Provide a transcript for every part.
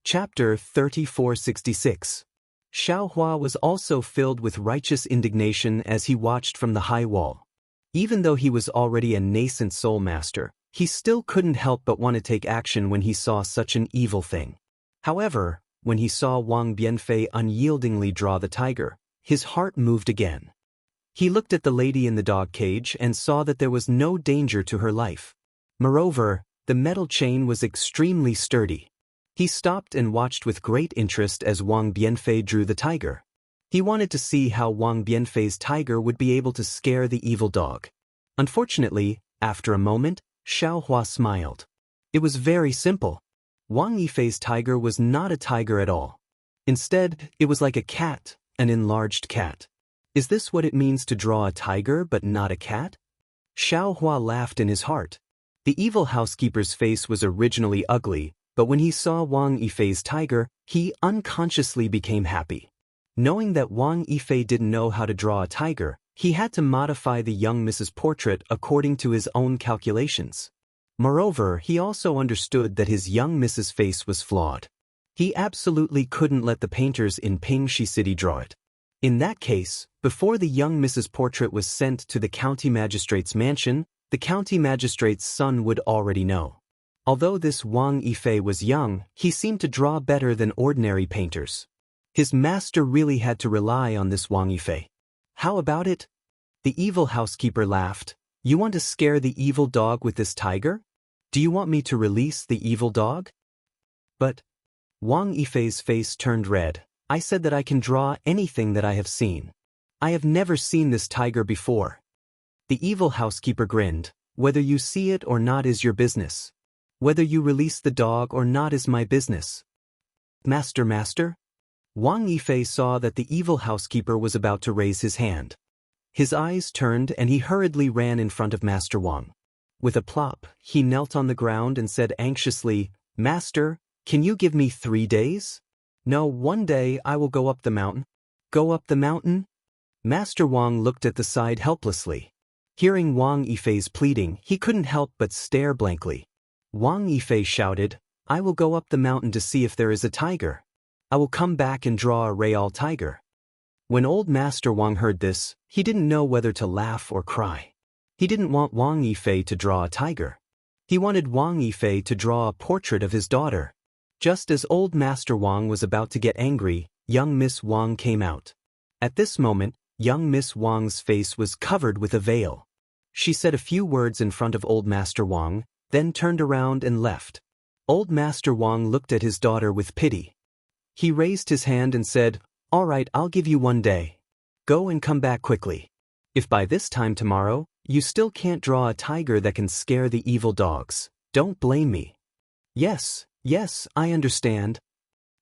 Chapter 3466. Xiaohua was also filled with righteous indignation as he watched from the high wall. Even though he was already a nascent soul master, he still couldn't help but want to take action when he saw such an evil thing. However, when he saw Wang Bianfei unyieldingly draw the tiger, his heart moved again. He looked at the lady in the dog cage and saw that there was no danger to her life. Moreover, the metal chain was extremely sturdy. He stopped and watched with great interest as Wang Bianfei drew the tiger. He wanted to see how Wang Bianfei's tiger would be able to scare the evil dog. Unfortunately, after a moment, Xiaohua smiled. It was very simple. Wang Yifei's tiger was not a tiger at all. Instead, it was like a cat, an enlarged cat. Is this what it means to draw a tiger but not a cat? Xiaohua laughed in his heart. The evil housekeeper's face was originally ugly, but when he saw Wang Yifei's tiger, he unconsciously became happy. Knowing that Wang Yifei didn't know how to draw a tiger, he had to modify the young Mrs. portrait according to his own calculations. Moreover, he also understood that his young Mrs. face was flawed. He absolutely couldn't let the painters in Pingxi City draw it. In that case, before the young Mrs. portrait was sent to the county magistrate's mansion, the county magistrate's son would already know. Although this Wang Yifei was young, he seemed to draw better than ordinary painters. His master really had to rely on this Wang Yifei. How about it? The evil housekeeper laughed. You want to scare the evil dog with this tiger? Do you want me to release the evil dog? But Wang Yifei's face turned red. I said that I can draw anything that I have seen. I have never seen this tiger before. The evil housekeeper grinned. Whether you see it or not is your business. Whether you release the dog or not is my business. Master. Wang Yifei saw that the evil housekeeper was about to raise his hand. His eyes turned and he hurriedly ran in front of Master Wang. With a plop, he knelt on the ground and said anxiously, Master, can you give me 3 days? No, 1 day I will go up the mountain. Go up the mountain? Master Wang looked at the side helplessly. Hearing Wang Yifei's pleading, he couldn't help but stare blankly. Wang Yifei shouted, I will go up the mountain to see if there is a tiger. I will come back and draw a real tiger. When old Master Wang heard this, he didn't know whether to laugh or cry. He didn't want Wang Yifei to draw a tiger. He wanted Wang Yifei to draw a portrait of his daughter. Just as old Master Wang was about to get angry, young Miss Wang came out. At this moment, young Miss Wang's face was covered with a veil. She said a few words in front of old Master Wang, then turned around and left. Old Master Wang looked at his daughter with pity. He raised his hand and said, All right, I'll give you 1 day. Go and come back quickly. If by this time tomorrow, you still can't draw a tiger that can scare the evil dogs, don't blame me. Yes, I understand.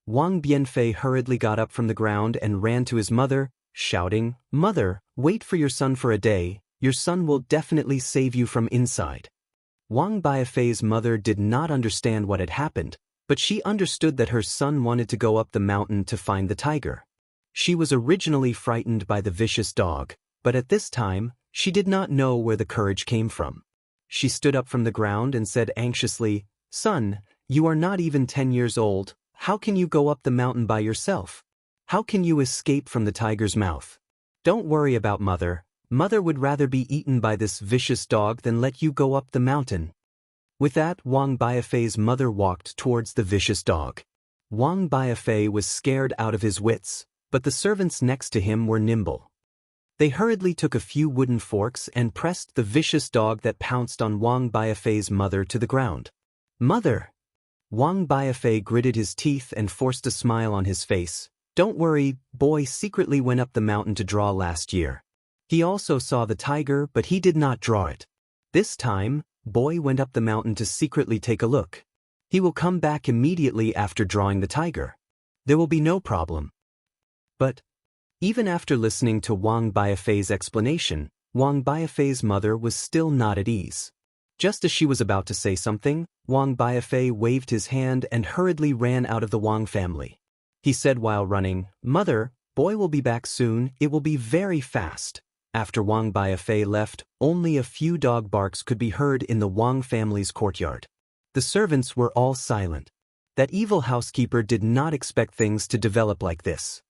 Wang Bianfei hurriedly got up from the ground and ran to his mother, shouting, Mother, wait for your son for a day, your son will definitely save you from inside. Wang Bianfei's mother did not understand what had happened, but she understood that her son wanted to go up the mountain to find the tiger. She was originally frightened by the vicious dog, but at this time, she did not know where the courage came from. She stood up from the ground and said anxiously, Son, you are not even 10 years old, how can you go up the mountain by yourself? How can you escape from the tiger's mouth? Don't worry about Mother. Mother would rather be eaten by this vicious dog than let you go up the mountain. With that, Wang Bianfei's mother walked towards the vicious dog. Wang Bianfei was scared out of his wits, but the servants next to him were nimble. They hurriedly took a few wooden forks and pressed the vicious dog that pounced on Wang Bianfei's mother to the ground. Mother! Wang Bianfei gritted his teeth and forced a smile on his face. Don't worry, boy secretly went up the mountain to draw last year. He also saw the tiger, but he did not draw it. This time, boy went up the mountain to secretly take a look. He will come back immediately after drawing the tiger. There will be no problem. But even after listening to Wang Bianfei's explanation, Wang Bianfei's mother was still not at ease. Just as she was about to say something, Wang Bianfei waved his hand and hurriedly ran out of the Wang family. He said while running, Mother, boy will be back soon, it will be very fast. After Wang Bianfei left, only a few dog barks could be heard in the Wang family's courtyard. The servants were all silent. That evil housekeeper did not expect things to develop like this.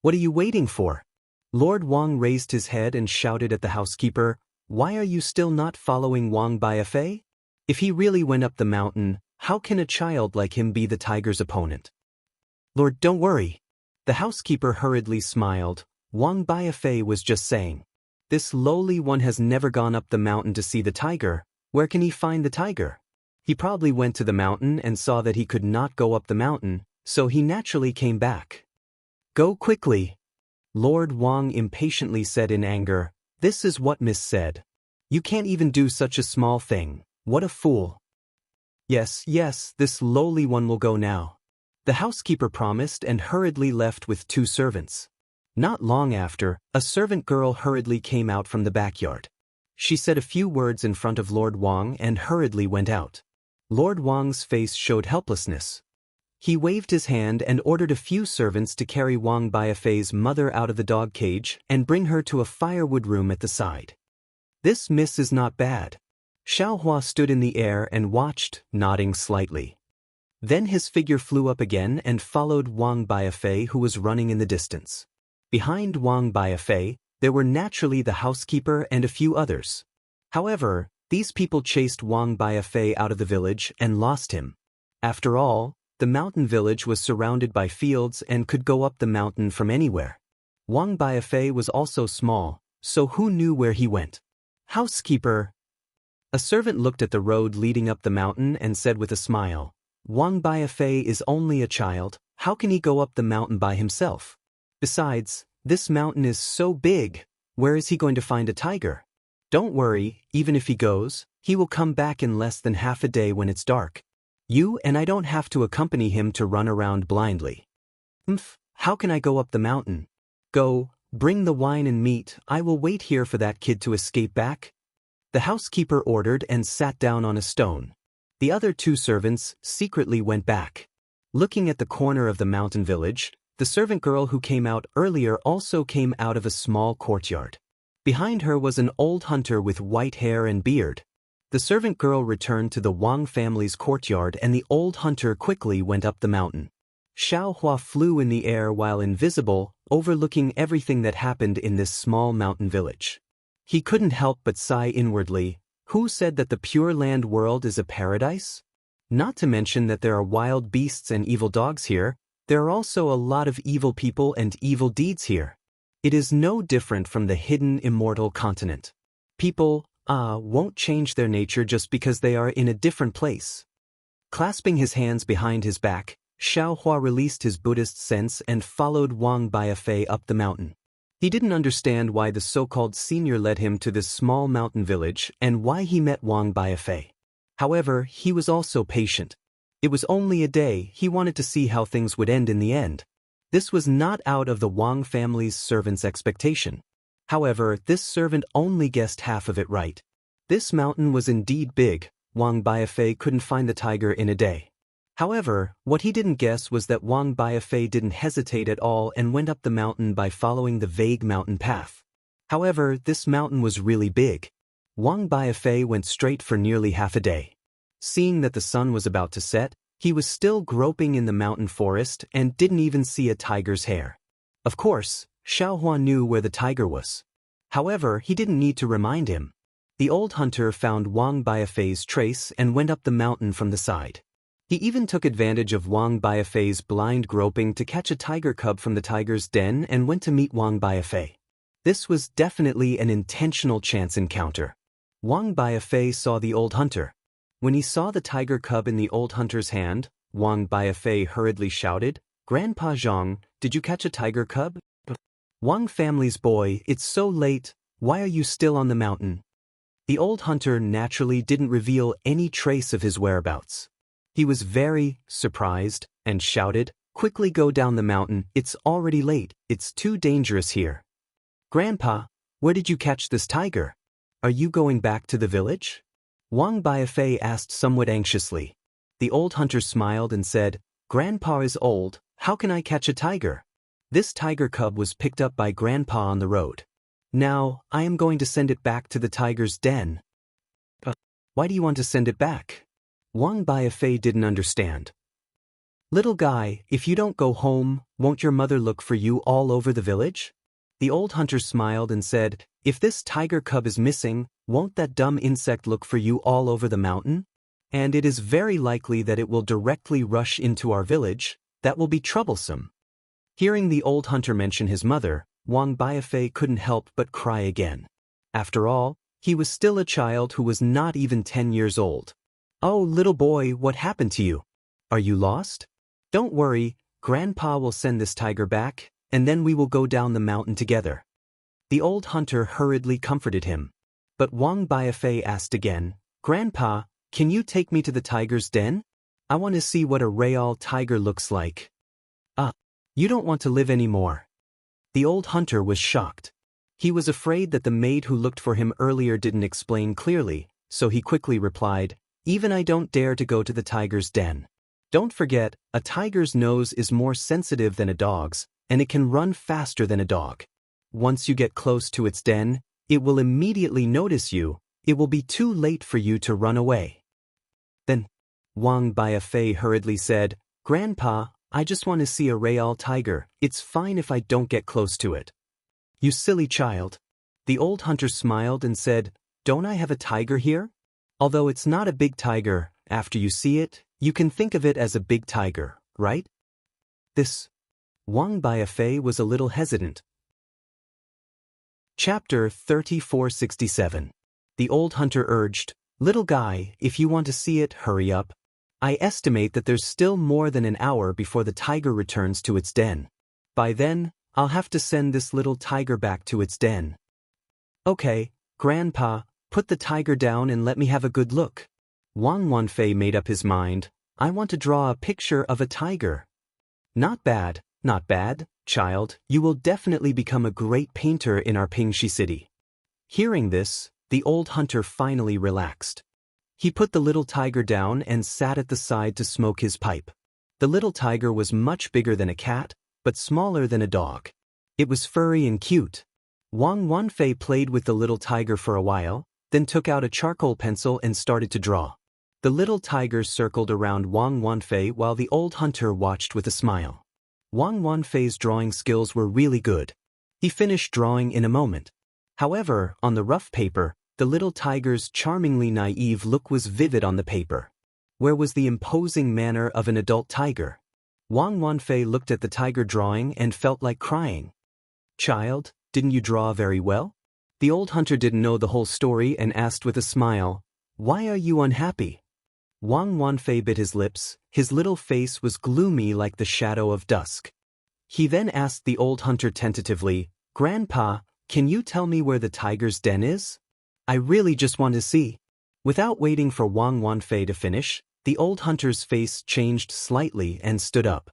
What are you waiting for? Lord Wang raised his head and shouted at the housekeeper, "Why are you still not following Wang Baifei? If he really went up the mountain, how can a child like him be the tiger's opponent?" "Lord, don't worry." The housekeeper hurriedly smiled. Wang Baifei was just saying, "This lowly one has never gone up the mountain to see the tiger. Where can he find the tiger? He probably went to the mountain and saw that he could not go up the mountain, so he naturally came back." "Go quickly," Lord Wang impatiently said in anger. "This is what Miss said. You can't even do such a small thing. What a fool." Yes, this lowly one will go now." The housekeeper promised and hurriedly left with 2 servants. Not long after, a servant girl hurriedly came out from the backyard. She said a few words in front of Lord Wang and hurriedly went out. Lord Wang's face showed helplessness. He waved his hand and ordered a few servants to carry Wang Baifei's mother out of the dog cage and bring her to a firewood room at the side. "This miss is not bad." Xiaohua stood in the air and watched, nodding slightly. Then his figure flew up again and followed Wang Baifei, who was running in the distance. Behind Wang Baifei, there were naturally the housekeeper and a few others. However, these people chased Wang Baifei out of the village and lost him. After all, the mountain village was surrounded by fields and could go up the mountain from anywhere. Wang Baifei was also small, so who knew where he went? "Housekeeper." A servant looked at the road leading up the mountain and said with a smile, "Wang Baifei is only a child. How can he go up the mountain by himself? Besides, this mountain is so big. Where is he going to find a tiger? Don't worry, even if he goes, he will come back in less than half a day when it's dark. You and I don't have to accompany him to run around blindly." How can I go up the mountain?" "Go, bring the wine and meat. I will wait here for that kid to escape back." The housekeeper ordered and sat down on a stone. The other 2 servants secretly went back. Looking at the corner of the mountain village, the servant girl who came out earlier also came out of a small courtyard. Behind her was an old hunter with white hair and beard. The servant girl returned to the Wang family's courtyard and the old hunter quickly went up the mountain. Xiaohua flew in the air while invisible, overlooking everything that happened in this small mountain village. He couldn't help but sigh inwardly. Who said that the Pure Land world is a paradise? Not to mention that there are wild beasts and evil dogs here, there are also a lot of evil people and evil deeds here. It is no different from the hidden immortal continent. People, won't change their nature just because they are in a different place. Clasping his hands behind his back, Xiaohua released his Buddhist sense and followed Wang Baifei up the mountain. He didn't understand why the so-called senior led him to this small mountain village and why he met Wang Baifei. However, he was also patient. It was only a day. He wanted to see how things would end in the end. This was not out of the Wang family's servant's expectation. However, this servant only guessed half of it right. This mountain was indeed big. Wang Baifei couldn't find the tiger in a day. However, what he didn't guess was that Wang Baifei didn't hesitate at all and went up the mountain by following the vague mountain path. However, this mountain was really big. Wang Baifei went straight for nearly half a day. Seeing that the sun was about to set, he was still groping in the mountain forest and didn't even see a tiger's hair. Of course, Xiaohua knew where the tiger was. However, he didn't need to remind him. The old hunter found Wang Baifei's trace and went up the mountain from the side. He even took advantage of Wang Baifei's blind groping to catch a tiger cub from the tiger's den and went to meet Wang Baifei. This was definitely an intentional chance encounter. Wang Baifei saw the old hunter. When he saw the tiger cub in the old hunter's hand, Wang Baifei hurriedly shouted, "Grandpa Zhang, did you catch a tiger cub?" "Wang family's boy, it's so late, why are you still on the mountain?" The old hunter naturally didn't reveal any trace of his whereabouts. He was very surprised and shouted, "Quickly go down the mountain, it's already late, it's too dangerous here." "Grandpa, where did you catch this tiger? Are you going back to the village?" Wang Baifei asked somewhat anxiously. The old hunter smiled and said, "Grandpa is old, how can I catch a tiger? This tiger cub was picked up by Grandpa on the road. Now, I am going to send it back to the tiger's den." Why do you want to send it back?" Wang Baifei didn't understand. Little guy, if you don't go home, won't your mother look for you all over the village? The old hunter smiled and said, if this tiger cub is missing, won't that dumb insect look for you all over the mountain? And it is very likely that it will directly rush into our village. That will be troublesome. Hearing the old hunter mention his mother, Wang Biafei couldn't help but cry again. After all, he was still a child who was not even 10 years old. Oh, little boy, what happened to you? Are you lost? Don't worry, Grandpa will send this tiger back, and then we will go down the mountain together. The old hunter hurriedly comforted him. But Wang Biafei asked again, Grandpa, can you take me to the tiger's den? I want to see what a real tiger looks like. You don't want to live anymore. The old hunter was shocked. He was afraid that the maid who looked for him earlier didn't explain clearly, so he quickly replied, even I don't dare to go to the tiger's den. Don't forget, a tiger's nose is more sensitive than a dog's, and it can run faster than a dog. Once you get close to its den, it will immediately notice you. It will be too late for you to run away. Then, Wang Biafei hurriedly said, Grandpa, I just want to see a real tiger. It's fine if I don't get close to it. You silly child. The old hunter smiled and said, don't I have a tiger here? Although it's not a big tiger, after you see it, you can think of it as a big tiger, right? Wang Biafei was a little hesitant. Chapter 3467. The old hunter urged, little guy, if you want to see it, hurry up. I estimate that there's still more than an hour before the tiger returns to its den. By then, I'll have to send this little tiger back to its den. Okay, Grandpa, put the tiger down and let me have a good look. Wang Wanfei made up his mind, I want to draw a picture of a tiger. Not bad, child, you will definitely become a great painter in our Pingxi city. Hearing this, the old hunter finally relaxed. He put the little tiger down and sat at the side to smoke his pipe. The little tiger was much bigger than a cat, but smaller than a dog. It was furry and cute. Wang Wanfei played with the little tiger for a while, then took out a charcoal pencil and started to draw. The little tiger circled around Wang Wanfei while the old hunter watched with a smile. Wang Wanfei's drawing skills were really good. He finished drawing in a moment. However, on the rough paper, the little tiger's charmingly naive look was vivid on the paper. Where was the imposing manner of an adult tiger? Wang Wanfei looked at the tiger drawing and felt like crying. Child, didn't you draw very well? The old hunter didn't know the whole story and asked with a smile, why are you unhappy? Wang Wanfei bit his lips, his little face was gloomy like the shadow of dusk. He then asked the old hunter tentatively, Grandpa, can you tell me where the tiger's den is? I really just want to see. Without waiting for Wang Wanfei to finish, the old hunter's face changed slightly and stood up.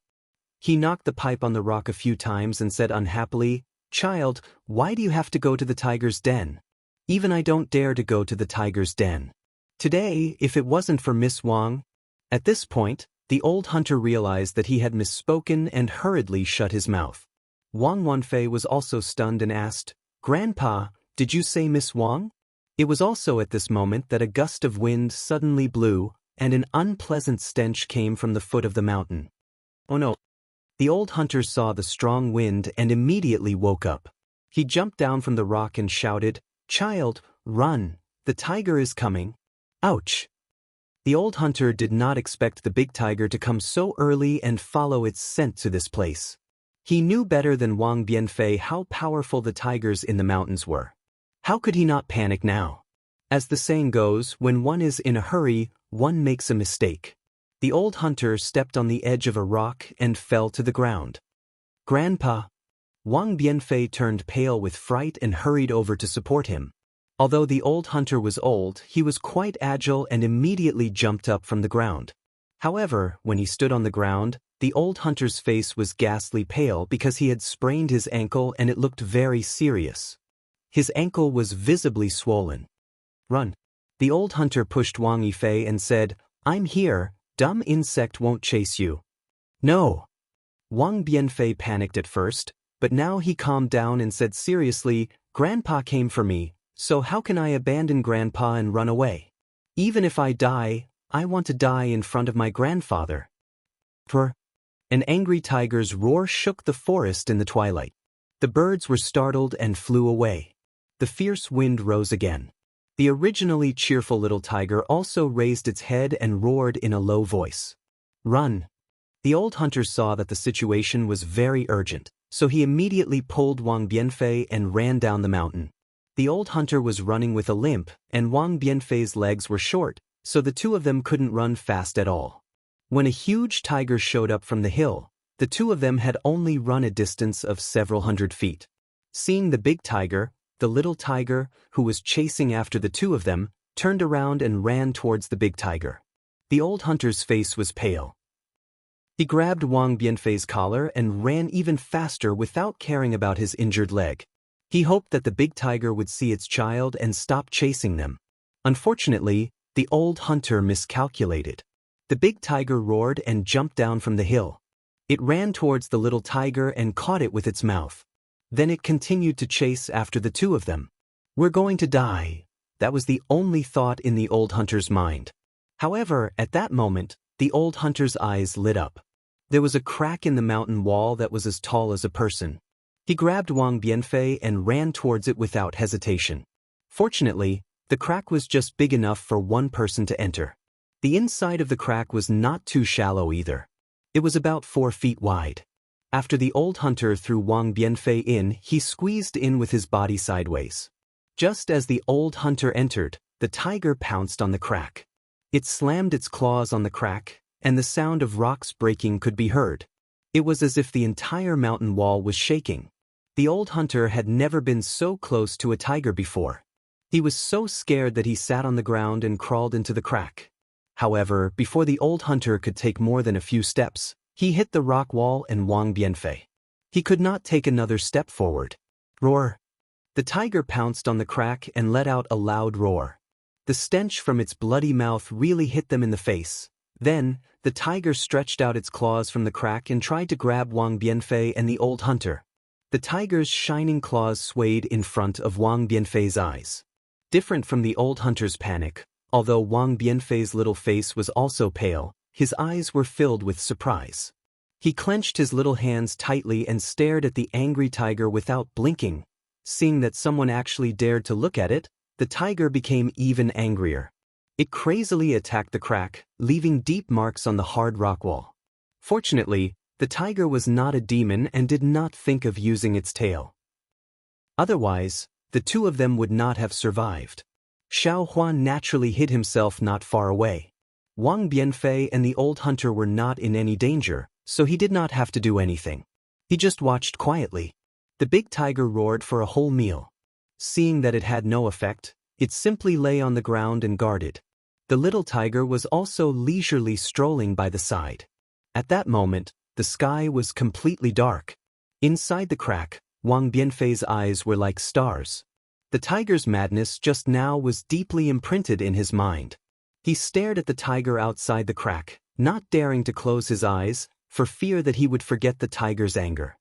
He knocked the pipe on the rock a few times and said unhappily, Child, why do you have to go to the tiger's den? Even I don't dare to go to the tiger's den. Today, if it wasn't for Miss Wang. At this point, the old hunter realized that he had misspoken and hurriedly shut his mouth. Wang Wanfei was also stunned and asked, Grandpa, did you say Miss Wang? It was also at this moment that a gust of wind suddenly blew, and an unpleasant stench came from the foot of the mountain. Oh no! The old hunter saw the strong wind and immediately woke up. He jumped down from the rock and shouted, Child, run! The tiger is coming! Ouch! The old hunter did not expect the big tiger to come so early and follow its scent to this place. He knew better than Wang Bianfei how powerful the tigers in the mountains were. How could he not panic now? As the saying goes, when one is in a hurry, one makes a mistake. The old hunter stepped on the edge of a rock and fell to the ground. Grandpa! Wang Bianfei turned pale with fright and hurried over to support him. Although the old hunter was old, he was quite agile and immediately jumped up from the ground. However, when he stood on the ground, the old hunter's face was ghastly pale because he had sprained his ankle and it looked very serious. His ankle was visibly swollen. Run! The old hunter pushed Wang Yifei and said, I'm here, dumb insect won't chase you. No! Wang Bianfei panicked at first, but now he calmed down and said seriously, Grandpa came for me, so how can I abandon Grandpa and run away? Even if I die, I want to die in front of my grandfather. An angry tiger's roar shook the forest in the twilight. The birds were startled and flew away. The fierce wind rose again. The originally cheerful little tiger also raised its head and roared in a low voice. "Run!" The old hunter saw that the situation was very urgent, so he immediately pulled Wang Bianfei and ran down the mountain. The old hunter was running with a limp, and Wang Bianfei's legs were short, so the two of them couldn't run fast at all. When a huge tiger showed up from the hill, the two of them had only run a distance of several hundred feet. Seeing the big tiger, the little tiger, who was chasing after the two of them, turned around and ran towards the big tiger. The old hunter's face was pale. He grabbed Wang Bianfei's collar and ran even faster without caring about his injured leg. He hoped that the big tiger would see its child and stop chasing them. Unfortunately, the old hunter miscalculated. The big tiger roared and jumped down from the hill. It ran towards the little tiger and caught it with its mouth. Then it continued to chase after the two of them. "We're going to die." That was the only thought in the old hunter's mind. However, at that moment, the old hunter's eyes lit up. There was a crack in the mountain wall that was as tall as a person. He grabbed Wang Bianfei and ran towards it without hesitation. Fortunately, the crack was just big enough for one person to enter. The inside of the crack was not too shallow either. It was about 4 feet wide. After the old hunter threw Wang Bianfei in, he squeezed in with his body sideways. Just as the old hunter entered, the tiger pounced on the crack. It slammed its claws on the crack, and the sound of rocks breaking could be heard. It was as if the entire mountain wall was shaking. The old hunter had never been so close to a tiger before. He was so scared that he sat on the ground and crawled into the crack. However, before the old hunter could take more than a few steps, he hit the rock wall and Wang Bianfei. He could not take another step forward. Roar! The tiger pounced on the crack and let out a loud roar. The stench from its bloody mouth really hit them in the face. Then, the tiger stretched out its claws from the crack and tried to grab Wang Bianfei and the old hunter. The tiger's shining claws swayed in front of Wang Bianfei's eyes. Different from the old hunter's panic, although Wang Bianfei's little face was also pale, his eyes were filled with surprise. He clenched his little hands tightly and stared at the angry tiger without blinking. Seeing that someone actually dared to look at it, the tiger became even angrier. It crazily attacked the crack, leaving deep marks on the hard rock wall. Fortunately, the tiger was not a demon and did not think of using its tail. Otherwise, the two of them would not have survived. Xiao Huan naturally hid himself not far away. Wang Bianfei and the old hunter were not in any danger, so he did not have to do anything. He just watched quietly. The big tiger roared for a whole meal. Seeing that it had no effect, it simply lay on the ground and guarded. The little tiger was also leisurely strolling by the side. At that moment, the sky was completely dark. Inside the crack, Wang Bianfei's eyes were like stars. The tiger's madness just now was deeply imprinted in his mind. He stared at the tiger outside the crack, not daring to close his eyes, for fear that he would forget the tiger's anger.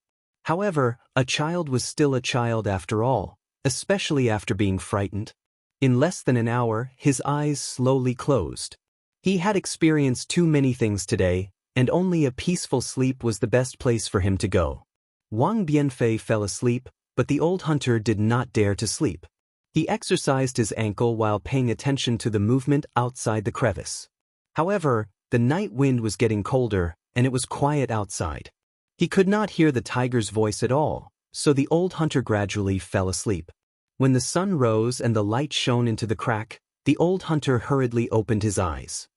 However, a child was still a child after all, especially after being frightened. In less than an hour, his eyes slowly closed. He had experienced too many things today, and only a peaceful sleep was the best place for him to go. Wang Bianfei fell asleep, but the old hunter did not dare to sleep. He exercised his ankle while paying attention to the movement outside the crevice. However, the night wind was getting colder, and it was quiet outside. He could not hear the tiger's voice at all, so the old hunter gradually fell asleep. When the sun rose and the light shone into the crack, the old hunter hurriedly opened his eyes.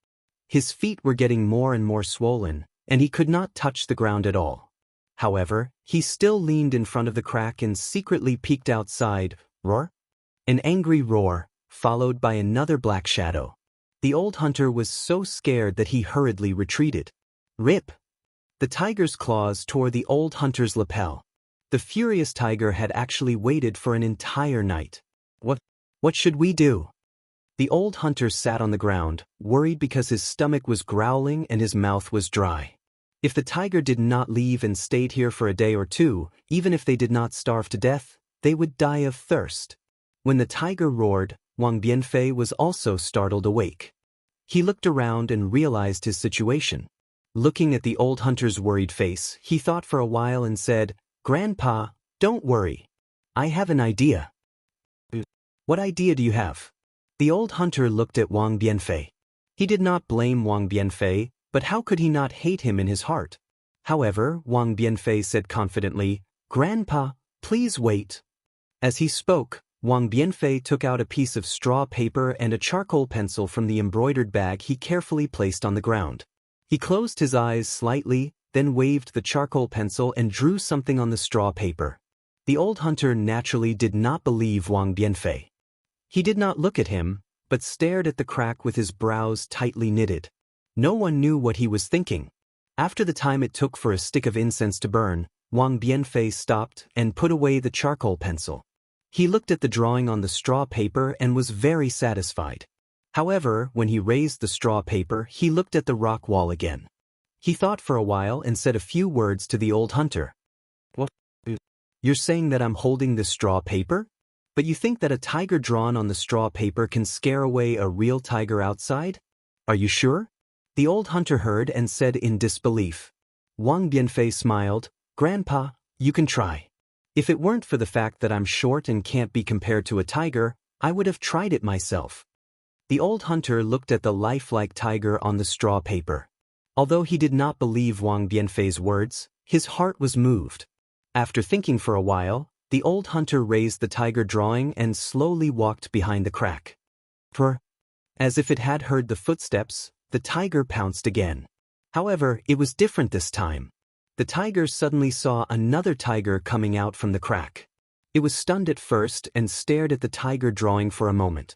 His feet were getting more and more swollen, and he could not touch the ground at all. However, he still leaned in front of the crack and secretly peeked outside. Roar! An angry roar, followed by another black shadow. The old hunter was so scared that he hurriedly retreated. Rip! The tiger's claws tore the old hunter's lapel. The furious tiger had actually waited for an entire night. What should we do? The old hunter sat on the ground, worried because his stomach was growling and his mouth was dry. If the tiger did not leave and stayed here for a day or two, even if they did not starve to death, they would die of thirst. When the tiger roared, Wang Bianfei was also startled awake. He looked around and realized his situation. Looking at the old hunter's worried face, he thought for a while and said, "Grandpa, don't worry. I have an idea." "What idea do you have?" The old hunter looked at Wang Bianfei. He did not blame Wang Bianfei, but how could he not hate him in his heart? However, Wang Bianfei said confidently, "Grandpa, please wait." As he spoke, Wang Bianfei took out a piece of straw paper and a charcoal pencil from the embroidered bag he carefully placed on the ground. He closed his eyes slightly, then waved the charcoal pencil and drew something on the straw paper. The old hunter naturally did not believe Wang Bianfei. He did not look at him, but stared at the crack with his brows tightly knitted. No one knew what he was thinking. After the time it took for a stick of incense to burn, Wang Bianfei stopped and put away the charcoal pencil. He looked at the drawing on the straw paper and was very satisfied. However, when he raised the straw paper, he looked at the rock wall again. He thought for a while and said a few words to the old hunter. "What? You're saying that I'm holding this straw paper? But you think that a tiger drawn on the straw paper can scare away a real tiger outside? Are you sure?" The old hunter heard and said in disbelief. Wang Bianfei smiled, "Grandpa, you can try. If it weren't for the fact that I'm short and can't be compared to a tiger, I would have tried it myself." The old hunter looked at the lifelike tiger on the straw paper. Although he did not believe Wang Bianfei's words, his heart was moved. After thinking for a while, the old hunter raised the tiger drawing and slowly walked behind the crack. As if it had heard the footsteps, the tiger pounced again. However, it was different this time. The tiger suddenly saw another tiger coming out from the crack. It was stunned at first and stared at the tiger drawing for a moment.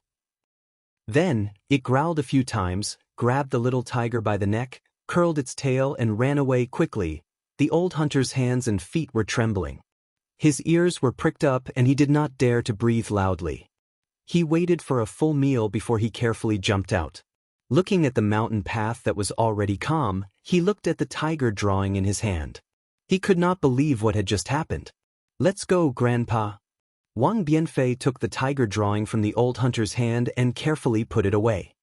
Then, it growled a few times, grabbed the little tiger by the neck, curled its tail and ran away quickly. The old hunter's hands and feet were trembling. His ears were pricked up and he did not dare to breathe loudly. He waited for a full meal before he carefully jumped out. Looking at the mountain path that was already calm, he looked at the tiger drawing in his hand. He could not believe what had just happened. "Let's go, Grandpa." Wang Bianfei took the tiger drawing from the old hunter's hand and carefully put it away.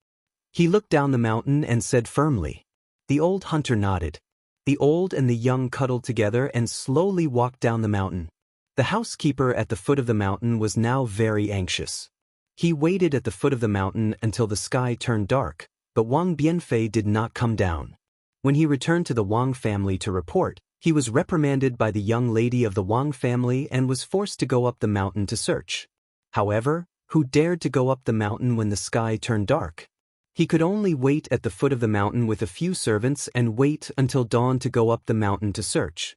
He looked down the mountain and said firmly. The old hunter nodded. The old and the young cuddled together and slowly walked down the mountain. The housekeeper at the foot of the mountain was now very anxious. He waited at the foot of the mountain until the sky turned dark, but Wang Bianfei did not come down. When he returned to the Wang family to report, he was reprimanded by the young lady of the Wang family and was forced to go up the mountain to search. However, who dared to go up the mountain when the sky turned dark? He could only wait at the foot of the mountain with a few servants and wait until dawn to go up the mountain to search.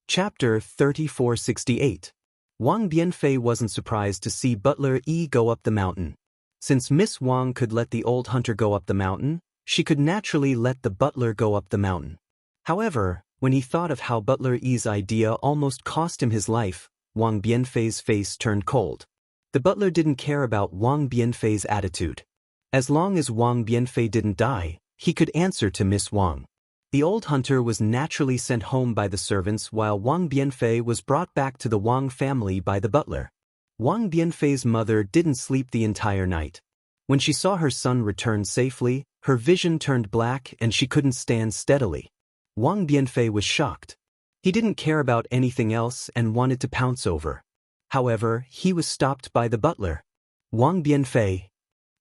Chapter 3468. Wang Bianfei wasn't surprised to see Butler Yi go up the mountain. Since Miss Wang could let the old hunter go up the mountain, she could naturally let the butler go up the mountain. However, when he thought of how Butler Yi's idea almost cost him his life, Wang Bianfei's face turned cold. The butler didn't care about Wang Bianfei's attitude. As long as Wang Bianfei didn't die, he could answer to Miss Wang. The old hunter was naturally sent home by the servants while Wang Bianfei was brought back to the Wang family by the butler. Wang Bianfei's mother didn't sleep the entire night. When she saw her son return safely, her vision turned black and she couldn't stand steadily. Wang Bianfei was shocked. He didn't care about anything else and wanted to pounce over. However, he was stopped by the butler. "Wang Bianfei."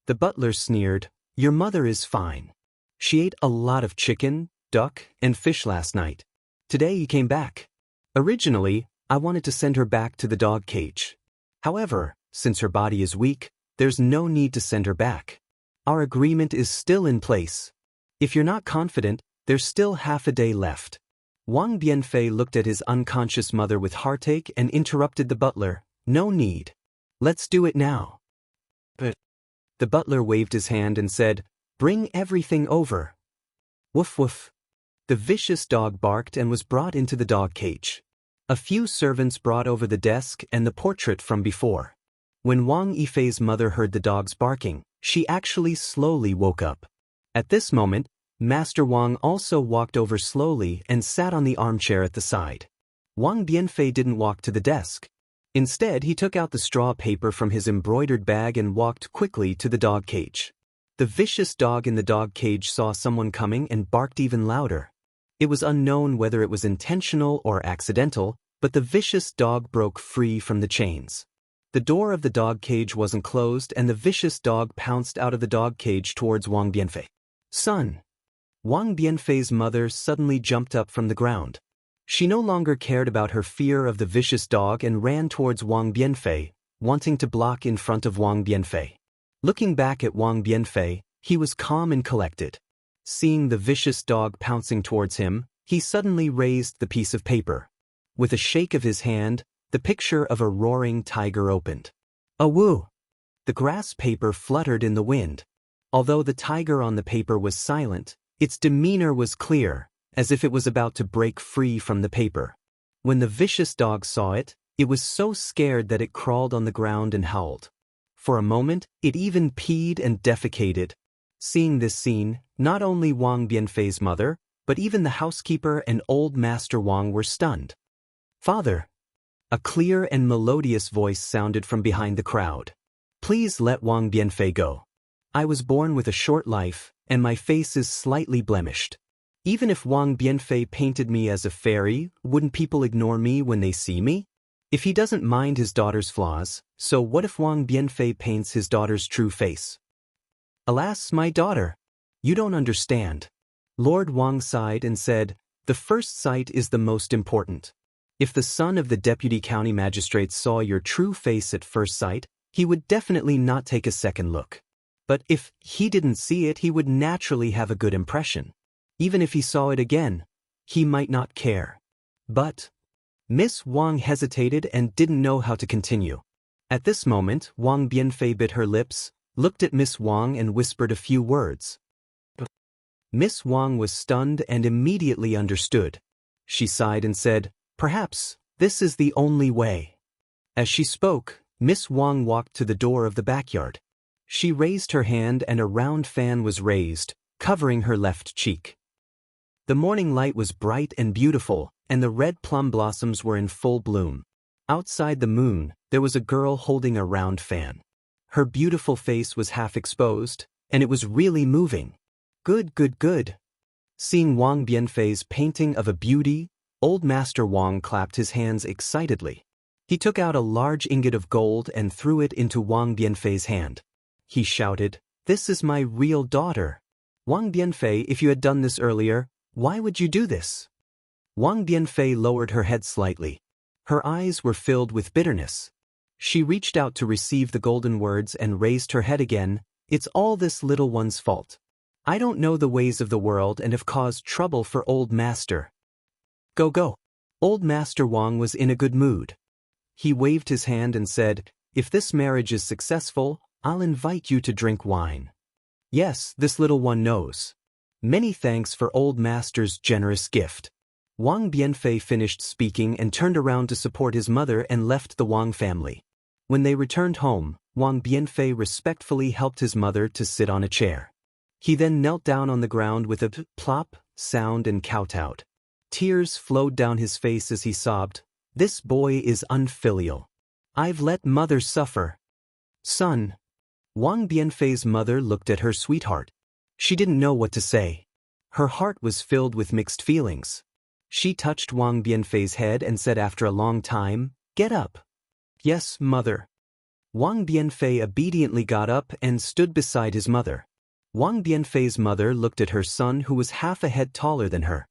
The butler sneered, "Your mother is fine. She ate a lot of chicken, duck, and fish last night. Today you came back. Originally, I wanted to send her back to the dog cage. However, since her body is weak, there's no need to send her back. Our agreement is still in place. If you're not confident, there's still half a day left." Wang Bianfei looked at his unconscious mother with heartache and interrupted the butler, "No need. Let's do it now." But the butler waved his hand and said, "Bring everything over." Woof woof. The vicious dog barked and was brought into the dog cage. A few servants brought over the desk and the portrait from before. When Wang Yifei's mother heard the dogs barking, she actually slowly woke up. At this moment, Master Wang also walked over slowly and sat on the armchair at the side. Wang Bianfei didn't walk to the desk. Instead, he took out the straw paper from his embroidered bag and walked quickly to the dog cage. The vicious dog in the dog cage saw someone coming and barked even louder. It was unknown whether it was intentional or accidental, but the vicious dog broke free from the chains. The door of the dog cage wasn't closed and the vicious dog pounced out of the dog cage towards Wang Bianfei. Son! Wang Bianfei's mother suddenly jumped up from the ground. She no longer cared about her fear of the vicious dog and ran towards Wang Bianfei, wanting to block in front of Wang Bianfei. Looking back at Wang Bianfei, he was calm and collected. Seeing the vicious dog pouncing towards him, he suddenly raised the piece of paper. With a shake of his hand, the picture of a roaring tiger opened. Awoo! The grass paper fluttered in the wind. Although the tiger on the paper was silent, its demeanor was clear, as if it was about to break free from the paper. When the vicious dog saw it, it was so scared that it crawled on the ground and howled. For a moment, it even peed and defecated. Seeing this scene, not only Wang Bianfei's mother, but even the housekeeper and old Master Wang were stunned. Father! A clear and melodious voice sounded from behind the crowd. Please let Wang Bianfei go. I was born with a short life, and my face is slightly blemished. Even if Wang Bianfei painted me as a fairy, wouldn't people ignore me when they see me? If he doesn't mind his daughter's flaws, so what if Wang Bianfei paints his daughter's true face? Alas, my daughter! You don't understand. Lord Wang sighed and said, the first sight is the most important. If the son of the deputy county magistrate saw your true face at first sight, he would definitely not take a second look. But if he didn't see it, he would naturally have a good impression. Even if he saw it again, he might not care. But Miss Wang hesitated and didn't know how to continue. At this moment, Wang Bianfei bit her lips, looked at Miss Wang and whispered a few words. Miss Wang was stunned and immediately understood. She sighed and said, perhaps this is the only way. As she spoke, Miss Wang walked to the door of the backyard. She raised her hand and a round fan was raised, covering her left cheek. The morning light was bright and beautiful, and the red plum blossoms were in full bloom. Outside the moon, there was a girl holding a round fan. Her beautiful face was half exposed, and it was really moving. Good, good, good. Seeing Wang Bianfei's painting of a beauty, old Master Wang clapped his hands excitedly. He took out a large ingot of gold and threw it into Wang Bianfei's hand. He shouted, this is my real daughter. Wang Bianfei, if you had done this earlier, why would you do this? Wang Bianfei lowered her head slightly. Her eyes were filled with bitterness. She reached out to receive the golden words and raised her head again. It's all this little one's fault. I don't know the ways of the world and have caused trouble for old master. Go, go. Old Master Wang was in a good mood. He waved his hand and said, if this marriage is successful, I'll invite you to drink wine. Yes, this little one knows. Many thanks for old master's generous gift. Wang Bianfei finished speaking and turned around to support his mother and left the Wang family. When they returned home, Wang Bianfei respectfully helped his mother to sit on a chair. He then knelt down on the ground with a plop sound and kowtowed. Tears flowed down his face as he sobbed, this boy is unfilial. I've let mother suffer. Son. Wang Bianfei's mother looked at her sweetheart. She didn't know what to say. Her heart was filled with mixed feelings. She touched Wang Bianfei's head and said after a long time, get up. Yes, mother. Wang Bianfei obediently got up and stood beside his mother. Wang Bianfei's mother looked at her son who was half a head taller than her.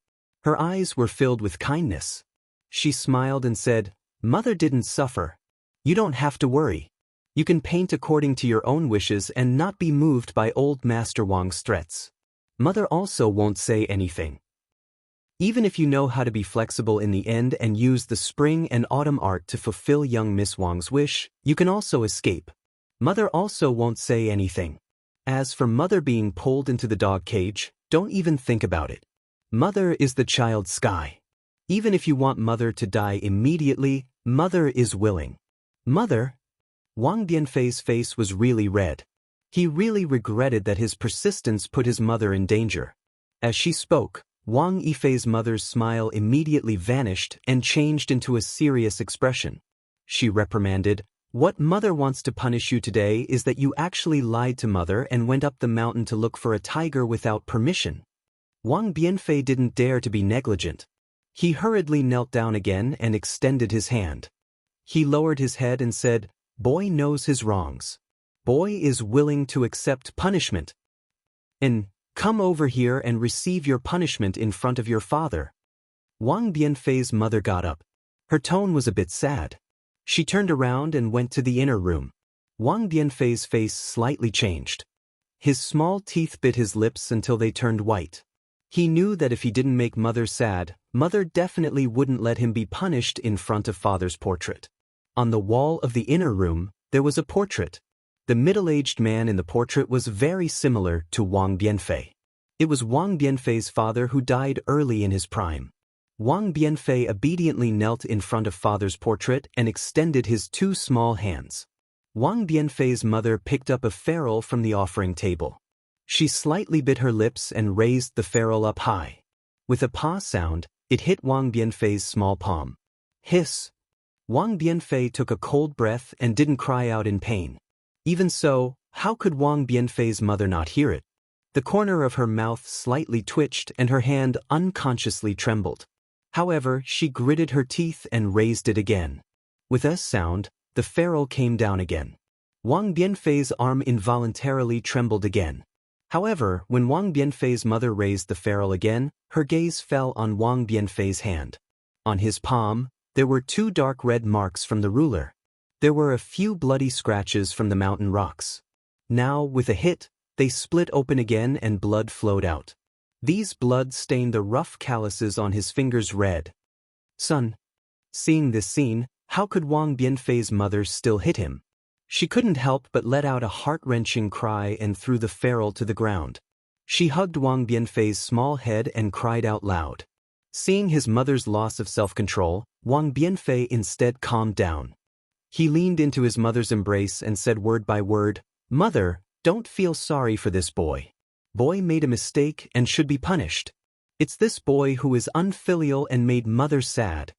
Her eyes were filled with kindness. She smiled and said, mother didn't suffer. You don't have to worry. You can paint according to your own wishes and not be moved by old Master Wang's threats. Mother also won't say anything. Even if you know how to be flexible in the end and use the spring and autumn art to fulfill young Miss Wang's wish, you can also escape. Mother also won't say anything. As for mother being pulled into the dog cage, don't even think about it. Mother is the child's sky. Even if you want mother to die immediately, mother is willing. Mother? Wang Bianfei's face was really red. He really regretted that his persistence put his mother in danger. As she spoke, Wang Yifei's mother's smile immediately vanished and changed into a serious expression. She reprimanded, What mother wants to punish you today is that you actually lied to mother and went up the mountain to look for a tiger without permission. Wang Bianfei didn't dare to be negligent. He hurriedly knelt down again and extended his hand. He lowered his head and said, "Boy knows his wrongs. Boy is willing to accept punishment. And come over here and receive your punishment in front of your father." Wang Bianfei's mother got up. Her tone was a bit sad. She turned around and went to the inner room. Wang Bianfei's face slightly changed. His small teeth bit his lips until they turned white. He knew that if he didn't make mother sad, mother definitely wouldn't let him be punished in front of father's portrait. On the wall of the inner room, there was a portrait. The middle-aged man in the portrait was very similar to Wang Bianfei. It was Wang Bianfei's father who died early in his prime. Wang Bianfei obediently knelt in front of father's portrait and extended his two small hands. Wang Bianfei's mother picked up a ferrule from the offering table. She slightly bit her lips and raised the ferrule up high. With a paw sound, it hit Wang Bianfei's small palm. Hiss! Wang Bianfei took a cold breath and didn't cry out in pain. Even so, how could Wang Bianfei's mother not hear it? The corner of her mouth slightly twitched and her hand unconsciously trembled. However, she gritted her teeth and raised it again. With a sound, the ferrule came down again. Wang Bianfei's arm involuntarily trembled again. However, when Wang Bianfei's mother raised the ferrule again, her gaze fell on Wang Bianfei's hand. On his palm, there were two dark red marks from the ruler. There were a few bloody scratches from the mountain rocks. Now, with a hit, they split open again and blood flowed out. These blood stained the rough calluses on his fingers red. Son. Seeing this scene, how could Wang Bianfei's mother still hit him? She couldn't help but let out a heart-wrenching cry and threw the ferrule to the ground. She hugged Wang Bianfei's small head and cried out loud. Seeing his mother's loss of self-control, Wang Bianfei instead calmed down. He leaned into his mother's embrace and said word by word, "Mother, don't feel sorry for this boy. Boy made a mistake and should be punished. It's this boy who is unfilial and made mother sad."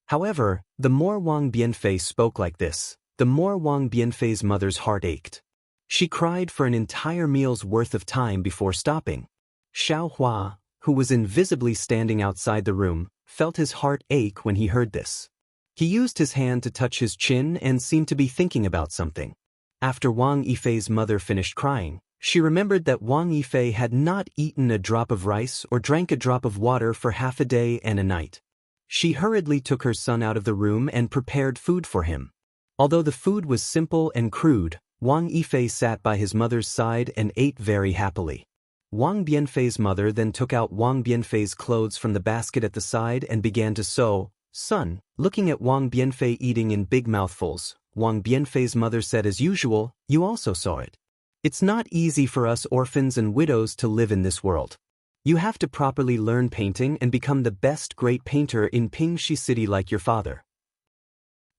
However, the more Wang Bianfei spoke like this, the more Wang Bianfei's mother's heart ached. She cried for an entire meal's worth of time before stopping. Xiao Hua, who was invisibly standing outside the room, felt his heart ache when he heard this. He used his hand to touch his chin and seemed to be thinking about something. After Wang Yifei's mother finished crying, she remembered that Wang Yifei had not eaten a drop of rice or drank a drop of water for half a day and a night. She hurriedly took her son out of the room and prepared food for him. Although the food was simple and crude, Wang Yifei sat by his mother's side and ate very happily. Wang Bianfei's mother then took out Wang Bianfei's clothes from the basket at the side and began to sew. Son, looking at Wang Bianfei eating in big mouthfuls, Wang Bianfei's mother said as usual, "You also saw it. It's not easy for us orphans and widows to live in this world. You have to properly learn painting and become the best great painter in Pingxi City like your father.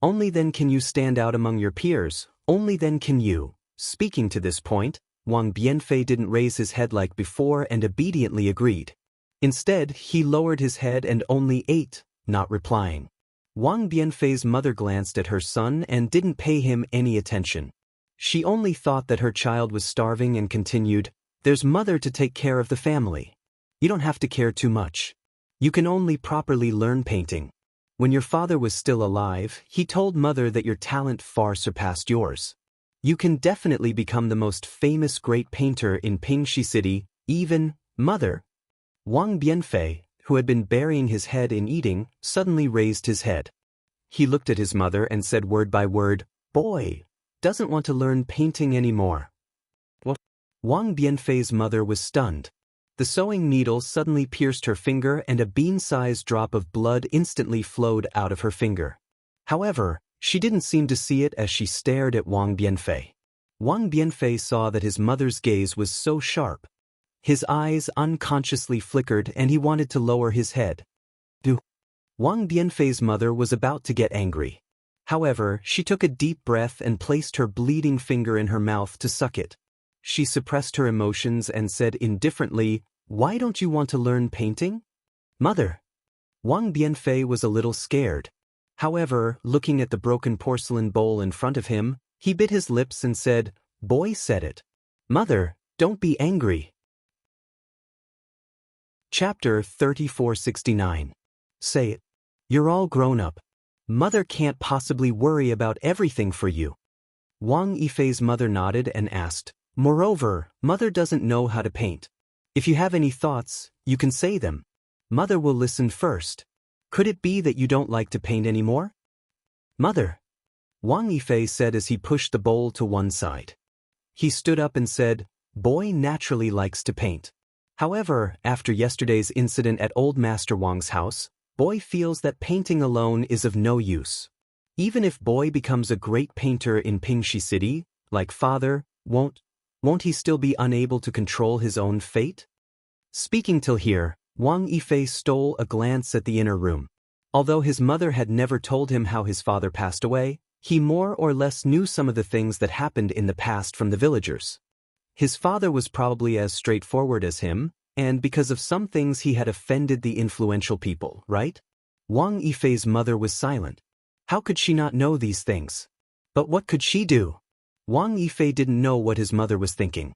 Only then can you stand out among your peers, only then can you." Speaking to this point, Wang Bianfei didn't raise his head like before and obediently agreed. Instead, he lowered his head and only ate, not replying. Wang Bianfei's mother glanced at her son and didn't pay him any attention. She only thought that her child was starving and continued, "There's mother to take care of the family. You don't have to care too much. You can only properly learn painting. When your father was still alive, he told mother that your talent far surpassed yours. You can definitely become the most famous great painter in Pingxi City, even, mother." Wang Bianfei, who had been burying his head in eating, suddenly raised his head. He looked at his mother and said word by word, "Boy doesn't want to learn painting anymore." What? Wang Bianfei's mother was stunned. The sewing needle suddenly pierced her finger and a bean-sized drop of blood instantly flowed out of her finger. However, she didn't seem to see it as she stared at Wang Bianfei. Wang Bianfei saw that his mother's gaze was so sharp. His eyes unconsciously flickered and he wanted to lower his head. Wang Bianfei's mother was about to get angry. However, she took a deep breath and placed her bleeding finger in her mouth to suck it. She suppressed her emotions and said indifferently, "Why don't you want to learn painting?" "Mother." Wang Bianfei was a little scared. However, looking at the broken porcelain bowl in front of him, he bit his lips and said, "Boy said it. Mother, don't be angry." Chapter 3469. Say it. You're all grown up. Mother can't possibly worry about everything for you. Wang Yifei's mother nodded and asked, "Moreover, Mother doesn't know how to paint. If you have any thoughts, you can say them. Mother will listen first. Could it be that you don't like to paint anymore?" "Mother," Wang Yifei said as he pushed the bowl to one side. He stood up and said, "Boy naturally likes to paint. However, after yesterday's incident at old Master Wang's house, Boy feels that painting alone is of no use. Even if Boy becomes a great painter in Pingxi City, like father, won't he still be unable to control his own fate?" Speaking till here, Wang Yifei stole a glance at the inner room. Although his mother had never told him how his father passed away, he more or less knew some of the things that happened in the past from the villagers. His father was probably as straightforward as him, and because of some things he had offended the influential people, right? Wang Yifei's mother was silent. How could she not know these things? But what could she do? Wang Yifei didn't know what his mother was thinking.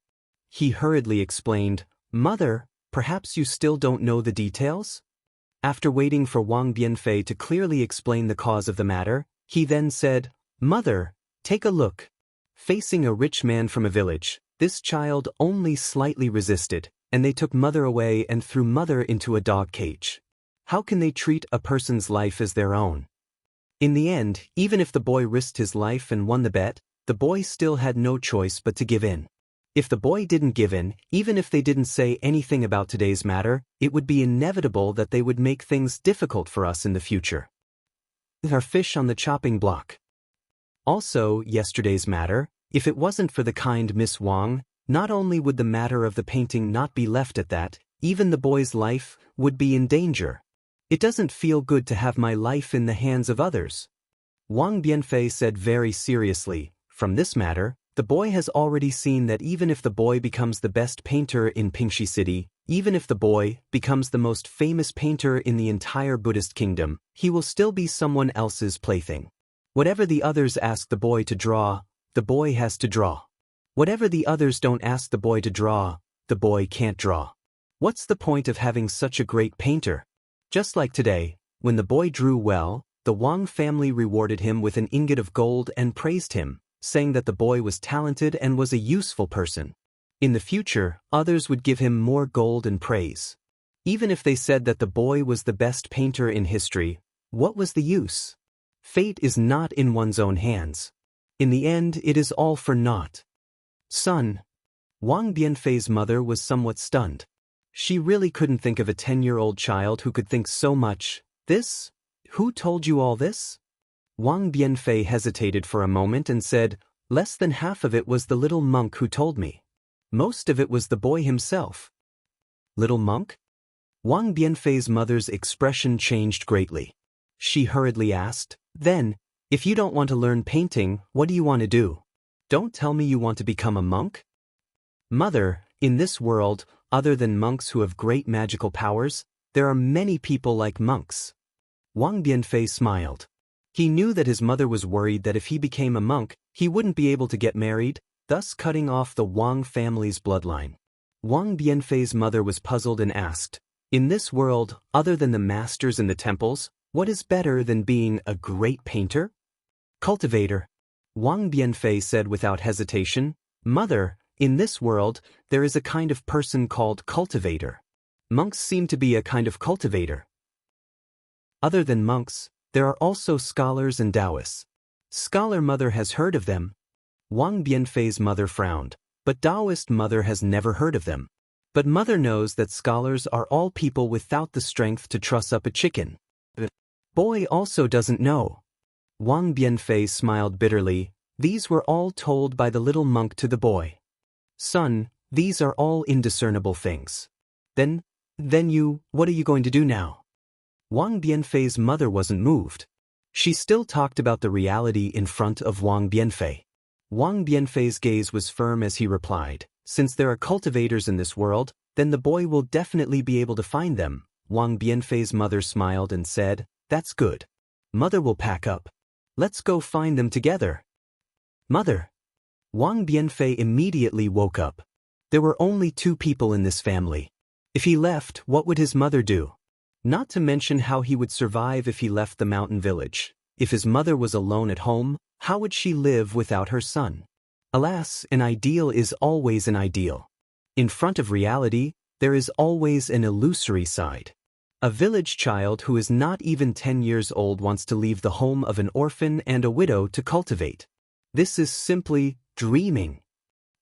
He hurriedly explained, "Mother, perhaps you still don't know the details?" After waiting for Wang Bianfei to clearly explain the cause of the matter, he then said, "Mother, take a look." Facing a rich man from a village, this child only slightly resisted, and they took Mother away and threw Mother into a dog cage. How can they treat a person's life as their own? In the end, even if the boy risked his life and won the bet, the boy still had no choice but to give in. If the boy didn't give in, even if they didn't say anything about today's matter, it would be inevitable that they would make things difficult for us in the future. Our fish on the chopping block. Also, yesterday's matter, if it wasn't for the kind Miss Wang, not only would the matter of the painting not be left at that, even the boy's life would be in danger. It doesn't feel good to have my life in the hands of others. Wang Bianfei said very seriously, from this matter, the boy has already seen that even if the boy becomes the best painter in Pingxi City, even if the boy becomes the most famous painter in the entire Buddhist kingdom, he will still be someone else's plaything. Whatever the others ask the boy to draw, the boy has to draw. Whatever the others don't ask the boy to draw, the boy can't draw. What's the point of having such a great painter? Just like today, when the boy drew well, the Wang family rewarded him with an ingot of gold and praised him, saying that the boy was talented and was a useful person. In the future, others would give him more gold and praise. Even if they said that the boy was the best painter in history, what was the use? Fate is not in one's own hands. In the end, it is all for naught. "Son." Wang Bianfei's mother was somewhat stunned. She really couldn't think of a 10-year-old child who could think so much. "This? Who told you all this?" Wang Bianfei hesitated for a moment and said, "Less than half of it was the little monk who told me. Most of it was the boy himself." "Little monk?" Wang Bianfei's mother's expression changed greatly. She hurriedly asked, "Then, if you don't want to learn painting, what do you want to do? Don't tell me you want to become a monk?" "Mother, in this world, other than monks who have great magical powers, there are many people like monks." Wang Bianfei smiled. He knew that his mother was worried that if he became a monk, he wouldn't be able to get married, thus cutting off the Wang family's bloodline. Wang Bianfei's mother was puzzled and asked, "In this world, other than the masters in the temples, what is better than being a great painter?" "Cultivator," Wang Bianfei said without hesitation. "Mother, in this world, there is a kind of person called cultivator. Monks seem to be a kind of cultivator. Other than monks, there are also scholars and Taoists. Scholar mother has heard of them." Wang Bianfei's mother frowned, but Taoist mother has never heard of them. But mother knows that scholars are all people without the strength to truss up a chicken. Boy also doesn't know. Wang Bianfei smiled bitterly. These were all told by the little monk to the boy. "Son, these are all indiscernible things. Then what are you going to do now?" Wang Bianfei's mother wasn't moved. She still talked about the reality in front of Wang Bianfei. Wang Bianfei's gaze was firm as he replied, "Since there are cultivators in this world, then the boy will definitely be able to find them." Wang Bianfei's mother smiled and said, "That's good. Mother will pack up. Let's go find them together. Mother. Wang Bianfei immediately woke up. There were only 2 people in this family. If he left, what would his mother do? Not to mention how he would survive if he left the mountain village. If his mother was alone at home, how would she live without her son? Alas, an ideal is always an ideal. In front of reality, there is always an illusory side. A village child who is not even 10 years old wants to leave the home of an orphan and a widow to cultivate. This is simply dreaming.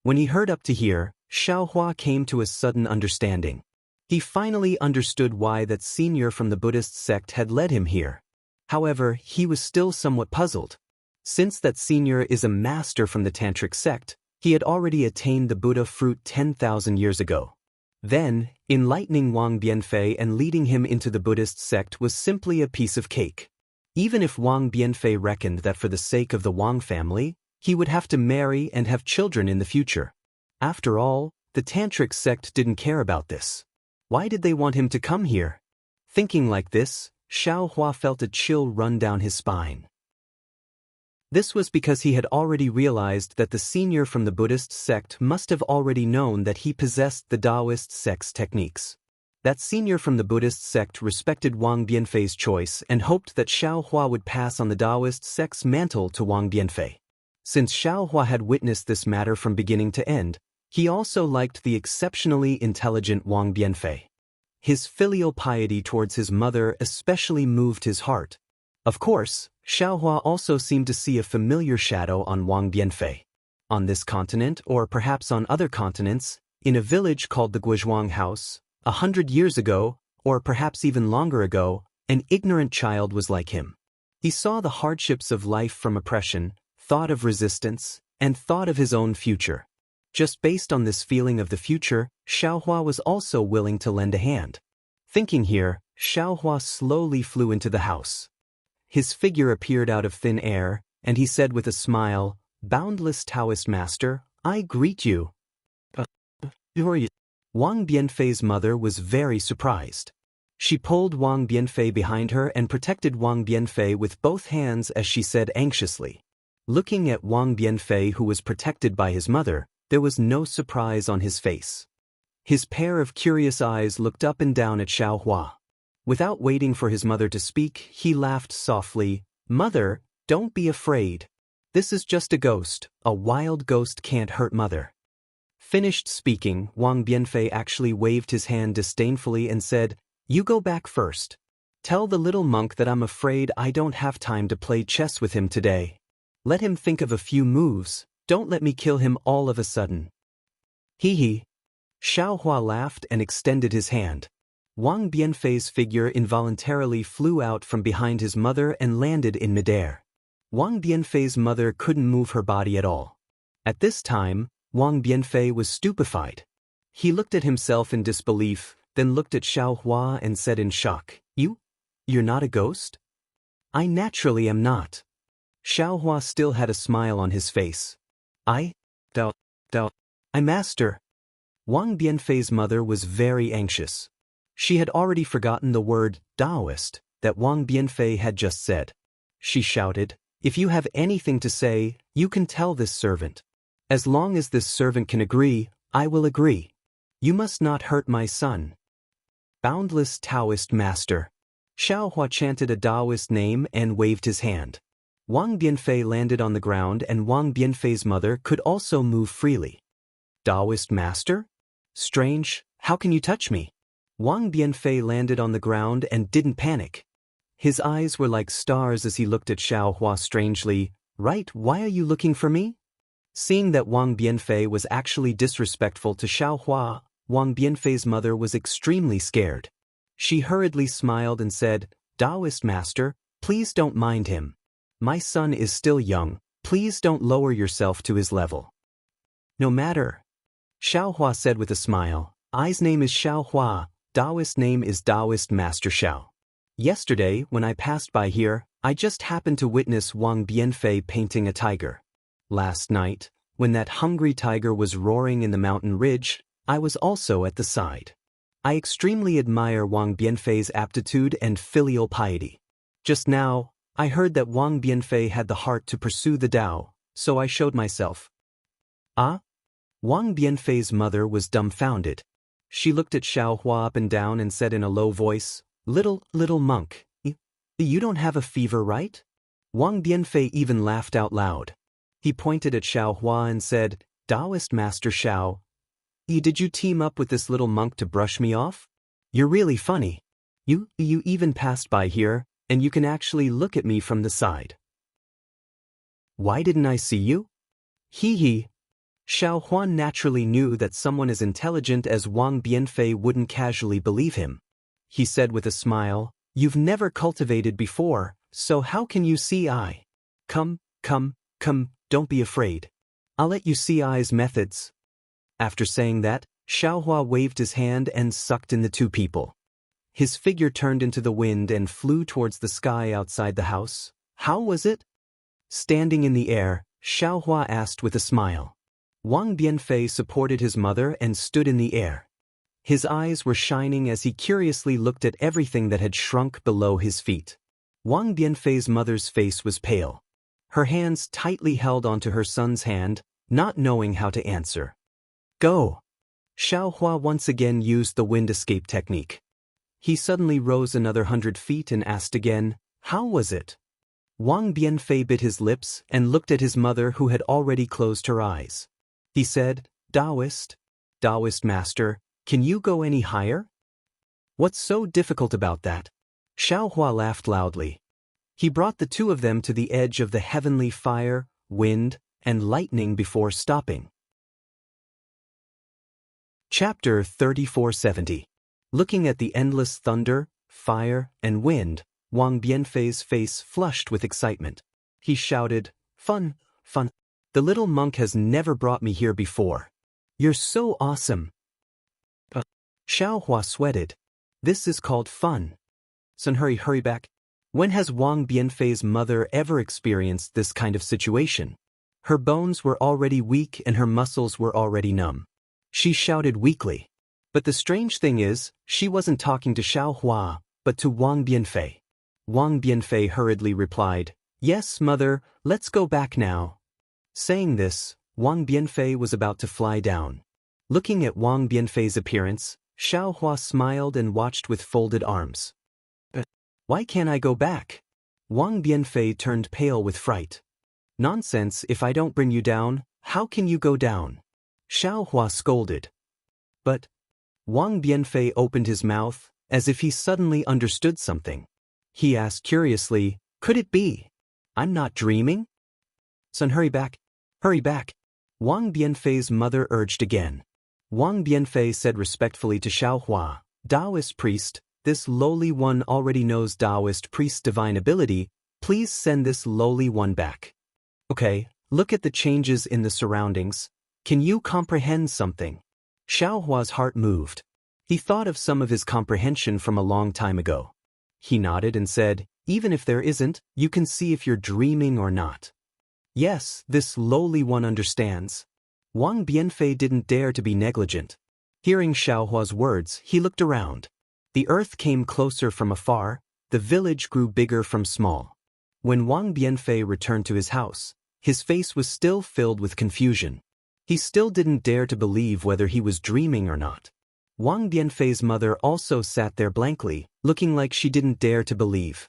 When he heard up to here, Xiaohua came to a sudden understanding. He finally understood why that senior from the Buddhist sect had led him here. However, he was still somewhat puzzled. Since that senior is a master from the Tantric sect, he had already attained the Buddha fruit 10,000 years ago. Then, enlightening Wang Bianfei and leading him into the Buddhist sect was simply a piece of cake. Even if Wang Bianfei reckoned that for the sake of the Wang family, he would have to marry and have children in the future. After all, the Tantric sect didn't care about this. Why did they want him to come here? Thinking like this, Xiaohua felt a chill run down his spine. This was because he had already realized that the senior from the Buddhist sect must have already known that he possessed the Taoist sect's techniques. That senior from the Buddhist sect respected Wang Bianfei's choice and hoped that Xiaohua would pass on the Taoist sect's mantle to Wang Bianfei. Since Xiaohua had witnessed this matter from beginning to end, he also liked the exceptionally intelligent Wang Bianfei. His filial piety towards his mother especially moved his heart. Of course, Xiaohua also seemed to see a familiar shadow on Wang Bianfei. On this continent, or perhaps on other continents, in a village called the Guizhuang House, 100 years ago, or perhaps even longer ago, an ignorant child was like him. He saw the hardships of life from oppression, thought of resistance, and thought of his own future. Just based on this feeling of the future, Xiaohua was also willing to lend a hand. Thinking here, Xiaohua slowly flew into the house. His figure appeared out of thin air, and he said with a smile, "Boundless Taoist master, I greet you." Who are you? Wang Bianfei's mother was very surprised. She pulled Wang Bianfei behind her and protected Wang Bianfei with both hands as she said anxiously. Looking at Wang Bianfei, who was protected by his mother, there was no surprise on his face. His pair of curious eyes looked up and down at Xiaohua. Without waiting for his mother to speak, he laughed softly. "Mother, don't be afraid. This is just a ghost. A wild ghost can't hurt mother." Finished speaking, Wang Bianfei actually waved his hand disdainfully and said, "You go back first. Tell the little monk that I'm afraid I don't have time to play chess with him today. Let him think of a few moves. Don't let me kill him all of a sudden." Hee hee. Xiaohua laughed and extended his hand. Wang Bianfei's figure involuntarily flew out from behind his mother and landed in midair. Wang Bianfei's mother couldn't move her body at all. At this time, Wang Bianfei was stupefied. He looked at himself in disbelief, then looked at Xiaohua and said in shock, You're not a ghost?" "I naturally am not." Xiaohua still had a smile on his face. I master." Wang Bianfei's mother was very anxious. She had already forgotten the word Taoist that Wang Bianfei had just said. She shouted, "If you have anything to say, you can tell this servant. As long as this servant can agree, I will agree. You must not hurt my son." "Boundless Taoist master." Xiaohua chanted a Taoist name and waved his hand. Wang Bianfei landed on the ground and Wang Bianfei's mother could also move freely. "Taoist master? Strange, how can you touch me?" Wang Bianfei landed on the ground and didn't panic. His eyes were like stars as he looked at Xiaohua strangely. "Right, why are you looking for me?" Seeing that Wang Bianfei was actually disrespectful to Xiaohua, Wang Bianfei's mother was extremely scared. She hurriedly smiled and said, "Taoist master, please don't mind him. My son is still young, please don't lower yourself to his level." "No matter," Xiaohua said with a smile. "I's name is Xiaohua, Taoist name is Taoist Master Xiao. Yesterday, when I passed by here, I just happened to witness Wang Bianfei painting a tiger. Last night, when that hungry tiger was roaring in the mountain ridge, I was also at the side. I extremely admire Wang Bianfei's aptitude and filial piety. Just now, I heard that Wang Bianfei had the heart to pursue the Tao, so I showed myself. Ah? Wang Bianfei's mother was dumbfounded. She looked at Xiaohua up and down and said in a low voice, Little monk, you don't have a fever, right? Wang Bianfei even laughed out loud. He pointed at Xiaohua and said, Taoist Master Xiao, did you team up with this little monk to brush me off? You're really funny. You even passed by here, and you can actually look at me from the side. Why didn't I see you? Hee. Xiaohua naturally knew that someone as intelligent as Wang Bianfei wouldn't casually believe him. He said with a smile, You've never cultivated before, so how can you see I? Come, don't be afraid. I'll let you see I's methods. After saying that, Xiaohua waved his hand and sucked in the two people. His figure turned into the wind and flew towards the sky outside the house. How was it? Standing in the air, Xiaohua asked with a smile. Wang Bianfei supported his mother and stood in the air. His eyes were shining as he curiously looked at everything that had shrunk below his feet. Wang Bianfei's mother's face was pale. Her hands tightly held onto her son's hand, not knowing how to answer. Go! Xiaohua once again used the wind escape technique. He suddenly rose another 100 feet and asked again, How was it? Wang Bianfei bit his lips and looked at his mother who had already closed her eyes. He said, Taoist Master, can you go any higher? What's so difficult about that? Xiaohua laughed loudly. He brought the two of them to the edge of the heavenly fire, wind, and lightning before stopping. Chapter 3470. Looking at the endless thunder, fire, and wind, Wang Bianfei's face flushed with excitement. He shouted, Fun! The little monk has never brought me here before. You're so awesome! Xiaohua sweated. This is called fun. Sun, hurry back. When has Wang Bianfei's mother ever experienced this kind of situation? Her bones were already weak and her muscles were already numb. She shouted weakly. But the strange thing is, she wasn't talking to Xiaohua, but to Wang Bianfei. Wang Bianfei hurriedly replied, Yes, mother, let's go back now. Saying this, Wang Bianfei was about to fly down. Looking at Wang Bianfei's appearance, Xiaohua smiled and watched with folded arms. Why can't I go back? Wang Bianfei turned pale with fright. Nonsense, if I don't bring you down, how can you go down? Xiaohua scolded. But Wang Bianfei opened his mouth, as if he suddenly understood something. He asked curiously, Could it be? I'm not dreaming? Son, hurry back. Wang Bianfei's mother urged again. Wang Bianfei said respectfully to Xiaohua, Taoist priest, this lowly one already knows Taoist priest's divine ability, please send this lowly one back. Okay, look at the changes in the surroundings. Can you comprehend something? Xiaohua's heart moved. He thought of some of his comprehension from a long time ago. He nodded and said, Even if there isn't, you can see if you're dreaming or not. Yes, this lowly one understands. Wang Bianfei didn't dare to be negligent. Hearing Xiaohua's words, he looked around. The earth came closer from afar, the village grew bigger from small. When Wang Bianfei returned to his house, his face was still filled with confusion. He still didn't dare to believe whether he was dreaming or not. Wang Bianfei's mother also sat there blankly, looking like she didn't dare to believe.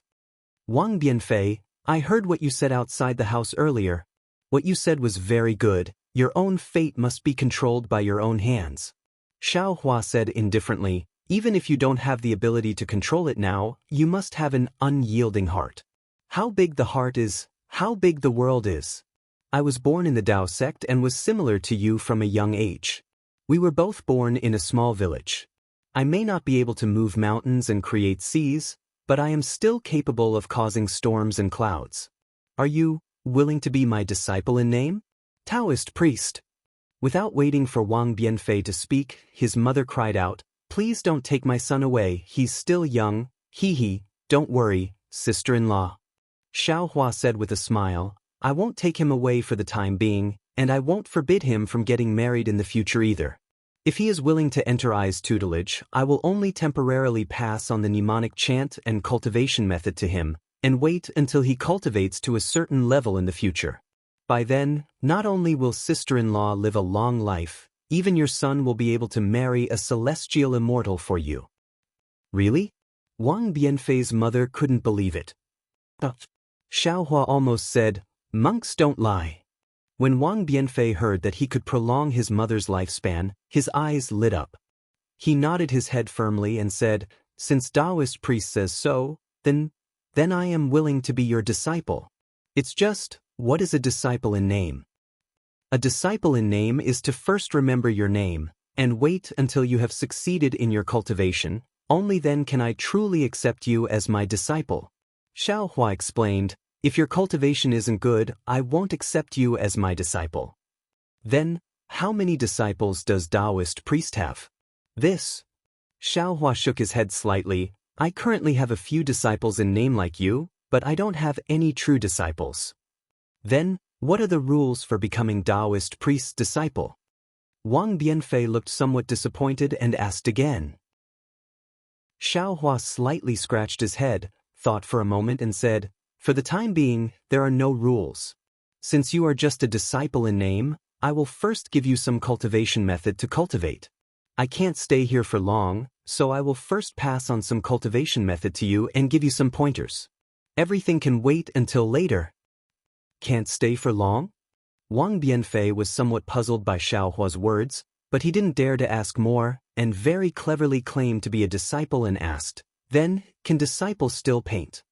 Wang Bianfei, I heard what you said outside the house earlier. What you said was very good. Your own fate must be controlled by your own hands. Xiaohua said indifferently, Even if you don't have the ability to control it now, you must have an unyielding heart. How big the heart is, how big the world is. I was born in the Tao sect and was similar to you from a young age. We were both born in a small village. I may not be able to move mountains and create seas, but I am still capable of causing storms and clouds. Are you willing to be my disciple in name? Taoist priest. Without waiting for Wang Bianfei to speak, his mother cried out, Please don't take my son away, he's still young. Hee, don't worry, sister-in-law. Xiaohua said with a smile, I won't take him away for the time being, and I won't forbid him from getting married in the future either. If he is willing to enter I's tutelage, I will only temporarily pass on the mnemonic chant and cultivation method to him, and wait until he cultivates to a certain level in the future. By then, not only will sister-in-law live a long life, even your son will be able to marry a celestial immortal for you. Really? Wang Bianfei's mother couldn't believe it. Xiaohua almost said, "Monks don't lie." When Wang Bianfei heard that he could prolong his mother's lifespan, his eyes lit up. He nodded his head firmly and said, "Since Taoist priest says so, then I am willing to be your disciple. It's just, what is a disciple in name? A disciple in name is to first remember your name, and wait until you have succeeded in your cultivation. Only then can I truly accept you as my disciple." Xiaohua explained, "If your cultivation isn't good, I won't accept you as my disciple." Then, how many disciples does Taoist priest have? This. Xiaohua shook his head slightly. "I currently have a few disciples in name like you, but I don't have any true disciples." Then, what are the rules for becoming Taoist priest's disciple? Wang Bianfei looked somewhat disappointed and asked again. Xiaohua slightly scratched his head, thought for a moment and said, "For the time being, there are no rules. Since you are just a disciple in name, I will first give you some cultivation method to cultivate. I can't stay here for long, so I will first pass on some cultivation method to you and give you some pointers. Everything can wait until later." Can't stay for long? Wang Bianfei was somewhat puzzled by Xiaohua's words, but he didn't dare to ask more, and very cleverly claimed to be a disciple and asked, "Then, can disciples still paint?"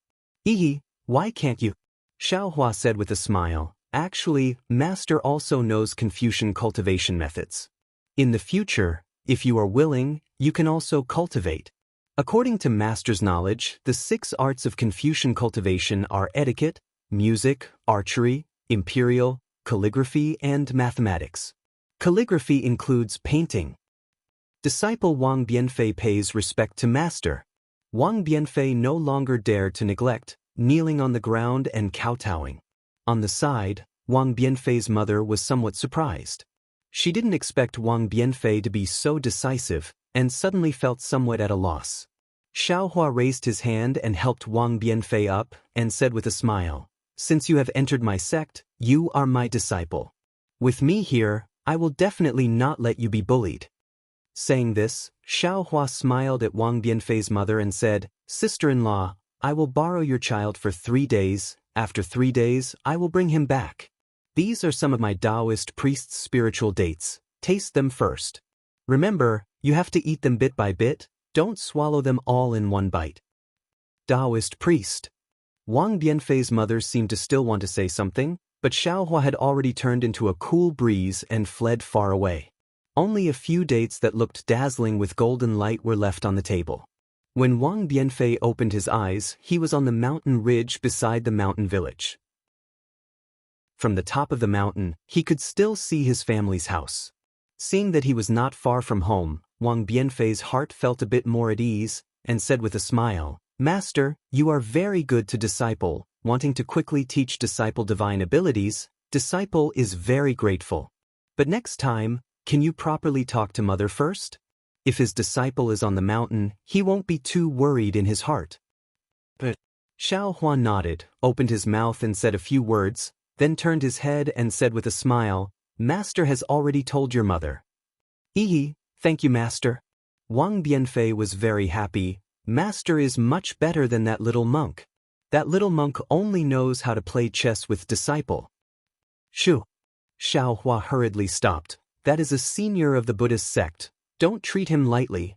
Why can't you?" Xiaohua said with a smile, "Actually, Master also knows Confucian cultivation methods. In the future, if you are willing, you can also cultivate. According to Master's knowledge, the 6 arts of Confucian cultivation are etiquette, music, archery, imperial, calligraphy, and mathematics. Calligraphy includes painting." Disciple Wang Bianfei pays respect to Master. Wang Bianfei no longer dared to neglect, kneeling on the ground and kowtowing. On the side, Wang Bianfei's mother was somewhat surprised. She didn't expect Wang Bianfei to be so decisive, and suddenly felt somewhat at a loss. Xiaohua raised his hand and helped Wang Bianfei up, and said with a smile, "Since you have entered my sect, you are my disciple. With me here, I will definitely not let you be bullied." Saying this, Xiaohua smiled at Wang Bianfei's mother and said, "Sister-in-law, I will borrow your child for 3 days. After 3 days, I will bring him back. These are some of my Taoist priest's spiritual dates. Taste them first. Remember, you have to eat them bit by bit. Don't swallow them all in one bite." Taoist priest. Wang Bianfei's mother seemed to still want to say something, but Xiaohua had already turned into a cool breeze and fled far away. Only a few dates that looked dazzling with golden light were left on the table. When Wang Bianfei opened his eyes, he was on the mountain ridge beside the mountain village. From the top of the mountain, he could still see his family's house. Seeing that he was not far from home, Wang Bianfei's heart felt a bit more at ease, and said with a smile, "Master, you are very good to disciple. Wanting to quickly teach disciple divine abilities, disciple is very grateful. But next time, can you properly talk to mother first? If his disciple is on the mountain, he won't be too worried in his heart." But Xiaohua nodded, opened his mouth and said a few words, then turned his head and said with a smile, "Master has already told your mother." Thank you, Master." Wang Bianfei was very happy. Master is much better than that little monk. That little monk only knows how to play chess with disciple. Shoo! Xiaohua hurriedly stopped. "That is a senior of the Buddhist sect. Don't treat him lightly."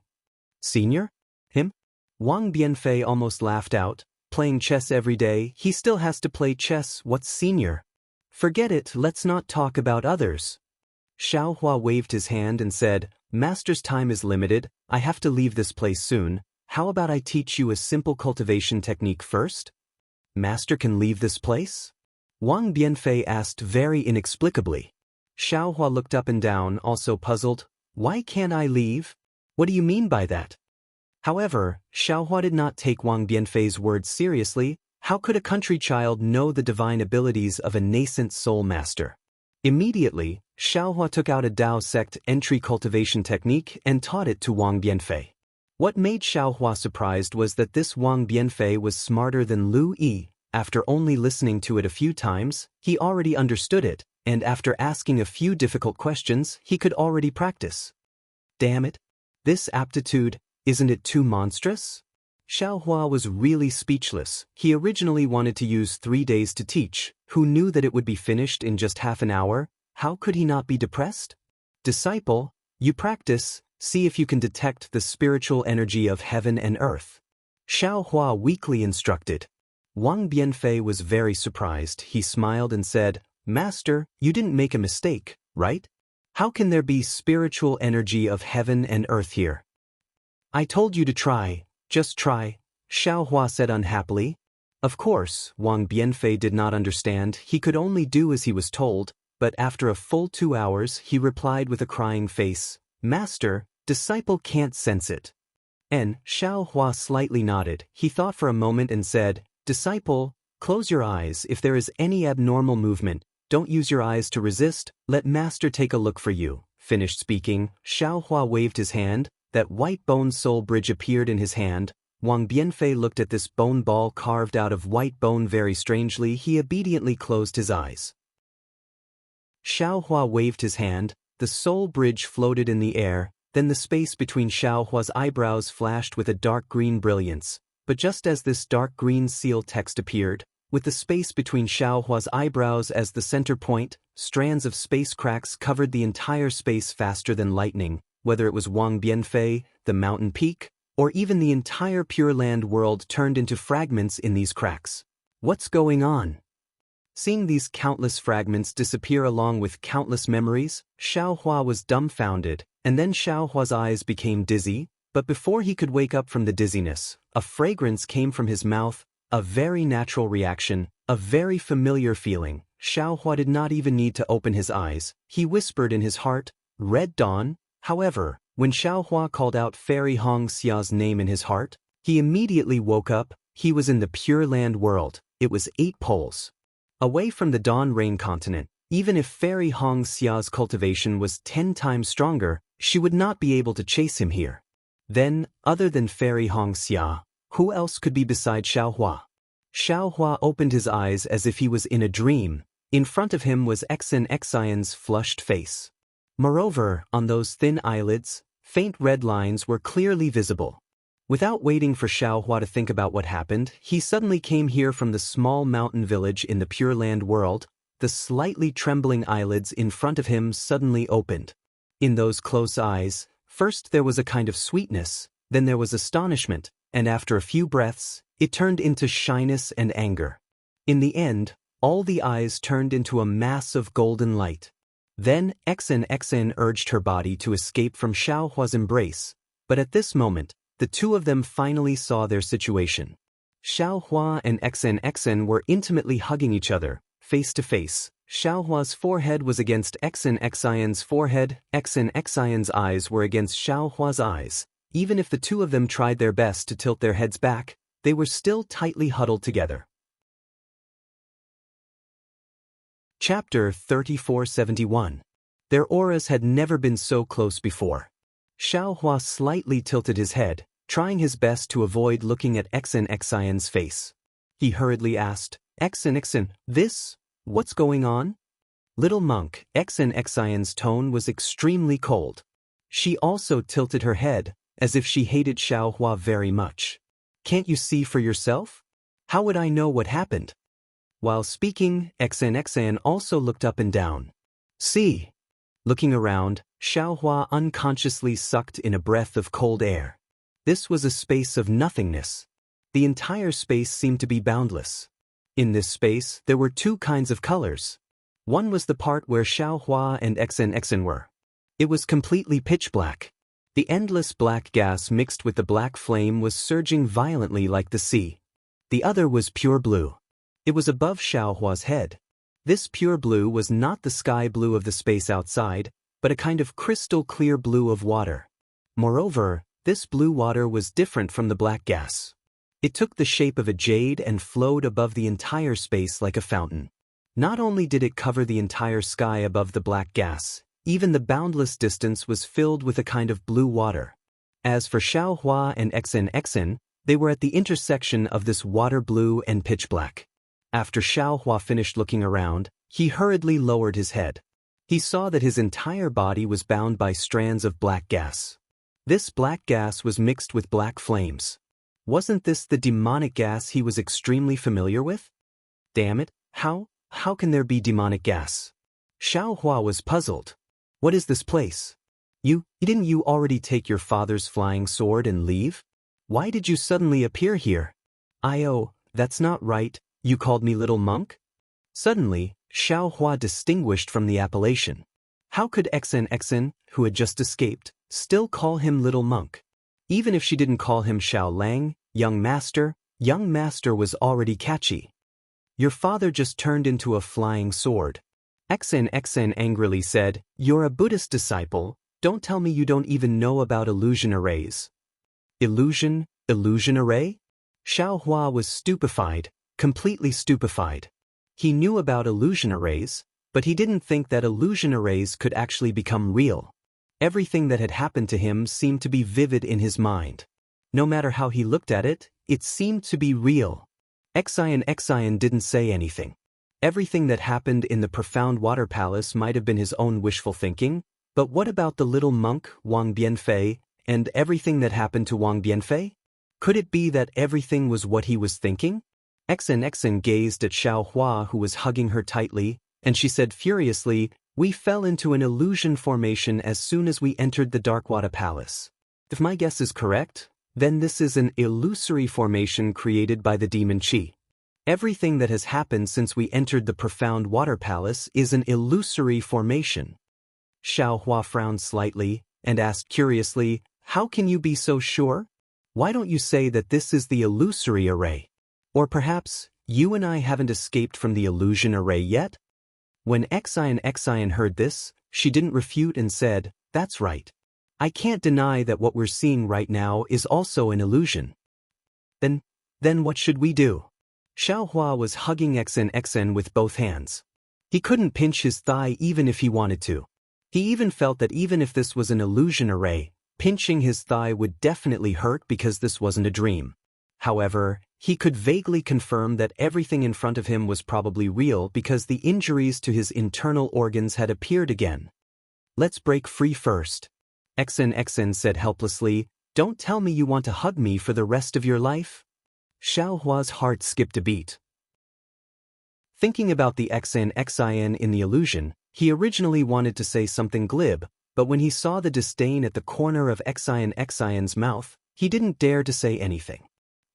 "Senior? Him?" Wang Bianfei almost laughed out. "Playing chess every day, he still has to play chess. What's senior? Forget it, let's not talk about others." Xiaohua waved his hand and said, "Master's time is limited, I have to leave this place soon. How about I teach you a simple cultivation technique first?" "Master can leave this place?" Wang Bianfei asked very inexplicably. Xiaohua looked up and down, also puzzled. "Why can't I leave? What do you mean by that?" However, Xiaohua did not take Wang Bianfei's words seriously. How could a country child know the divine abilities of a nascent soul master? Immediately, Xiaohua took out a Dao sect entry cultivation technique and taught it to Wang Bianfei. What made Xiaohua surprised was that this Wang Bianfei was smarter than Lu Yi. After only listening to it a few times, he already understood it, and after asking a few difficult questions, he could already practice. Damn it! This aptitude, isn't it too monstrous? Xiaohua was really speechless. He originally wanted to use 3 days to teach. Who knew that it would be finished in just half an hour? How could he not be depressed? Disciple, you practice, see if you can detect the spiritual energy of heaven and earth. Xiaohua weakly instructed. Wang Bianfei was very surprised. He smiled and said, Master, you didn't make a mistake, right? How can there be spiritual energy of heaven and earth here? I told you to try, just try, Xiaohua said unhappily. Of course, Wang Bianfei did not understand. He could only do as he was told, but after a full 2 hours, he replied with a crying face, Master, disciple can't sense it. And Xiaohua slightly nodded. He thought for a moment and said, Disciple, close your eyes. If there is any abnormal movement, don't use your eyes to resist, let Master take a look for you. Finished speaking, Xiaohua waved his hand. That white bone soul bridge appeared in his hand. Wang Bianfei looked at this bone ball carved out of white bone very strangely. He obediently closed his eyes. Xiaohua waved his hand. The soul bridge floated in the air. Then the space between Xiaohua's eyebrows flashed with a dark green brilliance. But just as this dark green seal text appeared, with the space between Xiaohua's eyebrows as the center point, strands of space cracks covered the entire space faster than lightning. Whether it was Wang Bianfei, the mountain peak, or even the entire Pure Land world turned into fragments in these cracks. What's going on? Seeing these countless fragments disappear along with countless memories, Xiaohua was dumbfounded, and then Xiaohua's eyes became dizzy, but before he could wake up from the dizziness, a fragrance came from his mouth, a very natural reaction, a very familiar feeling. Xiaohua did not even need to open his eyes. He whispered in his heart, Red Dawn. However, when Xiaohua called out Fairy Hong Xia's name in his heart, he immediately woke up. He was in the Pure Land world. It was 8 poles away from the Dawn Rain continent. Even if Fairy Hong Xia's cultivation was 10 times stronger, she would not be able to chase him here. Then, other than Fairy Hong Xia, who else could be beside Xiaohua? Xiaohua opened his eyes as if he was in a dream. In front of him was Xen Xian's flushed face. Moreover, on those thin eyelids, faint red lines were clearly visible. Without waiting for Xiaohua to think about what happened, he suddenly came here from the small mountain village in the Pure Land world. The slightly trembling eyelids in front of him suddenly opened. In those close eyes, first there was a kind of sweetness, then there was astonishment, and after a few breaths, it turned into shyness and anger. In the end, all the eyes turned into a mass of golden light. Then Xen urged her body to escape from Xiaohua's embrace, but at this moment, the two of them finally saw their situation. Xiaohua and Xen were intimately hugging each other, face to face. Xiaohua's forehead was against Xen Xian's forehead, Xen Xian's eyes were against Xiaohua's eyes. Even if the two of them tried their best to tilt their heads back, they were still tightly huddled together. Chapter 3471. Their auras had never been so close before. Xiaohua slightly tilted his head, trying his best to avoid looking at Xen Xian's face. He hurriedly asked, Xen, what's going on? Little monk, Xen Xian's tone was extremely cold. She also tilted her head, as if she hated Xiaohua very much. Can't you see for yourself? How would I know what happened? While speaking, Xen Xian also looked up and down. See. Looking around, Xiaohua unconsciously sucked in a breath of cold air. This was a space of nothingness. The entire space seemed to be boundless. In this space, there were 2 kinds of colors. One was the part where Xiaohua and Xen were. It was completely pitch black. The endless black gas mixed with the black flame was surging violently like the sea. The other was pure blue. It was above Xiaohua's head. This pure blue was not the sky blue of the space outside, but a kind of crystal clear blue of water. Moreover, this blue water was different from the black gas. It took the shape of a jade and flowed above the entire space like a fountain. Not only did it cover the entire sky above the black gas, even the boundless distance was filled with a kind of blue water. As for Xiao Hua and XN, they were at the intersection of this water blue and pitch black. After Xiao Hua finished looking around, he hurriedly lowered his head. He saw that his entire body was bound by strands of black gas. This black gas was mixed with black flames. Wasn't this the demonic gas he was extremely familiar with? Damn it, how can there be demonic gas? Xiao Hua was puzzled. What is this place? Didn't you already take your father's flying sword and leave? Why did you suddenly appear here? That's not right, you called me little monk? Suddenly, Xiao Hua distinguished from the appellation. How could XN, who had just escaped, still call him little monk? Even if she didn't call him Xiao Lang, young master was already catchy. Your father just turned into a flying sword. XN angrily said, you're a Buddhist disciple, don't tell me you don't even know about illusion arrays. Illusion array? Xiao Hua was stupefied, completely stupefied. He knew about illusion arrays, but he didn't think that illusion arrays could actually become real. Everything that had happened to him seemed to be vivid in his mind. No matter how he looked at it, it seemed to be real. Xian didn't say anything. Everything that happened in the profound water palace might have been his own wishful thinking, but what about the little monk, Wang Bianfei, and everything that happened to Wang Bianfei? Could it be that everything was what he was thinking? XN gazed at Xiao Hua, who was hugging her tightly, and she said furiously, we fell into an illusion formation as soon as we entered the Dark Water Palace. If my guess is correct, then this is an illusory formation created by the demon Qi. Everything that has happened since we entered the profound water palace is an illusory formation. Xiao Hua frowned slightly and asked curiously, how can you be so sure? Why don't you say that this is the illusory array? Or perhaps, you and I haven't escaped from the illusion array yet? When Xian heard this, she didn't refute and said, that's right. I can't deny that what we're seeing right now is also an illusion. Then what should we do? Xiao Hua was hugging XN with both hands. He couldn't pinch his thigh even if he wanted to. He even felt that even if this was an illusion array, pinching his thigh would definitely hurt because this wasn't a dream. However, he could vaguely confirm that everything in front of him was probably real because the injuries to his internal organs had appeared again. Let's break free first. XN said helplessly, don't tell me you want to hug me for the rest of your life? Xiao Hua's heart skipped a beat. Thinking about the XN in the illusion, he originally wanted to say something glib, but when he saw the disdain at the corner of Xn's mouth, he didn't dare to say anything.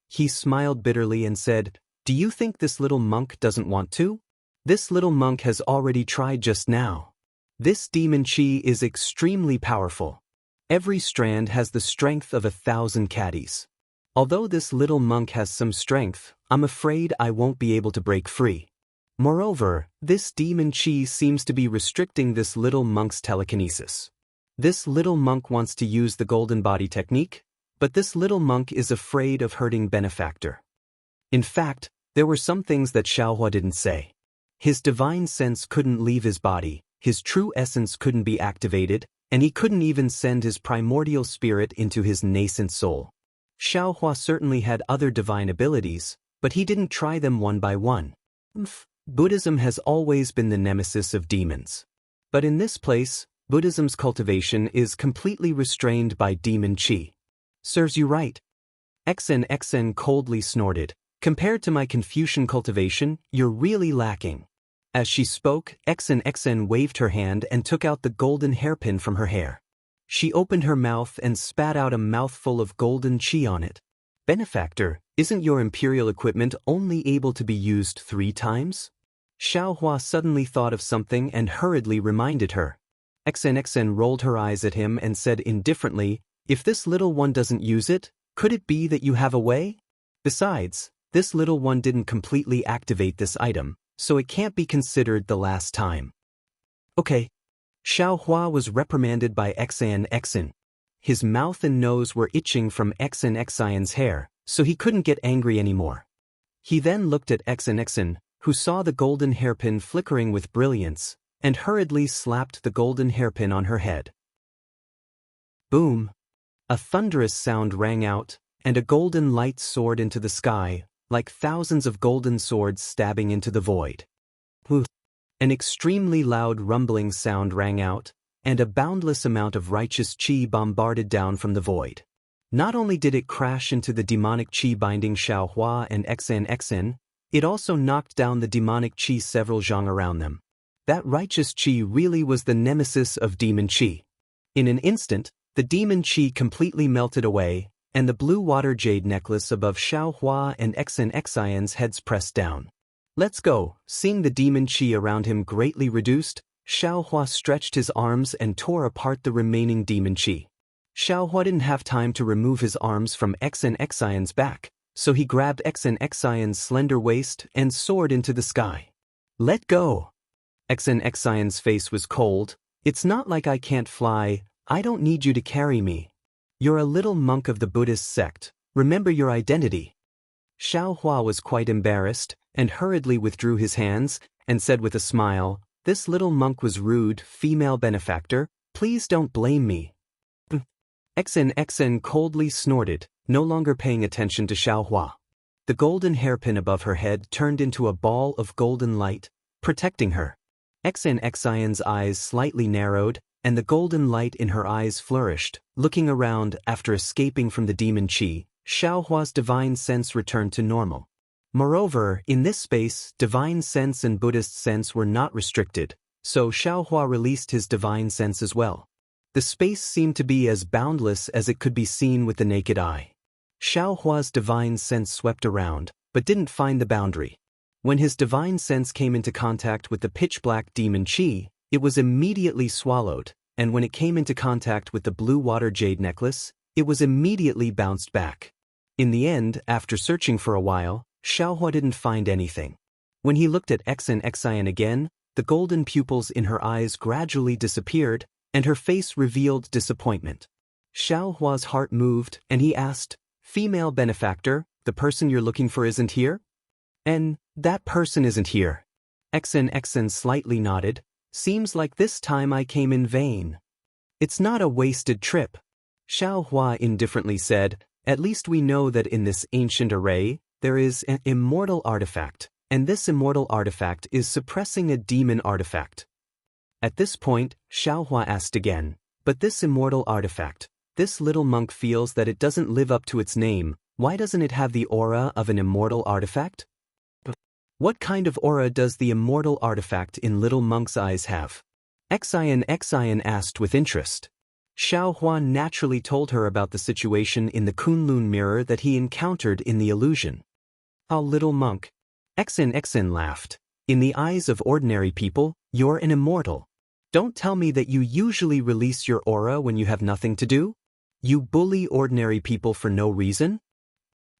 He smiled bitterly and said, do you think this little monk doesn't want to? This little monk has already tried just now. This demon Qi is extremely powerful. Every strand has the strength of 1,000 caddies. Although this little monk has some strength, I'm afraid I won't be able to break free. Moreover, this demon Qi seems to be restricting this little monk's telekinesis. This little monk wants to use the golden body technique, but this little monk is afraid of hurting benefactor. In fact, there were some things that Xiao Hua didn't say. His divine sense couldn't leave his body, his true essence couldn't be activated, and he couldn't even send his primordial spirit into his nascent soul. Xiao Hua certainly had other divine abilities, but he didn't try them one by one. Buddhism has always been the nemesis of demons. But in this place, Buddhism's cultivation is completely restrained by demon Qi. Serves you right. XN coldly snorted. Compared to my Confucian cultivation, you're really lacking. As she spoke, XN waved her hand and took out the golden hairpin from her hair. She opened her mouth and spat out a mouthful of golden Qi on it. Benefactor, isn't your imperial equipment only able to be used 3 times? Xiao Hua suddenly thought of something and hurriedly reminded her. XN rolled her eyes at him and said indifferently, if this little one doesn't use it, could it be that you have a way? Besides, this little one didn't completely activate this item, so it can't be considered the last time. Okay. Xiao Hua was reprimanded by XN. His mouth and nose were itching from XN's hair, so he couldn't get angry anymore. He then looked at XN, who saw the golden hairpin flickering with brilliance, and hurriedly slapped the golden hairpin on her head. Boom! A thunderous sound rang out, and a golden light soared into the sky, like thousands of golden swords stabbing into the void. Whoosh! An extremely loud rumbling sound rang out, and a boundless amount of righteous chi bombarded down from the void. Not only did it crash into the demonic chi binding Xiaohua and XNXN, it also knocked down the demonic chi several zhang around them. That righteous chi really was the nemesis of demon chi. In an instant, the demon chi completely melted away, and the blue water jade necklace above Xiaohua and XNXIN's heads pressed down. Let's go. Seeing the demon chi around him greatly reduced, Xiaohua stretched his arms and tore apart the remaining demon chi. Xiaohua didn't have time to remove his arms from XNXIN's back, so he grabbed XNXIN's slender waist and soared into the sky. Let go! XNXIN's face was cold. It's not like I can't fly, I don't need you to carry me. You're a little monk of the Buddhist sect, remember your identity. Xiaohua was quite embarrassed, and hurriedly withdrew his hands, and said with a smile, "This little monk was rude, female benefactor, please don't blame me." XNXN coldly snorted, no longer paying attention to Xiaohua. The golden hairpin above her head turned into a ball of golden light, protecting her. XNXIN's eyes slightly narrowed, and the golden light in her eyes flourished. Looking around after escaping from the demon chi, Xiaohua's divine sense returned to normal. Moreover, in this space, divine sense and Buddhist sense were not restricted, so Xiaohua released his divine sense as well. The space seemed to be as boundless as it could be seen with the naked eye. Xiaohua's divine sense swept around, but didn't find the boundary. When his divine sense came into contact with the pitch-black demon chi, it was immediately swallowed, and when it came into contact with the blue water jade necklace, it was immediately bounced back. In the end, after searching for a while, Xiaohua didn't find anything. When he looked at XNXIN again, the golden pupils in her eyes gradually disappeared, and her face revealed disappointment. Xiaohua's heart moved, and he asked, "Female benefactor, the person you're looking for isn't here?" "And that person isn't here." XNXN slightly nodded. "Seems like this time I came in vain." "It's not a wasted trip," Xiaohua indifferently said. "At least we know that in this ancient array, there is an immortal artifact, and this immortal artifact is suppressing a demon artifact." At this point, Xiaohua asked again, "But this immortal artifact, this little monk feels that it doesn't live up to its name, why doesn't it have the aura of an immortal artifact?" "What kind of aura does the immortal artifact in little monk's eyes have?" XIN asked with interest. Xiaohua naturally told her about the situation in the Kunlun mirror that he encountered in the illusion. "Oh, little monk." XIN laughed. "In the eyes of ordinary people, you're an immortal. Don't tell me that you usually release your aura when you have nothing to do? You bully ordinary people for no reason?"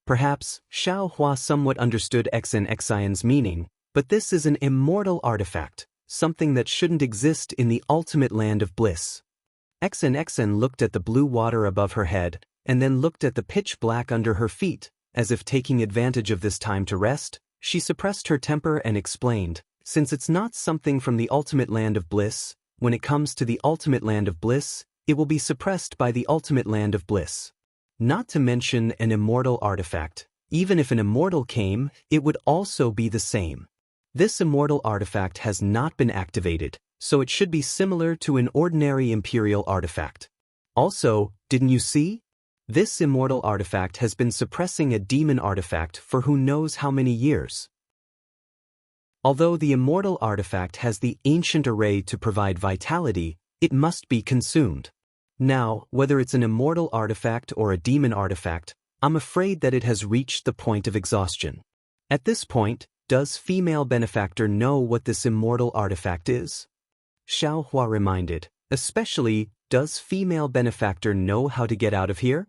Perhaps Xiaohua somewhat understood XIN's meaning, but this is an immortal artifact, something that shouldn't exist in the ultimate land of bliss. XIN looked at the blue water above her head, and then looked at the pitch black under her feet, as if taking advantage of this time to rest. She suppressed her temper and explained, "Since it's not something from the ultimate land of bliss, when it comes to the ultimate land of bliss, it will be suppressed by the ultimate land of bliss. Not to mention an immortal artifact. Even if an immortal came, it would also be the same. This immortal artifact has not been activated, so it should be similar to an ordinary imperial artifact. Also, didn't you see? This immortal artifact has been suppressing a demon artifact for who knows how many years. Although the immortal artifact has the ancient array to provide vitality, it must be consumed. Now, whether it's an immortal artifact or a demon artifact, I'm afraid that it has reached the point of exhaustion. At this point, does female benefactor know what this immortal artifact is?" Xiaohua reminded. "Especially, does female benefactor know how to get out of here?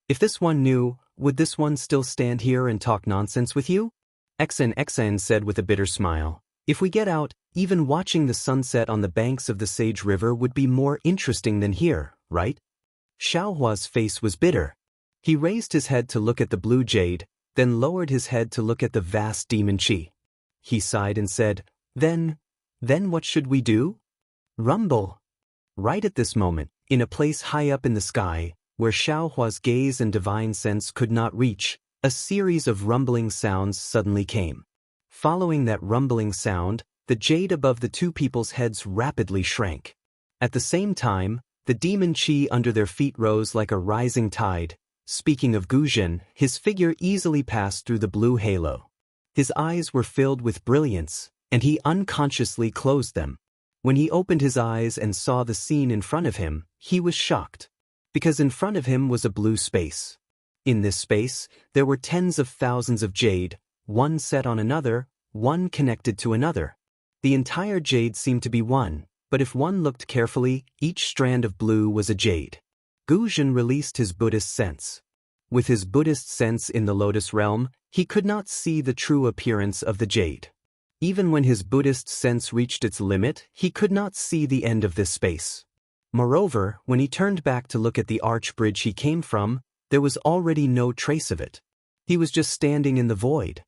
If this one knew, would this one still stand here and talk nonsense with you?" XIN said with a bitter smile. "If we get out, even watching the sunset on the banks of the Sage River would be more interesting than here, right?" Xiaohua's face was bitter. He raised his head to look at the blue jade, then lowered his head to look at the vast demon chi. He sighed and said, Then what should we do?" "Rumble." Right at this moment, in a place high up in the sky, Where Xiaohua's gaze and divine sense could not reach, a series of rumbling sounds suddenly came. Following that rumbling sound, the jade above the two people's heads rapidly shrank. At the same time, the demon qi under their feet rose like a rising tide. Speaking of Guzhen, his figure easily passed through the blue halo. His eyes were filled with brilliance, and he unconsciously closed them. When he opened his eyes and saw the scene in front of him, he was shocked. Because in front of him was a blue space. In this space, there were tens of thousands of jade, one set on another, one connected to another. The entire jade seemed to be one, but if one looked carefully, each strand of blue was a jade. Guzhen released his Buddhist sense. With his Buddhist sense in the lotus realm, he could not see the true appearance of the jade. Even when his Buddhist sense reached its limit, he could not see the end of this space. Moreover, when he turned back to look at the arch bridge he came from, there was already no trace of it. He was just standing in the void.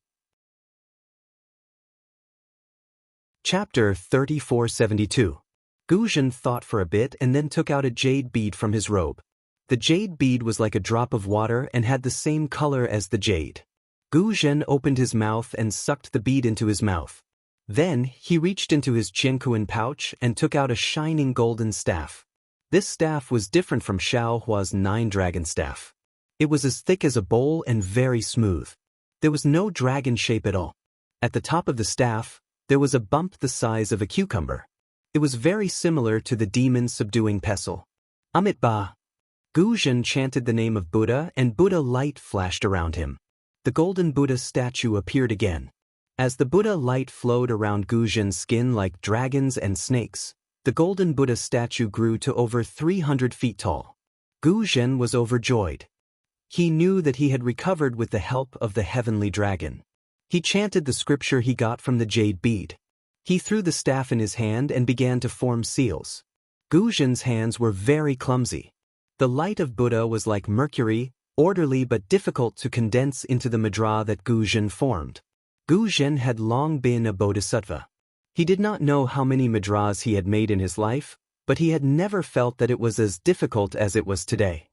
Chapter 3472. Guzhen thought for a bit and then took out a jade bead from his robe. The jade bead was like a drop of water and had the same color as the jade. Guzhen opened his mouth and sucked the bead into his mouth. Then, he reached into his Qiankuan pouch and took out a shining golden staff. This staff was different from Xiaohua's 9-dragon staff. It was as thick as a bowl and very smooth. There was no dragon shape at all. At the top of the staff, there was a bump the size of a cucumber. It was very similar to the demon subduing pestle. Amitabha. Guzhen chanted the name of Buddha and Buddha light flashed around him. The golden Buddha statue appeared again. As the Buddha light flowed around Guzhen's skin like dragons and snakes, the golden Buddha statue grew to over 300 feet tall. Guzhen was overjoyed. He knew that he had recovered with the help of the heavenly dragon. He chanted the scripture he got from the jade bead. He threw the staff in his hand and began to form seals. Guzhen's hands were very clumsy. The light of Buddha was like mercury, orderly but difficult to condense into the mudra that Guzhen formed. Guzhen had long been a bodhisattva. He did not know how many mudras he had made in his life, but he had never felt that it was as difficult as it was today.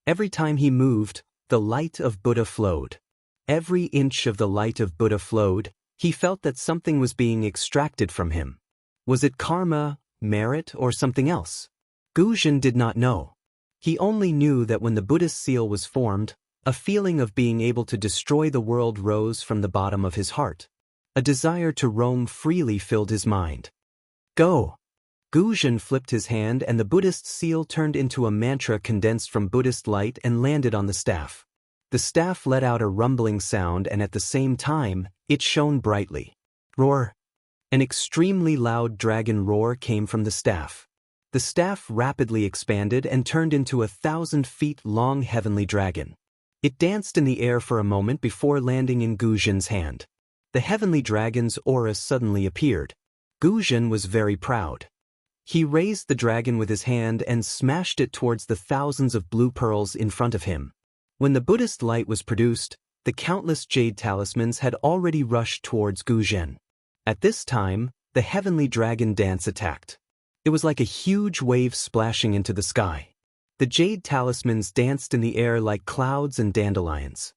Every time he moved, the light of Buddha flowed. Every inch of the light of Buddha flowed, he felt that something was being extracted from him. Was it karma, merit, or something else? Guzhen did not know. He only knew that when the Buddhist seal was formed, a feeling of being able to destroy the world rose from the bottom of his heart. A desire to roam freely filled his mind. Go! Guzhen flipped his hand and the Buddhist seal turned into a mantra condensed from Buddhist light and landed on the staff. The staff let out a rumbling sound and at the same time, it shone brightly. Roar! An extremely loud dragon roar came from the staff. The staff rapidly expanded and turned into a 1,000-feet-long heavenly dragon. It danced in the air for a moment before landing in Guzhen's hand. The heavenly dragon's aura suddenly appeared. Guzhen was very proud. He raised the dragon with his hand and smashed it towards the thousands of blue pearls in front of him. When the Buddhist light was produced, the countless jade talismans had already rushed towards Guzhen. At this time, the heavenly dragon dance attacked. It was like a huge wave splashing into the sky. The jade talismans danced in the air like clouds and dandelions.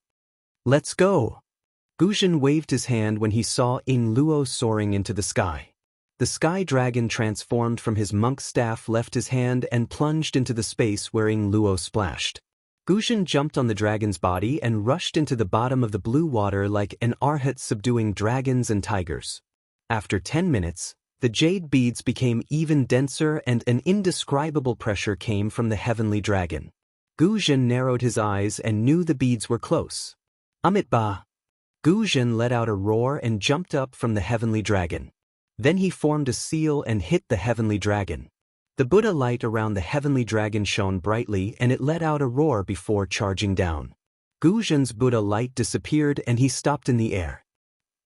Let's go! Guzhen waved his hand when he saw Ying Luo soaring into the sky. The sky dragon transformed from his monk's staff, left his hand and plunged into the space where Ying Luo splashed. Guzhen jumped on the dragon's body and rushed into the bottom of the blue water like an arhat subduing dragons and tigers. After 10 minutes, the jade beads became even denser and an indescribable pressure came from the heavenly dragon. Guzhen narrowed his eyes and knew the beads were close. Amitabha! Guzhen let out a roar and jumped up from the heavenly dragon. Then he formed a seal and hit the heavenly dragon. The Buddha light around the heavenly dragon shone brightly and it let out a roar before charging down. Guzhen's Buddha light disappeared and he stopped in the air.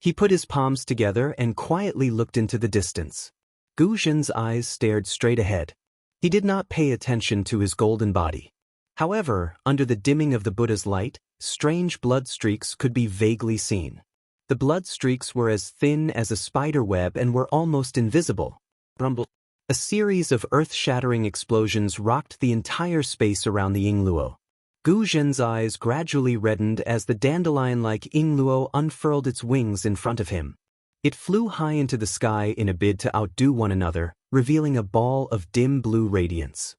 He put his palms together and quietly looked into the distance. Guzhen's eyes stared straight ahead. He did not pay attention to his golden body. However, under the dimming of the Buddha's light, strange blood streaks could be vaguely seen. The blood streaks were as thin as a spider web and were almost invisible. Rumble. A series of earth-shattering explosions rocked the entire space around the Ying Luo. Gu Zhen's eyes gradually reddened as the dandelion-like Yingluo unfurled its wings in front of him. It flew high into the sky in a bid to outdo one another, revealing a ball of dim blue radiance.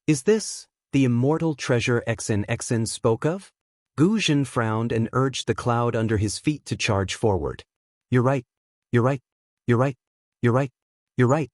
Is this the immortal treasure XN spoke of? Gu Zhen frowned and urged the cloud under his feet to charge forward. You're right. You're right. You're right. You're right. You're right.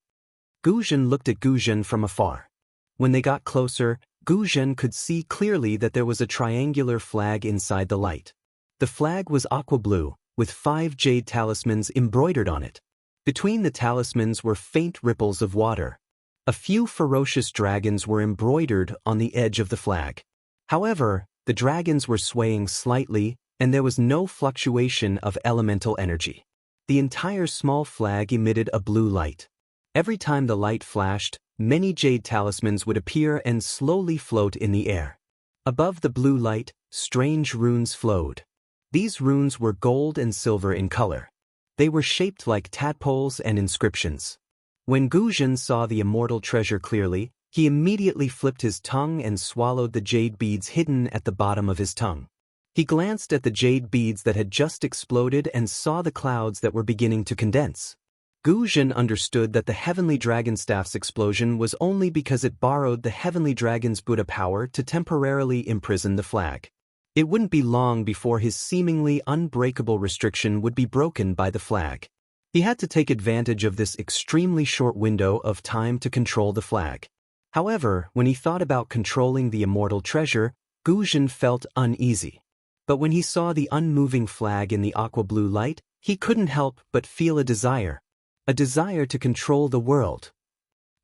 Gu Zhen looked at Gu Zhen from afar. When they got closer, Gu Zhen could see clearly that there was a triangular flag inside the light. The flag was aqua blue, with 5 jade talismans embroidered on it. Between the talismans were faint ripples of water. A few ferocious dragons were embroidered on the edge of the flag. However, the dragons were swaying slightly, and there was no fluctuation of elemental energy. The entire small flag emitted a blue light. Every time the light flashed, many jade talismans would appear and slowly float in the air. Above the blue light, strange runes flowed. These runes were gold and silver in color. They were shaped like tadpoles and inscriptions. When Gu Zhen saw the immortal treasure clearly, he immediately flipped his tongue and swallowed the jade beads hidden at the bottom of his tongue. He glanced at the jade beads that had just exploded and saw the clouds that were beginning to condense. Gu Zhen understood that the heavenly dragon staff's explosion was only because it borrowed the heavenly dragon's Buddha power to temporarily imprison the flag. It wouldn't be long before his seemingly unbreakable restriction would be broken by the flag. He had to take advantage of this extremely short window of time to control the flag. However, when he thought about controlling the immortal treasure, Gu Zhen felt uneasy. But when he saw the unmoving flag in the aqua blue light, he couldn't help but feel a desire to control the world.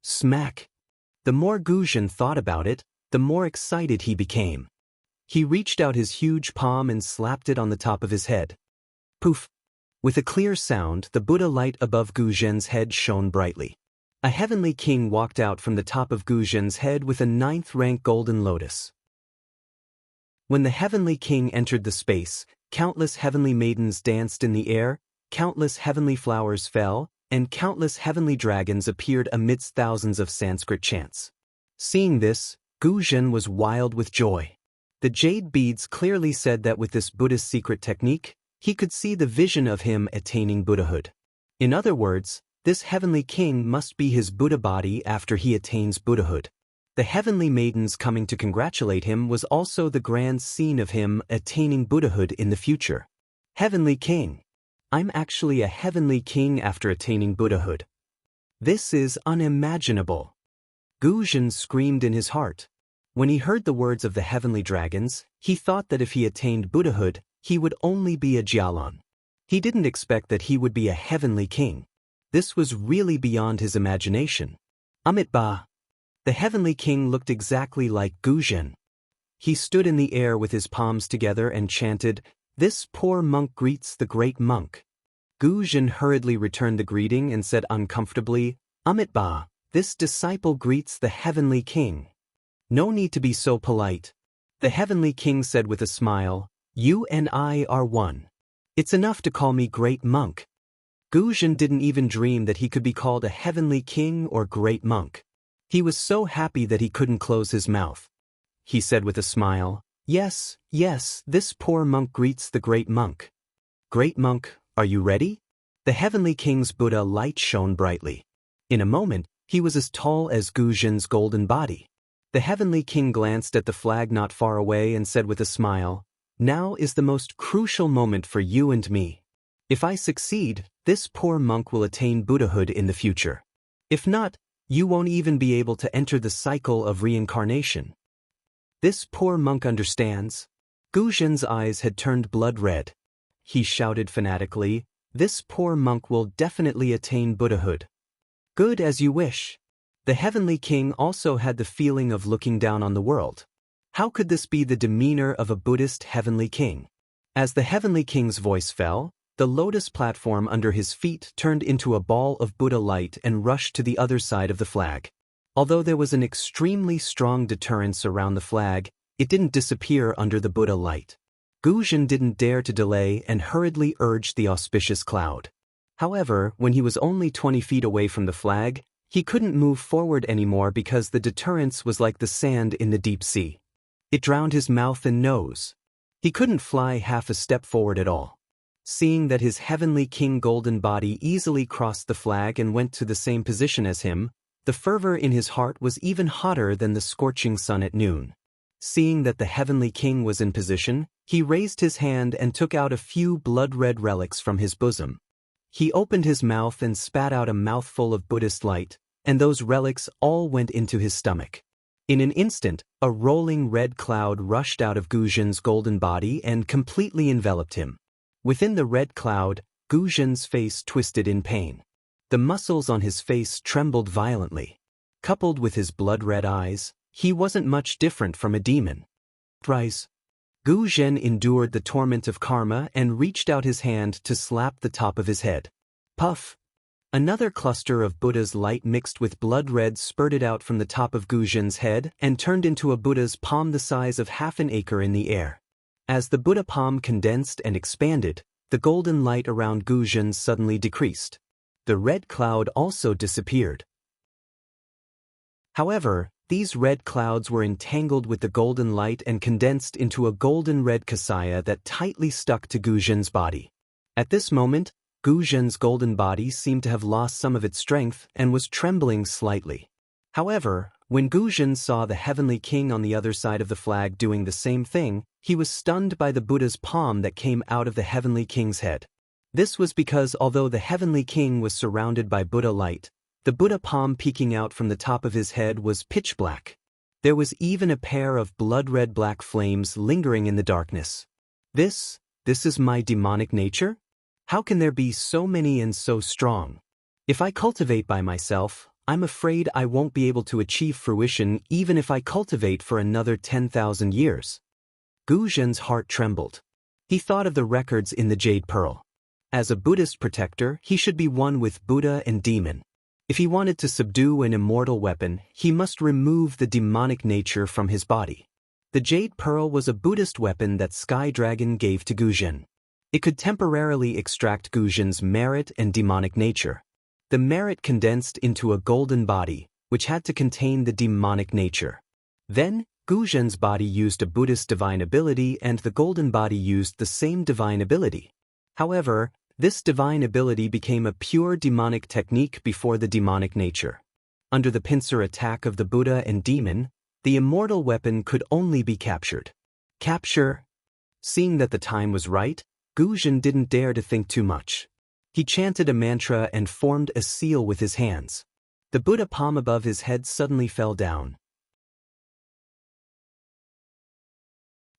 Smack! The more Gu Zhen thought about it, the more excited he became. He reached out his huge palm and slapped it on the top of his head. Poof! With a clear sound, the Buddha light above Gu Zhen's head shone brightly. A heavenly king walked out from the top of Gu Zhen's head with a 9th-rank golden lotus. When the heavenly king entered the space, countless heavenly maidens danced in the air, countless heavenly flowers fell, and countless heavenly dragons appeared amidst thousands of Sanskrit chants. Seeing this, Gu Zhen was wild with joy. The jade beads clearly said that with this Buddhist secret technique, he could see the vision of him attaining Buddhahood. In other words, this heavenly king must be his Buddha body after he attains Buddhahood. The heavenly maidens coming to congratulate him was also the grand scene of him attaining Buddhahood in the future. Heavenly king! I'm actually a heavenly king after attaining Buddhahood. This is unimaginable. Gu Zhen screamed in his heart. When he heard the words of the heavenly dragons, he thought that if he attained Buddhahood, he would only be a Jialan. He didn't expect that he would be a heavenly king. This was really beyond his imagination. Amitabha! The heavenly king looked exactly like Gu Zhen. He stood in the air with his palms together and chanted, "This poor monk greets the great monk." Gu Zhen hurriedly returned the greeting and said uncomfortably, "Amitabha, this disciple greets the heavenly king." "No need to be so polite." The heavenly king said with a smile, "You and I are one. It's enough to call me great monk." Gu Zhen didn't even dream that he could be called a heavenly king or great monk. He was so happy that he couldn't close his mouth. He said with a smile, "Yes, yes, this poor monk greets the great monk." "Great monk, are you ready?" The heavenly king's Buddha light shone brightly. In a moment, he was as tall as Gu Zhen's golden body. The heavenly king glanced at the flag not far away and said with a smile, "Now is the most crucial moment for you and me. If I succeed, this poor monk will attain Buddhahood in the future. If not, you won't even be able to enter the cycle of reincarnation. This poor monk understands." Gu Zhen's eyes had turned blood red. He shouted fanatically, "This poor monk will definitely attain Buddhahood." "Good as you wish." The heavenly king also had the feeling of looking down on the world. How could this be the demeanor of a Buddhist heavenly king? As the heavenly king's voice fell, the lotus platform under his feet turned into a ball of Buddha light and rushed to the other side of the flag. Although there was an extremely strong deterrence around the flag, it didn't disappear under the Buddha light. Gu Zhen didn't dare to delay and hurriedly urged the auspicious cloud. However, when he was only 20 feet away from the flag, he couldn't move forward anymore because the deterrence was like the sand in the deep sea. It drowned his mouth and nose. He couldn't fly half a step forward at all. Seeing that his heavenly king golden body easily crossed the flag and went to the same position as him, the fervor in his heart was even hotter than the scorching sun at noon. Seeing that the heavenly king was in position, he raised his hand and took out a few blood-red relics from his bosom. He opened his mouth and spat out a mouthful of Buddhist light, and those relics all went into his stomach. In an instant, a rolling red cloud rushed out of Guzhen's golden body and completely enveloped him. Within the red cloud, Guzhen's face twisted in pain. The muscles on his face trembled violently. Coupled with his blood-red eyes, he wasn't much different from a demon. Rise. Guzhen endured the torment of karma and reached out his hand to slap the top of his head. Puff! Another cluster of Buddha's light mixed with blood red spurted out from the top of Guzhen's head and turned into a Buddha's palm the size of half an acre in the air. As the Buddha palm condensed and expanded, the golden light around Guzhen suddenly decreased. The red cloud also disappeared. However, these red clouds were entangled with the golden light and condensed into a golden-red kasaya that tightly stuck to Guzhen's body. At this moment, Guzhen's golden body seemed to have lost some of its strength and was trembling slightly. However, when Guzhen saw the heavenly king on the other side of the flag doing the same thing, he was stunned by the Buddha's palm that came out of the heavenly king's head. This was because although the heavenly king was surrounded by Buddha light, the Buddha palm peeking out from the top of his head was pitch black. There was even a pair of blood-red black flames lingering in the darkness. This is my demonic nature? How can there be so many and so strong? If I cultivate by myself, I'm afraid I won't be able to achieve fruition even if I cultivate for another 10,000 years. Guzhen's heart trembled. He thought of the records in the Jade Pearl. As a Buddhist protector, he should be one with Buddha and demon. If he wanted to subdue an immortal weapon, he must remove the demonic nature from his body. The Jade Pearl was a Buddhist weapon that Sky Dragon gave to Guzhen. It could temporarily extract Guzhen's merit and demonic nature. The merit condensed into a golden body, which had to contain the demonic nature. Then, Guzhen's body used a Buddhist divine ability and the golden body used the same divine ability. However, this divine ability became a pure demonic technique before the demonic nature. Under the pincer attack of the Buddha and demon, the immortal weapon could only be captured. Capture? Seeing that the time was right, Guzhen didn't dare to think too much. He chanted a mantra and formed a seal with his hands. The Buddha palm above his head suddenly fell down.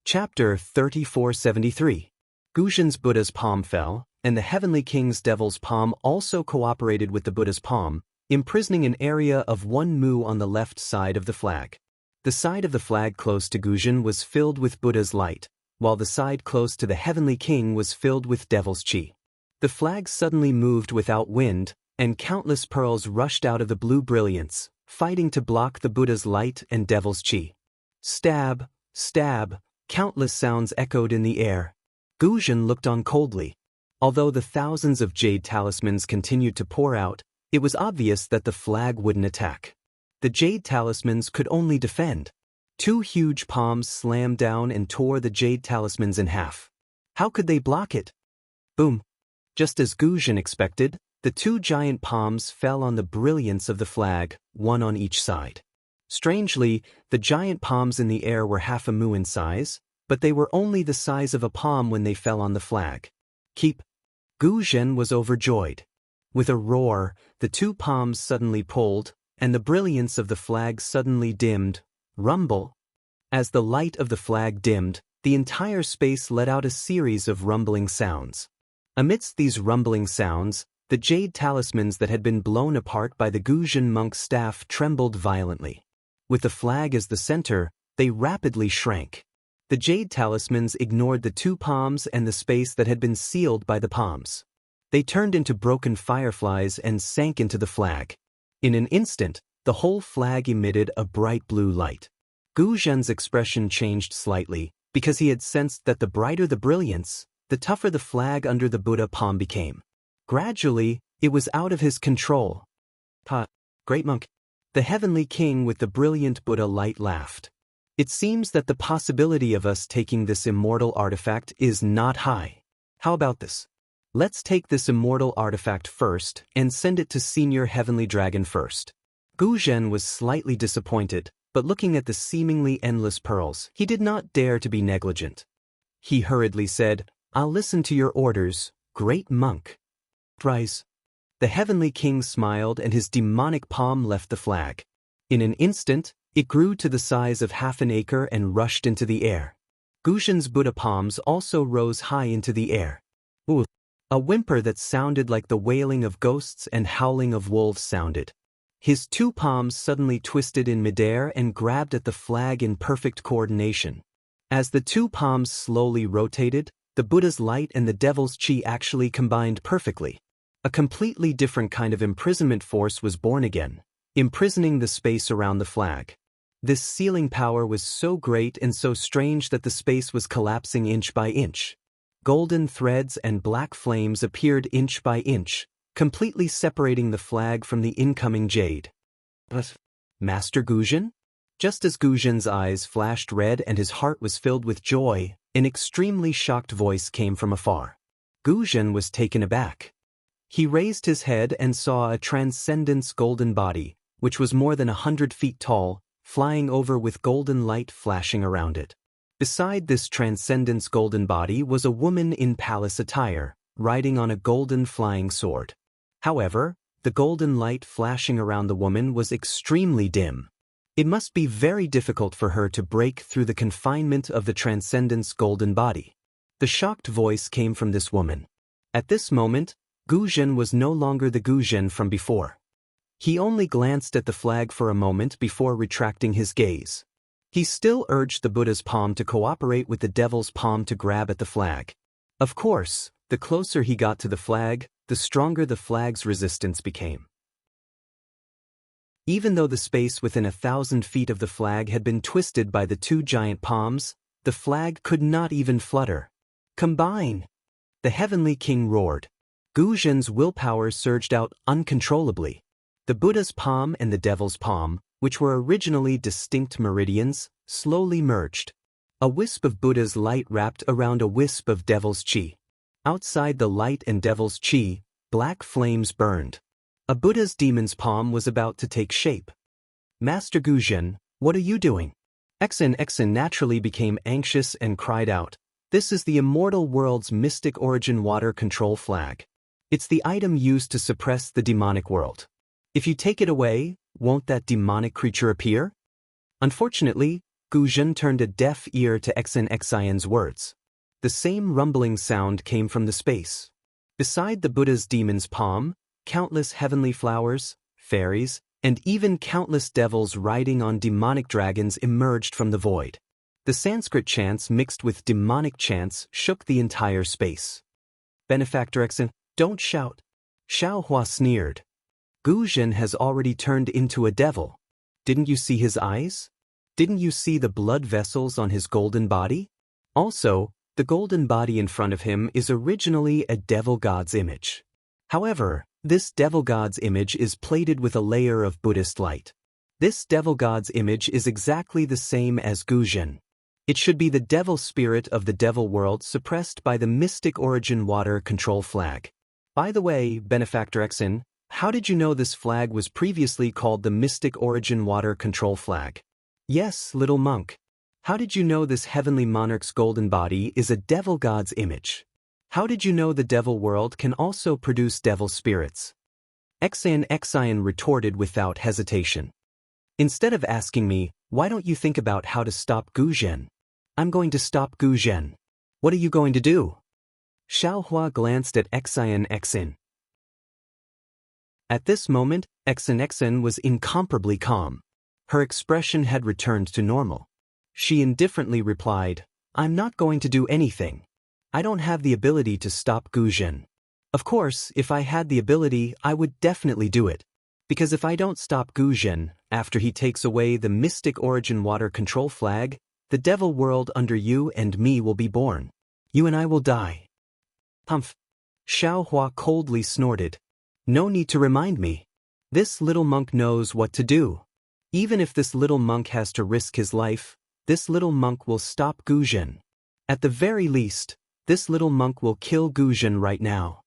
Chapter 3473. Guzhen's Buddha's palm fell, and the heavenly king's devil's palm also cooperated with the Buddha's palm, imprisoning an area of 1 mu on the left side of the flag. The side of the flag close to Guzhen was filled with Buddha's light, while the side close to the heavenly king was filled with devil's chi. The flag suddenly moved without wind, and countless pearls rushed out of the blue brilliance, fighting to block the Buddha's light and devil's chi. Stab, stab, countless sounds echoed in the air. Guzhen looked on coldly. Although the thousands of jade talismans continued to pour out, it was obvious that the flag wouldn't attack. The jade talismans could only defend. 2 huge palms slammed down and tore the jade talismans in half. How could they block it? Boom! Just as Guzhen expected, the 2 giant palms fell on the brilliance of the flag, one on each side. Strangely, the giant palms in the air were half a mu in size, but they were only the size of a palm when they fell on the flag. Keep! Guzhen was overjoyed. With a roar, the 2 palms suddenly pulled, and the brilliance of the flag suddenly dimmed. Rumble! As the light of the flag dimmed, the entire space let out a series of rumbling sounds. Amidst these rumbling sounds, the jade talismans that had been blown apart by the Guzhen monk's staff trembled violently. With the flag as the center, they rapidly shrank. The jade talismans ignored the 2 palms and the space that had been sealed by the palms. They turned into broken fireflies and sank into the flag. In an instant, the whole flag emitted a bright blue light. Guzhen's expression changed slightly, because he had sensed that the brighter the brilliance, the tougher the flag under the Buddha palm became. Gradually, it was out of his control. Ha! Great monk! The heavenly king with the brilliant Buddha light laughed. It seems that the possibility of us taking this immortal artifact is not high. How about this? Let's take this immortal artifact first and send it to Senior Heavenly Dragon first. Gu Zhen was slightly disappointed, but looking at the seemingly endless pearls, he did not dare to be negligent. He hurriedly said, "I'll listen to your orders, great monk." Rise. The Heavenly King smiled and his demonic palm left the flag. In an instant, it grew to the size of half an acre and rushed into the air. Gu Zhen's Buddha palms also rose high into the air. Ooh! A whimper that sounded like the wailing of ghosts and howling of wolves sounded. His two palms suddenly twisted in midair and grabbed at the flag in perfect coordination. As the two palms slowly rotated, the Buddha's light and the devil's chi actually combined perfectly. A completely different kind of imprisonment force was born again, imprisoning the space around the flag. This sealing power was so great and so strange that the space was collapsing inch by inch. Golden threads and black flames appeared inch by inch, completely separating the flag from the incoming jade. But, Master Gu Zhen? Just as Gu Zhen's eyes flashed red and his heart was filled with joy, an extremely shocked voice came from afar. Gu Zhen was taken aback. He raised his head and saw a transcendence golden body, which was more than 100 feet tall, flying over with golden light flashing around it. Beside this transcendence golden body was a woman in palace attire, riding on a golden flying sword. However, the golden light flashing around the woman was extremely dim. It must be very difficult for her to break through the confinement of the transcendence golden body. The shocked voice came from this woman. At this moment, Gu Zhen was no longer the Gu Zhen from before. He only glanced at the flag for a moment before retracting his gaze. He still urged the Buddha's palm to cooperate with the devil's palm to grab at the flag. Of course, the closer he got to the flag, the stronger the flag's resistance became. Even though the space within 1,000 feet of the flag had been twisted by the two giant palms, the flag could not even flutter. Combine! The Heavenly King roared. Gu Zhen's willpower surged out uncontrollably. The Buddha's palm and the devil's palm, which were originally distinct meridians, slowly merged. A wisp of Buddha's light wrapped around a wisp of devil's chi. Outside the light and devil's chi, black flames burned. A Buddha's demon's palm was about to take shape. Master Gu Zhen, what are you doing? Xen naturally became anxious and cried out, "This is the immortal world's mystic origin water control flag. It's the item used to suppress the demonic world. If you take it away, won't that demonic creature appear?" Unfortunately, Gu Zhen turned a deaf ear to Xian's words. The same rumbling sound came from the space. Beside the Buddha's demon's palm, countless heavenly flowers, fairies, and even countless devils riding on demonic dragons emerged from the void. The Sanskrit chants mixed with demonic chants shook the entire space. Benefactor Xen, don't shout. Xiao Hua sneered. Gu Zhen has already turned into a devil. Didn't you see his eyes? Didn't you see the blood vessels on his golden body? Also, the golden body in front of him is originally a devil god's image. However, this devil god's image is plated with a layer of Buddhist light. This devil god's image is exactly the same as Gu Zhen. It should be the devil spirit of the devil world suppressed by the mystic origin water control flag. By the way, Benefactor Xen, how did you know this flag was previously called the mystic origin water control flag? Yes, little monk. How did you know this heavenly monarch's golden body is a devil god's image? How did you know the devil world can also produce devil spirits? Xian retorted without hesitation. Instead of asking me, why don't you think about how to stop Gu Zhen? I'm going to stop Gu Zhen. What are you going to do? Xiao Hua glanced at Xen. At this moment, Xen was incomparably calm. Her expression had returned to normal. She indifferently replied, I'm not going to do anything. I don't have the ability to stop Gu Zhen. Of course, if I had the ability, I would definitely do it. Because if I don't stop Gu Zhen, after he takes away the mystic origin water control flag, the devil world under you and me will be born. You and I will die. Humph. Xiao Hua coldly snorted. No need to remind me. This little monk knows what to do. Even if this little monk has to risk his life, this little monk will stop Gu Zhen. At the very least, this little monk will kill Gu Zhen right now.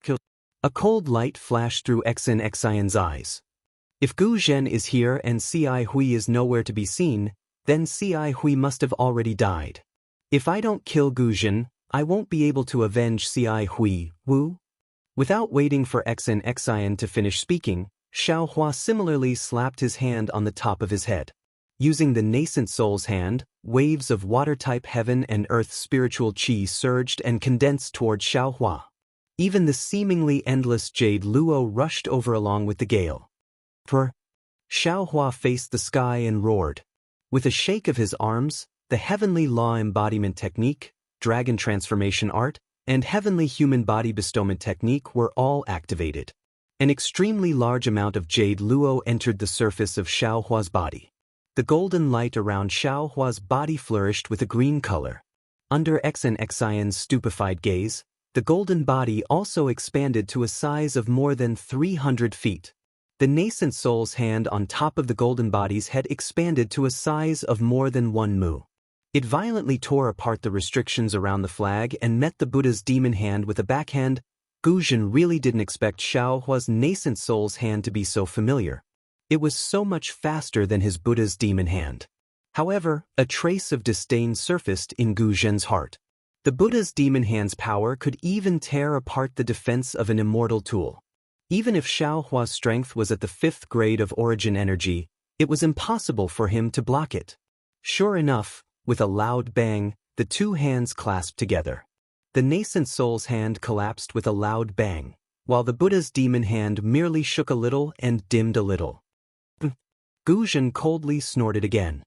Kill. A cold light flashed through Xian's eyes. If Gu Zhen is here and Ci Hui is nowhere to be seen, then Ci Hui must have already died. If I don't kill Gu Zhen, I won't be able to avenge Ci Hui, Wu? Without waiting for Xian to finish speaking, Xiaohua similarly slapped his hand on the top of his head. Using the nascent soul's hand, waves of water-type heaven and earth spiritual qi surged and condensed toward Xiaohua. Even the seemingly endless jade luo rushed over along with the gale. Xiaohua faced the sky and roared. With a shake of his arms, the heavenly law embodiment technique, dragon transformation art, and heavenly human body bestowment technique were all activated. An extremely large amount of jade luo entered the surface of Xiaohua's body. The golden light around Xiaohua's body flourished with a green color. Under Xian's stupefied gaze, the golden body also expanded to a size of more than 300 feet. The nascent soul's hand on top of the golden body's head expanded to a size of more than 1 mu. It violently tore apart the restrictions around the flag and met the Buddha's demon hand with a backhand. Gu Zhen really didn't expect Xiaohua's nascent soul's hand to be so familiar. It was so much faster than his Buddha's demon hand. However, a trace of disdain surfaced in Gu Zhen's heart. The Buddha's demon hand's power could even tear apart the defense of an immortal tool. Even if Xiaohua's strength was at the 5th grade of origin energy, it was impossible for him to block it. Sure enough, with a loud bang, the two hands clasped together. The nascent soul's hand collapsed with a loud bang, while the Buddha's demon hand merely shook a little and dimmed a little. Gu Zhen coldly snorted again.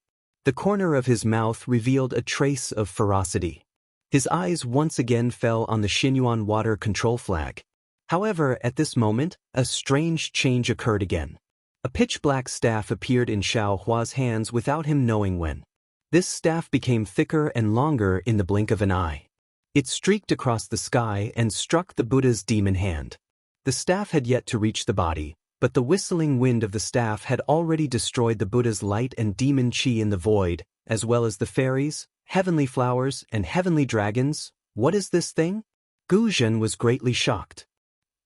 The corner of his mouth revealed a trace of ferocity. His eyes once again fell on the Xinyuan water control flag. However, at this moment, a strange change occurred again. A pitch-black staff appeared in Xiaohua's hands without him knowing when. This staff became thicker and longer in the blink of an eye. It streaked across the sky and struck the Buddha's demon hand. The staff had yet to reach the body, but the whistling wind of the staff had already destroyed the Buddha's light and demon qi in the void, as well as the fairies, heavenly flowers, and heavenly dragons. What is this thing? Gu Zhen was greatly shocked.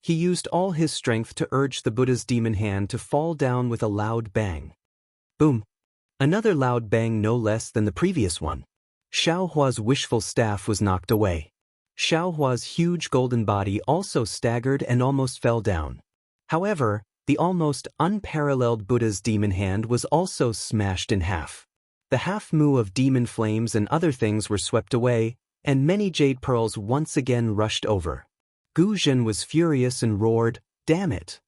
He used all his strength to urge the Buddha's demon hand to fall down with a loud bang. Boom! Another loud bang no less than the previous one. Xiaohua's wishful staff was knocked away. Xiaohua's huge golden body also staggered and almost fell down. However, the almost unparalleled Buddha's demon hand was also smashed in half. The half-mu of demon flames and other things were swept away, and many jade pearls once again rushed over. Gu Zhen was furious and roared, "Damn it!"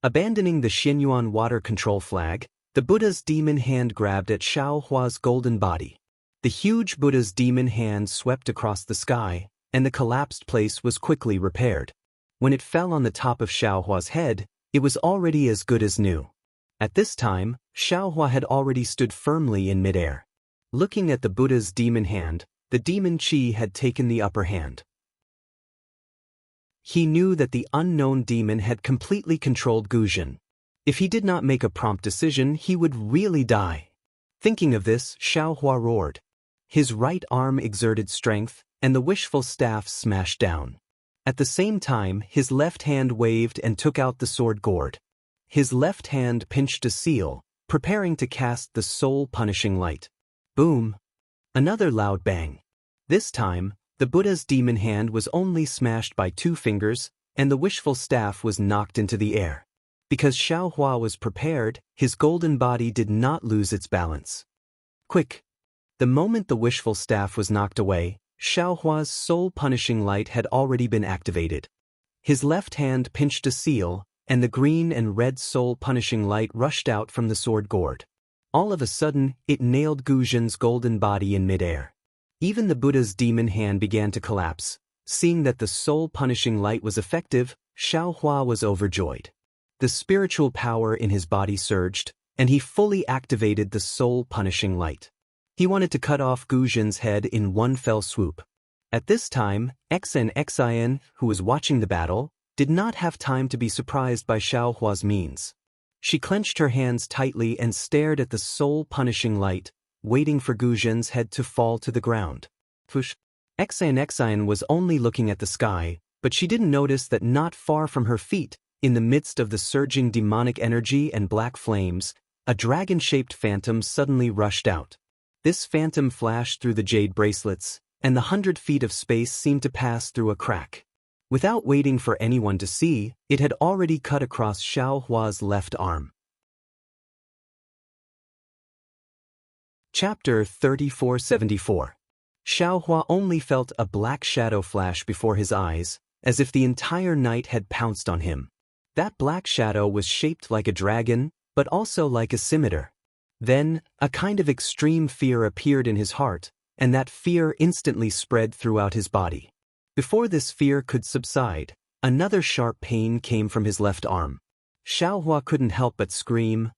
Abandoning the Xinyuan water control flag, the Buddha's demon hand grabbed at Xiaohua's golden body. The huge Buddha's demon hand swept across the sky, and the collapsed place was quickly repaired. When it fell on the top of Xiaohua's head, it was already as good as new. At this time, Xiaohua had already stood firmly in midair. Looking at the Buddha's demon hand, the demon qi had taken the upper hand. He knew that the unknown demon had completely controlled Gu Zhen. If he did not make a prompt decision, he would really die. Thinking of this, Xiaohua roared. His right arm exerted strength, and the wishful staff smashed down. At the same time, his left hand waved and took out the sword gourd. His left hand pinched a seal, preparing to cast the soul-punishing light. Boom! Another loud bang. This time, the Buddha's demon hand was only smashed by 2 fingers, and the wishful staff was knocked into the air. Because Xiaohua was prepared, his golden body did not lose its balance. Quick! The moment the wishful staff was knocked away, Xiaohua's soul-punishing light had already been activated. His left hand pinched a seal, and the green and red soul-punishing light rushed out from the sword gourd. All of a sudden, it nailed Gu Zhen's golden body in midair. Even the Buddha's demon hand began to collapse. Seeing that the soul-punishing light was effective, Xiaohua was overjoyed. The spiritual power in his body surged, and he fully activated the soul-punishing light. He wanted to cut off Gu Zhen's head in one fell swoop. At this time, Xian, who was watching the battle, did not have time to be surprised by Xiaohua's means. She clenched her hands tightly and stared at the soul-punishing light, waiting for Gu Zhen's head to fall to the ground. Xian was only looking at the sky, but she didn't notice that not far from her feet, in the midst of the surging demonic energy and black flames, a dragon-shaped phantom suddenly rushed out. This phantom flashed through the jade bracelets, and the 100 feet of space seemed to pass through a crack. Without waiting for anyone to see, it had already cut across Xiao Hua's left arm. Chapter 3474. Xiao Hua only felt a black shadow flash before his eyes, as if the entire night had pounced on him. That black shadow was shaped like a dragon, but also like a scimitar. Then, a kind of extreme fear appeared in his heart, and that fear instantly spread throughout his body. Before this fear could subside, another sharp pain came from his left arm. Xiao Hua couldn't help but scream.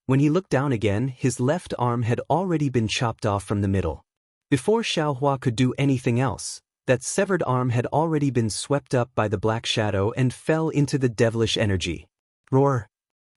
When he looked down again, his left arm had already been chopped off from the middle. Before Xiao Hua could do anything else, that severed arm had already been swept up by the black shadow and fell into the devilish energy. Roar!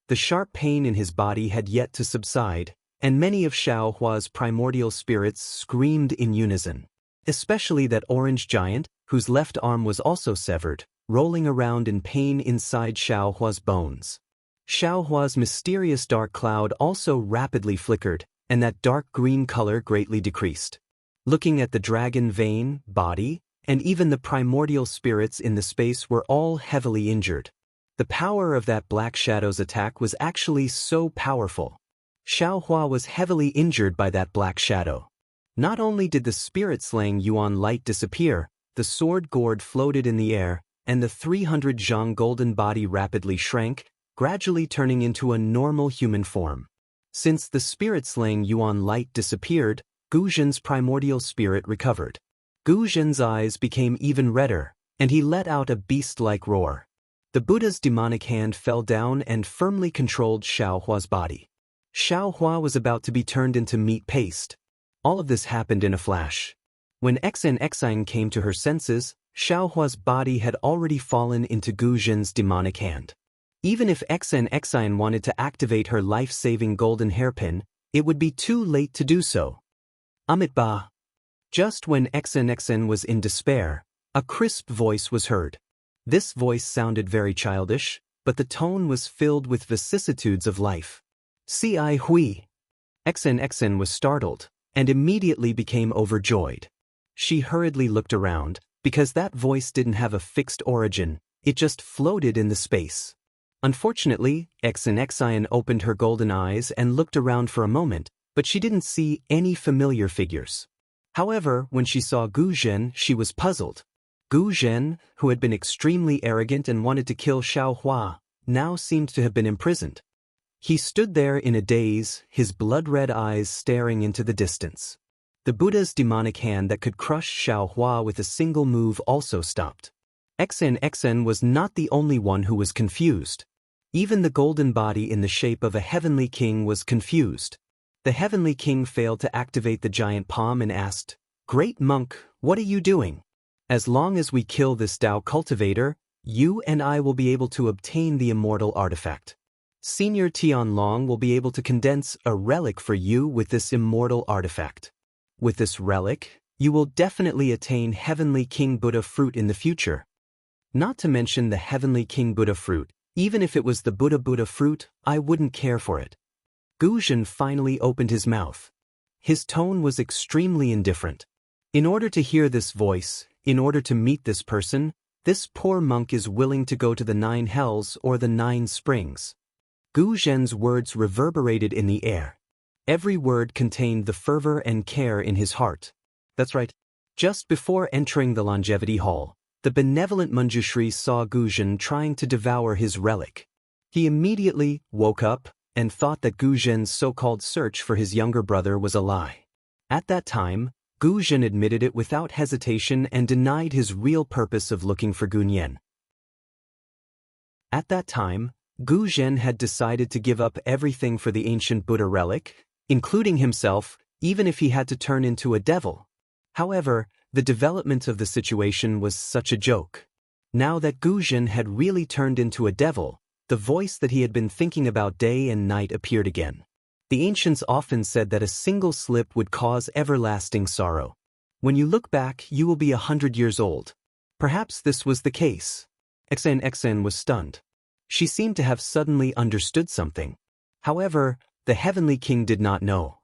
The sharp pain in his body had yet to subside, and many of Xiao Hua's primordial spirits screamed in unison. Especially that orange giant, whose left arm was also severed, rolling around in pain inside Xiao Hua's bones. Xiao Hua's mysterious dark cloud also rapidly flickered, and that dark green color greatly decreased. Looking at the dragon vein, body, and even the primordial spirits in the space were all heavily injured. The power of that black shadow's attack was actually so powerful. Xiao Hua was heavily injured by that black shadow. Not only did the spirit-slaying Yuan light disappear, the sword gourd floated in the air, and the 300 zhang golden body rapidly shrank, gradually turning into a normal human form. Since the spirit-slaying Yuan light disappeared, Gu Zhen's primordial spirit recovered. Gu Zhen's eyes became even redder, and he let out a beast-like roar. The Buddha's demonic hand fell down and firmly controlled Xiao Hua's body. Xiao Hua was about to be turned into meat paste. All of this happened in a flash. When Xian came to her senses, Xiao Hua's body had already fallen into Gu Zhen's demonic hand. Even if Xian wanted to activate her life-saving golden hairpin, it would be too late to do so. Amitabha. Just when Xian was in despair, a crisp voice was heard. This voice sounded very childish, but the tone was filled with vicissitudes of life. Ci Hui. Xian was startled, and immediately became overjoyed. She hurriedly looked around, because that voice didn't have a fixed origin, it just floated in the space. Unfortunately, Xian opened her golden eyes and looked around for a moment, but she didn't see any familiar figures. However, when she saw Gu Zhen, she was puzzled. Gu Zhen, who had been extremely arrogant and wanted to kill Xiao Hua, now seemed to have been imprisoned. He stood there in a daze, his blood-red eyes staring into the distance. The Buddha's demonic hand that could crush Xiao Hua with a single move also stopped. Xian was not the only one who was confused. Even the golden body in the shape of a heavenly king was confused. The heavenly king failed to activate the giant palm and asked, "Great monk, what are you doing? As long as we kill this Tao cultivator, you and I will be able to obtain the immortal artifact. Senior Tianlong will be able to condense a relic for you with this immortal artifact. With this relic, you will definitely attain Heavenly King Buddha fruit in the future. Not to mention the Heavenly King Buddha fruit, even if it was the Buddha fruit, I wouldn't care for it." Gu Zhen finally opened his mouth. His tone was extremely indifferent. In order to hear this voice, in order to meet this person, this poor monk is willing to go to the 9 hells or the 9 springs. Gu Zhen's words reverberated in the air. Every word contained the fervor and care in his heart. That's right. Just before entering the longevity hall, the benevolent Manjushri saw Gu Zhen trying to devour his relic. He immediately woke up and thought that Gu Zhen's so-called search for his younger brother was a lie. At that time, Gu Zhen admitted it without hesitation and denied his real purpose of looking for Gunyan. At that time, Gu Zhen had decided to give up everything for the ancient Buddha relic, including himself, even if he had to turn into a devil. However, the development of the situation was such a joke. Now that Gu Zhen had really turned into a devil, the voice that he had been thinking about day and night appeared again. The ancients often said that a single slip would cause everlasting sorrow. When you look back, you will be 100 years old. Perhaps this was the case. XN was stunned. She seemed to have suddenly understood something. However, the heavenly king did not know.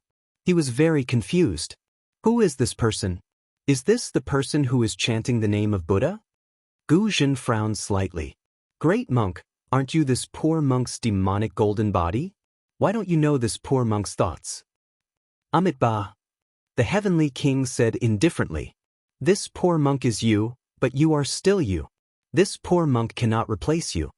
He was very confused. Who is this person? Is this the person who is chanting the name of Buddha? Gu Zhen frowned slightly. Great monk, aren't you this poor monk's demonic golden body? Why don't you know this poor monk's thoughts? Amitabha. The heavenly king said indifferently. This poor monk is you, but you are still you. This poor monk cannot replace you.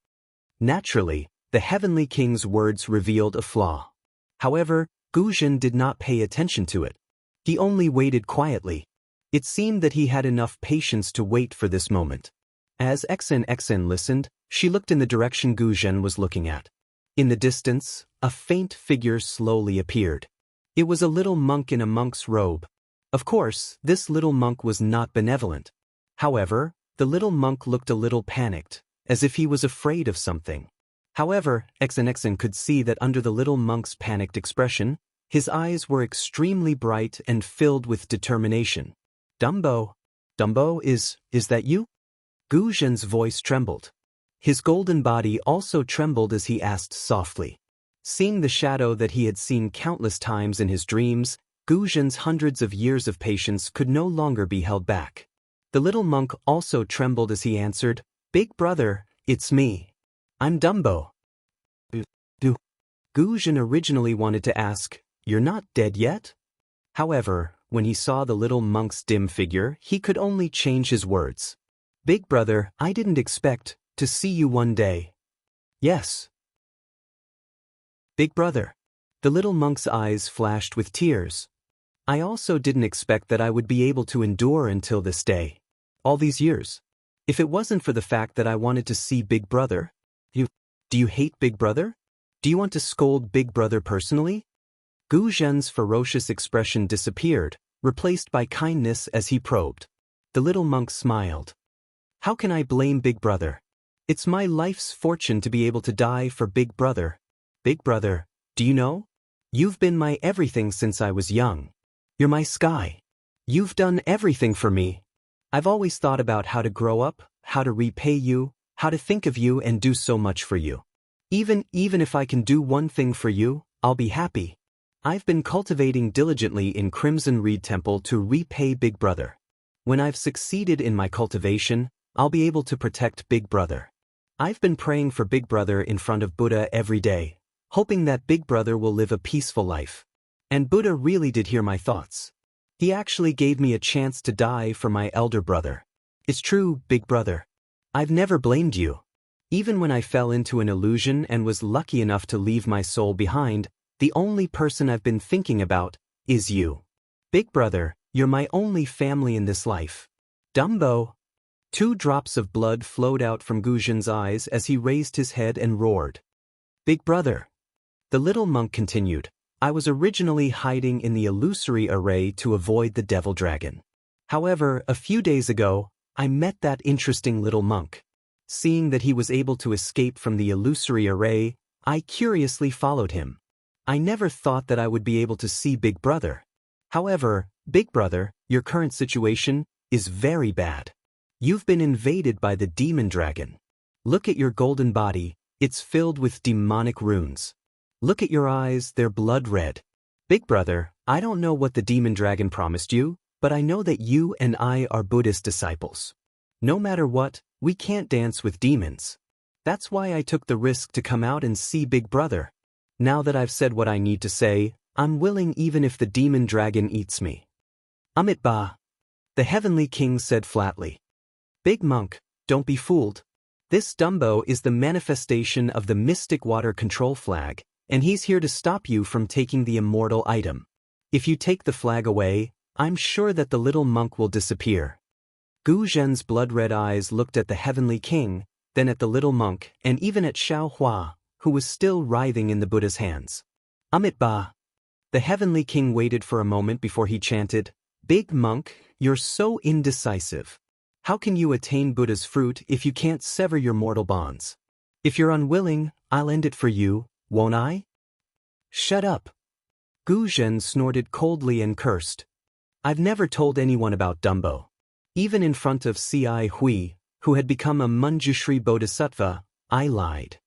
Naturally, the heavenly king's words revealed a flaw. However, Gu Zhen did not pay attention to it. He only waited quietly. It seemed that he had enough patience to wait for this moment. As XN listened, she looked in the direction Gu Zhen was looking at. In the distance, a faint figure slowly appeared. It was a little monk in a monk's robe. Of course, this little monk was not benevolent. However, the little monk looked a little panicked, as if he was afraid of something. However, XN could see that under the little monk's panicked expression, his eyes were extremely bright and filled with determination. Dumbo? Dumbo, is that you? Gu Zhen's voice trembled. His golden body also trembled as he asked softly. Seeing the shadow that he had seen countless times in his dreams, Gu Zhen's hundreds of years of patience could no longer be held back. The little monk also trembled as he answered, Big brother, it's me. I'm Dumbo. Gu Zhen originally wanted to ask, You're not dead yet? However, when he saw the little monk's dim figure, he could only change his words. Big brother, I didn't expect to see you one day. Yes. Big brother. The little monk's eyes flashed with tears. I also didn't expect that I would be able to endure until this day. All these years. If it wasn't for the fact that I wanted to see Big Brother. Do you hate Big Brother? Do you want to scold Big Brother personally? Gu Zhen's ferocious expression disappeared, replaced by kindness as he probed. The little monk smiled. How can I blame Big Brother? It's my life's fortune to be able to die for Big Brother. Big Brother, do you know? You've been my everything since I was young. You're my sky. You've done everything for me. I've always thought about how to grow up, how to repay you, how to think of you and do so much for you. Even if I can do one thing for you, I'll be happy. I've been cultivating diligently in Crimson Reed Temple to repay Big Brother. When I've succeeded in my cultivation, I'll be able to protect Big Brother. I've been praying for Big Brother in front of Buddha every day, hoping that Big Brother will live a peaceful life. And Buddha really did hear my thoughts. He actually gave me a chance to die for my elder brother. It's true, Big Brother. I've never blamed you. Even when I fell into an illusion and was lucky enough to leave my soul behind, the only person I've been thinking about is you. Big Brother, you're my only family in this life. Dumbo. 2 drops of blood flowed out from Gu Zhen's eyes as he raised his head and roared. Big Brother. The little monk continued, I was originally hiding in the illusory array to avoid the devil dragon. However, a few days ago, I met that interesting little monk. Seeing that he was able to escape from the illusory array, I curiously followed him. I never thought that I would be able to see Big Brother. However, Big Brother, your current situation is very bad. You've been invaded by the demon dragon. Look at your golden body, it's filled with demonic runes. Look at your eyes, they're blood red. Big Brother, I don't know what the demon dragon promised you, but I know that you and I are Buddhist disciples. No matter what, we can't dance with demons. That's why I took the risk to come out and see Big Brother. Now that I've said what I need to say, I'm willing even if the demon dragon eats me. Amitabha. The heavenly king said flatly. Big monk, don't be fooled. This Dumbo is the manifestation of the mystic water control flag, and he's here to stop you from taking the immortal item. If you take the flag away, I'm sure that the little monk will disappear. Gu Zhen's blood-red eyes looked at the heavenly king, then at the little monk, and even at Xiao Hua, who was still writhing in the Buddha's hands. Amitabha. The heavenly king waited for a moment before he chanted, Big monk, you're so indecisive. How can you attain Buddha's fruit if you can't sever your mortal bonds? If you're unwilling, I'll end it for you, won't I? Shut up. Gu Zhen snorted coldly and cursed. I've never told anyone about Dumbo. Even in front of Ci Hui, who had become a Manjushri Bodhisattva, I lied.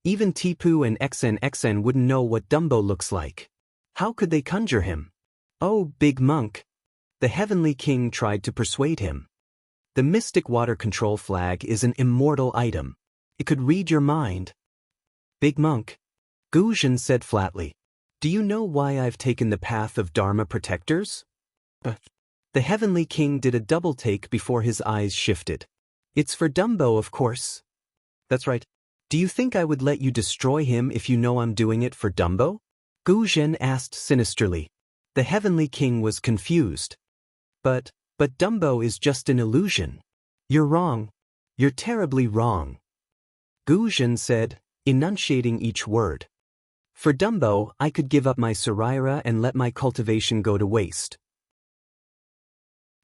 Even Tipu and XNXN wouldn't know what Dumbo looks like. How could they conjure him? Oh, big monk. The Heavenly King tried to persuade him. The mystic water control flag is an immortal item. It could read your mind. Big monk. Gu Zhen said flatly. Do you know why I've taken the path of Dharma protectors? The Heavenly King did a double take before his eyes shifted. It's for Dumbo, of course. That's right. Do you think I would let you destroy him if you know I'm doing it for Dumbo? Gu Zhen asked sinisterly. The Heavenly King was confused. But Dumbo is just an illusion. You're wrong. You're terribly wrong. Gu Zhen said, enunciating each word. For Dumbo, I could give up my Saraira and let my cultivation go to waste.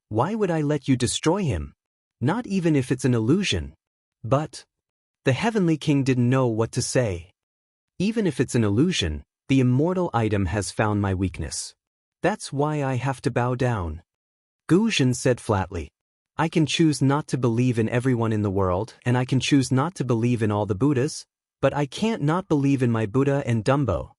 Why would I let you destroy him? Not even if it's an illusion. But the Heavenly King didn't know what to say. Even if it's an illusion, the immortal item has found my weakness. That's why I have to bow down. Gu Zhen said flatly. I can choose not to believe in everyone in the world, and I can choose not to believe in all the Buddhas, but I can't not believe in my Buddha and Dumbo.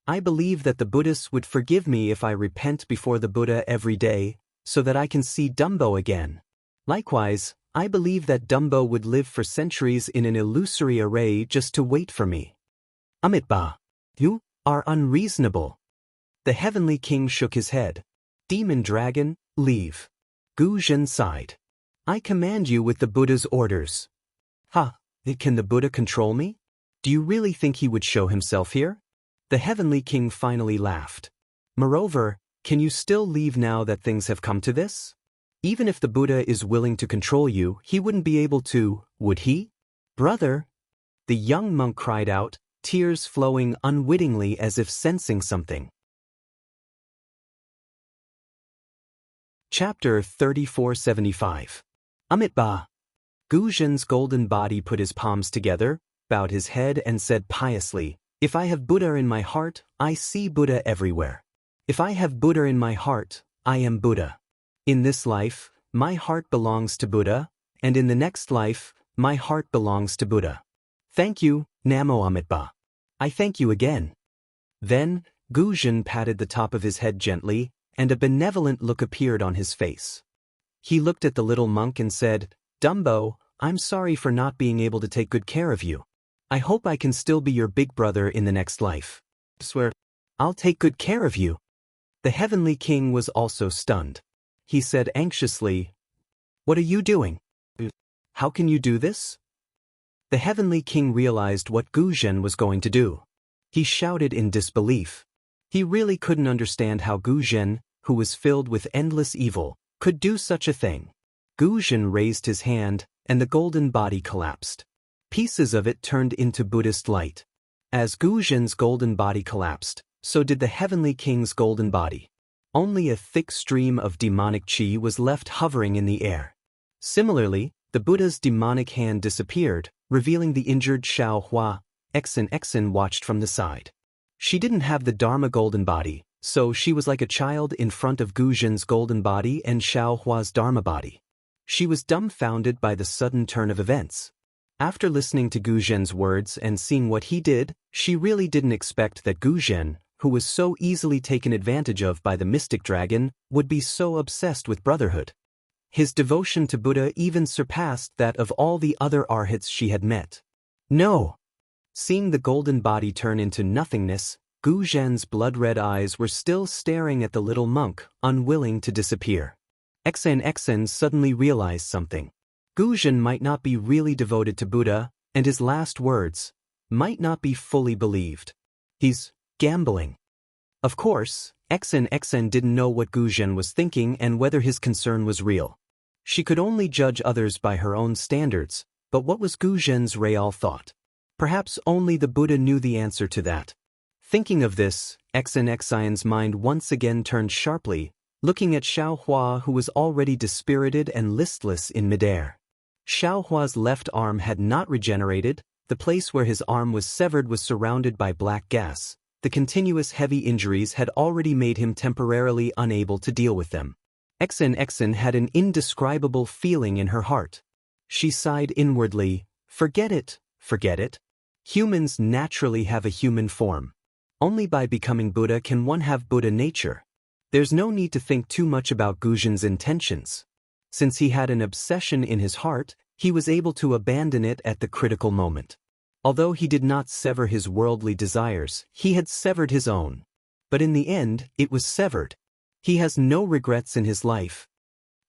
I believe that the Buddhists would forgive me if I repent before the Buddha every day, so that I can see Dumbo again. Likewise, I believe that Dumbo would live for centuries in an illusory array just to wait for me. Amitabha, you are unreasonable. The Heavenly King shook his head. Demon Dragon, leave. Gu Zhen sighed. I command you with the Buddha's orders. Can the Buddha control me? Do you really think he would show himself here? The Heavenly King finally laughed. Moreover, can you still leave now that things have come to this? Even if the Buddha is willing to control you, he wouldn't be able to, would he? Brother! The young monk cried out, tears flowing unwittingly as if sensing something. Chapter 3475. Amitabha. Gu Zhen's golden body put his palms together, bowed his head and said piously, If I have Buddha in my heart, I see Buddha everywhere. If I have Buddha in my heart, I am Buddha. In this life, my heart belongs to Buddha, and in the next life, my heart belongs to Buddha. Thank you, Namo Amitabha. I thank you again. Then, Gu Zhen patted the top of his head gently, and a benevolent look appeared on his face. He looked at the little monk and said, Dumbo, I'm sorry for not being able to take good care of you. I hope I can still be your big brother in the next life. I swear, I'll take good care of you. The Heavenly King was also stunned. He said anxiously, What are you doing? How can you do this? The Heavenly King realized what Gu Zhen was going to do. He shouted in disbelief. He really couldn't understand how Gu Zhen, who was filled with endless evil, could do such a thing. Gu Zhen raised his hand, and the golden body collapsed. Pieces of it turned into Buddhist light. As Gu Zhen's golden body collapsed, so did the Heavenly King's golden body. Only a thick stream of demonic qi was left hovering in the air. Similarly, the Buddha's demonic hand disappeared, revealing the injured Xiao Hua. Xen watched from the side. She didn't have the Dharma golden body, so she was like a child in front of Gu Zhen's golden body and Xiao Hua's Dharma body. She was dumbfounded by the sudden turn of events. After listening to Gu Zhen's words and seeing what he did, she really didn't expect that Gu Zhen, who was so easily taken advantage of by the mystic dragon, would be so obsessed with brotherhood. His devotion to Buddha even surpassed that of all the other arhats she had met. No! Seeing the golden body turn into nothingness, Gu Zhen's blood-red eyes were still staring at the little monk, unwilling to disappear. Xen suddenly realized something. Gu Zhen might not be really devoted to Buddha, and his last words might not be fully believed. He's gambling. Of course, Xen didn't know what Gu Zhen was thinking and whether his concern was real. She could only judge others by her own standards, but what was Gu Zhen's real thought? Perhaps only the Buddha knew the answer to that. Thinking of this, Xen's mind once again turned sharply, looking at Xiao Hua, who was already dispirited and listless in midair. Xiao Hua's left arm had not regenerated, the place where his arm was severed was surrounded by black gas, The continuous heavy injuries had already made him temporarily unable to deal with them. Xen had an indescribable feeling in her heart. She sighed inwardly, forget it, forget it. Humans naturally have a human form. Only by becoming Buddha can one have Buddha nature. There's no need to think too much about Guzhen's intentions. Since he had an obsession in his heart, he was able to abandon it at the critical moment. Although he did not sever his worldly desires, he had severed his own. But in the end, it was severed. He has no regrets in his life.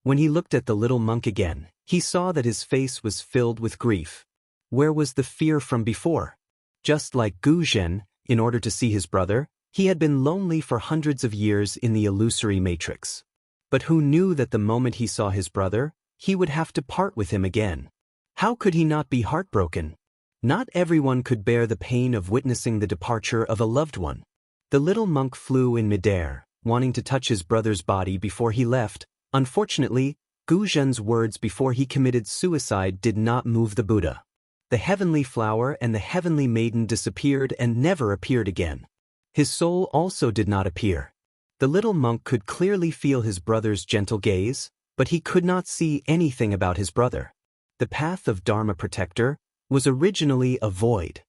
When he looked at the little monk again, he saw that his face was filled with grief. Where was the fear from before? Just like Guzhen, in order to see his brother, he had been lonely for hundreds of years in the illusory matrix. But who knew that the moment he saw his brother, he would have to part with him again? How could he not be heartbroken? Not everyone could bear the pain of witnessing the departure of a loved one. The little monk flew in midair, wanting to touch his brother's body before he left. Unfortunately, Guzhen's words before he committed suicide did not move the Buddha. The heavenly flower and the heavenly maiden disappeared and never appeared again. His soul also did not appear. The little monk could clearly feel his brother's gentle gaze, but he could not see anything about his brother. The path of Dharma protector was originally a void.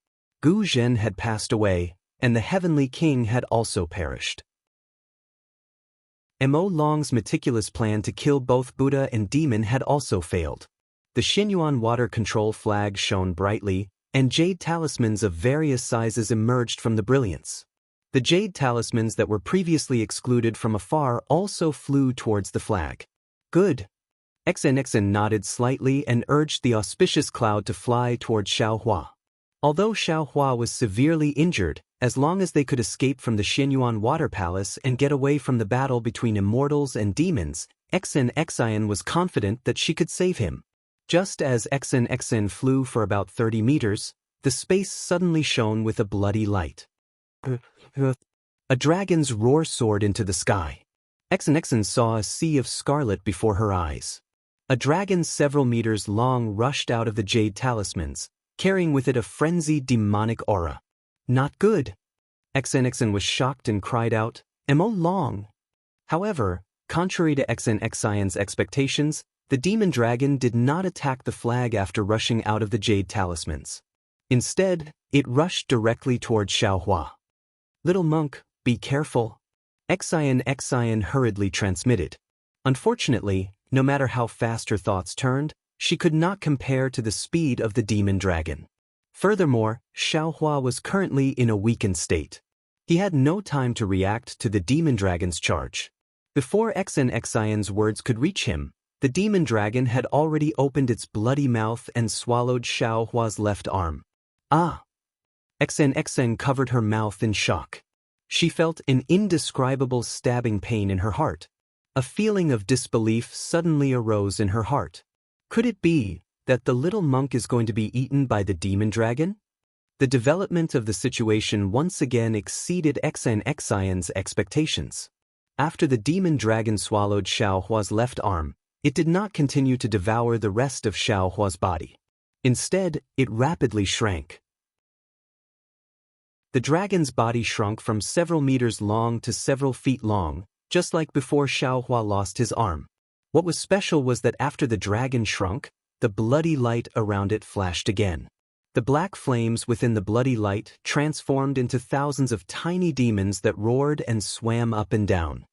Guzhen had passed away, and the heavenly king had also perished. Mo Long's meticulous plan to kill both Buddha and demon had also failed. The Xinyuan water control flag shone brightly, and jade talismans of various sizes emerged from the brilliance. The jade talismans that were previously excluded from afar also flew towards the flag. Good. Xen nodded slightly and urged the auspicious cloud to fly toward Xiaohua. Although Xiaohua was severely injured, as long as they could escape from the Xinyuan water palace and get away from the battle between immortals and demons, Xen was confident that she could save him. Just as Xen flew for about 30 meters, the space suddenly shone with a bloody light. A dragon's roar soared into the sky. Xen saw a sea of scarlet before her eyes. A dragon several meters long rushed out of the jade talismans, carrying with it a frenzied demonic aura. Not good. Xen was shocked and cried out, Mo Long. However, contrary to Xen's expectations, the demon dragon did not attack the flag after rushing out of the jade talismans. Instead, it rushed directly toward Xiaohua. Little monk, be careful. Xen hurriedly transmitted. Unfortunately, no matter how fast her thoughts turned, she could not compare to the speed of the demon dragon. Furthermore, Xiaohua was currently in a weakened state. He had no time to react to the demon dragon's charge. Before Xen's words could reach him, the demon dragon had already opened its bloody mouth and swallowed Xiaohua's left arm. Ah! Xen covered her mouth in shock. She felt an indescribable stabbing pain in her heart. A feeling of disbelief suddenly arose in her heart. Could it be that the little monk is going to be eaten by the demon dragon? The development of the situation once again exceeded Xen's expectations. After the demon dragon swallowed Xiaohua's left arm, it did not continue to devour the rest of Xiaohua's body. Instead, it rapidly shrank. The dragon's body shrunk from several meters long to several feet long, just like before Xiaohua lost his arm. What was special was that after the dragon shrunk, the bloody light around it flashed again. The black flames within the bloody light transformed into thousands of tiny demons that roared and swam up and down.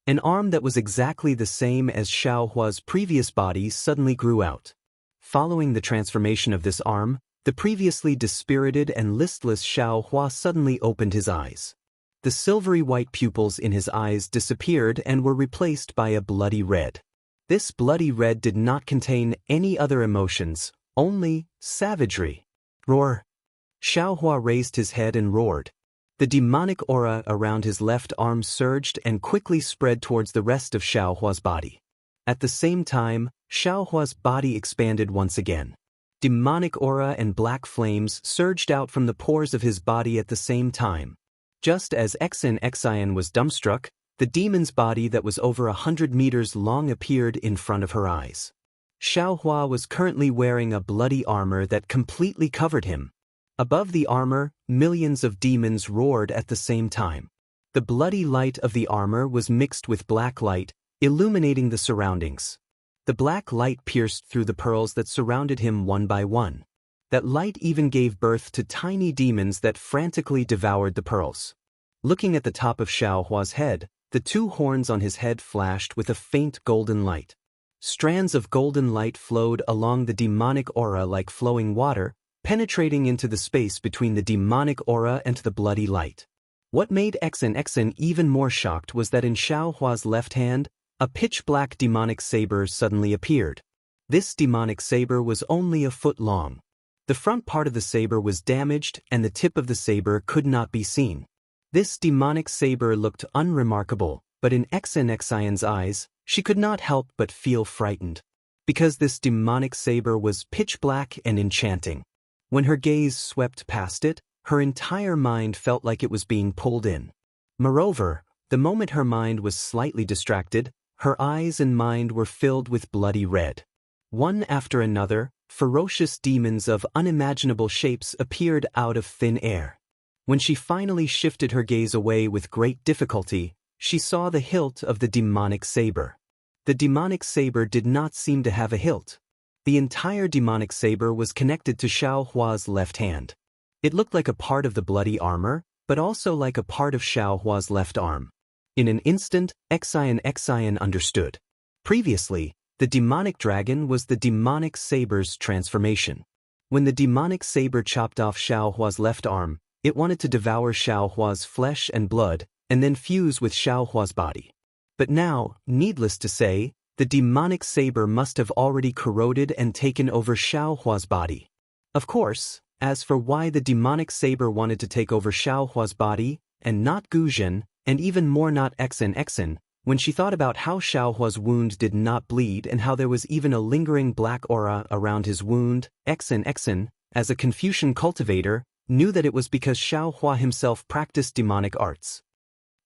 An arm that was exactly the same as Xiaohua's previous body suddenly grew out. Following the transformation of this arm, the previously dispirited and listless Xiaohua suddenly opened his eyes. The silvery white pupils in his eyes disappeared and were replaced by a bloody red. This bloody red did not contain any other emotions, only savagery. Roar! Xiaohua raised his head and roared. The demonic aura around his left arm surged and quickly spread towards the rest of Xiaohua's body. At the same time, Xiaohua's body expanded once again. Demonic aura and black flames surged out from the pores of his body at the same time. Just as Xen was dumbstruck, the demon's body that was over 100 meters long appeared in front of her eyes. Xiaohua was currently wearing a bloody armor that completely covered him. Above the armor, millions of demons roared at the same time. The bloody light of the armor was mixed with black light, illuminating the surroundings. The black light pierced through the pearls that surrounded him one by one. That light even gave birth to tiny demons that frantically devoured the pearls. Looking at the top of Xiaohua's head, the two horns on his head flashed with a faint golden light. Strands of golden light flowed along the demonic aura like flowing water, penetrating into the space between the demonic aura and the bloody light. What made XN even more shocked was that in Xiaohua's left hand, a pitch-black demonic saber suddenly appeared. This demonic saber was only a foot long. The front part of the saber was damaged and the tip of the saber could not be seen. This demonic saber looked unremarkable, but in XNXIN's eyes, she could not help but feel frightened. Because this demonic saber was pitch-black and enchanting. When her gaze swept past it, her entire mind felt like it was being pulled in. Moreover, the moment her mind was slightly distracted, her eyes and mind were filled with bloody red. One after another, ferocious demons of unimaginable shapes appeared out of thin air. When she finally shifted her gaze away with great difficulty, she saw the hilt of the demonic saber. The demonic saber did not seem to have a hilt. The entire demonic saber was connected to Xiaohua's left hand. It looked like a part of the bloody armor, but also like a part of Xiaohua's left arm. In an instant, Xian understood. Previously, the demonic dragon was the demonic saber's transformation. When the demonic saber chopped off Xiaohua's left arm, it wanted to devour Xiaohua's flesh and blood, and then fuse with Xiaohua's body. But now, needless to say, the demonic saber must have already corroded and taken over Xiaohua's body. Of course, as for why the demonic saber wanted to take over Xiaohua's body, and not Guzhen, and even more not XN, when she thought about how Xiaohua's wound did not bleed and how there was even a lingering black aura around his wound, XN, as a Confucian cultivator, knew that it was because Xiaohua himself practiced demonic arts.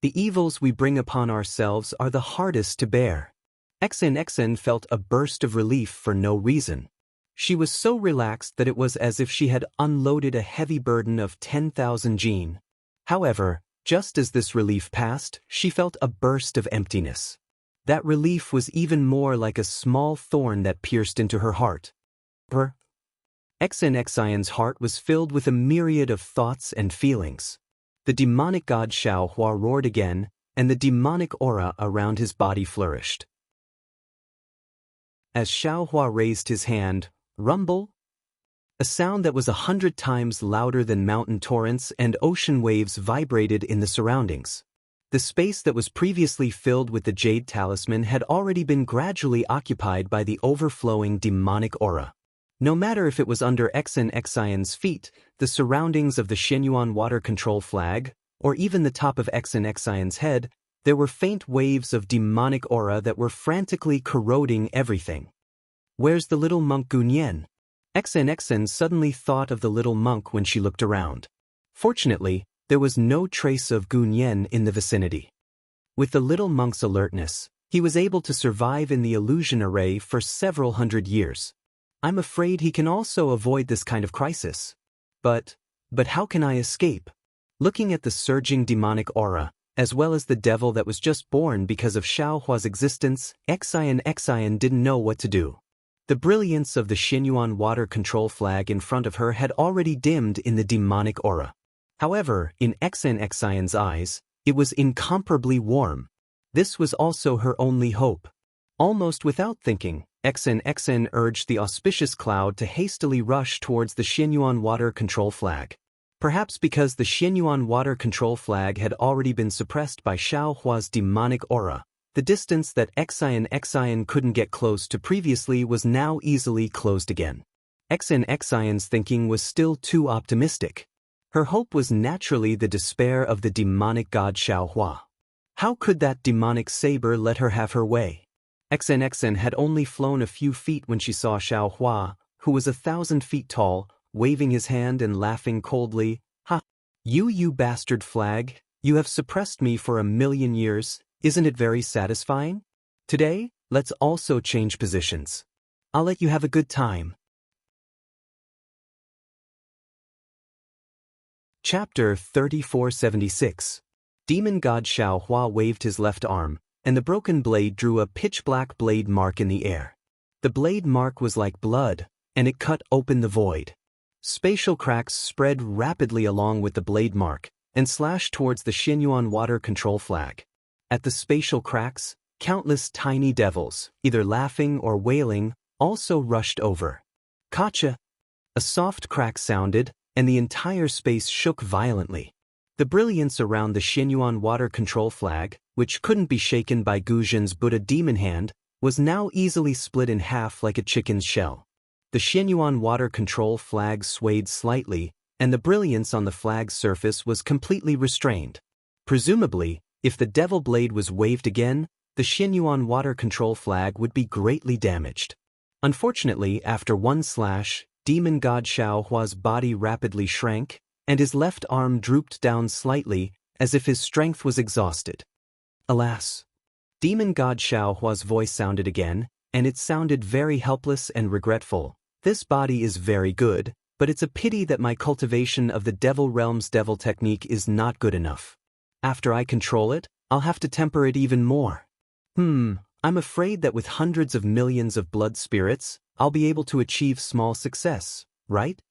The evils we bring upon ourselves are the hardest to bear. XN felt a burst of relief for no reason. She was so relaxed that it was as if she had unloaded a heavy burden of 10,000 jin. However, just as this relief passed, she felt a burst of emptiness. That relief was even more like a small thorn that pierced into her heart. XNXIN's heart was filled with a myriad of thoughts and feelings. The demonic god Xiaohua roared again, and the demonic aura around his body flourished. As Xiaohua raised his hand, rumble, a sound that was 100 times louder than mountain torrents and ocean waves vibrated in the surroundings. The space that was previously filled with the jade talisman had already been gradually occupied by the overflowing demonic aura. No matter if it was under XNXIN's feet, the surroundings of the Shenyuan water control flag, or even the top of XNXIN's head, there were faint waves of demonic aura that were frantically corroding everything. Where's the little monk Gunyan? XNXN suddenly thought of the little monk when she looked around. Fortunately, there was no trace of Gunyan in the vicinity. With the little monk's alertness, he was able to survive in the illusion array for several hundred years. I'm afraid he can also avoid this kind of crisis. But how can I escape? Looking at the surging demonic aura, as well as the devil that was just born because of Xiaohua's existence, Xian didn't know what to do. The brilliance of the Shenyuan water control flag in front of her had already dimmed in the demonic aura. However, in XNXIN's eyes, it was incomparably warm. This was also her only hope. Almost without thinking, XN urged the auspicious cloud to hastily rush towards the Shenyuan water control flag. Perhaps because the Shenyuan water control flag had already been suppressed by Xiaohua's demonic aura, the distance that Xian couldn't get close to previously was now easily closed again. Xian's thinking was still too optimistic. Her hope was naturally the despair of the demonic god Xiaohua. How could that demonic saber let her have her way? XN had only flown a few feet when she saw Xiaohua, who was 1,000 feet tall, waving his hand and laughing coldly. Ha! You bastard flag, you have suppressed me for 1,000,000 years, isn't it very satisfying? Today, let's also change positions. I'll let you have a good time. Chapter 3476. Demon God Xiao Hua waved his left arm, and the broken blade drew a pitch-black blade mark in the air. The blade mark was like blood, and it cut open the void. Spatial cracks spread rapidly along with the blade mark, and slashed towards the Xinyuan water control flag. At the spatial cracks, countless tiny devils, either laughing or wailing, also rushed over. Kacha! A soft crack sounded, and the entire space shook violently. The brilliance around the Xinyuan water control flag, which couldn't be shaken by Guzhen's Buddha demon hand, was now easily split in half like a chicken's shell. The Xinyuan water control flag swayed slightly, and the brilliance on the flag's surface was completely restrained. Presumably, if the devil blade was waved again, the Xinyuan water control flag would be greatly damaged. Unfortunately, after one slash, Demon God Xiao Hua's body rapidly shrank, and his left arm drooped down slightly, as if his strength was exhausted. Alas! Demon God Xiao Hua's voice sounded again, and it sounded very helpless and regretful. This body is very good, but it's a pity that my cultivation of the Devil Realm's devil technique is not good enough. After I control it, I'll have to temper it even more. I'm afraid that with hundreds of millions of blood spirits, I'll be able to achieve small success, right?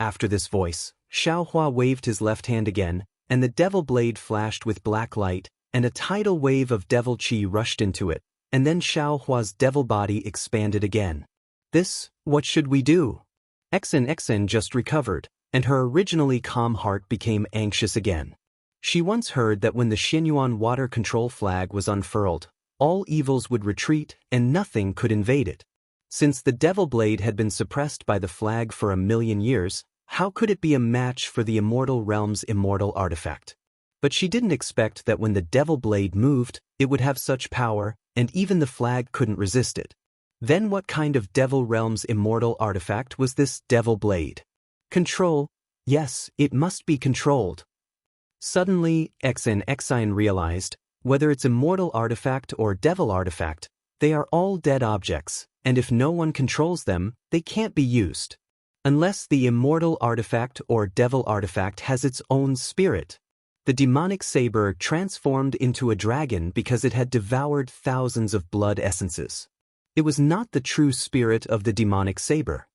After this voice, Xiao Hua waved his left hand again, and the devil blade flashed with black light, and a tidal wave of devil qi rushed into it, and then Xiao Hua's devil body expanded again. What should we do? Xen just recovered, and her originally calm heart became anxious again. She once heard that when the Xinyuan water control flag was unfurled, all evils would retreat and nothing could invade it. Since the devil blade had been suppressed by the flag for 1,000,000 years, how could it be a match for the immortal realm's immortal artifact? But she didn't expect that when the devil blade moved, it would have such power, and even the flag couldn't resist it. Then what kind of devil realm's immortal artifact was this devil blade? Control? Yes, it must be controlled. Suddenly, Xen realized, whether it's immortal artifact or devil artifact, they are all dead objects, and if no one controls them, they can't be used. Unless the immortal artifact or devil artifact has its own spirit. The demonic saber transformed into a dragon because it had devoured thousands of blood essences. It was not the true spirit of the demonic saber.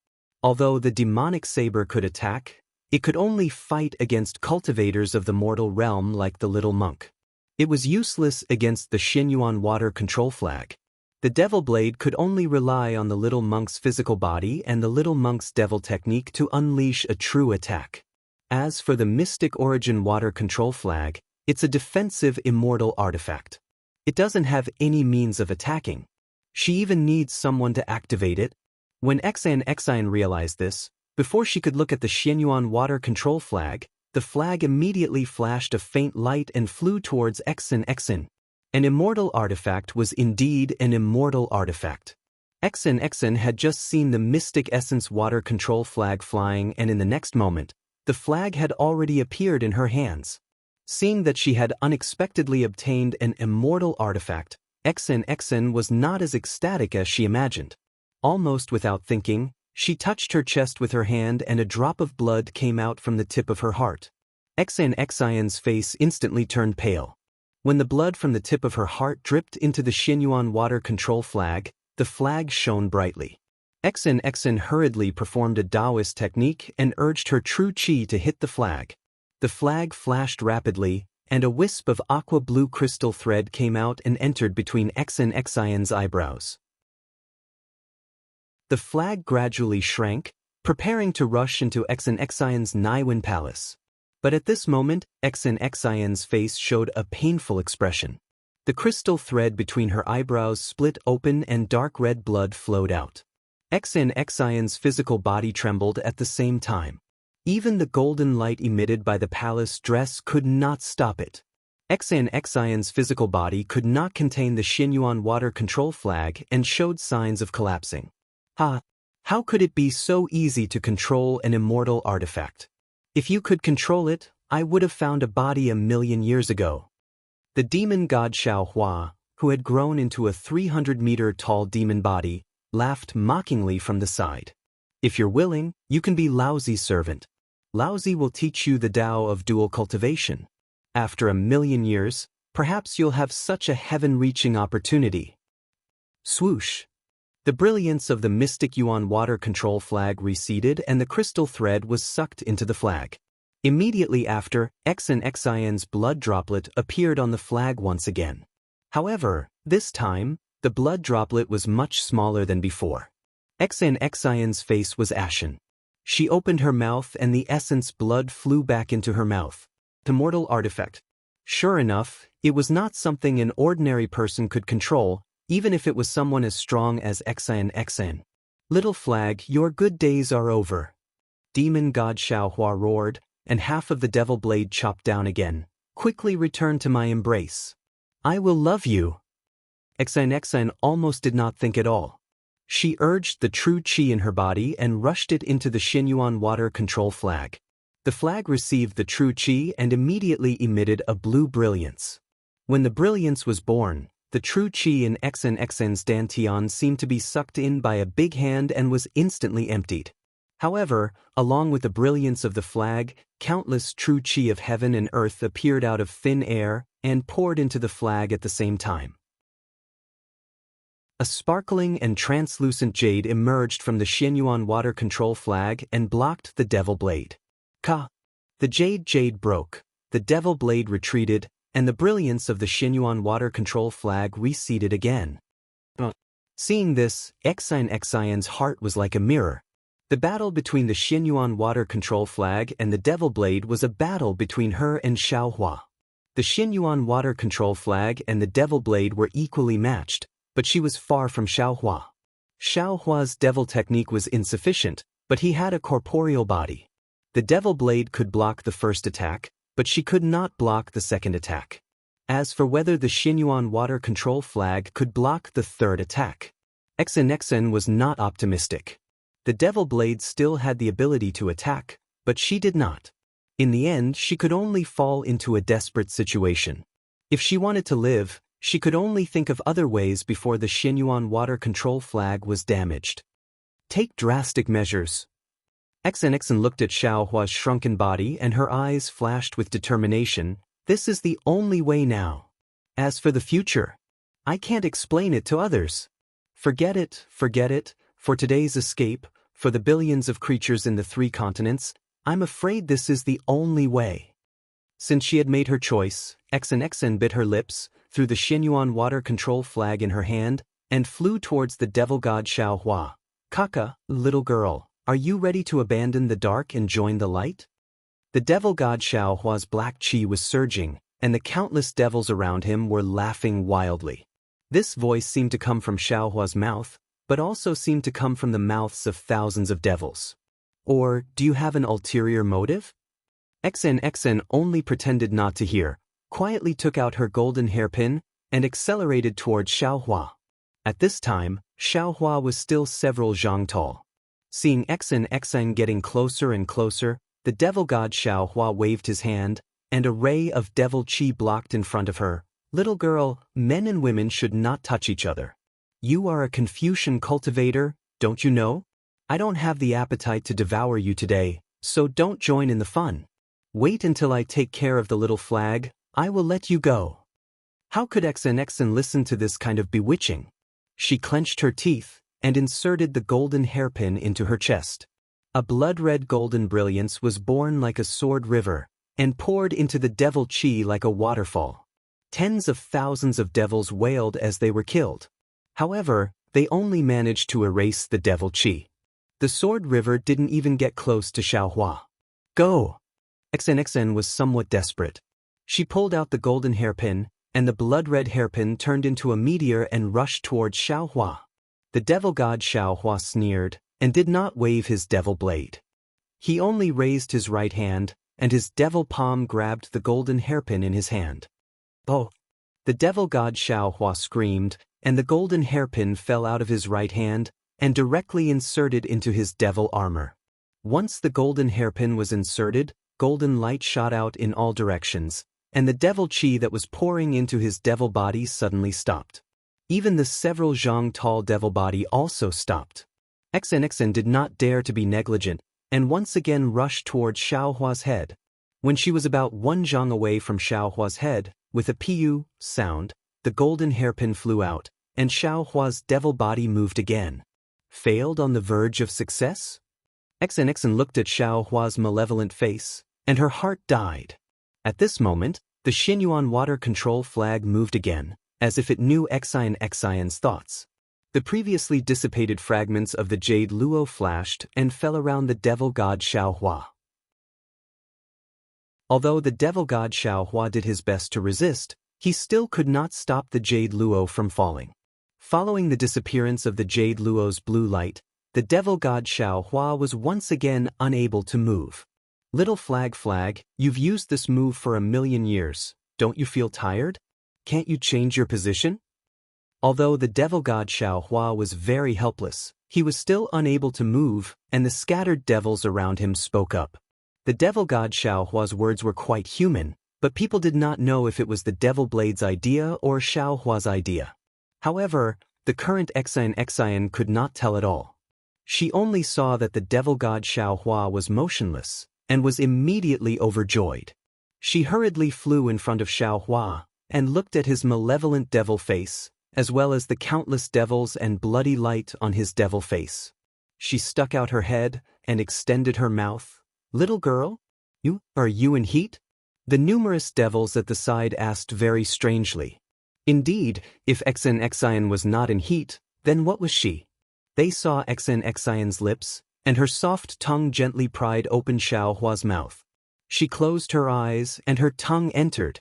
Although the demonic saber could attack, it could only fight against cultivators of the mortal realm like the little monk. It was useless against the Xinyuan water control flag. The devil blade could only rely on the little monk's physical body and the little monk's devil technique to unleash a true attack. As for the mystic origin water control flag, it's a defensive immortal artifact. It doesn't have any means of attacking. She even needs someone to activate it. When Xen realized this, before she could look at the Xinyuan water control flag, the flag immediately flashed a faint light and flew towards Xen. An immortal artifact was indeed an immortal artifact. Xen had just seen the mystic essence water control flag flying, and in the next moment, the flag had already appeared in her hands. Seeing that she had unexpectedly obtained an immortal artifact, Xen was not as ecstatic as she imagined. Almost without thinking, she touched her chest with her hand and a drop of blood came out from the tip of her heart. Xen's face instantly turned pale. When the blood from the tip of her heart dripped into the Xinyuan water control flag, the flag shone brightly. Xen hurriedly performed a Taoist technique and urged her true qi to hit the flag. The flag flashed rapidly, and a wisp of aqua-blue crystal thread came out and entered between Xen's eyebrows. The flag gradually shrank, preparing to rush into Xen's Naiwen palace. But at this moment, Xen's face showed a painful expression. The crystal thread between her eyebrows split open and dark red blood flowed out. Xen's physical body trembled at the same time. Even the golden light emitted by the palace dress could not stop it. Xen's physical body could not contain the Xinyuan water control flag and showed signs of collapsing. How could it be so easy to control an immortal artifact? If you could control it, I would have found a body 1,000,000 years ago. The demon god Xiao Hua, who had grown into a 300-meter-tall demon body, laughed mockingly from the side. If you're willing, you can be Laozi's servant. Laozi will teach you the Tao of dual cultivation. After 1,000,000 years, perhaps you'll have such a heaven-reaching opportunity. Swoosh. The brilliance of the mystic Yuan water control flag receded and the crystal thread was sucked into the flag. Immediately after, Xin's blood droplet appeared on the flag once again. However, this time, the blood droplet was much smaller than before. Xin's face was ashen. She opened her mouth and the essence blood flew back into her mouth. The mortal artifact. Sure enough, it was not something an ordinary person could control, even if it was someone as strong as Xin. Little flag, your good days are over. Demon god Xiaohua roared, and half of the devil blade chopped down again. Quickly return to my embrace. I will love you. Xin almost did not think at all. She urged the true qi in her body and rushed it into the Xinyuan water control flag. The flag received the true qi and immediately emitted a blue brilliance. When the brilliance was born, the true qi in Xin's dantian seemed to be sucked in by a big hand and was instantly emptied. However, along with the brilliance of the flag, countless true qi of heaven and earth appeared out of thin air and poured into the flag at the same time. A sparkling and translucent jade emerged from the Xinyuan water control flag and blocked the devil blade. Ka! The jade broke, the devil blade retreated, and the brilliance of the Xinyuan water control flag receded again. Seeing this, Xin's heart was like a mirror. The battle between the Xinyuan water control flag and the devil blade was a battle between her and Xiaohua. The Xinyuan water control flag and the devil blade were equally matched, but she was far from Xiaohua. Xiaohua's devil technique was insufficient, but he had a corporeal body. The devil blade could block the first attack, but she could not block the second attack. As for whether the Xinyuan water control flag could block the third attack, Xin was not optimistic. The devil blade still had the ability to attack, but she did not. In the end, she could only fall into a desperate situation. If she wanted to live, she could only think of other ways before the Xinyuan water control flag was damaged. Take drastic measures. Xin looked at Xiaohua's shrunken body and her eyes flashed with determination. This is the only way now. As for the future, I can't explain it to others. Forget it, for today's escape, for the billions of creatures in the 3 continents, I'm afraid this is the only way. Since she had made her choice, Xin bit her lips, threw the Xinyuan water control flag in her hand, and flew towards the devil god Xiaohua. Kaka, little girl, are you ready to abandon the dark and join the light? The devil god Xiaohua's black qi was surging, and the countless devils around him were laughing wildly. This voice seemed to come from Xiaohua's mouth, but also seemed to come from the mouths of thousands of devils. Or, do you have an ulterior motive? Xin only pretended not to hear, quietly took out her golden hairpin, and accelerated towards Xiaohua. At this time, Xiaohua was still several zhang tall. Seeing Xin getting closer and closer, the devil god Xiaohua waved his hand, and a ray of devil qi blocked in front of her. Little girl, men and women should not touch each other. You are a Confucian cultivator, don't you know? I don't have the appetite to devour you today, so don't join in the fun. Wait until I take care of the little flag, I will let you go. How could Xin listen to this kind of bewitching? She clenched her teeth and inserted the golden hairpin into her chest. A blood-red golden brilliance was born like a sword river and poured into the devil qi like a waterfall. Tens of thousands of devils wailed as they were killed. However, they only managed to erase the devil qi. The sword river didn't even get close to Xiaohua. Go! Xin was somewhat desperate. She pulled out the golden hairpin, and the blood-red hairpin turned into a meteor and rushed towards Xiaohua. The devil god Xiaohua sneered, and did not wave his devil blade. He only raised his right hand, and his devil palm grabbed the golden hairpin in his hand. Oh! The devil god Xiaohua screamed, and the golden hairpin fell out of his right hand, and directly inserted into his devil armor. Once the golden hairpin was inserted, golden light shot out in all directions, and the devil qi that was pouring into his devil body suddenly stopped. Even the several zhang tall devil body also stopped. Xin did not dare to be negligent, and once again rushed towards Xiaohua's head. When she was about 1 zhang away from Xiaohua's head, with a piu sound, the golden hairpin flew out, and Xiaohua's devil body moved again. Failed on the verge of success? Xen looked at Xiaohua's malevolent face, and her heart died. At this moment, the Xinyuan water control flag moved again, as if it knew Xen's thoughts. The previously dissipated fragments of the jade luo flashed and fell around the devil god Xiaohua. Although the devil god Xiaohua did his best to resist, he still could not stop the jade luo from falling. Following the disappearance of the jade luo's blue light, the devil god Xiaohua was once again unable to move. Little flag, you've used this move for 1,000,000 years. Don't you feel tired? Can't you change your position? Although the devil god Xiaohua was very helpless, he was still unable to move, and the scattered devils around him spoke up. The devil god Xiaohua's words were quite human, but people did not know if it was the devil blade's idea or Xiaohua's idea. However, the current Xen could not tell at all. She only saw that the devil god Xiaohua was motionless, and was immediately overjoyed. She hurriedly flew in front of Xiaohua, and looked at his malevolent devil face, as well as the countless devils and bloody light on his devil face. She stuck out her head, and extended her mouth. "Little girl? Are you in heat?" The numerous devils at the side asked very strangely. Indeed, if Xen was not in heat, then what was she? They saw Xen's lips, and her soft tongue gently pried open Xiaohua's mouth. She closed her eyes, and her tongue entered.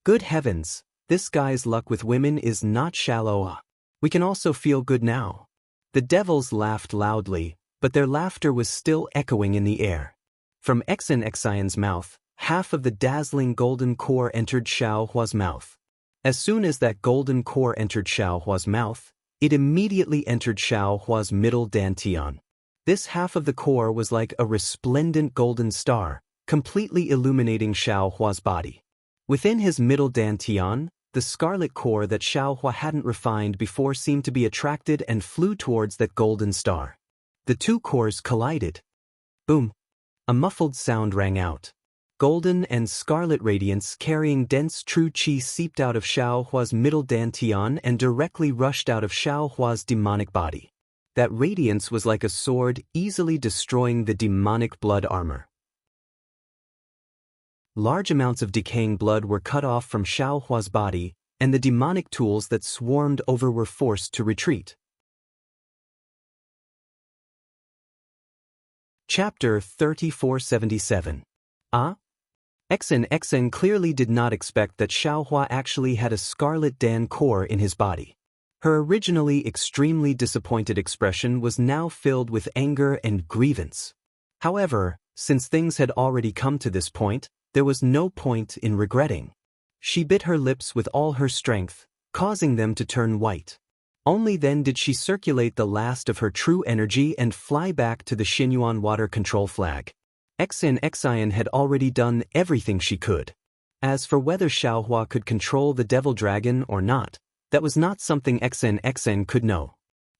Good heavens, this guy's luck with women is not shallow. We can also feel good now. The devils laughed loudly, but their laughter was still echoing in the air. From Xen's mouth, half of the dazzling golden core entered Xiaohua's mouth. As soon as that golden core entered Xiaohua's mouth, it immediately entered Xiaohua's middle dantian. This half of the core was like a resplendent golden star, completely illuminating Xiaohua's body. Within his middle dantian, the scarlet core that Xiaohua hadn't refined before seemed to be attracted and flew towards that golden star. The two cores collided. Boom! A muffled sound rang out. Golden and scarlet radiance carrying dense true qi seeped out of Xiaohua's middle dantian and directly rushed out of Xiaohua's demonic body. That radiance was like a sword easily destroying the demonic blood armor. Large amounts of decaying blood were cut off from Xiaohua's body, and the demonic tools that swarmed over were forced to retreat. Chapter 3477. Xen clearly did not expect that Xiaohua actually had a scarlet Dan core in his body. Her originally extremely disappointed expression was now filled with anger and grievance. However, since things had already come to this point, there was no point in regretting. She bit her lips with all her strength, causing them to turn white. Only then did she circulate the last of her true energy and fly back to the Xinyuan water control flag. Xen had already done everything she could. As for whether Xiaohua could control the devil dragon or not, that was not something Xen could know.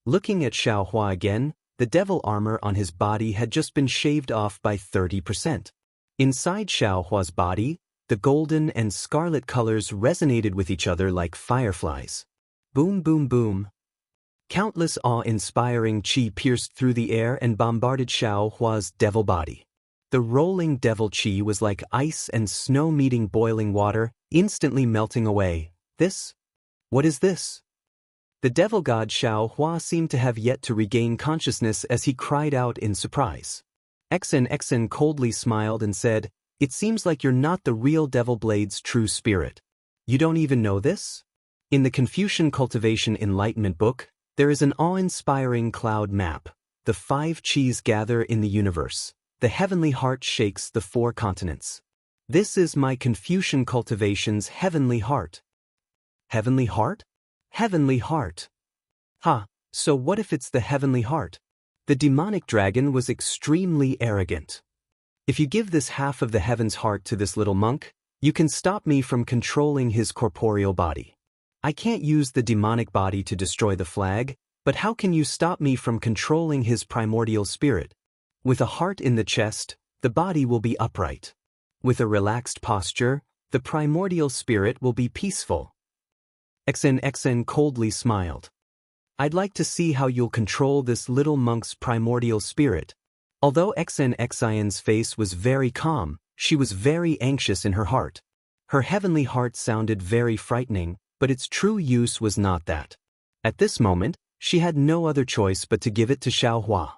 Looking at Xiaohua again, the devil armor on his body had just been shaved off by 30%. Inside Xiaohua's body, the golden and scarlet colors resonated with each other like fireflies. Boom, boom, boom. Countless awe-inspiring qi pierced through the air and bombarded Xiaohua's devil body. The rolling devil qi was like ice and snow meeting boiling water, instantly melting away. What is this? The devil god Xiaohua seemed to have yet to regain consciousness as he cried out in surprise. Xen coldly smiled and said, "It seems like you're not the real Devil Blade's true spirit. You don't even know this?" In the Confucian Cultivation Enlightenment book, there is an awe-inspiring cloud map. The 5 qis gather in the universe. The heavenly heart shakes the 4 continents. This is my Confucian Cultivation's heavenly heart. Heavenly heart? Heavenly heart. So what if it's the heavenly heart? The demonic dragon was extremely arrogant. If you give this half of the heaven's heart to this little monk, you can stop me from controlling his corporeal body. I can't use the demonic body to destroy the flag, but how can you stop me from controlling his primordial spirit? With a heart in the chest, the body will be upright. With a relaxed posture, the primordial spirit will be peaceful. XN coldly smiled. I'd like to see how you'll control this little monk's primordial spirit. Although XN's face was very calm, she was very anxious in her heart. Her heavenly heart sounded very frightening, but its true use was not that. At this moment, she had no other choice but to give it to Xiaohua.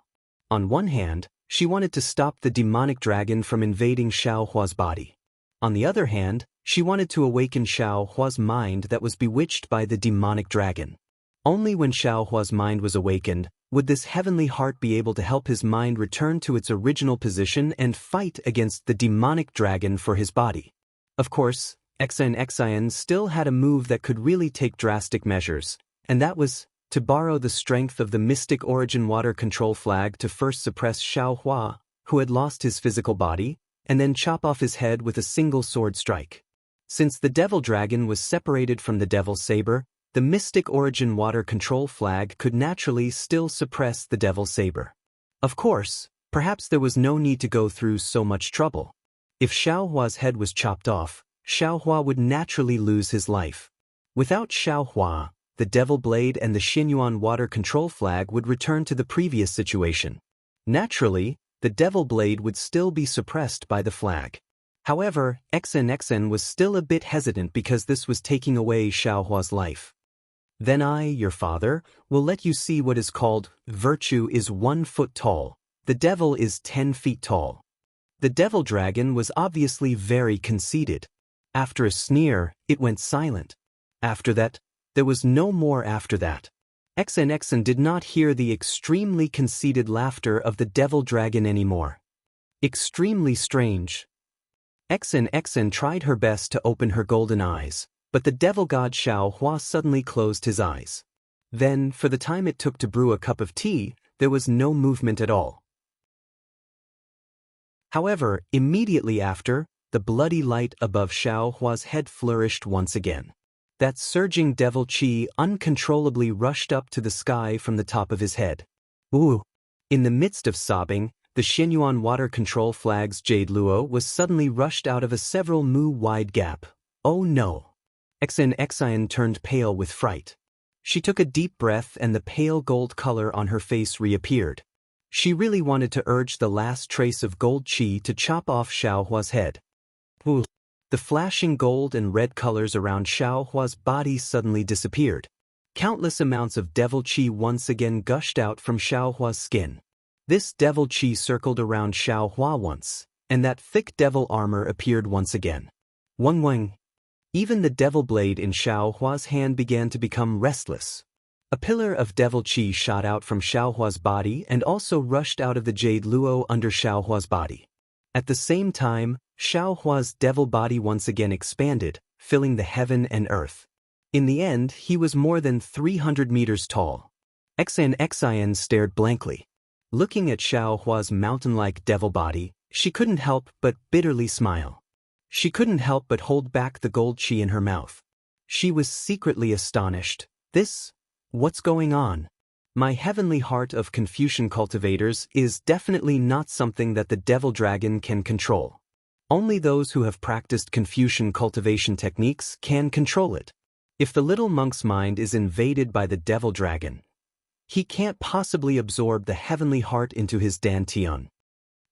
On one hand, she wanted to stop the demonic dragon from invading Xiaohua's body. On the other hand, she wanted to awaken Xiaohua's mind that was bewitched by the demonic dragon. Only when Xiaohua's mind was awakened would this heavenly heart be able to help his mind return to its original position and fight against the demonic dragon for his body. Of course, XN still had a move that could really take drastic measures, and that was to borrow the strength of the mystic origin water control flag to first suppress Xiaohua, who had lost his physical body, and then chop off his head with a single sword strike. Since the devil dragon was separated from the devil saber, the mystic origin water control flag could naturally still suppress the devil saber. Of course, perhaps there was no need to go through so much trouble. If Xiaohua's head was chopped off, Xiaohua would naturally lose his life. Without Xiaohua, the devil blade and the Xinyuan water control flag would return to the previous situation. Naturally, the devil blade would still be suppressed by the flag. However, XN was still a bit hesitant because this was taking away Xiaohua's life. Then I, your father, will let you see what is called, virtue is 1 foot tall, the devil is 10 feet tall. The devil dragon was obviously very conceited. After a sneer, it went silent. After that, there was no more after that. XN did not hear the extremely conceited laughter of the devil dragon anymore. Extremely strange. XN tried her best to open her golden eyes, but the devil god Xiaohua suddenly closed his eyes. Then, for the time it took to brew a cup of tea, there was no movement at all. However, immediately after, the bloody light above Xiaohua's head flourished once again. That surging devil qi uncontrollably rushed up to the sky from the top of his head. Ooh! In the midst of sobbing, the Xinyuan water control flag's jade luo was suddenly rushed out of a several mu wide gap. Oh no! XN turned pale with fright. She took a deep breath and the pale gold color on her face reappeared. She really wanted to urge the last trace of gold qi to chop off Xiaohua's head. Ooh! The flashing gold and red colors around Xiaohua's body suddenly disappeared. Countless amounts of devil qi once again gushed out from Xiaohua's skin. This devil qi circled around Xiaohua once, and that thick devil armor appeared once again. Wang. Even the devil blade in Xiaohua's hand began to become restless. A pillar of devil qi shot out from Xiaohua's body and also rushed out of the jade luo under Xiaohua's body. At the same time, Xiaohua's devil body once again expanded, filling the heaven and earth. In the end, he was more than 300 meters tall. XN stared blankly. Looking at Xiaohua's mountain-like devil body, she couldn't help but bitterly smile. She couldn't help but hold back the gold qi in her mouth. She was secretly astonished. What's going on? My heavenly heart of Confucian cultivators is definitely not something that the devil dragon can control. Only those who have practiced Confucian cultivation techniques can control it. If the little monk's mind is invaded by the devil dragon, he can't possibly absorb the heavenly heart into his dantian.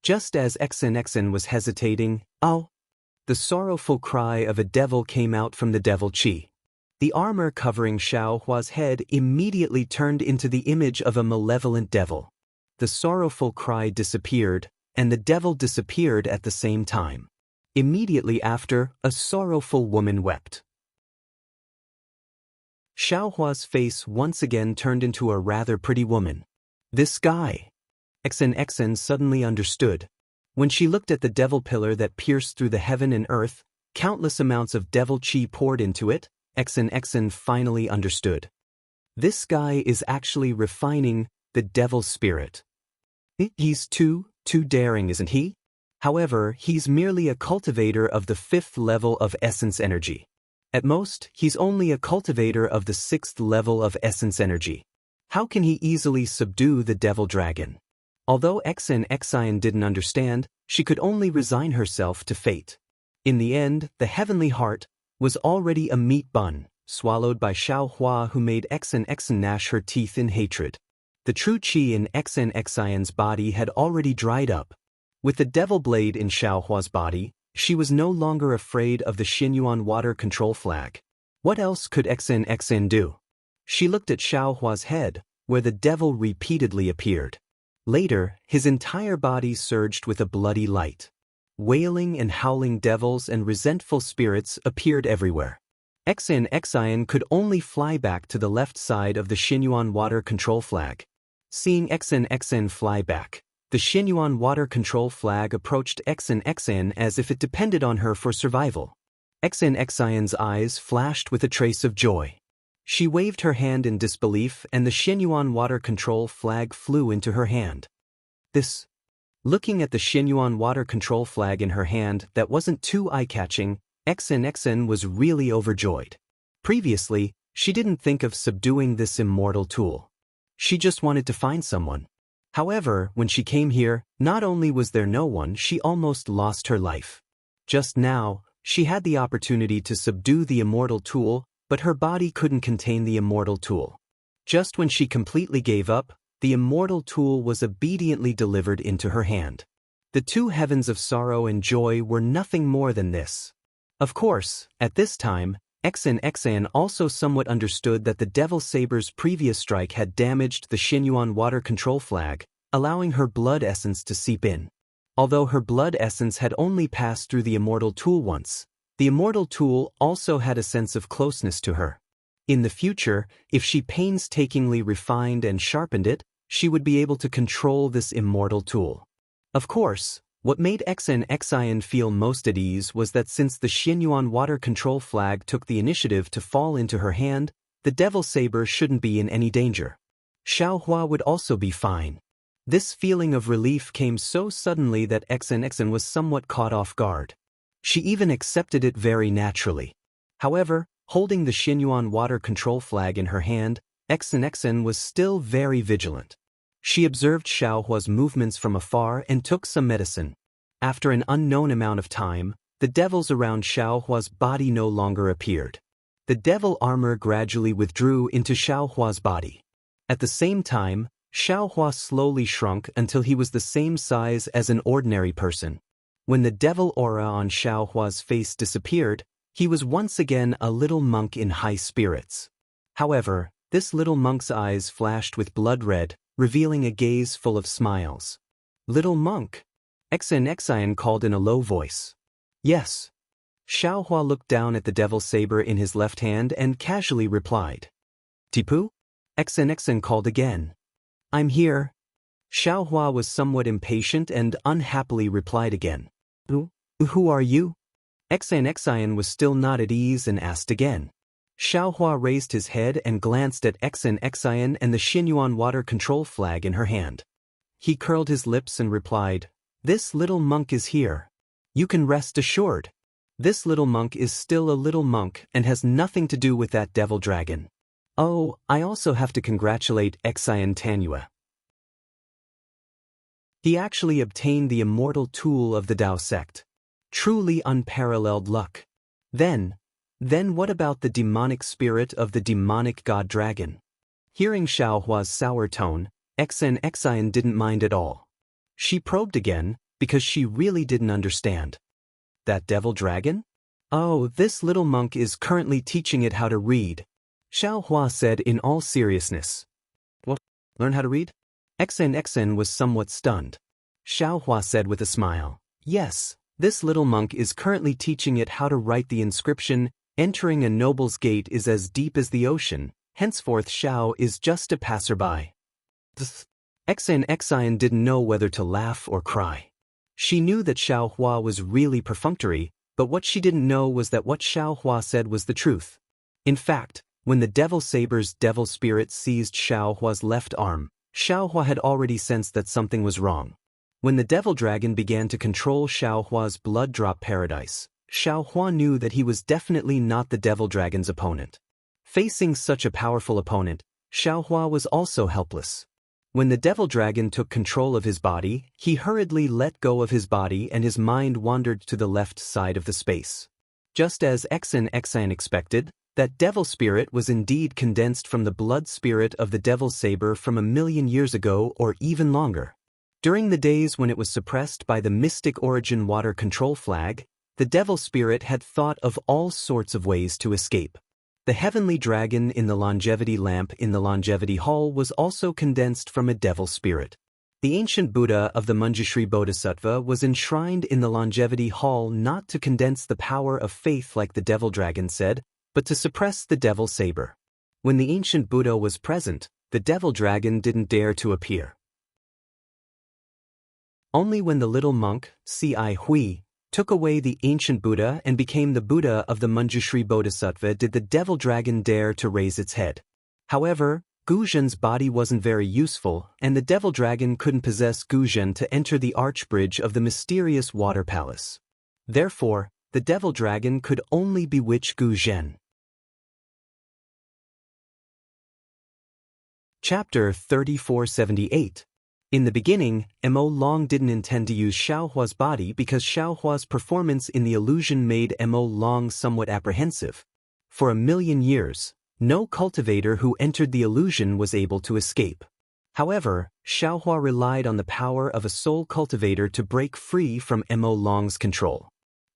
Just as XN was hesitating, the sorrowful cry of a devil came out from the devil qi. The armor covering Xiaohua's head immediately turned into the image of a malevolent devil. The sorrowful cry disappeared, and the devil disappeared at the same time. Immediately after, a sorrowful woman wept. Xiaohua's face once again turned into a rather pretty woman. This guy. XN suddenly understood. When she looked at the devil pillar that pierced through the heaven and earth, countless amounts of devil qi poured into it. XN finally understood. This guy is actually refining the devil's spirit. He's too daring, isn't he? However, he's merely a cultivator of the 5th level of essence energy. At most, he's only a cultivator of the 6th level of essence energy. How can he easily subdue the devil dragon? Although Xian didn't understand, she could only resign herself to fate. In the end, the heavenly heart was already a meat bun, swallowed by Xiaohua, who made Xian gnash her teeth in hatred. The true qi in Xian's body had already dried up. With the devil blade in Xiaohua's body, she was no longer afraid of the Xinyuan water control flag. What else could Xian do? She looked at Xiaohua's head, where the devil repeatedly appeared. Later, his entire body surged with a bloody light. Wailing and howling devils and resentful spirits appeared everywhere. Xian could only fly back to the left side of the Xinyuan water control flag. Seeing Xian fly back, the Xinyuan water control flag approached Xian as if it depended on her for survival. Xian's eyes flashed with a trace of joy. She waved her hand in disbelief and the Xinyuan water control flag flew into her hand. Looking at the Xinyuan water control flag in her hand that wasn't too eye-catching, Xian was really overjoyed. Previously, she didn't think of subduing this immortal tool. She just wanted to find someone. However, when she came here, not only was there no one, she almost lost her life. Just now, she had the opportunity to subdue the immortal tool, but her body couldn't contain the immortal tool. Just when she completely gave up, the immortal tool was obediently delivered into her hand. The two heavens of sorrow and joy were nothing more than this. Of course, at this time, Xian also somewhat understood that the Devil Saber's previous strike had damaged the Xinyuan water control flag, allowing her blood essence to seep in. Although her blood essence had only passed through the immortal tool once, the immortal tool also had a sense of closeness to her. In the future, if she painstakingly refined and sharpened it, she would be able to control this immortal tool. Of course, what made Xian feel most at ease was that since the Xinyuan water control flag took the initiative to fall into her hand, the Devil Saber shouldn't be in any danger. Xiaohua would also be fine. This feeling of relief came so suddenly that Xian was somewhat caught off guard. She even accepted it very naturally. However, holding the Xinyuan water control flag in her hand, Xian was still very vigilant. She observed Xiaohua's movements from afar and took some medicine. After an unknown amount of time, the devils around Xiaohua's body no longer appeared. The devil armor gradually withdrew into Xiaohua's body. At the same time, Xiaohua slowly shrunk until he was the same size as an ordinary person. When the devil aura on Xiaohua's face disappeared, he was once again a little monk in high spirits. However, this little monk's eyes flashed with blood red, revealing a gaze full of smiles. "Little monk," Xian called in a low voice. "Yes." Xiaohua looked down at the devil saber in his left hand and casually replied. "Tipu?" Xian called again. "I'm here." Xiaohua was somewhat impatient and unhappily replied again. Who are you?" Xian was still not at ease and asked again. Xiaohua raised his head and glanced at Xian and the Xinyuan water control flag in her hand. He curled his lips and replied, "This little monk is here. You can rest assured. This little monk is still a little monk and has nothing to do with that devil dragon. Oh, I also have to congratulate Xian Tanyue. He actually obtained the immortal tool of the Dao sect. Truly unparalleled luck. Then what about the demonic spirit of the demonic god dragon?" Hearing Xiaohua's sour tone, Xian didn't mind at all. She probed again, because she really didn't understand. "That devil dragon? Oh, this little monk is currently teaching it how to read," Xiaohua said in all seriousness. "What? Learn how to read?" Xian was somewhat stunned. Xiaohua said with a smile, "Yes, this little monk is currently teaching it how to write the inscription, 'Entering a noble's gate is as deep as the ocean, henceforth Xiao is just a passerby.'" Xian didn't know whether to laugh or cry. She knew that Xiaohua was really perfunctory, but what she didn't know was that what Xiaohua said was the truth. In fact, when the Devil Saber's devil spirit seized Xiaohua's left arm, Xiaohua had already sensed that something was wrong. When the devil dragon began to control Xiaohua's blood drop paradise, Xiaohua knew that he was definitely not the devil dragon's opponent. Facing such a powerful opponent, Xiaohua was also helpless. When the devil dragon took control of his body, he hurriedly let go of his body and his mind wandered to the left side of the space. Just as Xan expected, that devil spirit was indeed condensed from the blood spirit of the devil's saber from 1,000,000 years ago or even longer. During the days when it was suppressed by the mystic origin water control flag, the devil spirit had thought of all sorts of ways to escape. The heavenly dragon in the longevity lamp in the longevity hall was also condensed from a devil spirit. The ancient Buddha of the Manjushri Bodhisattva was enshrined in the longevity hall not to condense the power of faith like the devil dragon said, but to suppress the devil saber. When the ancient Buddha was present, the devil dragon didn't dare to appear. Only when the little monk, Ci Hui, took away the ancient Buddha and became the Buddha of the Manjushri Bodhisattva did the devil dragon dare to raise its head. However, Guzhen's body wasn't very useful, and the devil dragon couldn't possess Guzhen to enter the archbridge of the mysterious water palace. Therefore, the devil dragon could only bewitch Guzhen. Chapter 3478. In the beginning, Mo Long didn't intend to use Xiaohua's body because Xiaohua's performance in the illusion made Mo Long somewhat apprehensive. For 1,000,000 years, no cultivator who entered the illusion was able to escape. However, Xiaohua relied on the power of a soul cultivator to break free from Mo Long's control.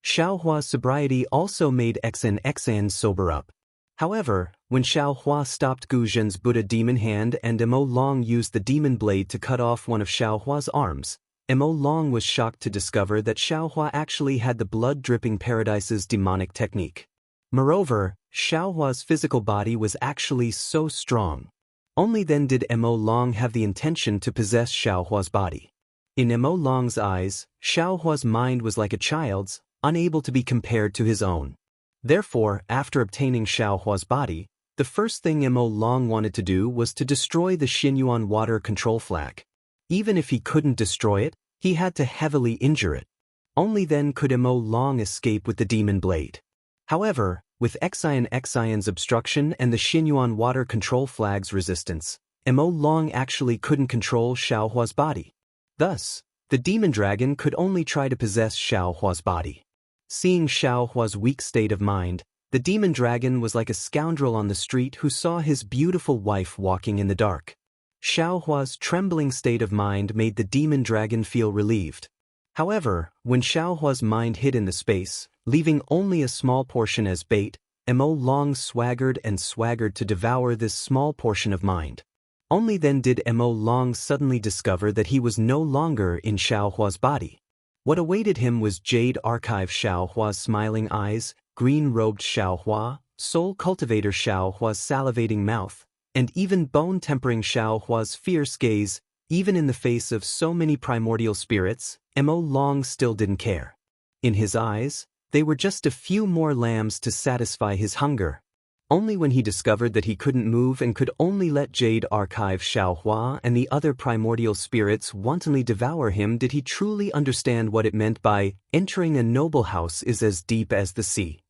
Xiaohua's sobriety also made Xan sober up. However, when Xiaohua stopped Guzhen's Buddha demon hand and Mo Long used the demon blade to cut off one of Xiaohua's arms, Mo Long was shocked to discover that Xiaohua actually had the blood-dripping paradise's demonic technique. Moreover, Xiaohua's physical body was actually so strong. Only then did Mo Long have the intention to possess Xiaohua's body. In Mo Long's eyes, Xiaohua's mind was like a child's, unable to be compared to his own. Therefore, after obtaining Xiaohua's body, the first thing Mo Long wanted to do was to destroy the Xinyuan water control flag. Even if he couldn't destroy it, he had to heavily injure it. Only then could Mo Long escape with the demon blade. However, with Xion's obstruction and the Xinyuan water control flag's resistance, Mo Long actually couldn't control Xiaohua's body. Thus, the demon dragon could only try to possess Xiaohua's body. Seeing Xiaohua's weak state of mind, the demon dragon was like a scoundrel on the street who saw his beautiful wife walking in the dark. Xiaohua's trembling state of mind made the demon dragon feel relieved. However, when Xiaohua's mind hid in the space, leaving only a small portion as bait, Mo Long swaggered to devour this small portion of mind. Only then did Mo Long suddenly discover that he was no longer in Xiaohua's body. What awaited him was Jade Archive Xiaohua's smiling eyes, green-robed Xiaohua, soul cultivator Xiaohua's salivating mouth, and even bone-tempering Xiaohua's fierce gaze. Even in the face of so many primordial spirits, Mo Long still didn't care. In his eyes, they were just a few more lambs to satisfy his hunger. Only when he discovered that he couldn't move and could only let Jade Archive Xiaohua and the other primordial spirits wantonly devour him did he truly understand what it meant by entering a noble house is as deep as the sea.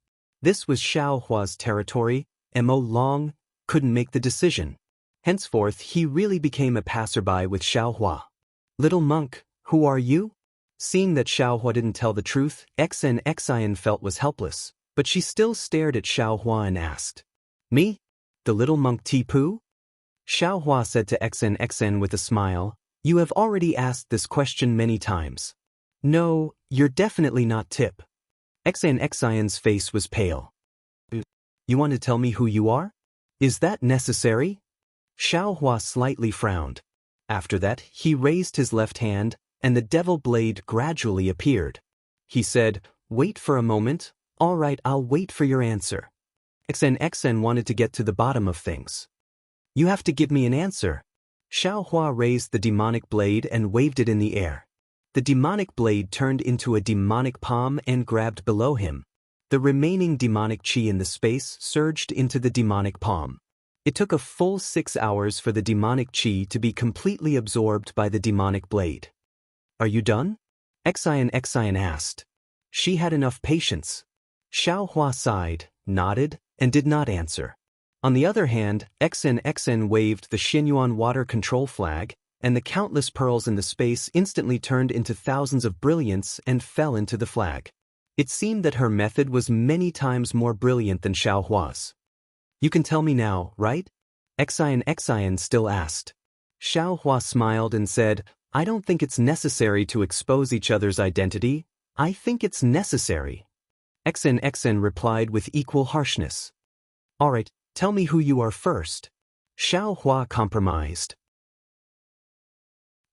This was Xiaohua's territory. Mo Long couldn't make the decision. Henceforth he really became a passerby with Xiaohua. "Little monk, who are you?" Seeing that Xiaohua didn't tell the truth, Xion felt was helpless, but she still stared at Xiaohua and asked, "Me? The little monk Tipu?" Xiaohua said to Xen with a smile, "You have already asked this question many times. No, you're definitely not Tip." Xion's face was pale. "You want to tell me who you are? Is that necessary?" Xiaohua slightly frowned. After that, he raised his left hand, and the devil blade gradually appeared. He said, "Wait for a moment. All right, I'll wait for your answer." Xen wanted to get to the bottom of things. "You have to give me an answer." Xiaohua raised the demonic blade and waved it in the air. The demonic blade turned into a demonic palm and grabbed below him. The remaining demonic chi in the space surged into the demonic palm. It took a full 6 hours for the demonic chi to be completely absorbed by the demonic blade. "Are you done?" Xion asked. She had enough patience. Xiaohua sighed, nodded, and did not answer. On the other hand, Xen waved the Xinyuan water control flag, and the countless pearls in the space instantly turned into thousands of brilliance and fell into the flag. It seemed that her method was many times more brilliant than Xiaohua's. You can tell me now, right? Xian still asked. Xiaohua smiled and said, I don't think it's necessary to expose each other's identity. I think it's necessary. Xian replied with equal harshness. Alright, tell me who you are first. Xiaohua compromised.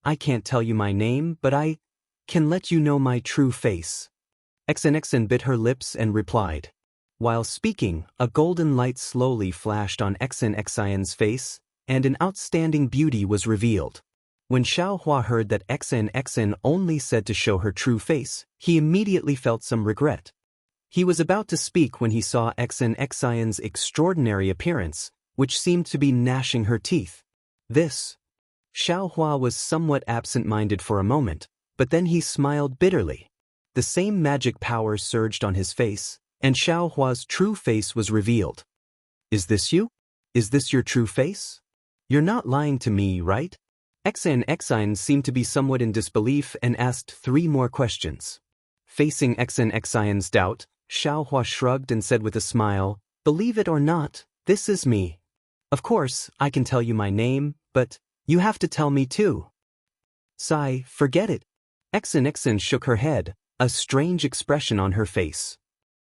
I can't tell you my name, but I can let you know my true face. Xian bit her lips and replied. While speaking, a golden light slowly flashed on Xian's face, and an outstanding beauty was revealed. When Xiaohua heard that Xian only said to show her true face, he immediately felt some regret. He was about to speak when he saw Xian's extraordinary appearance, which seemed to be gnashing her teeth. Xiaohua was somewhat absent-minded for a moment, but then he smiled bitterly. The same magic power surged on his face, and Xiaohua's true face was revealed. Is this you? Is this your true face? You're not lying to me, right? Xian seemed to be somewhat in disbelief and asked 3 more questions. Facing Xian's doubt, Xiaohua shrugged and said with a smile, Believe it or not, this is me. Of course, I can tell you my name, but you have to tell me too. Sigh, forget it. Xian shook her head, a strange expression on her face.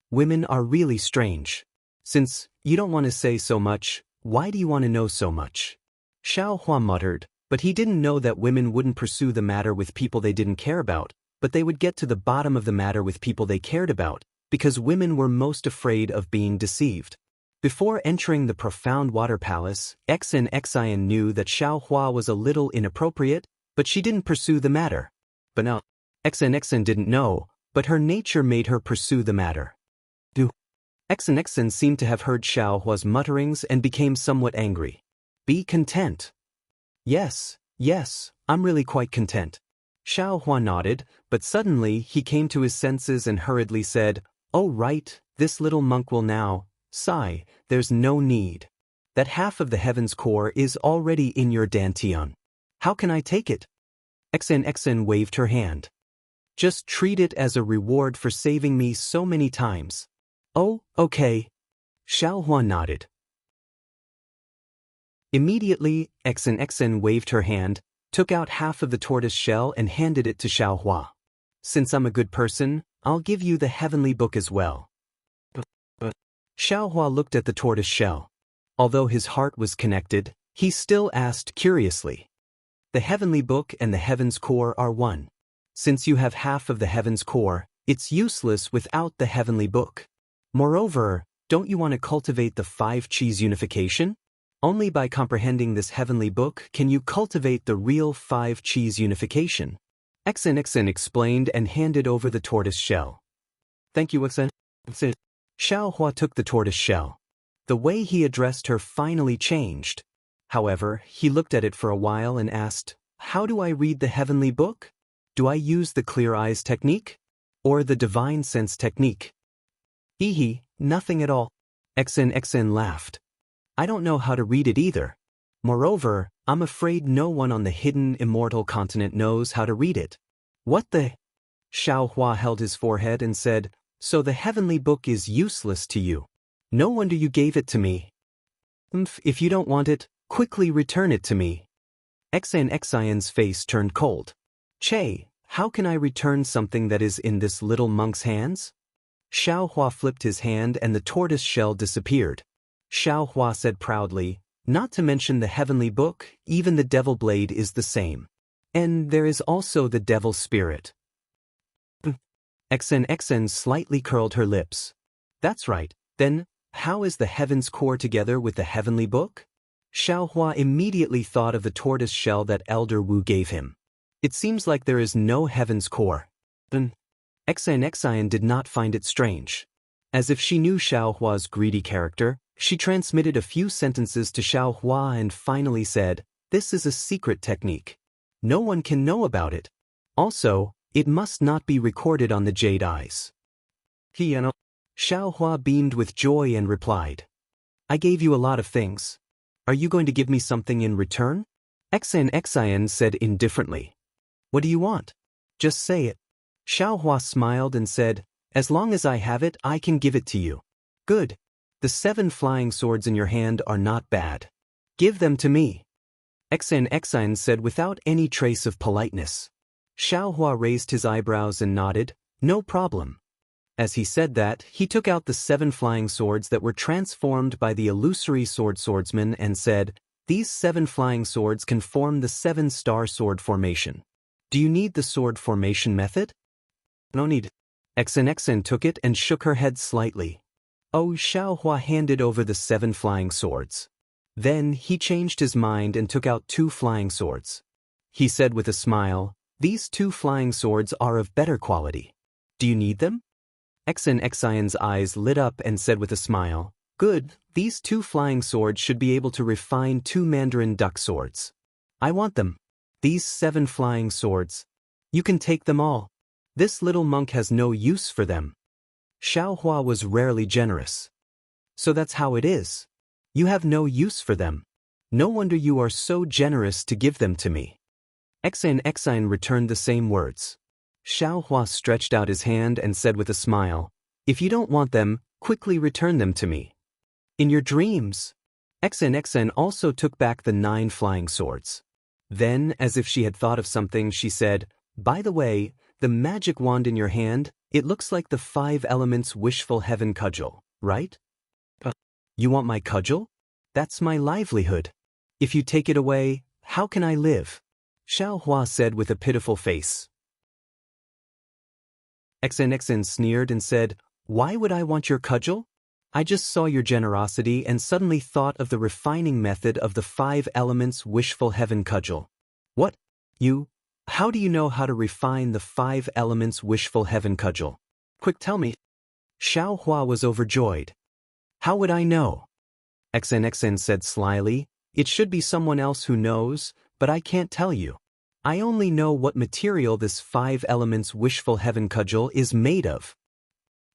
Women are really strange. Since you don't want to say so much, why do you want to know so much? Xiaohua muttered, but he didn't know that women wouldn't pursue the matter with people they didn't care about, but they would get to the bottom of the matter with people they cared about, because women were most afraid of being deceived. Before entering the profound water palace, Xian knew that Xiaohua was a little inappropriate, but she didn't pursue the matter. But now, Xian didn't know, but her nature made her pursue the matter. Xian seemed to have heard Xiaohua's mutterings and became somewhat angry. Be content. Yes, I'm really quite content. Xiaohua nodded, but suddenly he came to his senses and hurriedly said, Oh right, this little monk will now, sigh, there's no need. That half of the heaven's core is already in your dantian. How can I take it? Xian waved her hand. Just treat it as a reward for saving me so many times. Oh, okay. Xiaohua nodded. Immediately, Xian waved her hand, took out half of the tortoise shell and handed it to Xiaohua. Since I'm a good person, I'll give you the heavenly book as well. But Xiaohua looked at the tortoise shell. Although his heart was connected, he still asked curiously. The heavenly book and the heaven's core are one. Since you have half of the heaven's core, it's useless without the heavenly book. Moreover, don't you want to cultivate the 5 Qis unification? Only by comprehending this heavenly book can you cultivate the real 5 Qis unification. Xian explained and handed over the tortoise shell. Thank you, Xian. Xiaohua took the tortoise shell. The way he addressed her finally changed. However, he looked at it for a while and asked, How do I read the heavenly book? Do I use the clear eyes technique? Or the divine sense technique? Nothing at all. Xian laughed. I don't know how to read it either. Moreover, I'm afraid no one on the hidden immortal continent knows how to read it. What the? Xiaohua held his forehead and said, So the heavenly book is useless to you. No wonder you gave it to me. If you don't want it, quickly return it to me. Xian's face turned cold. Che, how can I return something that is in this little monk's hands? Xiaohua flipped his hand and the tortoise shell disappeared. Xiaohua said proudly, Not to mention the heavenly book, even the devil blade is the same. And there is also the devil spirit. Xian slightly curled her lips. That's right, then, how is the heaven's core together with the heavenly book? Xiaohua immediately thought of the tortoise shell that Elder Wu gave him. It seems like there is no heaven's core. Xian did not find it strange. As if she knew Xiaohua's greedy character, she transmitted a few sentences to Xiaohua and finally said, This is a secret technique. No one can know about it. Also, it must not be recorded on the jade eyes. Xiaohua beamed with joy and replied, I gave you a lot of things. Are you going to give me something in return? Xian said indifferently. What do you want? Just say it. Xiaohua smiled and said, as long as I have it, I can give it to you. Good. The 7 flying swords in your hand are not bad. Give them to me. Xian said without any trace of politeness. Xiaohua raised his eyebrows and nodded, no problem. As he said that, he took out the 7 flying swords that were transformed by the illusory swordsman and said, these 7 flying swords can form the 7-star sword formation. Do you need the sword formation method? No need. Xian took it and shook her head slightly. Oh, Xiaohua handed over the 7 flying swords. Then he changed his mind and took out 2 flying swords. He said with a smile, these 2 flying swords are of better quality. Do you need them? Xian's eyes lit up and said with a smile, good, these 2 flying swords should be able to refine 2 Mandarin duck swords. I want them. These 7 flying swords. You can take them all. This little monk has no use for them. Xiaohua was rarely generous. So that's how it is. You have no use for them. No wonder you are so generous to give them to me. Xian returned the same words. Xiaohua stretched out his hand and said with a smile, if you don't want them, quickly return them to me. In your dreams. Xian also took back the 9 flying swords. Then, as if she had thought of something, she said, by the way, the magic wand in your hand, it looks like the 5 elements wishful heaven cudgel, right? You want my cudgel? That's my livelihood. If you take it away, how can I live? Xiaohua said with a pitiful face. Xian sneered and said, why would I want your cudgel? I just saw your generosity and suddenly thought of the refining method of the 5 elements wishful heaven cudgel. What? You? How do you know how to refine the 5 elements wishful heaven cudgel? Quick, tell me. Xiaohua was overjoyed. How would I know? Xian said slyly, it should be someone else who knows, but I can't tell you. I only know what material this 5 elements wishful heaven cudgel is made of.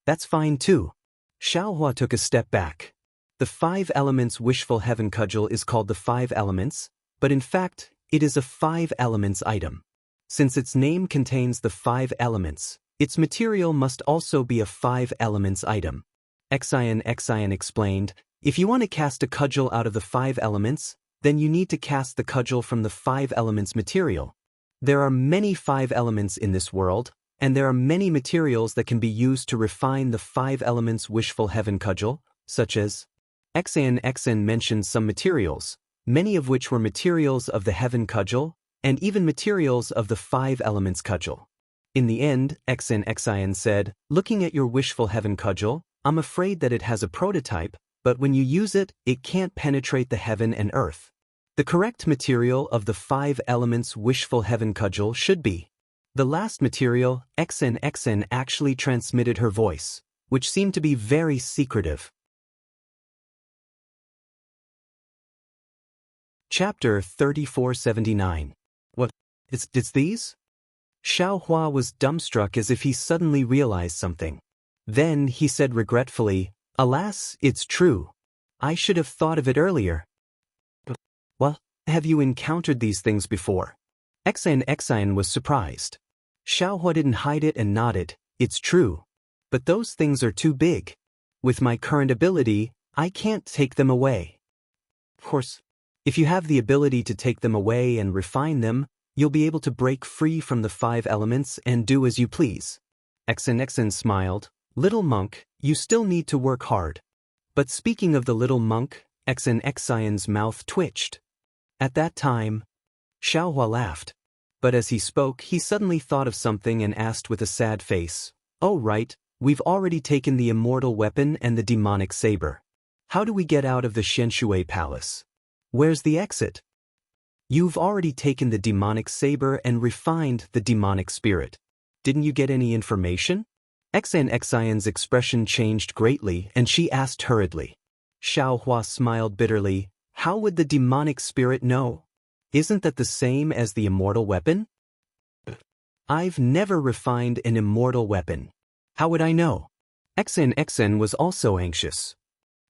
That's fine too. Xiaohua took a step back. The 5 elements wishful heaven cudgel is called the 5 elements, but in fact, it is a 5 elements item. Since its name contains the 5 elements, its material must also be a 5 elements item. Xian explained, if you want to cast a cudgel out of the 5 elements, then you need to cast the cudgel from the 5 elements material. There are many 5 elements in this world, and there are many materials that can be used to refine the 5 elements wishful heaven cudgel, such as Xian mentioned some materials, many of which were materials of the heaven cudgel, and even materials of the 5 elements cudgel. In the end, Xian said, looking at your wishful heaven cudgel, I'm afraid that it has a prototype, but when you use it, it can't penetrate the heaven and earth. The correct material of the 5 elements wishful heaven cudgel should be the last material. Xian actually transmitted her voice, which seemed to be very secretive. Chapter 3479. What? It's these? Xiaohua was dumbstruck as if he suddenly realized something. Then he said regretfully, alas, it's true. I should have thought of it earlier. Well, have you encountered these things before? Xian was surprised. Xiaohua didn't hide it and nodded, it's true. But those things are too big. With my current ability, I can't take them away. Of course, if you have the ability to take them away and refine them, you'll be able to break free from the 5 elements and do as you please. Xian smiled, little monk, you still need to work hard. But speaking of the little monk, Xian's mouth twitched. At that time, Xiaohua laughed. But as he spoke, he suddenly thought of something and asked with a sad face, oh right, we've already taken the immortal weapon and the demonic saber. How do we get out of the Shenshui palace? Where's the exit? You've already taken the demonic saber and refined the demonic spirit. Didn't you get any information? Xian's expression changed greatly and she asked hurriedly. Xiaohua smiled bitterly, how would the demonic spirit know? Isn't that the same as the immortal weapon? I've never refined an immortal weapon. How would I know? Xian was also anxious.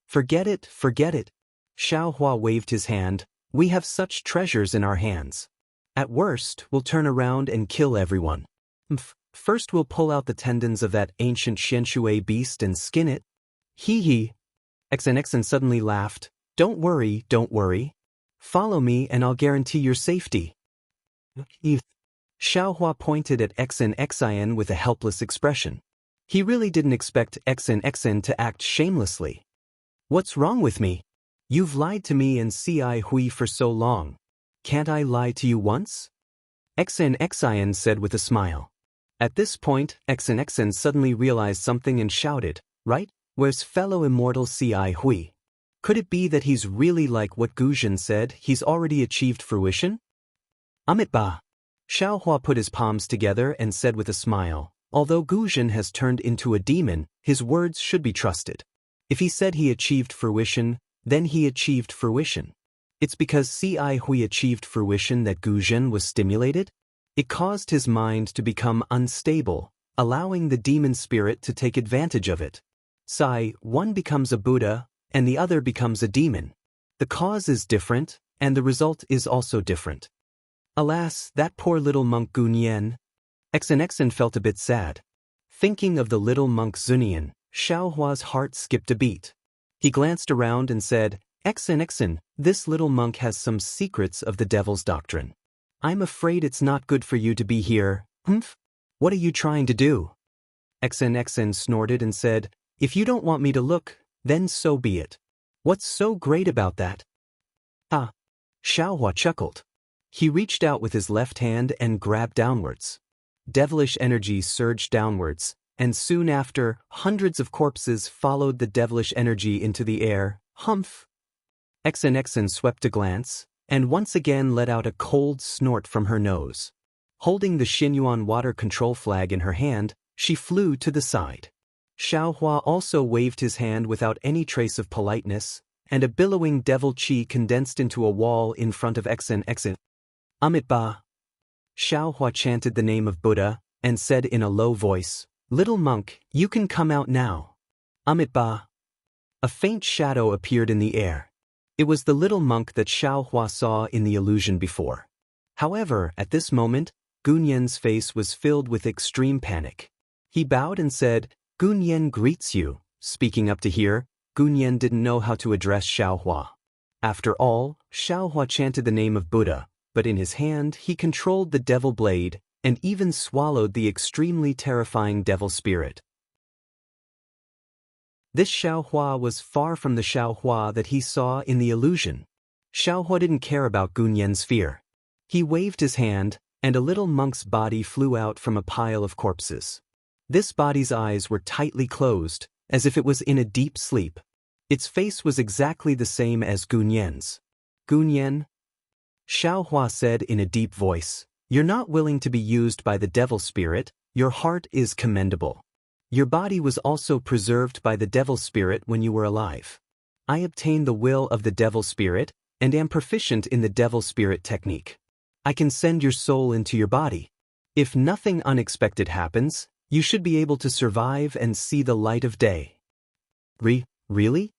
Forget it, forget it. Xiaohua waved his hand, We have such treasures in our hands. At worst, we'll turn around and kill everyone. First we'll pull out the tendons of that ancient Xianshui beast and skin it. Hee hee. XNXN suddenly laughed. Don't worry, don't worry. Follow me and I'll guarantee your safety. Xiaohua pointed at XNXIN with a helpless expression. He really didn't expect XNXN to act shamelessly. What's wrong with me? You've lied to me and Ci Hui for so long. Can't I lie to you once? XNXIN said with a smile. At this point, XNXN suddenly realized something and shouted, right? Where's fellow immortal Ci Hui? Could it be that he's really like what Guzhen said, he's already achieved fruition? Amitba. Xiaohua put his palms together and said with a smile, although Guzhen has turned into a demon, his words should be trusted. If he said he achieved fruition, then he achieved fruition. It's because Ci Hui achieved fruition that Guzhen was stimulated? It caused his mind to become unstable, allowing the demon spirit to take advantage of it. One becomes a Buddha, and the other becomes a demon. The cause is different, and the result is also different. Alas, that poor little monk Gunyan. XNXN felt a bit sad. Thinking of the little monk Zunian, Xiaohua's heart skipped a beat. He glanced around and said, XNXN, this little monk has some secrets of the devil's doctrine. I'm afraid it's not good for you to be here. What are you trying to do? XNXN snorted and said, if you don't want me to look, then so be it. What's so great about that? Xiaohua chuckled. He reached out with his left hand and grabbed downwards. Devilish energy surged downwards, and soon after, hundreds of corpses followed the devilish energy into the air. XNXN swept a glance, and once again let out a cold snort from her nose. Holding the Xinyuan water control flag in her hand, she flew to the side. Xiaohua also waved his hand without any trace of politeness, and a billowing devil chi condensed into a wall in front of XNXN. Amitba. Xiaohua chanted the name of Buddha, and said in a low voice, little monk, you can come out now. Amitba. A faint shadow appeared in the air. It was the little monk that Xiaohua saw in the illusion before. However, at this moment, Gunyan's face was filled with extreme panic. He bowed and said, Gunyan greets you. Speaking up to here, Gunyan didn't know how to address Xiaohua. After all, Xiaohua chanted the name of Buddha, but in his hand he controlled the devil blade and even swallowed the extremely terrifying devil spirit. This Xiaohua was far from the Xiaohua that he saw in the illusion. Xiaohua didn't care about Gunyan's fear. He waved his hand, and a little monk's body flew out from a pile of corpses. This body's eyes were tightly closed, as if it was in a deep sleep. Its face was exactly the same as Gunyan's. Gunyan? Xiaohua said in a deep voice, you're not willing to be used by the devil spirit, your heart is commendable. Your body was also preserved by the devil spirit when you were alive. I obtained the will of the devil spirit, and am proficient in the devil spirit technique. I can send your soul into your body. If nothing unexpected happens, you should be able to survive and see the light of day. Really?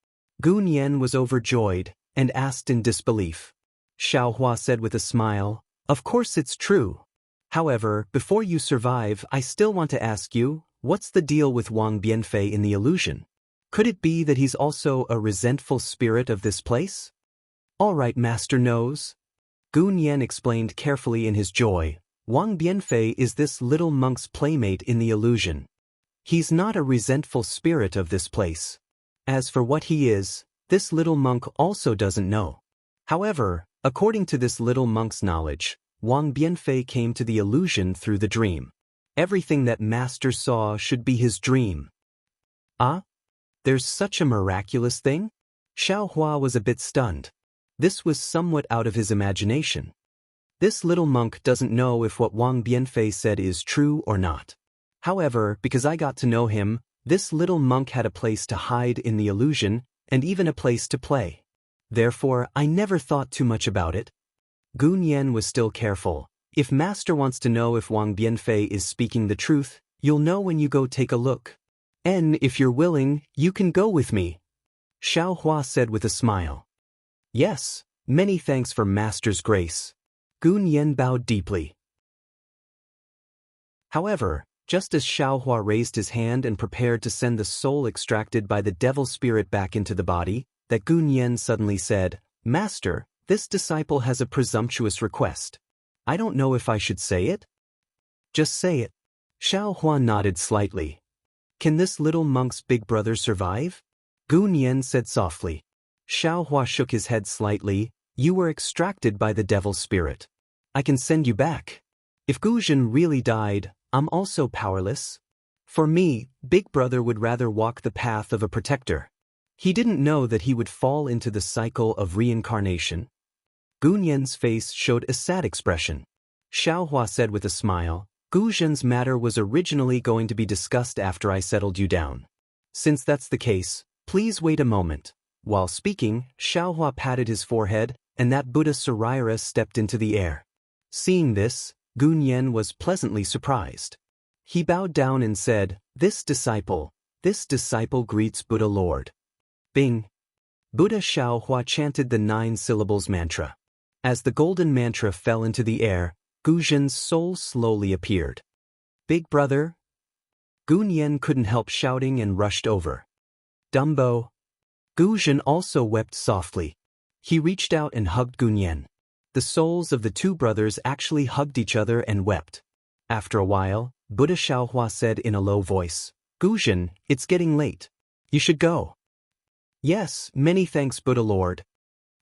Gunyan was overjoyed, and asked in disbelief. Xiaohua said with a smile, of course it's true. However, before you survive, I still want to ask you, what's the deal with Wang Bianfei in the illusion? Could it be that he's also a resentful spirit of this place? All right, Master knows. Gunyan explained carefully in his joy, Wang Bianfei is this little monk's playmate in the illusion. He's not a resentful spirit of this place. As for what he is, this little monk also doesn't know. However, according to this little monk's knowledge, Wang Bianfei came to the illusion through the dream. Everything that Master saw should be his dream. There's such a miraculous thing? Xiaohua was a bit stunned. This was somewhat out of his imagination. This little monk doesn't know if what Wang Bianfei said is true or not. However, because I got to know him, this little monk had a place to hide in the illusion, and even a place to play. Therefore, I never thought too much about it. Gunyan was still careful. If Master wants to know if Wang Bianfei is speaking the truth, you'll know when you go take a look. And if you're willing, you can go with me. Xiaohua said with a smile. Yes, Many thanks for Master's grace. Gun Yen bowed deeply. However, just as Xiaohua raised his hand and prepared to send the soul extracted by the devil spirit back into the body, that Gun Yen suddenly said, "Master, this disciple has a presumptuous request. I don't know if I should say it." "Just say it." Xiaohua nodded slightly. "Can this little monk's big brother survive?" Gun Yen said softly. Xiaohua shook his head slightly. "You were extracted by the devil spirit. I can send you back. If Guzhen really died, I'm also powerless. For me, Big Brother would rather walk the path of a protector." He didn't know that he would fall into the cycle of reincarnation. Gun Yen's face showed a sad expression. Xiaohua said with a smile, "Guzhen's matter was originally going to be discussed after I settled you down. Since that's the case, please wait a moment." While speaking, Xiaohua patted his forehead, and that Buddha Saraira stepped into the air. Seeing this, Gun Yen was pleasantly surprised. He bowed down and said, this disciple greets Buddha Lord." Bing! Buddha Xiaohua chanted the 9 syllables mantra. As the golden mantra fell into the air, Guzhen's soul slowly appeared. "Big brother?" Gun Yen couldn't help shouting and rushed over. "Dumbo!" Guzhen also wept softly. He reached out and hugged Gun Yen. The souls of the 2 brothers actually hugged each other and wept. After a while, Buddha Xiaohua said in a low voice, "Guzhen, it's getting late. You should go." "Yes, many thanks Buddha Lord."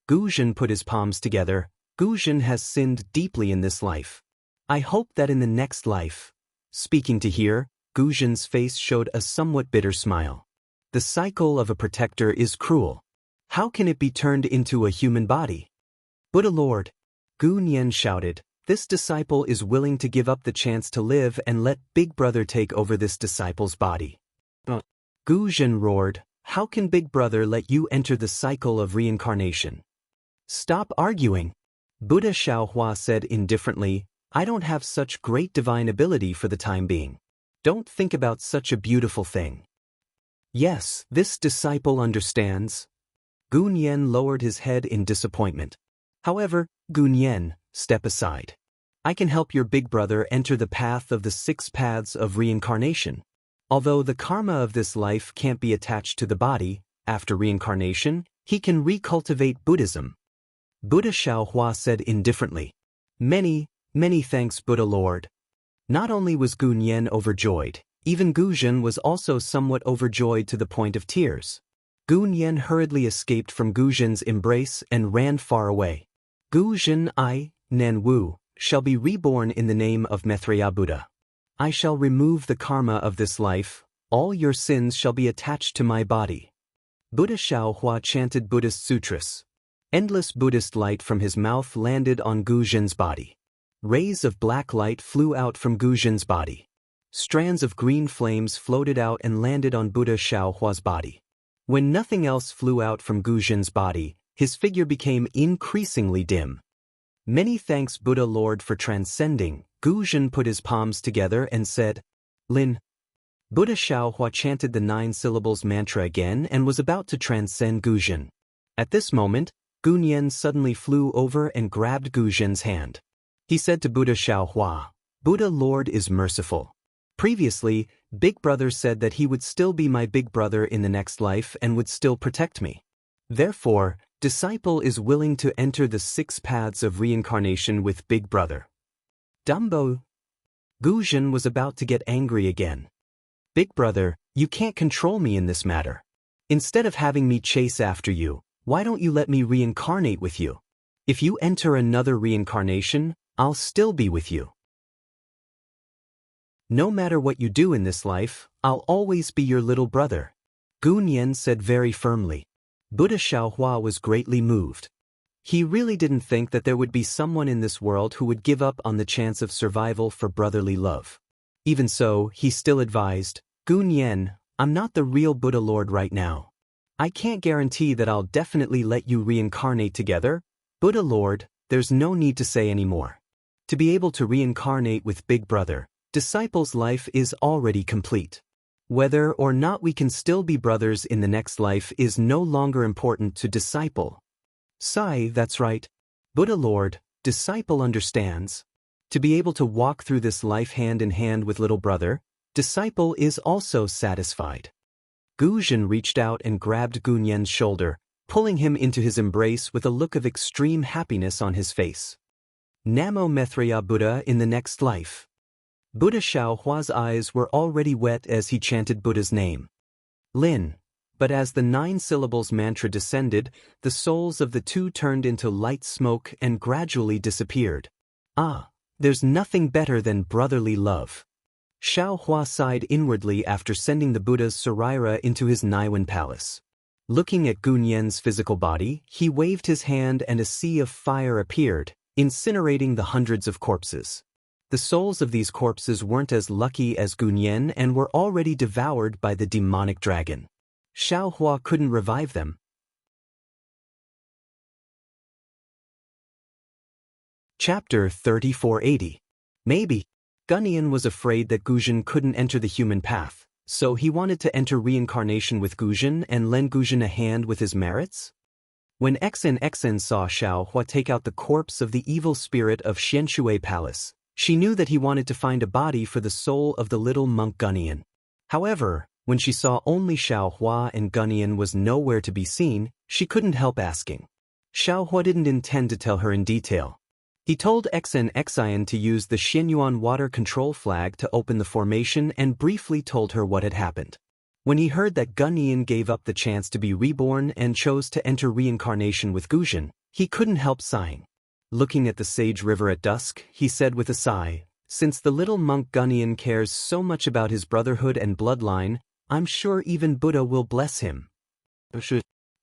Guzhen put his palms together. "Guzhen has sinned deeply in this life. I hope that in the next life." Speaking to hear, Guzhen's face showed a somewhat bitter smile. "The cycle of a protector is cruel. How can it be turned into a human body?" "Buddha Lord," Gun Yen shouted, "this disciple is willing to give up the chance to live and let Big Brother take over this disciple's body." Guzhen roared, "How can Big Brother let you enter the cycle of reincarnation?" "Stop arguing." Buddha Xiaohua said indifferently, "I don't have such great divine ability for the time being. Don't think about such a beautiful thing." "Yes, this disciple understands." Gun Yen lowered his head in disappointment. "However, Gun Yen, step aside. I can help your big brother enter the path of the 6 paths of reincarnation. Although the karma of this life can't be attached to the body, after reincarnation, he can recultivate Buddhism." Buddha Xiaohua said indifferently. Many thanks Buddha Lord." Not only was Gun Yen overjoyed, even Guzhen was also somewhat overjoyed to the point of tears. Gun Yen hurriedly escaped from Guzhen's embrace and ran far away. "Guzhen I, Nan Wu, shall be reborn in the name of Maitreya Buddha. I shall remove the karma of this life, all your sins shall be attached to my body." Buddha Xiaohua chanted Buddhist sutras. Endless Buddhist light from his mouth landed on Guzhen's body. Rays of black light flew out from Guzhen's body. Strands of green flames floated out and landed on Buddha Xiaohua's body. When nothing else flew out from Guzhen's body, his figure became increasingly dim. "Many thanks Buddha Lord for transcending." Guzhen put his palms together and said, "Lin." Buddha Xiaohua chanted the 9 syllables mantra again and was about to transcend Guzhen. At this moment, Gun Yen suddenly flew over and grabbed Guzhen's hand. He said to Buddha Xiaohua, "Buddha Lord is merciful. Previously, Big Brother said that he would still be my big brother in the next life and would still protect me. Therefore, disciple is willing to enter the 6 paths of reincarnation with Big Brother." Dumbo! Guzhen was about to get angry again. "Big Brother, you can't control me in this matter. Instead of having me chase after you, why don't you let me reincarnate with you? If you enter another reincarnation, I'll still be with you. No matter what you do in this life, I'll always be your little brother," Gun Yen said very firmly. Buddha Xiaohua was greatly moved. He really didn't think that there would be someone in this world who would give up on the chance of survival for brotherly love. Even so, he still advised, "Gun Yen, I'm not the real Buddha Lord right now. I can't guarantee that I'll definitely let you reincarnate together. Buddha Lord, there's no need to say any more. To be able to reincarnate with Big Brother, disciple's life is already complete. Whether or not we can still be brothers in the next life is no longer important to disciple." Sai, that's right. Buddha Lord, disciple understands. To be able to walk through this life hand in hand with little brother, disciple is also satisfied. Guzhen reached out and grabbed Gunyen's shoulder, pulling him into his embrace with a look of extreme happiness on his face. Namo Maitreya Buddha in the next life. Buddha Xiaohua's eyes were already wet as he chanted Buddha's name. Lin. But as the 9 syllables mantra descended, the souls of the two turned into light smoke and gradually disappeared. Ah, there's nothing better than brotherly love. Xiaohua sighed inwardly after sending the Buddha's Saraira into his Niwen palace. Looking at Gunyen's physical body, he waved his hand and a sea of fire appeared, incinerating the hundreds of corpses. The souls of these corpses weren't as lucky as Gunyen and were already devoured by the demonic dragon. Xiaohua couldn't revive them. Chapter 3480. Maybe. Gunyan was afraid that Guzhen couldn't enter the human path, so he wanted to enter reincarnation with Guzhen and lend Guzhen a hand with his merits? When Xen saw Xiaohua take out the corpse of the evil spirit of Xianshui Palace, she knew that he wanted to find a body for the soul of the little monk Gunyan. However, when she saw only Xiaohua and Gunyan was nowhere to be seen, she couldn't help asking. Xiaohua didn't intend to tell her in detail. He told Xen to use the Xianyuan water control flag to open the formation and briefly told her what had happened. When he heard that Gunyan gave up the chance to be reborn and chose to enter reincarnation with Guzhen, he couldn't help sighing. Looking at the sage river at dusk, he said with a sigh, "Since the little monk Gunyan cares so much about his brotherhood and bloodline, I'm sure even Buddha will bless him."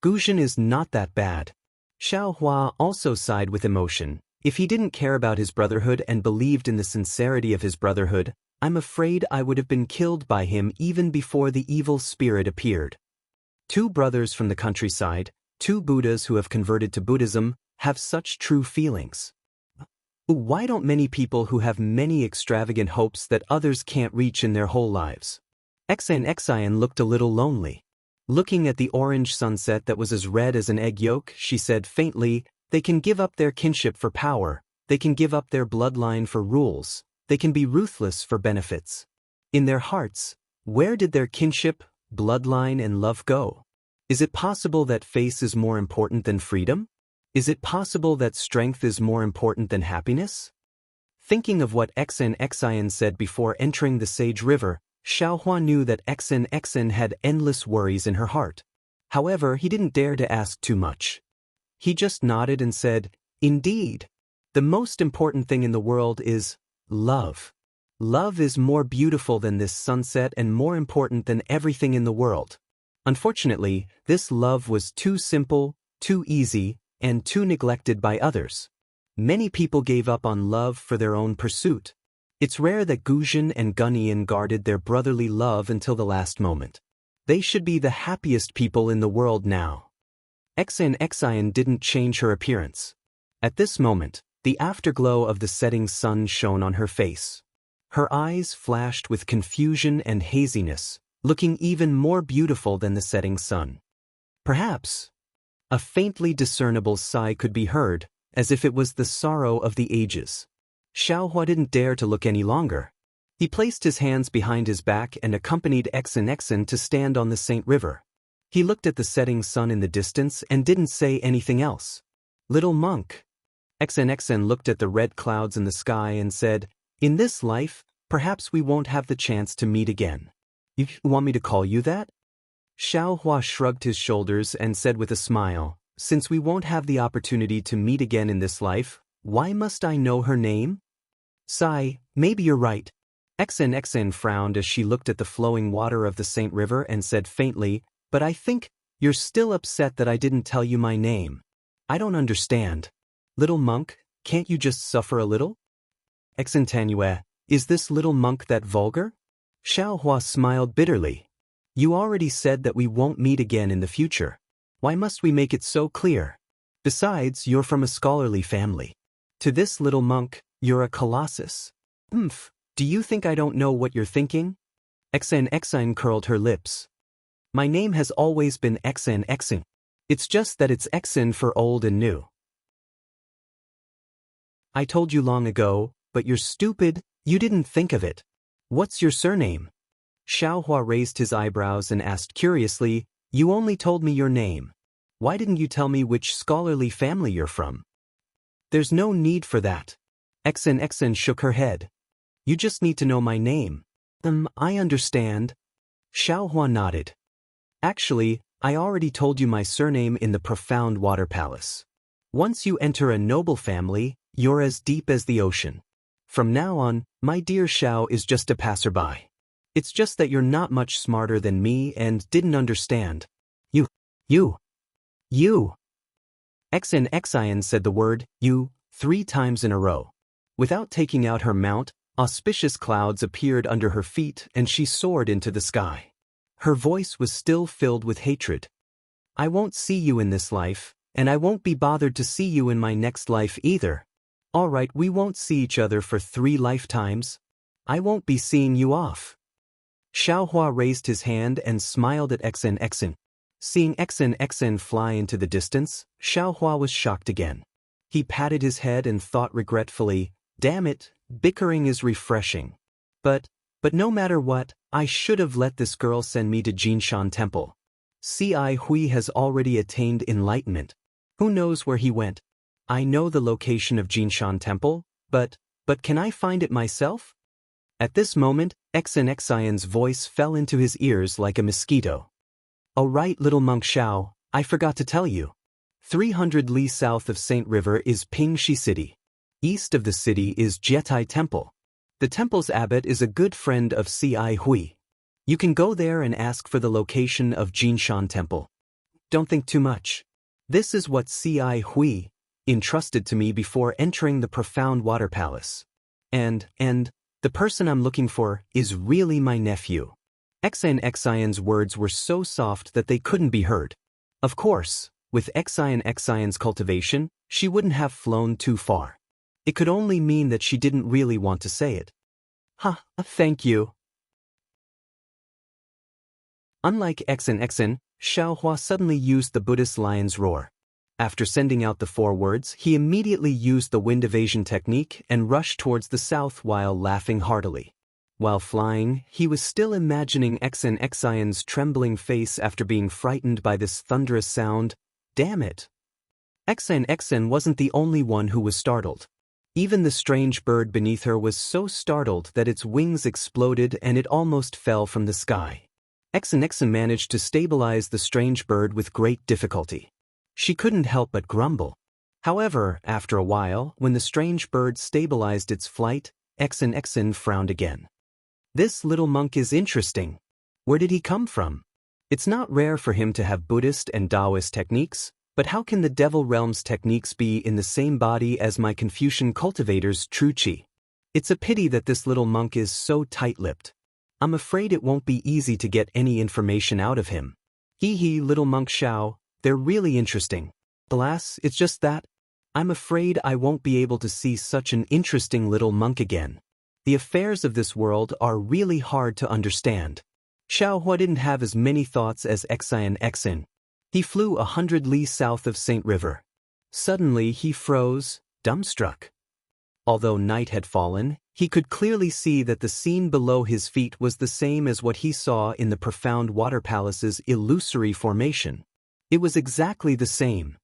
Guzhen is not that bad. Xiaohua also sighed with emotion. If he didn't care about his brotherhood and believed in the sincerity of his brotherhood, I'm afraid I would have been killed by him even before the evil spirit appeared. 2 brothers from the countryside, 2 Buddhas who have converted to Buddhism, have such true feelings. Why don't many people who have many extravagant hopes that others can't reach in their whole lives? Xen looked a little lonely. Looking at the orange sunset that was as red as an egg yolk, she said faintly, "They can give up their kinship for power, they can give up their bloodline for rules, they can be ruthless for benefits. In their hearts, where did their kinship, bloodline and love go? Is it possible that face is more important than freedom? Is it possible that strength is more important than happiness?" Thinking of what Xen said before entering the Sage River, Xiaohua knew that Xen had endless worries in her heart. However, he didn't dare to ask too much. He just nodded and said, "Indeed. The most important thing in the world is love. Love is more beautiful than this sunset and more important than everything in the world." Unfortunately, this love was too simple, too easy, and too neglected by others. Many people gave up on love for their own pursuit. It's rare that Guzhen and Gunyan guarded their brotherly love until the last moment. They should be the happiest people in the world now. Xen didn't change her appearance. At this moment, the afterglow of the setting sun shone on her face. Her eyes flashed with confusion and haziness, looking even more beautiful than the setting sun. Perhaps a faintly discernible sigh could be heard, as if it was the sorrow of the ages. Xiaohua didn't dare to look any longer. He placed his hands behind his back and accompanied Xen to stand on the Saint River. He looked at the setting sun in the distance and didn't say anything else. "Little monk." Xen looked at the red clouds in the sky and said, "In this life, perhaps we won't have the chance to meet again. You want me to call you that?" Xiaohua shrugged his shoulders and said with a smile, "Since we won't have the opportunity to meet again in this life, why must I know her name?" "Sai, maybe you're right." Xen frowned as she looked at the flowing water of the Saint River and said faintly, "But I think you're still upset that I didn't tell you my name. I don't understand. Little monk, can't you just suffer a little?" "Xen, is this little monk that vulgar?" Xiaohua smiled bitterly. "You already said that we won't meet again in the future. Why must we make it so clear? Besides, you're from a scholarly family. To this little monk, you're a colossus." Do you think I don't know what you're thinking?" Xen curled her lips. "My name has always been Xen. It's just that it's Xen for old and new. I told you long ago, but you're stupid, you didn't think of it. What's your surname? Xiaohua raised his eyebrows and asked curiously, You only told me your name. Why didn't you tell me which scholarly family you're from? There's no need for that. Xen shook her head. You just need to know my name. I understand. Xiaohua nodded. Actually, I already told you my surname in the profound water palace. Once you enter a noble family, you're as deep as the ocean. From now on, my dear Xiao is just a passerby. It's just that you're not much smarter than me and didn't understand. You. Xen said the word, you, 3 times in a row. Without taking out her mount, auspicious clouds appeared under her feet and she soared into the sky. Her voice was still filled with hatred. I won't see you in this life, and I won't be bothered to see you in my next life either. Alright, we won't see each other for 3 lifetimes. I won't be seeing you off. Xiaohua raised his hand and smiled at Xen. Seeing Xen fly into the distance, Xiaohua was shocked again. He patted his head and thought regretfully, damn it, bickering is refreshing. But no matter what, I should have let this girl send me to Jinshan Temple. Ci Hui has already attained enlightenment. Who knows where he went? I know the location of Jinshan Temple, but can I find it myself? At this moment, Xen's voice fell into his ears like a mosquito. Oh right, little monk Xiao, I forgot to tell you. 300 li south of Saint River is Pingxi City. East of the city is Jietai Temple. The temple's abbot is a good friend of Ci Hui. You can go there and ask for the location of Jinshan Temple. Don't think too much. This is what Ci Hui entrusted to me before entering the profound water palace. And the person I'm looking for is really my nephew. Xen's words were so soft that they couldn't be heard. Of course, with Xen's cultivation, she wouldn't have flown too far. It could only mean that she didn't really want to say it. Thank you. Unlike Xen, Xiaohua suddenly used the Buddhist lion's roar. After sending out the 4 words, he immediately used the wind evasion technique and rushed towards the south while laughing heartily. While flying, he was still imagining Xen's trembling face after being frightened by this thunderous sound. Damn it! Xen wasn't the only one who was startled. Even the strange bird beneath her was so startled that its wings exploded and it almost fell from the sky. Xen managed to stabilize the strange bird with great difficulty. She couldn't help but grumble. However, after a while, when the strange bird stabilized its flight, Xen frowned again. This little monk is interesting. Where did he come from? It's not rare for him to have Buddhist and Taoist techniques, but how can the Devil Realm's techniques be in the same body as my Confucian cultivator's true qi? It's a pity that this little monk is so tight-lipped. I'm afraid it won't be easy to get any information out of him. Hee, little monk Xiao, they're really interesting. Alas, it's just that I'm afraid I won't be able to see such an interesting little monk again. The affairs of this world are really hard to understand. Xiaohua didn't have as many thoughts as Xen. He flew 100 li south of Saint River. Suddenly he froze, dumbstruck. Although night had fallen, he could clearly see that the scene below his feet was the same as what he saw in the profound water palace's illusory formation. It was exactly the same.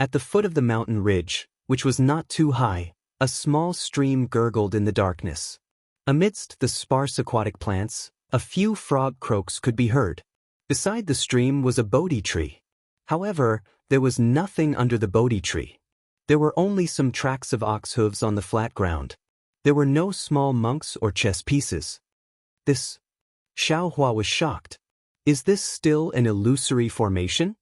At the foot of the mountain ridge, which was not too high, a small stream gurgled in the darkness. Amidst the sparse aquatic plants, a few frog croaks could be heard. Beside the stream was a Bodhi tree. However, there was nothing under the Bodhi tree. There were only some tracks of ox hooves on the flat ground. There were no small monks or chess pieces. Xiaohua was shocked. Is this still an illusory formation?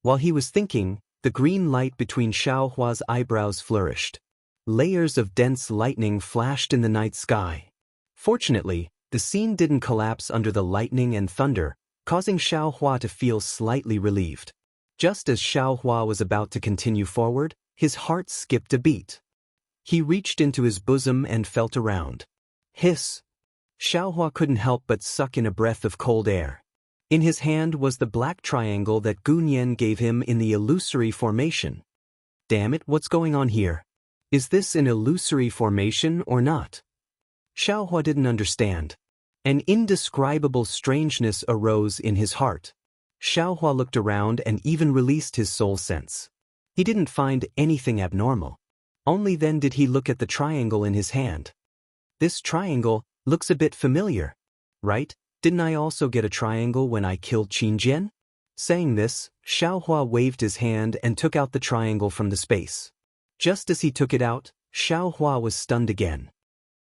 While he was thinking, the green light between Xiaohua's eyebrows flourished. Layers of dense lightning flashed in the night sky. Fortunately, the scene didn't collapse under the lightning and thunder, causing Xiaohua to feel slightly relieved. Just as Xiaohua was about to continue forward, his heart skipped a beat. He reached into his bosom and felt around. Hiss! Xiaohua couldn't help but suck in a breath of cold air. In his hand was the black triangle that Gunyan gave him in the illusory formation. Damn it, what's going on here? Is this an illusory formation or not? Xiaohua didn't understand. An indescribable strangeness arose in his heart. Xiaohua looked around and even released his soul sense. He didn't find anything abnormal. Only then did he look at the triangle in his hand. This triangle looks a bit familiar, right? Didn't I also get a triangle when I killed Qinjian? Saying this, Xiaohua waved his hand and took out the triangle from the space. Just as he took it out, Xiaohua was stunned again.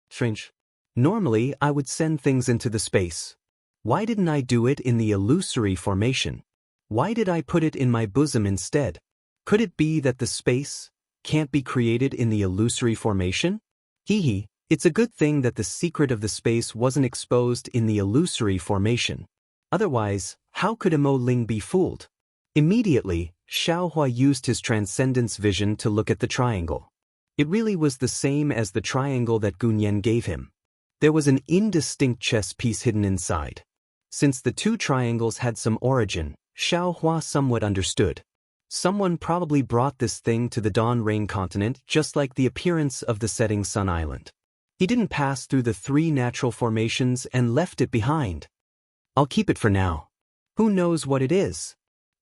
Strange. Normally, I would send things into the space. Why didn't I do it in the illusory formation? Why did I put it in my bosom instead? Could it be that the space can't be created in the illusory formation? Hee, it's a good thing that the secret of the space wasn't exposed in the illusory formation. Otherwise, how could Mo Ling be fooled? Immediately, Xiaohua used his transcendence vision to look at the triangle. It really was the same as the triangle that Gunyan gave him. There was an indistinct chess piece hidden inside. Since the two triangles had some origin, Xiaohua somewhat understood. Someone probably brought this thing to the Dawn Rain continent just like the appearance of the setting sun island. He didn't pass through the three natural formations and left it behind. I'll keep it for now. Who knows what it is?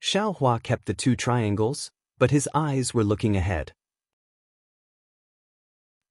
Xiaohua kept the two triangles, but his eyes were looking ahead.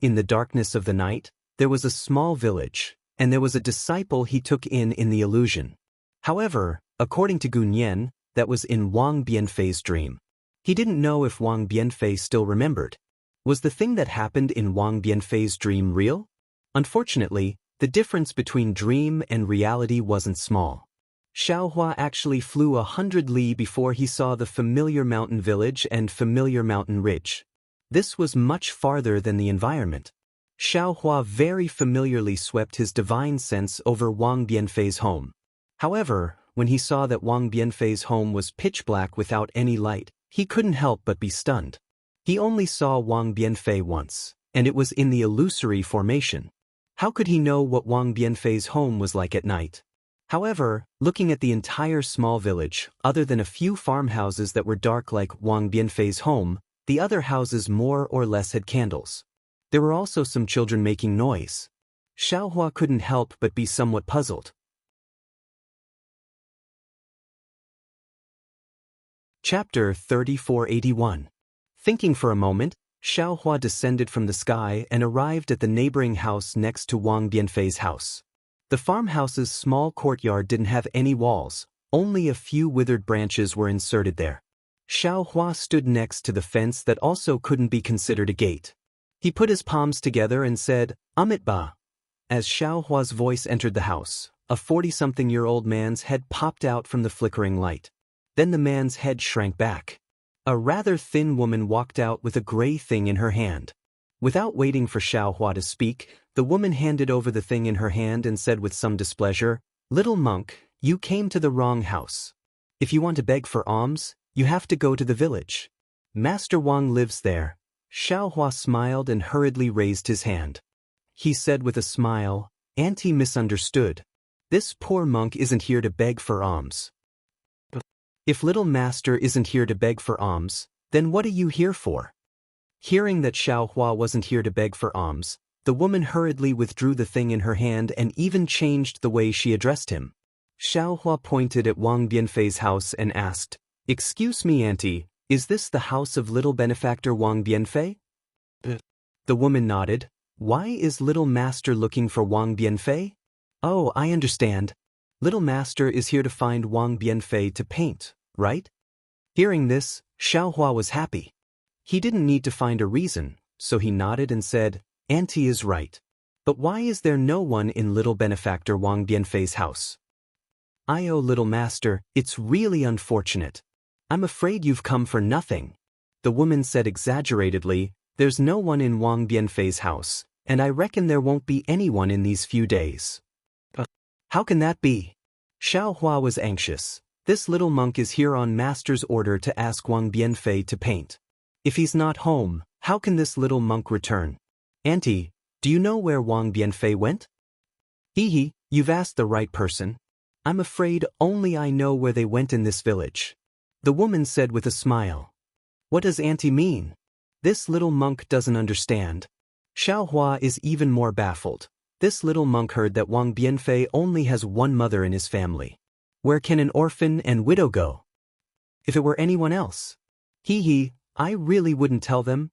In the darkness of the night, there was a small village, and there was a disciple he took in the illusion. However, according to Gunyan, that was in Wang Bianfei's dream. He didn't know if Wang Bianfei still remembered. Was the thing that happened in Wang Bianfei's dream real? Unfortunately, the difference between dream and reality wasn't small. Xiaohua actually flew 100 li before he saw the familiar mountain village and familiar mountain ridge. This was much farther than the environment. Xiaohua very familiarly swept his divine sense over Wang Bianfei's home. However, when he saw that Wang Bianfei's home was pitch black without any light, he couldn't help but be stunned. He only saw Wang Bianfei once, and it was in the illusory formation. How could he know what Wang Bianfei's home was like at night? However, looking at the entire small village, other than a few farmhouses that were dark like Wang Bianfei's home, the other houses more or less had candles. There were also some children making noise. Xiaohua couldn't help but be somewhat puzzled. Chapter 3481. Thinking for a moment, Xiaohua descended from the sky and arrived at the neighboring house next to Wang Bianfei's house. The farmhouse's small courtyard didn't have any walls, only a few withered branches were inserted there. Xiaohua stood next to the fence that also couldn't be considered a gate. He put his palms together and said, "Amit-ba." As Xiaohua's voice entered the house, a 40-something-year-old man's head popped out from the flickering light. Then the man's head shrank back. A rather thin woman walked out with a gray thing in her hand. Without waiting for Xiaohua to speak, the woman handed over the thing in her hand and said with some displeasure, "Little monk, you came to the wrong house. If you want to beg for alms, you have to go to the village. Master Wang lives there." Xiaohua smiled and hurriedly raised his hand. He said with a smile, "Auntie misunderstood. This poor monk isn't here to beg for alms." "If little master isn't here to beg for alms, then what are you here for?" Hearing that Xiaohua wasn't here to beg for alms, the woman hurriedly withdrew the thing in her hand and even changed the way she addressed him. Xiaohua pointed at Wang Bianfei's house and asked, "Excuse me, auntie, is this the house of little benefactor Wang Bianfei?" The woman nodded. "Why is little master looking for Wang Bianfei?" "Oh, I understand. Little master is here to find Wang Bianfei to paint, right?" Hearing this, Xiaohua was happy. He didn't need to find a reason, so he nodded and said, "Auntie is right. But why is there no one in little benefactor Wang Bianfei's house?" "Oh, little master, it's really unfortunate. I'm afraid you've come for nothing." The woman said exaggeratedly, "There's no one in Wang Bianfei's house, and I reckon there won't be anyone in these few days." "How can that be?" Xiaohua was anxious. This little monk is here on master's order to ask Wang Bianfei to paint. If he's not home, how can this little monk return? "Auntie, do you know where Wang Bianfei went?" "Hee, you've asked the right person. I'm afraid only I know where they went in this village. The woman said with a smile. What does Auntie mean? This little monk doesn't understand. Xiaohua is even more baffled. This little monk heard that Wang Bianfei only has one mother in his family. Where can an orphan and widow go? If it were anyone else. I really wouldn't tell them.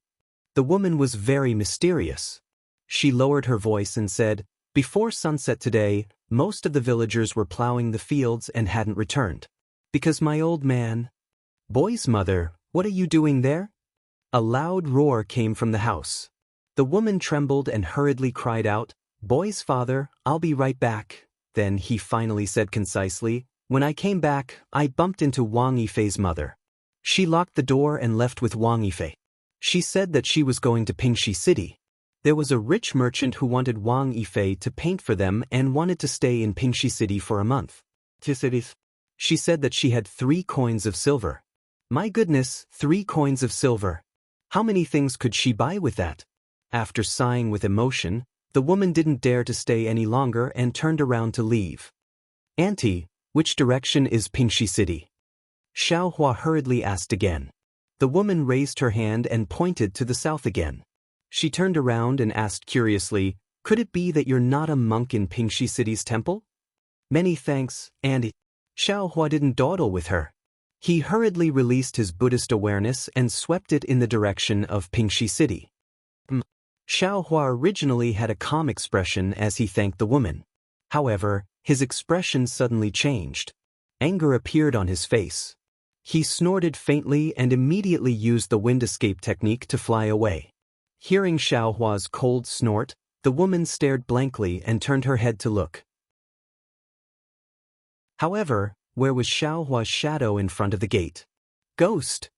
The woman was very mysterious. She lowered her voice and said, before sunset today, most of the villagers were plowing the fields and hadn't returned. Because my old man. Boy's mother, what are you doing there? A loud roar came from the house. The woman trembled and hurriedly cried out, Boy's father, I'll be right back. Then he finally said concisely, when I came back, I bumped into Wang Yifei's mother. She locked the door and left with Wang Yifei. She said that she was going to Pingxi City. There was a rich merchant who wanted Wang Yifei to paint for them and wanted to stay in Pingxi City for a month. She said that she had 3 coins of silver. My goodness, 3 coins of silver. How many things could she buy with that? After sighing with emotion, the woman didn't dare to stay any longer and turned around to leave. Auntie, which direction is Pingxi City? Xiaohua hurriedly asked again. The woman raised her hand and pointed to the south again. She turned around and asked curiously, could it be that you're not a monk in Pingxi City's temple? Many thanks, Auntie. Xiaohua didn't dawdle with her. He hurriedly released his Buddhist awareness and swept it in the direction of Pingxi City. Xiaohua originally had a calm expression as he thanked the woman. However, his expression suddenly changed. Anger appeared on his face. He snorted faintly and immediately used the wind escape technique to fly away. Hearing Xiaohua's cold snort, the woman stared blankly and turned her head to look. However, where was Xiaohua's shadow in front of the gate? Ghost!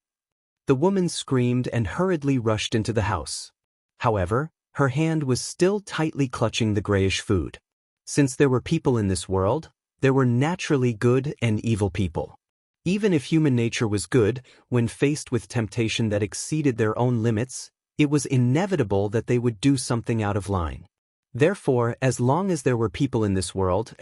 The woman screamed and hurriedly rushed into the house. However, her hand was still tightly clutching the grayish food. Since there were people in this world, there were naturally good and evil people. Even if human nature was good, when faced with temptation that exceeded their own limits, it was inevitable that they would do something out of line. Therefore, as long as there were people in this world,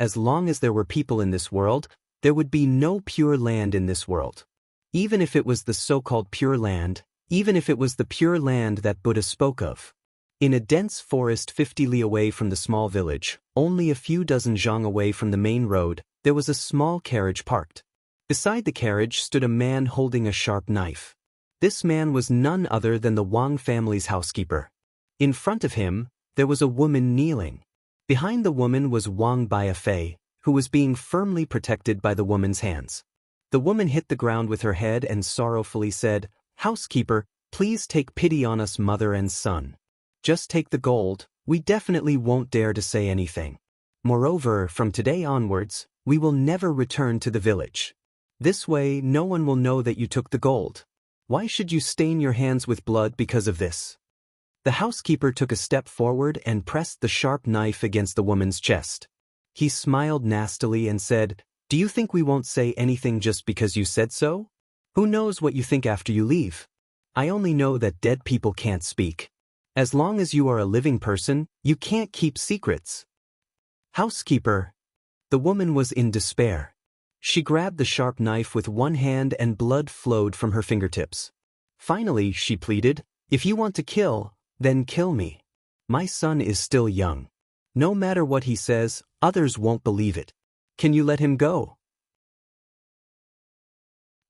there would be no pure land in this world. Even if it was the so-called pure land, even if it was the pure land that Buddha spoke of. In a dense forest 50 li away from the small village, only a few dozen zhang away from the main road, there was a small carriage parked. Beside the carriage stood a man holding a sharp knife. This man was none other than the Wang family's housekeeper. In front of him, there was a woman kneeling. Behind the woman was Wang Biafei, who was being firmly protected by the woman's hands. The woman hit the ground with her head and sorrowfully said, Housekeeper, please take pity on us, mother and son. Just take the gold, we definitely won't dare to say anything. Moreover, from today onwards, we will never return to the village. This way, no one will know that you took the gold. Why should you stain your hands with blood because of this? The housekeeper took a step forward and pressed the sharp knife against the woman's chest. He smiled nastily and said, Do you think we won't say anything just because you said so? Who knows what you think after you leave? I only know that dead people can't speak. As long as you are a living person, you can't keep secrets. Housekeeper. The woman was in despair. She grabbed the sharp knife with one hand and blood flowed from her fingertips. Finally, she pleaded, If you want to kill, then kill me. My son is still young. No matter what he says, others won't believe it. Can you let him go?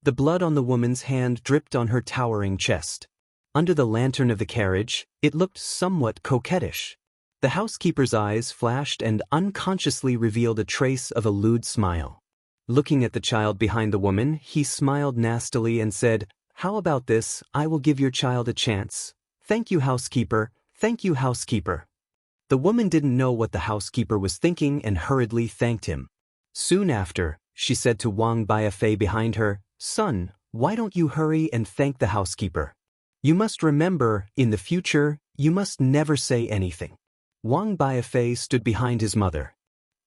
The blood on the woman's hand dripped on her towering chest. Under the lantern of the carriage, it looked somewhat coquettish. The housekeeper's eyes flashed and unconsciously revealed a trace of a lewd smile. Looking at the child behind the woman, he smiled nastily and said, How about this? I will give your child a chance. Thank you, housekeeper. Thank you, housekeeper. The woman didn't know what the housekeeper was thinking and hurriedly thanked him. Soon after, she said to Wang Biafei behind her, Son, why don't you hurry and thank the housekeeper? You must remember, in the future, you must never say anything. Wang Biafei stood behind his mother.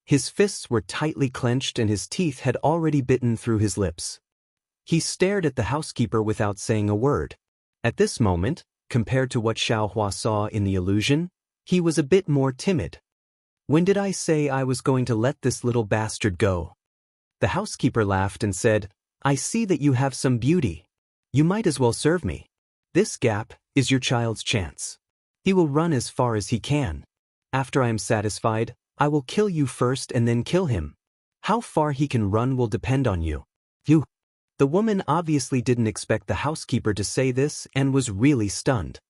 His fists were tightly clenched and his teeth had already bitten through his lips. He stared at the housekeeper without saying a word. At this moment, compared to what Xiaohua saw in the illusion, he was a bit more timid. When did I say I was going to let this little bastard go? The housekeeper laughed and said, I see that you have some beauty. You might as well serve me. This gap is your child's chance. He will run as far as he can. After I am satisfied, I will kill you first and then kill him. How far he can run will depend on you. You. The woman obviously didn't expect the housekeeper to say this and was really stunned.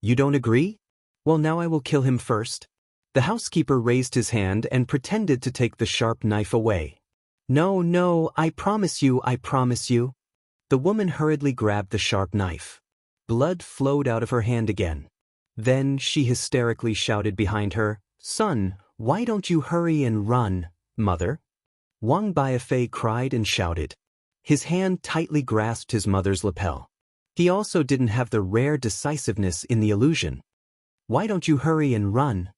You don't agree? Well, now I will kill him first. The housekeeper raised his hand and pretended to take the sharp knife away. No, no, I promise you, I promise you. The woman hurriedly grabbed the sharp knife. Blood flowed out of her hand again. Then she hysterically shouted behind her, Son, why don't you hurry and run, mother? Wang Biafei cried and shouted. His hand tightly grasped his mother's lapel. He also didn't have the rare decisiveness in the illusion. Why don't you hurry and run?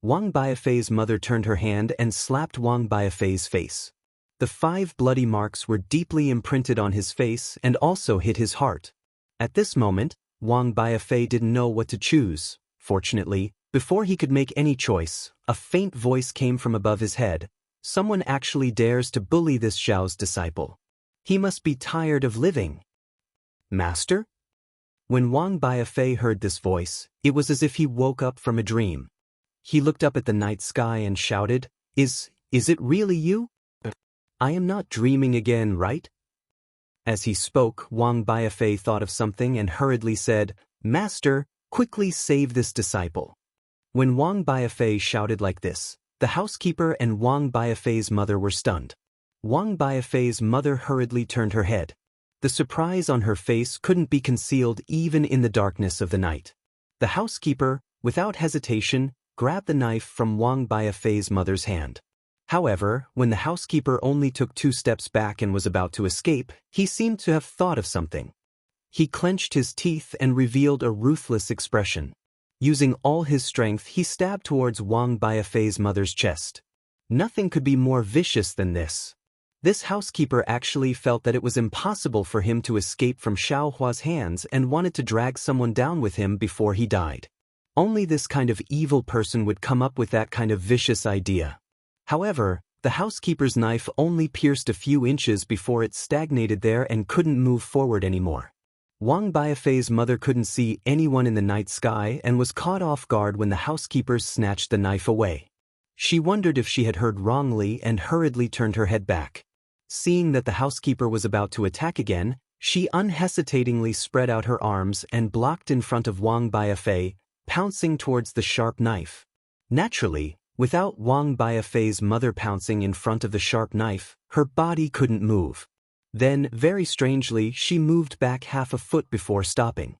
Wang Biafei's mother turned her hand and slapped Wang Biafei's face. The 5 bloody marks were deeply imprinted on his face and also hit his heart. At this moment, Wang Biafei didn't know what to choose. Fortunately, before he could make any choice, a faint voice came from above his head. Someone actually dares to bully this Xiao's disciple. He must be tired of living. Master? When Wang Biafei heard this voice, it was as if he woke up from a dream. He looked up at the night sky and shouted, Is it really you? I am not dreaming again, right? As he spoke, Wang Biafei thought of something and hurriedly said, Master, quickly save this disciple. When Wang Biafei shouted like this, the housekeeper and Wang Biafei's mother were stunned. Wang Biafei's mother hurriedly turned her head. The surprise on her face couldn't be concealed even in the darkness of the night. The housekeeper, without hesitation, grabbed the knife from Wang Biafei's mother's hand. However, when the housekeeper only took 2 steps back and was about to escape, he seemed to have thought of something. He clenched his teeth and revealed a ruthless expression. Using all his strength, he stabbed towards Wang Biafei's mother's chest. Nothing could be more vicious than this. This housekeeper actually felt that it was impossible for him to escape from Xiao Hua's hands and wanted to drag someone down with him before he died. Only this kind of evil person would come up with that kind of vicious idea. However, the housekeeper's knife only pierced a few inches before it stagnated there and couldn't move forward anymore. Wang Biafei's mother couldn't see anyone in the night sky and was caught off guard when the housekeeper snatched the knife away. She wondered if she had heard wrongly and hurriedly turned her head back. Seeing that the housekeeper was about to attack again, she unhesitatingly spread out her arms and blocked in front of Wang Biafei, pouncing towards the sharp knife. Naturally, without Wang Biafei's mother pouncing in front of the sharp knife, her body couldn't move. Then, very strangely, she moved back half a foot before stopping.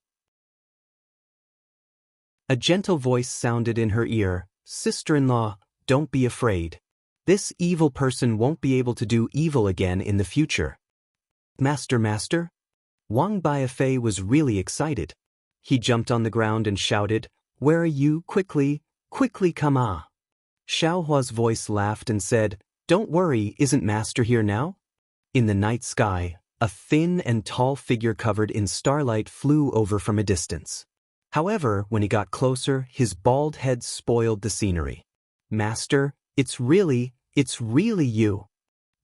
A gentle voice sounded in her ear, Sister-in-law, don't be afraid. This evil person won't be able to do evil again in the future. Master. Wang Biafei was really excited. He jumped on the ground and shouted, Where are you? Quickly come on. Xiao Hua's voice laughed and said, Don't worry, isn't Master here now? In the night sky, a thin and tall figure covered in starlight flew over from a distance. However, when he got closer, his bald head spoiled the scenery. Master, it's really you.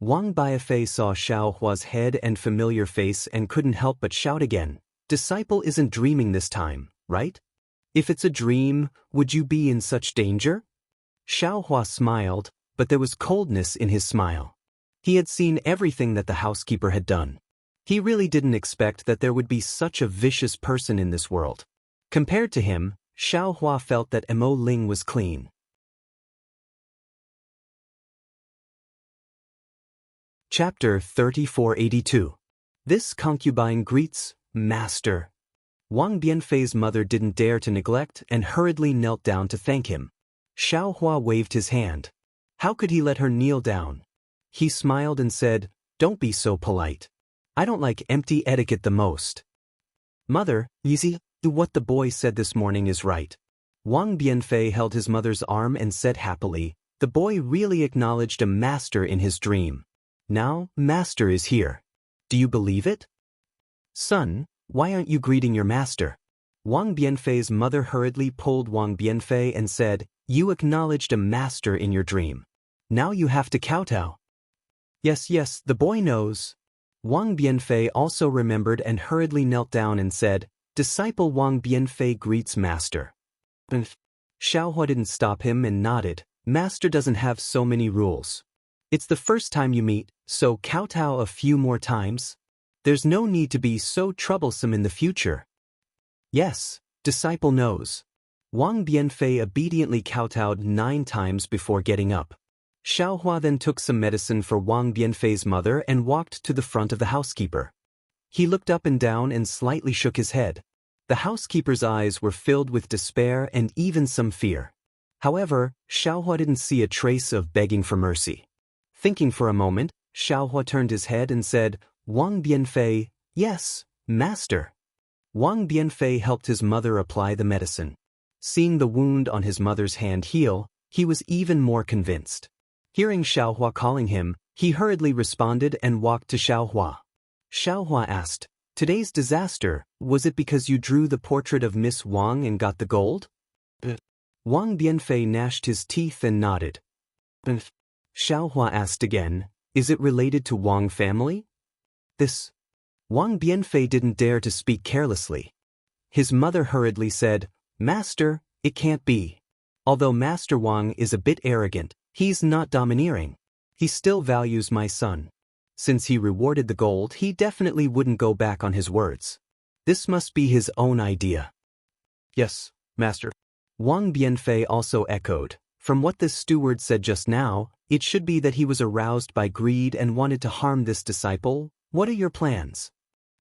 Wang Biafei saw Xiao Hua's head and familiar face and couldn't help but shout again, Disciple isn't dreaming this time, right? If it's a dream, would you be in such danger? Xiao Hua smiled, but there was coldness in his smile. He had seen everything that the housekeeper had done. He really didn't expect that there would be such a vicious person in this world. Compared to him, Xiao Hua felt that Mo Ling was clean. Chapter 3482. This concubine greets, Master. Wang Bianfei's mother didn't dare to neglect and hurriedly knelt down to thank him. Xiao Hua waved his hand. How could he let her kneel down? He smiled and said, Don't be so polite. I don't like empty etiquette the most. Mother, you see, what the boy said this morning is right. Wang Bianfei held his mother's arm and said happily, The boy really acknowledged a master in his dream. Now, Master is here. Do you believe it? Son, why aren't you greeting your master? Wang Bianfei's mother hurriedly pulled Wang Bianfei and said, You acknowledged a master in your dream. Now you have to kowtow. Yes, yes, the boy knows. Wang Bianfei also remembered and hurriedly knelt down and said, Disciple Wang Bianfei greets Master. Xiaohua didn't stop him and nodded. Master doesn't have so many rules. It's the first time you meet, so kowtow a few more times. There's no need to be so troublesome in the future. Yes, disciple knows. Wang Bianfei obediently kowtowed 9 times before getting up. Xiaohua then took some medicine for Wang Bianfei's mother and walked to the front of the housekeeper. He looked up and down and slightly shook his head. The housekeeper's eyes were filled with despair and even some fear. However, Xiaohua didn't see a trace of begging for mercy. Thinking for a moment, Xiaohua turned his head and said, Wang Bianfei, yes, master. Wang Bianfei helped his mother apply the medicine. Seeing the wound on his mother's hand heal, he was even more convinced. Hearing Xiaohua calling him, he hurriedly responded and walked to Xiaohua. Xiaohua asked, Today's disaster, was it because you drew the portrait of Miss Wang and got the gold? Wang Bianfei gnashed his teeth and nodded. Xiaohua asked again, Is it related to Wang family? This. Wang Bianfei didn't dare to speak carelessly. His mother hurriedly said, Master, it can't be. Although Master Wang is a bit arrogant, he's not domineering. He still values my son. Since he rewarded the gold, he definitely wouldn't go back on his words. This must be his own idea. Yes, master. Wang Bianfei also echoed. From what this steward said just now, it should be that he was aroused by greed and wanted to harm this disciple. What are your plans?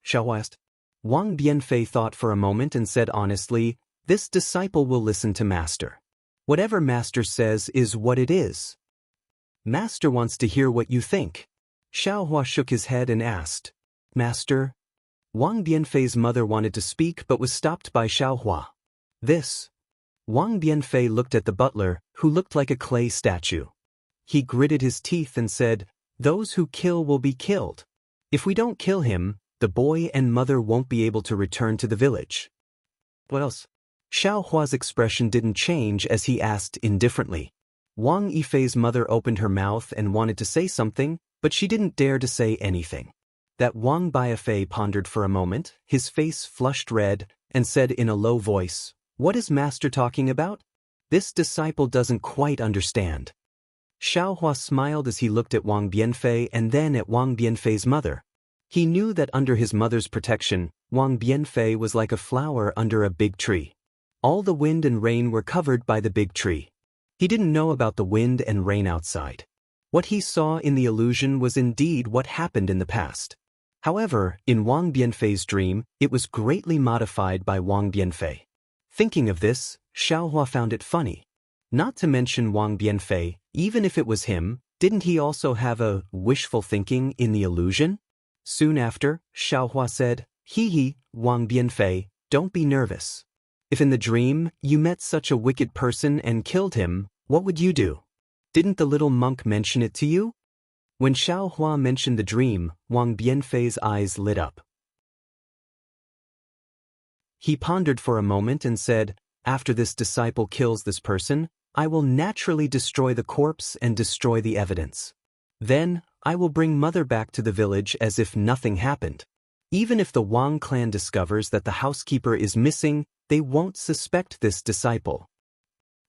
Xiaohua asked. Wang Bianfei thought for a moment and said honestly, This disciple will listen to master. Whatever master says is what it is. Master wants to hear what you think. Xiaohua shook his head and asked, Master? Wang Bianfei's mother wanted to speak but was stopped by Xiaohua. This. Wang Bianfei looked at the butler, who looked like a clay statue. He gritted his teeth and said, Those who kill will be killed. If we don't kill him, the boy and mother won't be able to return to the village. What else? Xiaohua's expression didn't change as he asked indifferently. Wang Yifei's mother opened her mouth and wanted to say something, but she didn't dare to say anything. That Wang Bianfei pondered for a moment, his face flushed red, and said in a low voice, What is master talking about? This disciple doesn't quite understand. Xiaohua smiled as he looked at Wang Bianfei and then at Wang Bianfei's mother. He knew that under his mother's protection, Wang Bianfei was like a flower under a big tree. All the wind and rain were covered by the big tree. He didn't know about the wind and rain outside. What he saw in the illusion was indeed what happened in the past. However, in Wang Bianfei's dream, it was greatly modified by Wang Bianfei. Thinking of this, Xiaohua found it funny. Not to mention Wang Bianfei, even if it was him, didn't he also have a wishful thinking in the illusion? Soon after, Xiaohua said, Hee, Wang Bianfei, don't be nervous. If in the dream you met such a wicked person and killed him, what would you do? Didn't the little monk mention it to you? When Xiaohua mentioned the dream, Wang Bianfei's eyes lit up. He pondered for a moment and said, After this disciple kills this person, I will naturally destroy the corpse and destroy the evidence. Then, I will bring mother back to the village as if nothing happened. Even if the Wang clan discovers that the housekeeper is missing, they won't suspect this disciple.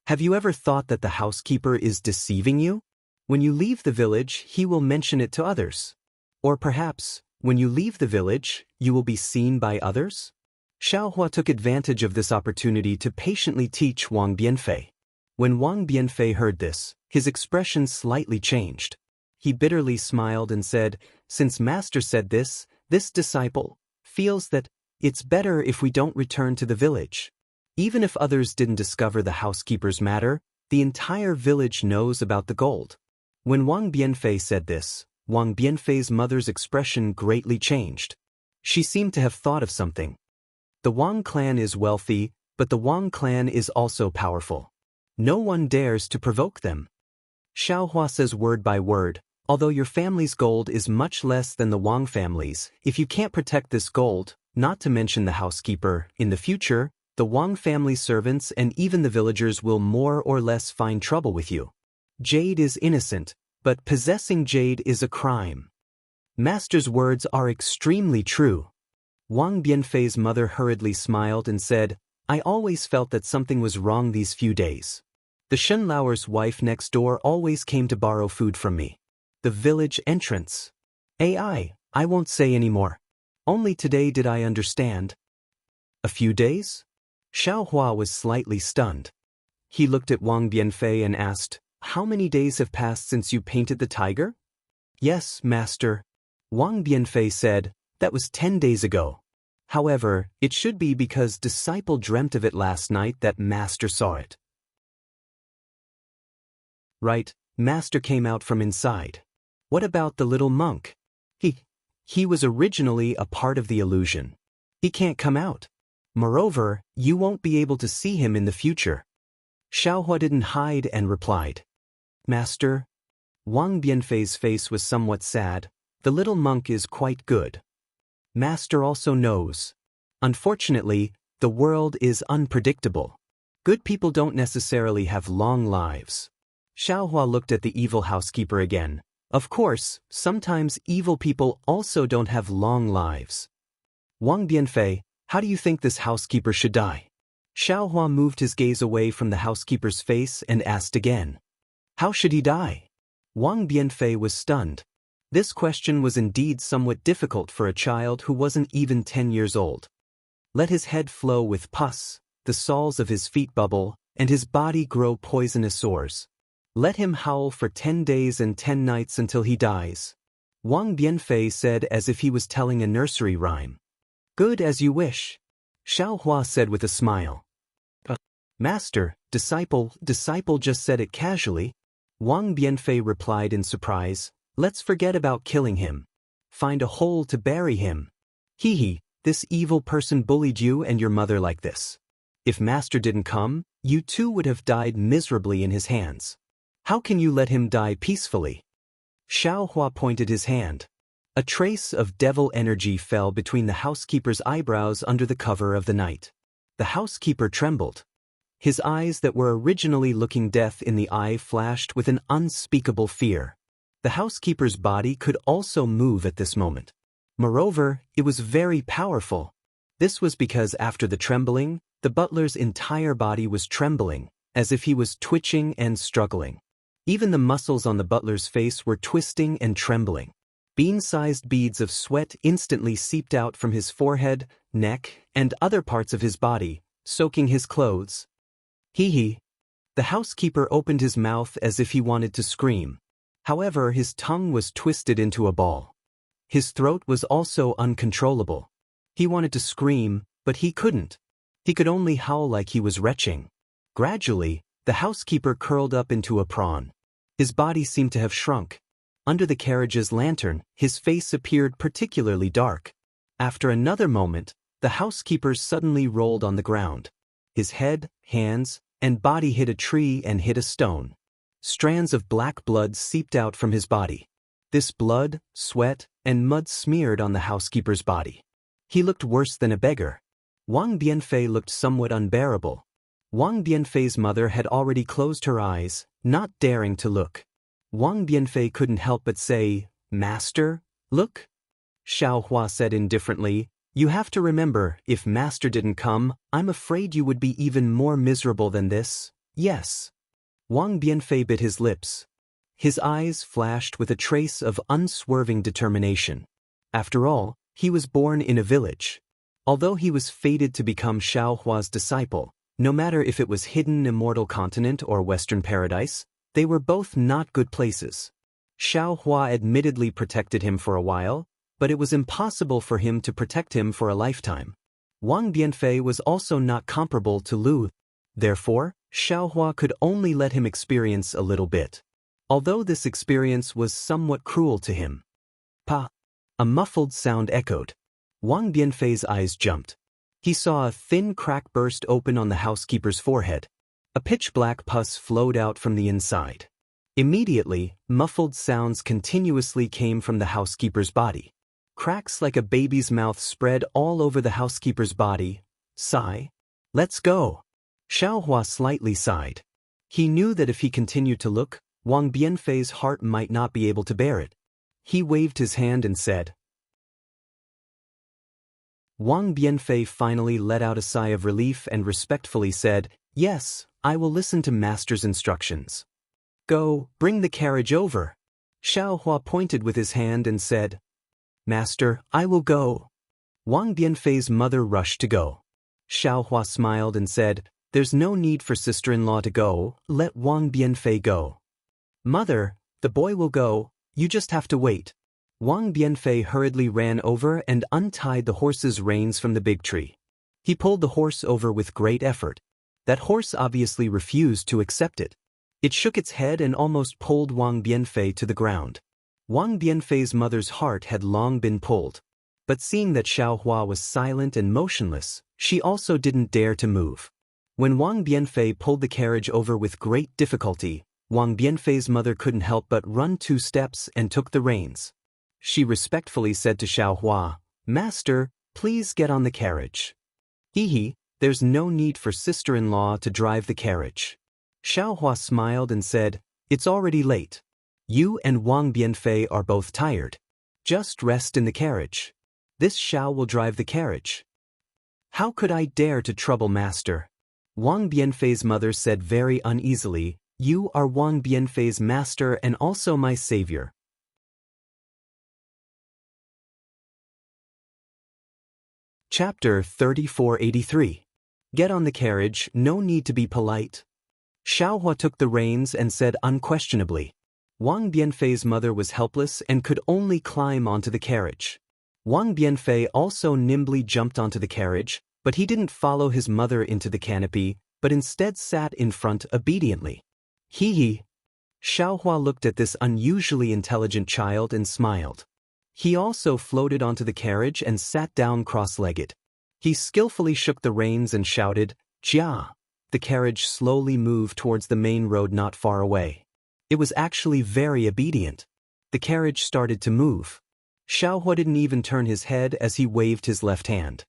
Have you ever thought that the housekeeper is deceiving you? When you leave the village, he will mention it to others. Or perhaps, when you leave the village, you will be seen by others? Xiaohua took advantage of this opportunity to patiently teach Wang Bianfei. When Wang Bianfei heard this, his expression slightly changed. He bitterly smiled and said, Since master said this disciple feels that it's better if we don't return to the village. Even if others didn't discover the housekeeper's matter, the entire village knows about the gold. When Wang Bianfei said this, Wang Bianfei's mother's expression greatly changed. She seemed to have thought of something. The Wang clan is wealthy, but the Wang clan is also powerful. No one dares to provoke them. Xiaohua says word by word, Although your family's gold is much less than the Wang family's, if you can't protect this gold, not to mention the housekeeper, in the future, the Wang family's servants and even the villagers will more or less find trouble with you. Jade is innocent, but possessing jade is a crime. Master's words are extremely true. Wang Bianfei's mother hurriedly smiled and said, I always felt that something was wrong these few days. The Shenlauer's wife next door always came to borrow food from me. The village entrance. I won't say any more. Only today did I understand. A few days? Xiao Hua was slightly stunned. He looked at Wang Bianfei and asked, How many days have passed since you painted the tiger? Yes, master. Wang Bianfei said, That was 10 days ago. However, it should be because disciple dreamt of it last night that master saw it. Right, master came out from inside. What about the little monk? He was originally a part of the illusion. He can't come out. Moreover, you won't be able to see him in the future. Xiaohua didn't hide and replied. Master? Wang Bianfei's face was somewhat sad. The little monk is quite good. Master also knows. Unfortunately, the world is unpredictable. Good people don't necessarily have long lives. Xiaohua looked at the evil housekeeper again. Of course, sometimes evil people also don't have long lives. Wang Bianfei, how do you think this housekeeper should die? Xiaohua moved his gaze away from the housekeeper's face and asked again. How should he die? Wang Bianfei was stunned. This question was indeed somewhat difficult for a child who wasn't even 10 years old. Let his head flow with pus, the soles of his feet bubble, and his body grow poisonous sores. Let him howl for 10 days and 10 nights until he dies. Wang Bianfei said as if he was telling a nursery rhyme. Good as you wish. Xiaohua said with a smile. Master, disciple just said it casually. Wang Bianfei replied in surprise. Let's forget about killing him. Find a hole to bury him. This evil person bullied you and your mother like this. If master didn't come, you too would have died miserably in his hands. How can you let him die peacefully? Xiaohua pointed his hand. A trace of devil energy fell between the housekeeper's eyebrows under the cover of the night. The housekeeper trembled. His eyes that were originally looking death in the eye flashed with an unspeakable fear. The housekeeper's body could also move at this moment. Moreover, it was very powerful. This was because after the trembling, the butler's entire body was trembling, as if he was twitching and struggling. Even the muscles on the butler's face were twisting and trembling. Bean-sized beads of sweat instantly seeped out from his forehead, neck, and other parts of his body, soaking his clothes. The housekeeper opened his mouth as if he wanted to scream. However, his tongue was twisted into a ball. His throat was also uncontrollable. He wanted to scream, but he couldn't. He could only howl like he was retching. Gradually, the housekeeper curled up into a prawn. His body seemed to have shrunk. Under the carriage's lantern, his face appeared particularly dark. After another moment, the housekeeper suddenly rolled on the ground. His head, hands, and body hit a tree and hit a stone. Strands of black blood seeped out from his body. This blood, sweat, and mud smeared on the housekeeper's body. He looked worse than a beggar. Wang Bianfei looked somewhat unbearable. Wang Bianfei's mother had already closed her eyes, not daring to look. Wang Bianfei couldn't help but say, Master, look? Xiaohua said indifferently, You have to remember, if master didn't come, I'm afraid you would be even more miserable than this. Yes. Wang Bianfei bit his lips. His eyes flashed with a trace of unswerving determination. After all, he was born in a village. Although he was fated to become Xiaohua's disciple, no matter if it was hidden immortal continent or western paradise, they were both not good places. Xiaohua admittedly protected him for a while, but it was impossible for him to protect him for a lifetime. Wang Bianfei was also not comparable to Lu. Therefore, Xiaohua could only let him experience a little bit. Although this experience was somewhat cruel to him. Pa! A muffled sound echoed. Wang Bianfei's eyes jumped. He saw a thin crack burst open on the housekeeper's forehead. A pitch-black pus flowed out from the inside. Immediately, muffled sounds continuously came from the housekeeper's body. Cracks like a baby's mouth spread all over the housekeeper's body. Sigh. Let's go. Xiaohua slightly sighed. He knew that if he continued to look, Wang Bianfei's heart might not be able to bear it. He waved his hand and said. Wang Bianfei finally let out a sigh of relief and respectfully said, "Yes, I will listen to master's instructions." "Go, bring the carriage over." Xiao Hua pointed with his hand and said, "Master, I will go." Wang Bianfei's mother rushed to go. Xiao Hua smiled and said, "There's no need for sister-in-law to go, let Wang Bianfei go." "Mother, the boy will go, you just have to wait." Wang Bianfei hurriedly ran over and untied the horse's reins from the big tree. He pulled the horse over with great effort. That horse obviously refused to accept it. It shook its head and almost pulled Wang Bianfei to the ground. Wang Bianfei's mother's heart had long been pulled. But seeing that Xiao Hua was silent and motionless, she also didn't dare to move. When Wang Bianfei pulled the carriage over with great difficulty, Wang Bianfei's mother couldn't help but run 2 steps and took the reins. She respectfully said to Xiao Hua, "Master, please get on the carriage." There's no need for sister-in-law to drive the carriage." Xiao Hua smiled and said, "It's already late. You and Wang Bianfei are both tired. Just rest in the carriage. This Xiao will drive the carriage." "How could I dare to trouble master?" Wang Bianfei's mother said very uneasily, "You are Wang Bianfei's master and also my savior." Chapter 3483. Get on the carriage, no need to be polite. Xiao Hua took the reins and said unquestionably. Wang Bianfei's mother was helpless and could only climb onto the carriage. Wang Bianfei also nimbly jumped onto the carriage, but he didn't follow his mother into the canopy, but instead sat in front obediently. Xiao Hua looked at this unusually intelligent child and smiled. He also floated onto the carriage and sat down cross-legged. He skillfully shook the reins and shouted, "Jia!" The carriage slowly moved towards the main road not far away. It was actually very obedient. The carriage started to move. Xiao Hua didn't even turn his head as he waved his left hand.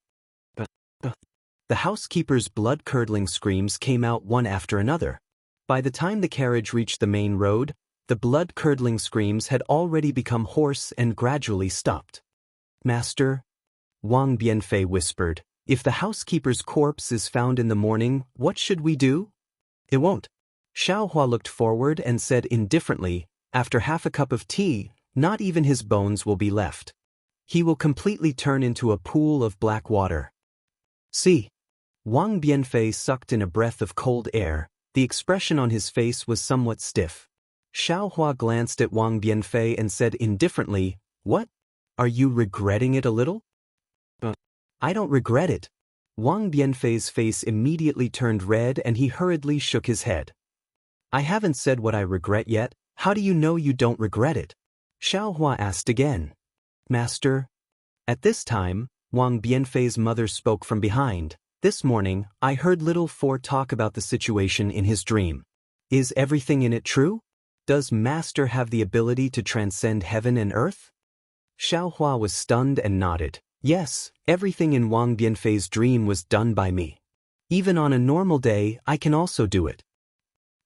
The housekeeper's blood-curdling screams came out one after another. By the time the carriage reached the main road, the blood-curdling screams had already become hoarse and gradually stopped. "Master," Wang Bianfei whispered, "if the housekeeper's corpse is found in the morning, what should we do?" "It won't." Xiao Hua looked forward and said indifferently, "After half a cup of tea, not even his bones will be left. He will completely turn into a pool of black water." "See." Wang Bianfei sucked in a breath of cold air. The expression on his face was somewhat stiff. Xiao Hua glanced at Wang Bianfei and said indifferently, "What? Are you regretting it a little?" "I don't regret it." Wang Bianfei's face immediately turned red and he hurriedly shook his head. "I haven't said what I regret yet. How do you know you don't regret it?" Xiao Hua asked again. "Master." At this time, Wang Bianfei's mother spoke from behind. "This morning, I heard little Four talk about the situation in his dream. Is everything in it true? Does Master have the ability to transcend heaven and earth?" Xiao Hua was stunned and nodded. "Yes, everything in Wang Bianfei's dream was done by me. Even on a normal day, I can also do it."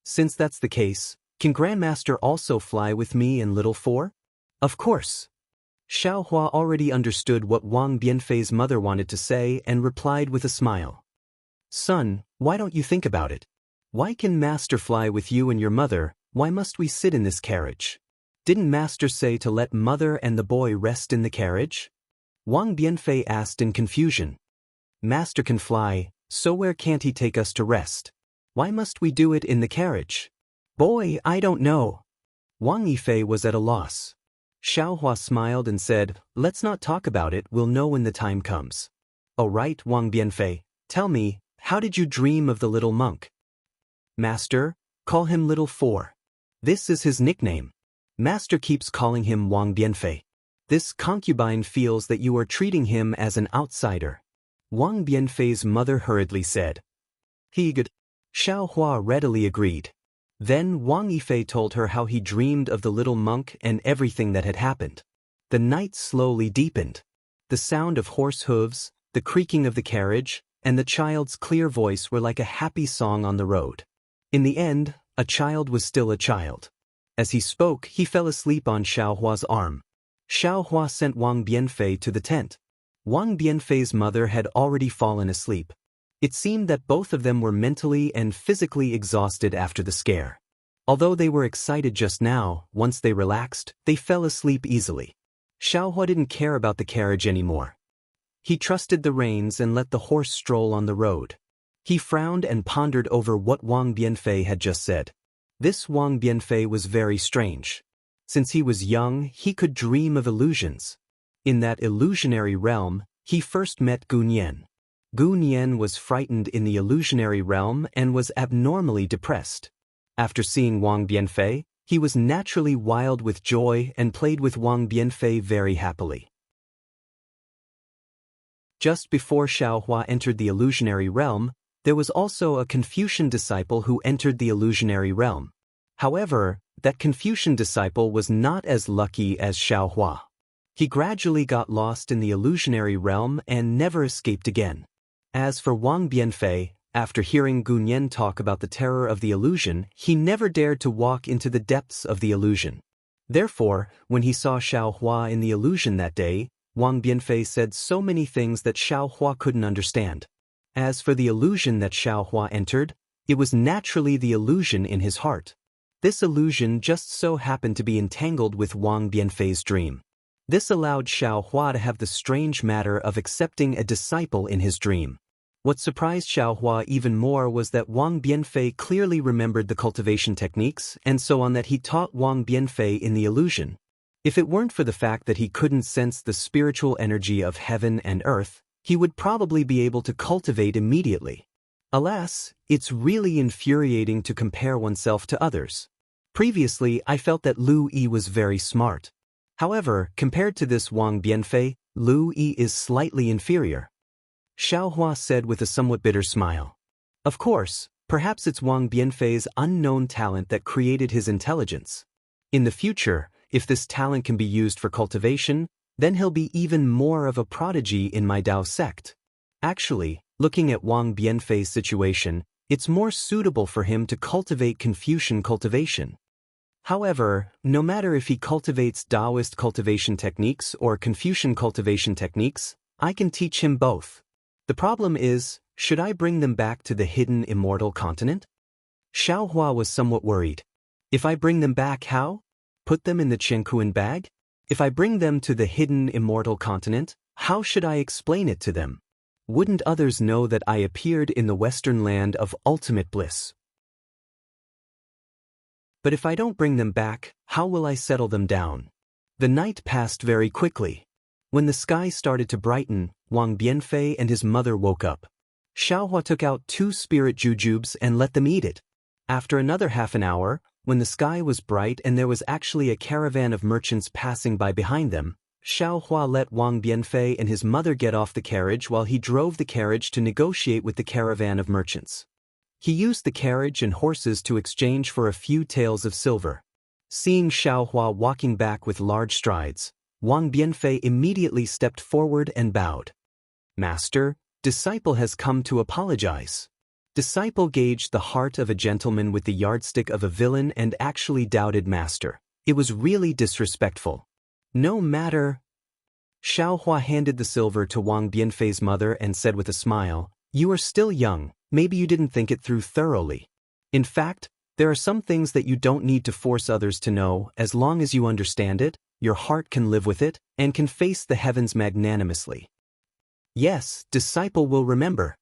"Since that's the case, can Grandmaster also fly with me and little Four?" "Of course." Xiao Hua already understood what Wang Bianfei's mother wanted to say and replied with a smile. "Son, why don't you think about it? Why can Master fly with you and your mother? Why must we sit in this carriage? Didn't Master say to let mother and the boy rest in the carriage?" Wang Bianfei asked in confusion. "Master can fly, so where can't he take us to rest? Why must we do it in the carriage?" "Boy, I don't know." Wang Yifei was at a loss. Xiao Hua smiled and said, "Let's not talk about it, we'll know when the time comes." "Oh right, Wang Bianfei, tell me, how did you dream of the little monk?" "Master, call him Little Four. This is his nickname. Master keeps calling him Wang Bianfei. This concubine feels that you are treating him as an outsider." Wang Bianfei's mother hurriedly said. "Good." Xiao Hua readily agreed. Then Wang Yifei told her how he dreamed of the little monk and everything that had happened. The night slowly deepened. The sound of horse hooves, the creaking of the carriage, and the child's clear voice were like a happy song on the road. In the end, a child was still a child. As he spoke, he fell asleep on Xiaohua's arm. Xiaohua sent Wang Bianfei to the tent. Wang Bianfei's mother had already fallen asleep. It seemed that both of them were mentally and physically exhausted after the scare. Although they were excited just now, once they relaxed, they fell asleep easily. Xiaohua didn't care about the carriage anymore. He trusted the reins and let the horse stroll on the road. He frowned and pondered over what Wang Bianfei had just said. This Wang Bianfei was very strange. Since he was young, he could dream of illusions. In that illusionary realm, he first met Gu Nian. Gu Nian was frightened in the illusionary realm and was abnormally depressed. After seeing Wang Bianfei, he was naturally wild with joy and played with Wang Bianfei very happily. Just before Xiaohua entered the illusionary realm, there was also a Confucian disciple who entered the illusionary realm. However, that Confucian disciple was not as lucky as Xiaohua. He gradually got lost in the illusionary realm and never escaped again. As for Wang Bianfei, after hearing Gu Nian talk about the terror of the illusion, he never dared to walk into the depths of the illusion. Therefore, when he saw Xiaohua in the illusion that day, Wang Bianfei said so many things that Xiaohua couldn't understand. As for the illusion that Xiaohua entered, it was naturally the illusion in his heart. This illusion just so happened to be entangled with Wang Bianfei's dream. This allowed Xiaohua to have the strange matter of accepting a disciple in his dream. What surprised Xiaohua even more was that Wang Bianfei clearly remembered the cultivation techniques and so on that he taught Wang Bianfei in the illusion. If it weren't for the fact that he couldn't sense the spiritual energy of heaven and earth, he would probably be able to cultivate immediately. Alas, it's really infuriating to compare oneself to others. Previously, I felt that Lu Yi was very smart. However, compared to this Wang Bianfei, Lu Yi is slightly inferior. Xiaohua said with a somewhat bitter smile. Of course, perhaps it's Wang Bianfei's unknown talent that created his intelligence. In the future, if this talent can be used for cultivation, then he'll be even more of a prodigy in my Dao sect. Actually, looking at Wang Bianfei's situation, it's more suitable for him to cultivate Confucian cultivation. However, no matter if he cultivates Taoist cultivation techniques or Confucian cultivation techniques, I can teach him both. The problem is, should I bring them back to the hidden immortal continent? Xiaohua was somewhat worried. If I bring them back, how? Put them in the Chengkuan bag? If I bring them to the hidden immortal continent, how should I explain it to them? Wouldn't others know that I appeared in the western land of ultimate bliss? But if I don't bring them back, how will I settle them down? The night passed very quickly. When the sky started to brighten, Wang Bianfei and his mother woke up. Xiaohua took out 2 spirit jujubes and let them eat it. After another half an hour, when the sky was bright and there was actually a caravan of merchants passing by behind them, Xiaohua let Wang Bianfei and his mother get off the carriage while he drove the carriage to negotiate with the caravan of merchants. He used the carriage and horses to exchange for a few taels of silver. Seeing Xiaohua walking back with large strides, Wang Bianfei immediately stepped forward and bowed. Master, disciple has come to apologize. Disciple gauged the heart of a gentleman with the yardstick of a villain and actually doubted Master. It was really disrespectful. No matter. Xiaohua handed the silver to Wang Bianfei's mother and said with a smile, "You are still young, maybe you didn't think it through thoroughly. In fact, there are some things that you don't need to force others to know. As long as you understand it, your heart can live with it, and can face the heavens magnanimously." Yes, disciple will remember.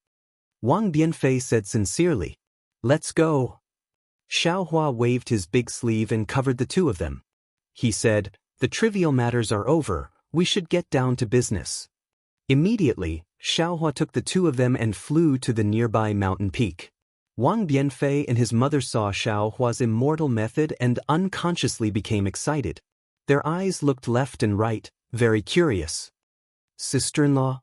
Wang Bianfei said sincerely. Let's go. Xiaohua waved his big sleeve and covered the 2 of them. He said, the trivial matters are over, we should get down to business. Immediately, Xiaohua took the 2 of them and flew to the nearby mountain peak. Wang Bianfei and his mother saw Xiaohua's immortal method and unconsciously became excited. Their eyes looked left and right, very curious. Sister-in-law?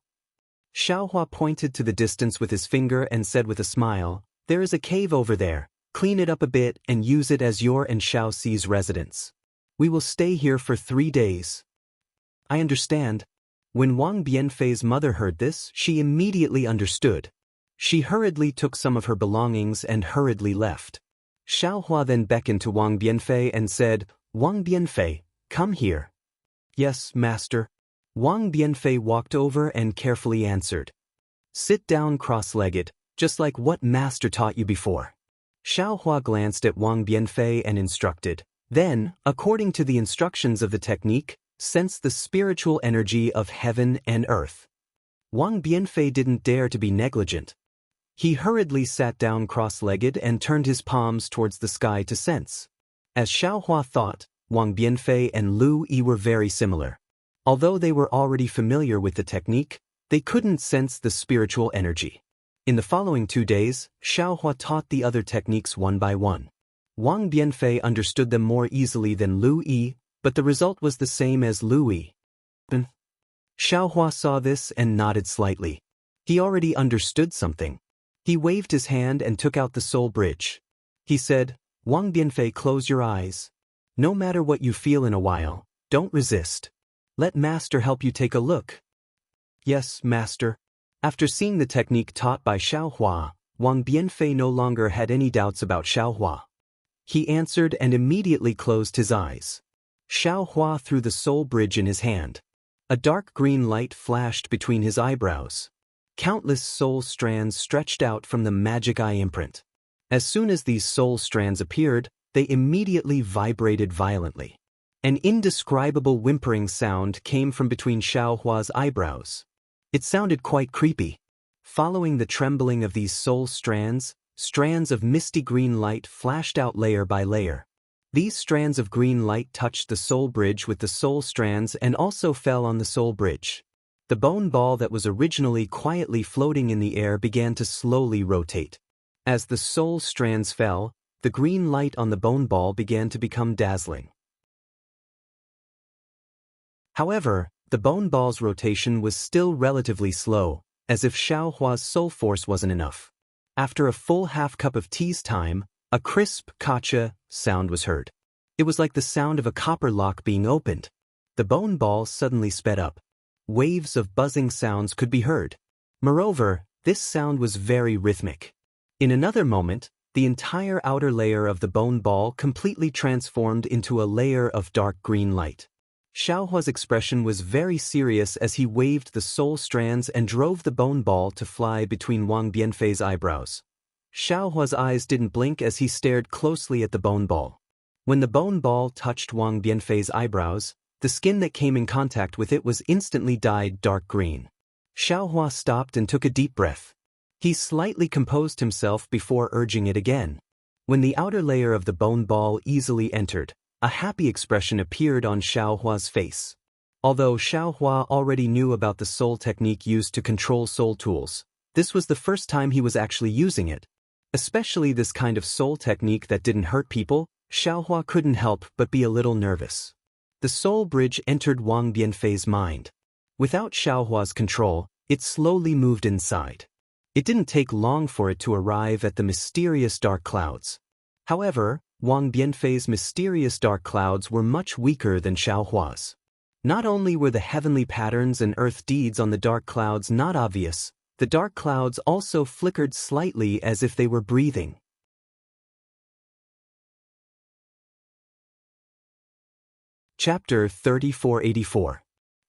Xiaohua pointed to the distance with his finger and said with a smile, there is a cave over there, clean it up a bit and use it as your and Xiao Xi's residence. We will stay here for 3 days. I understand. When Wang Bianfei's mother heard this, she immediately understood. She hurriedly took some of her belongings and hurriedly left. Xiaohua then beckoned to Wang Bianfei and said, "Wang Bianfei, come here." "Yes, master." Wang Bianfei walked over and carefully answered. "Sit down cross-legged, just like what master taught you before." Xiaohua glanced at Wang Bianfei and instructed. Then, according to the instructions of the technique, sense the spiritual energy of heaven and earth. Wang Bianfei didn't dare to be negligent. He hurriedly sat down cross-legged and turned his palms towards the sky to sense. As Xiaohua thought, Wang Bianfei and Lu Yi were very similar. Although they were already familiar with the technique, they couldn't sense the spiritual energy. In the following 2 days, Xiaohua taught the other techniques one by one. Wang Bianfei understood them more easily than Lu Yi, but the result was the same as Lu Yi. Xiaohua saw this and nodded slightly. He already understood something. He waved his hand and took out the soul bridge. He said, "Wang Bianfei, close your eyes. No matter what you feel in a while, don't resist. Let master help you take a look." "Yes, master." After seeing the technique taught by Xiaohua, Wang Bianfei no longer had any doubts about Xiaohua. He answered and immediately closed his eyes. Xiaohua threw the soul bridge in his hand. A dark green light flashed between his eyebrows. Countless soul strands stretched out from the magic eye imprint. As soon as these soul strands appeared, they immediately vibrated violently. An indescribable whimpering sound came from between Xiaohua's eyebrows. It sounded quite creepy. Following the trembling of these soul strands, strands of misty green light flashed out layer by layer. These strands of green light touched the soul bridge with the soul strands and also fell on the soul bridge. The bone ball that was originally quietly floating in the air began to slowly rotate. As the soul strands fell, the green light on the bone ball began to become dazzling. However, the bone ball's rotation was still relatively slow, as if Xiaohua's soul force wasn't enough. After a full half cup of tea's time, a crisp "kacha" sound was heard. It was like the sound of a copper lock being opened. The bone ball suddenly sped up. Waves of buzzing sounds could be heard. Moreover, this sound was very rhythmic. In another moment, the entire outer layer of the bone ball completely transformed into a layer of dark green light. Xiaohua's expression was very serious as he waved the soul strands and drove the bone ball to fly between Wang Bianfei's eyebrows. Xiaohua's eyes didn't blink as he stared closely at the bone ball. When the bone ball touched Wang Bianfei's eyebrows, the skin that came in contact with it was instantly dyed dark green. Xiaohua stopped and took a deep breath. He slightly composed himself before urging it again. When the outer layer of the bone ball easily entered, a happy expression appeared on Xiaohua's face. Although Xiaohua already knew about the soul technique used to control soul tools, this was the first time he was actually using it. Especially this kind of soul technique that didn't hurt people, Xiaohua couldn't help but be a little nervous. The soul bridge entered Wang Bianfei's mind. Without Xiaohua's control, it slowly moved inside. It didn't take long for it to arrive at the mysterious dark clouds. However, Wang Bianfei's mysterious dark clouds were much weaker than Xiaohua's. Not only were the heavenly patterns and earth deeds on the dark clouds not obvious, the dark clouds also flickered slightly as if they were breathing. Chapter 3484.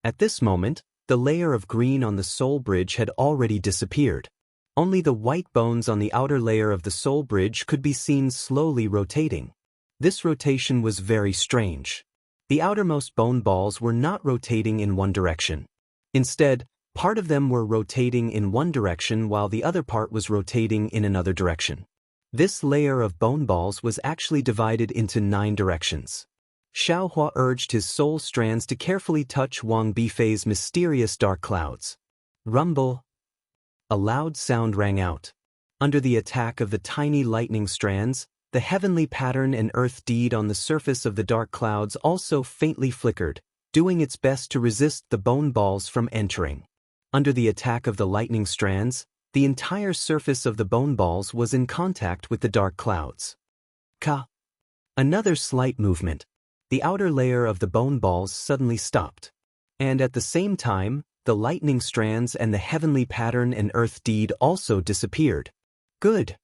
At this moment, the layer of green on the soul bridge had already disappeared. Only the white bones on the outer layer of the soul bridge could be seen slowly rotating. This rotation was very strange. The outermost bone balls were not rotating in one direction. Instead, part of them were rotating in one direction while the other part was rotating in another direction. This layer of bone balls was actually divided into 9 directions. Xiaohua urged his soul strands to carefully touch Wang Bianfei's mysterious dark clouds. Rumble. A loud sound rang out. Under the attack of the tiny lightning strands, the heavenly pattern and earth deed on the surface of the dark clouds also faintly flickered, doing its best to resist the bone balls from entering. Under the attack of the lightning strands, the entire surface of the bone balls was in contact with the dark clouds. Ka. Another slight movement. The outer layer of the bone balls suddenly stopped. And at the same time, the lightning strands and the heavenly pattern and earth deed also disappeared. Good.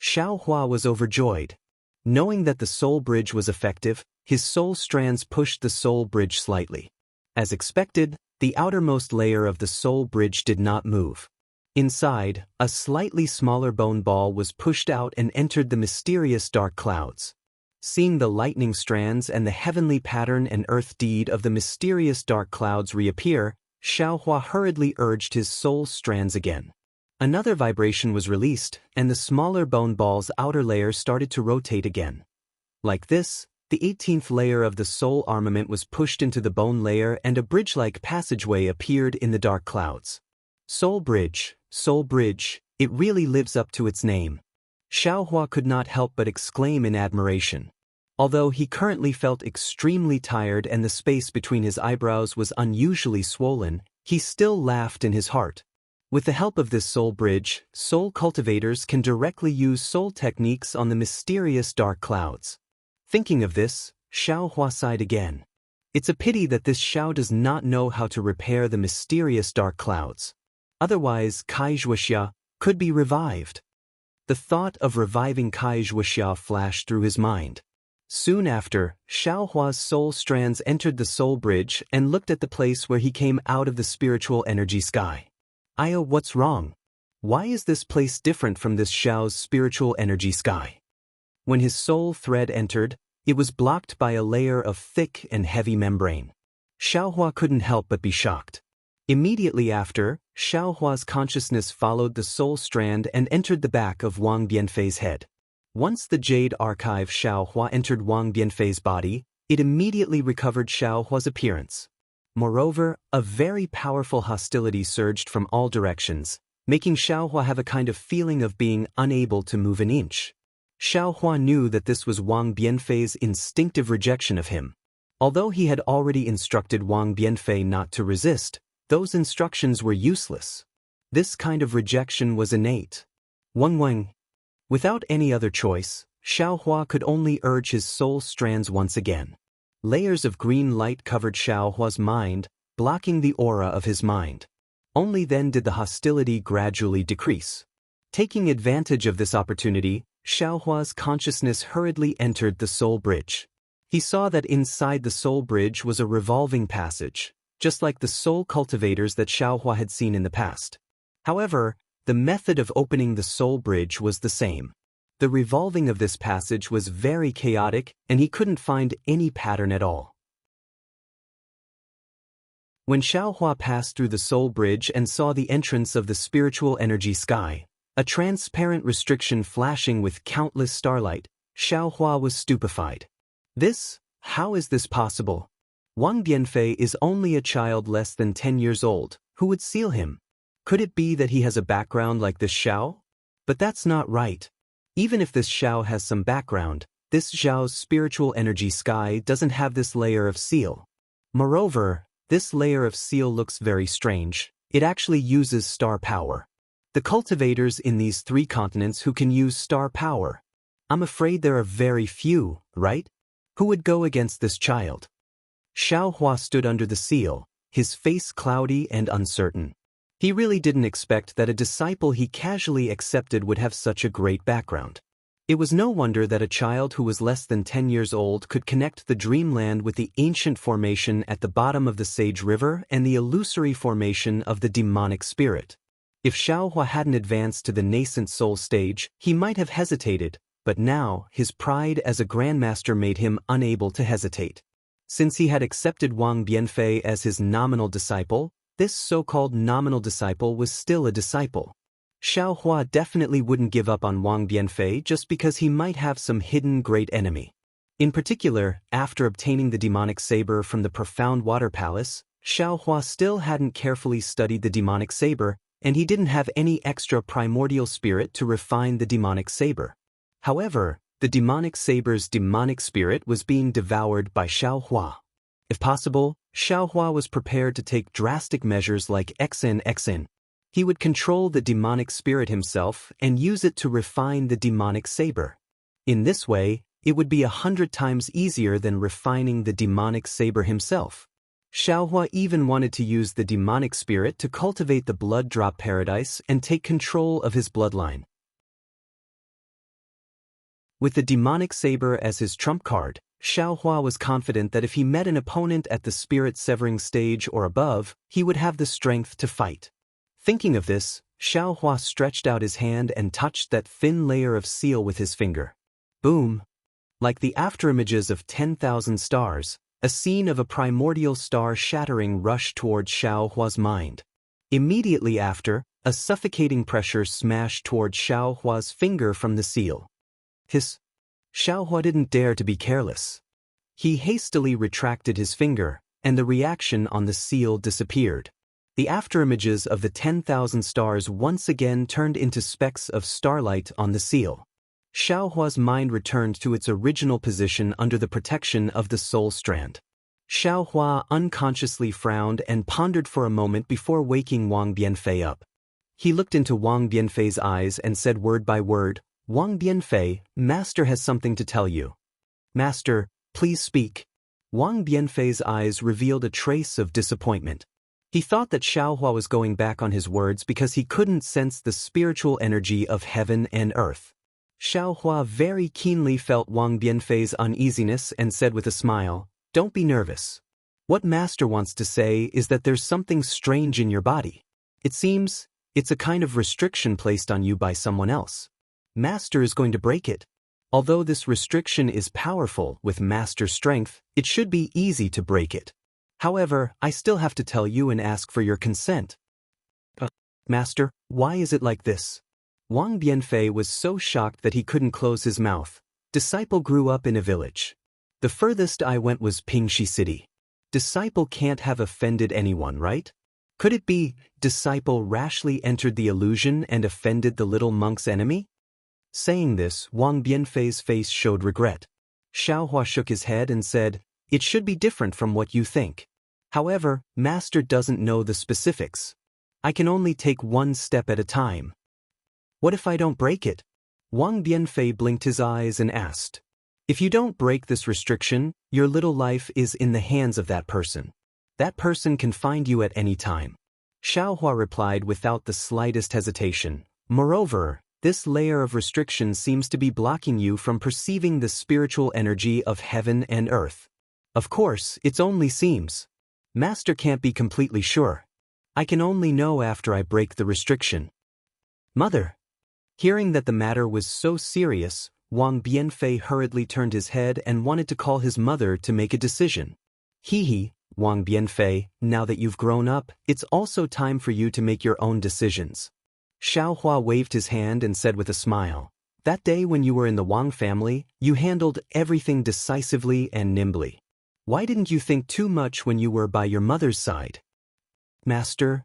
Xiaohua was overjoyed. Knowing that the soul bridge was effective, his soul strands pushed the soul bridge slightly. As expected, the outermost layer of the soul bridge did not move. Inside, a slightly smaller bone ball was pushed out and entered the mysterious dark clouds. Seeing the lightning strands and the heavenly pattern and earth deed of the mysterious dark clouds reappear, Xiaohua hurriedly urged his soul strands again. Another vibration was released, and the smaller bone ball's outer layer started to rotate again. Like this, the 18th layer of the soul armament was pushed into the bone layer and a bridge-like passageway appeared in the dark clouds. Soul bridge, it really lives up to its name. Xiaohua could not help but exclaim in admiration. Although he currently felt extremely tired and the space between his eyebrows was unusually swollen, he still laughed in his heart. With the help of this soul bridge, soul cultivators can directly use soul techniques on the mysterious dark clouds. Thinking of this, Xiaohua sighed again. It's a pity that this Xiao does not know how to repair the mysterious dark clouds. Otherwise, Kai Zhuoxia could be revived. The thought of reviving Kai Zhuoxia flashed through his mind. Soon after, Xiaohua's soul strands entered the soul bridge and looked at the place where he came out of the spiritual energy sky. Aya, what's wrong? Why is this place different from this Xiao's spiritual energy sky? When his soul thread entered, it was blocked by a layer of thick and heavy membrane. Xiaohua couldn't help but be shocked. Immediately after, Xiaohua's consciousness followed the soul strand and entered the back of Wang Bianfei's head. Once the jade archive Xiaohua entered Wang Bianfei's body, it immediately recovered Xiaohua's appearance. Moreover, a very powerful hostility surged from all directions, making Xiaohua have a kind of feeling of being unable to move an inch. Xiaohua knew that this was Wang Bianfei's instinctive rejection of him. Although he had already instructed Wang Bianfei not to resist, those instructions were useless. This kind of rejection was innate. Wang. Without any other choice, Xiaohua could only urge his soul strands once again. Layers of green light covered Xiaohua's mind, blocking the aura of his mind. Only then did the hostility gradually decrease. Taking advantage of this opportunity, Xiaohua's consciousness hurriedly entered the soul bridge. He saw that inside the soul bridge was a revolving passage, just like the soul cultivators that Xiaohua had seen in the past. However, the method of opening the soul bridge was the same. The revolving of this passage was very chaotic and he couldn't find any pattern at all. When Xiaohua passed through the soul bridge and saw the entrance of the spiritual energy sky, a transparent restriction flashing with countless starlight, Xiaohua was stupefied. How is this possible? Wang Bianfei is only a child less than 10 years old. Who would seal him? Could it be that he has a background like this Xiao? But that's not right. Even if this Xiao has some background, this Xiao's spiritual energy sky doesn't have this layer of seal. Moreover, this layer of seal looks very strange. It actually uses star power. The cultivators in these 3 continents who can use star power. I'm afraid there are very few, right? Who would go against this child? Xiaohua stood under the seal, his face cloudy and uncertain. He really didn't expect that a disciple he casually accepted would have such a great background. It was no wonder that a child who was less than 10 years old could connect the dreamland with the ancient formation at the bottom of the Sage River and the illusory formation of the demonic spirit. If Xiaohua hadn't advanced to the nascent soul stage, he might have hesitated, but now his pride as a grandmaster made him unable to hesitate. Since he had accepted Wang Bianfei as his nominal disciple, this so-called nominal disciple was still a disciple. Xiaohua definitely wouldn't give up on Wang Bianfei just because he might have some hidden great enemy. In particular, after obtaining the demonic saber from the profound water palace, Xiaohua still hadn't carefully studied the demonic saber, and he didn't have any extra primordial spirit to refine the demonic saber. However, the demonic saber's demonic spirit was being devoured by Xiaohua. If possible, Xiaohua was prepared to take drastic measures like XN. He would control the demonic spirit himself and use it to refine the demonic saber. In this way, it would be 100 times easier than refining the demonic saber himself. Xiaohua even wanted to use the demonic spirit to cultivate the blood drop paradise and take control of his bloodline. With the demonic saber as his trump card, Xiaohua was confident that if he met an opponent at the spirit-severing stage or above, he would have the strength to fight. Thinking of this, Xiaohua stretched out his hand and touched that thin layer of seal with his finger. Boom! Like the afterimages of 10,000 stars, a scene of a primordial star shattering rushed towards Xiaohua's mind. Immediately after, a suffocating pressure smashed towards Xiaohua's finger from the seal. Hiss! Xiaohua didn't dare to be careless. He hastily retracted his finger, and the reaction on the seal disappeared. The afterimages of the 10,000 stars once again turned into specks of starlight on the seal. Xiaohua's mind returned to its original position under the protection of the soul strand. Xiaohua unconsciously frowned and pondered for a moment before waking Wang Bianfei up. He looked into Wang Bianfei's eyes and said word by word, "Wang Bianfei, Master has something to tell you." "Master, please speak." Wang Bianfei's eyes revealed a trace of disappointment. He thought that Xiaohua was going back on his words because he couldn't sense the spiritual energy of heaven and earth. Xiaohua very keenly felt Wang Bianfei's uneasiness and said with a smile, "Don't be nervous. What Master wants to say is that there's something strange in your body. It seems it's a kind of restriction placed on you by someone else. Master is going to break it. Although this restriction is powerful with Master strength, it should be easy to break it. However, I still have to tell you and ask for your consent." "Master, why is it like this?" Wang Bianfei was so shocked that he couldn't close his mouth. Disciple grew up in a village. The furthest I went was Pingxi City. Disciple can't have offended anyone, right? Could it be Disciple rashly entered the illusion and offended the little monk's enemy? Saying this, Wang Bianfei's face showed regret. Xiaohua shook his head and said, "It should be different from what you think. However, Master doesn't know the specifics. I can only take one step at a time." "What if I don't break it?" Wang Bianfei blinked his eyes and asked. "If you don't break this restriction, your little life is in the hands of that person. That person can find you at any time." Xiaohua replied without the slightest hesitation. "Moreover, this layer of restriction seems to be blocking you from perceiving the spiritual energy of heaven and earth. Of course, it only seems. Master can't be completely sure. I can only know after I break the restriction." "Mother." Hearing that the matter was so serious, Wang Bianfei hurriedly turned his head and wanted to call his mother to make a decision. "Hee, Wang Bianfei, now that you've grown up, it's also time for you to make your own decisions." Xiaohua waved his hand and said with a smile, "That day when you were in the Wang family, you handled everything decisively and nimbly. Why didn't you think too much when you were by your mother's side?" "Master,"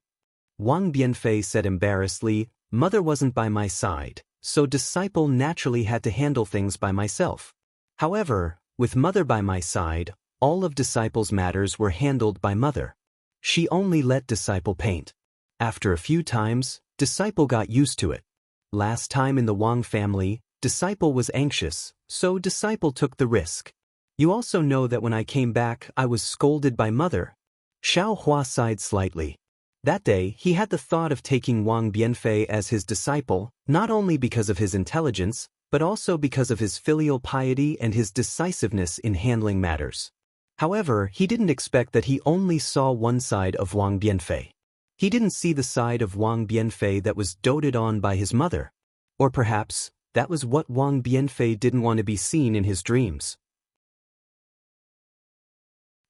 Wang Bianfei said embarrassedly, "Mother wasn't by my side, so Disciple naturally had to handle things by myself. However, with Mother by my side, all of Disciple's matters were handled by Mother. She only let Disciple paint. After a few times, Disciple got used to it. Last time in the Wang family, Disciple was anxious, so Disciple took the risk. You also know that when I came back, I was scolded by Mother." Xiaohua sighed slightly. That day, he had the thought of taking Wang Bianfei as his disciple, not only because of his intelligence, but also because of his filial piety and his decisiveness in handling matters. However, he didn't expect that he only saw one side of Wang Bianfei. He didn't see the side of Wang Bianfei that was doted on by his mother. Or perhaps, that was what Wang Bianfei didn't want to be seen in his dreams.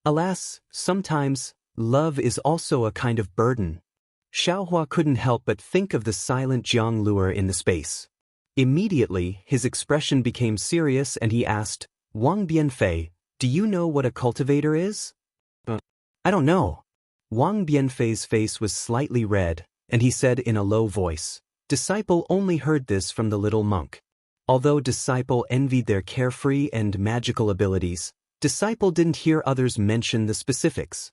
Alas, sometimes, love is also a kind of burden. Xiaohua couldn't help but think of the silent Jiang lure in the space. Immediately, his expression became serious and he asked, "Wang Bianfei, do you know what a cultivator is?" "I don't know." Wang Bianfei's face was slightly red, and he said in a low voice, "Disciple only heard this from the little monk. Although Disciple envied their carefree and magical abilities, Disciple didn't hear others mention the specifics."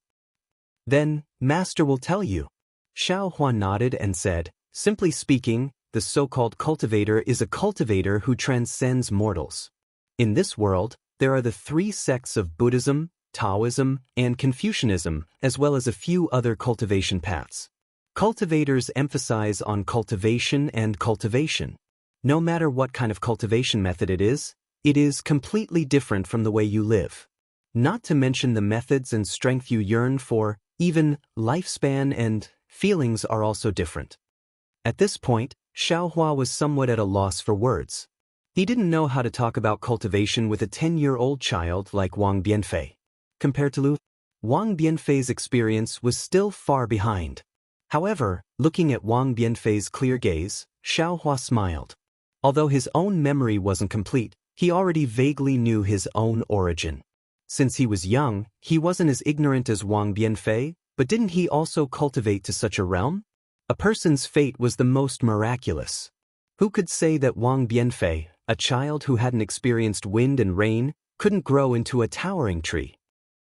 "Then, Master will tell you." Xiaohua nodded and said, "Simply speaking, the so-called cultivator is a cultivator who transcends mortals. In this world, there are the three sects of Buddhism, Taoism, and Confucianism, as well as a few other cultivation paths. Cultivators emphasize on cultivation and cultivation. No matter what kind of cultivation method it is, It is completely different from the way you live. Not to mention the methods and strength you yearn for, even lifespan and feelings are also different. At this point, Xiaohua was somewhat at a loss for words. He didn't know how to talk about cultivation with a 10-year-old child like Wang Bianfei. Compared to Lu, Wang Bianfei's experience was still far behind. However, looking at Wang Bianfei's clear gaze, Xiaohua smiled. Although his own memory wasn't complete, he already vaguely knew his own origin. Since he was young, he wasn't as ignorant as Wang Bianfei, but didn't he also cultivate to such a realm? A person's fate was the most miraculous. Who could say that Wang Bianfei, a child who hadn't experienced wind and rain, couldn't grow into a towering tree?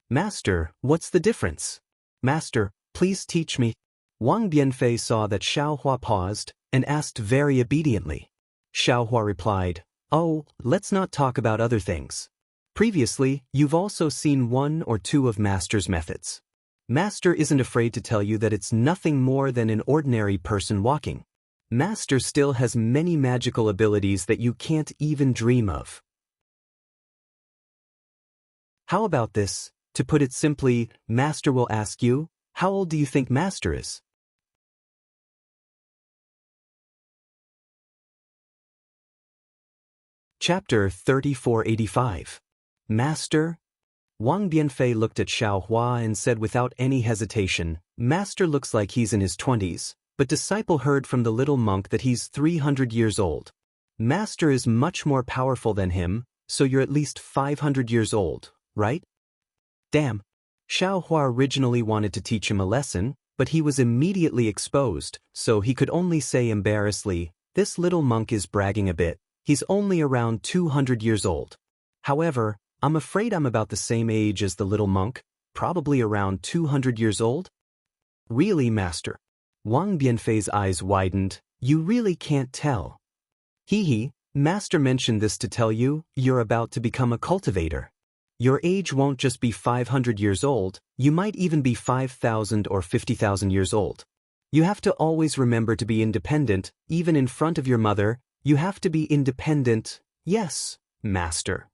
Master, what's the difference? Master, please teach me. Wang Bianfei saw that Xiaohua paused and asked very obediently. Xiaohua replied, "Oh, let's not talk about other things. Previously, you've also seen one or two of Master's methods. Master isn't afraid to tell you that it's nothing more than an ordinary person walking. Master still has many magical abilities that you can't even dream of." How about this? To put it simply, Master will ask you, how old do you think Master is? Chapter 3485. Master? Wang Bianfei looked at Xiaohua and said without any hesitation, Master looks like he's in his 20s, but disciple heard from the little monk that he's 300 years old. Master is much more powerful than him, so you're at least 500 years old, right? Damn. Xiaohua originally wanted to teach him a lesson, but he was immediately exposed, so he could only say embarrassedly, this little monk is bragging a bit, he's only around 200 years old. However, I'm afraid I'm about the same age as the little monk, probably around 200 years old. Really, Master? Wang Bianfei's eyes widened, you really can't tell. Hee, Master mentioned this to tell you, you're about to become a cultivator. Your age won't just be 500 years old, you might even be 5,000 or 50,000 years old. You have to always remember to be independent, even in front of your mother, you have to be independent. Yes, Master.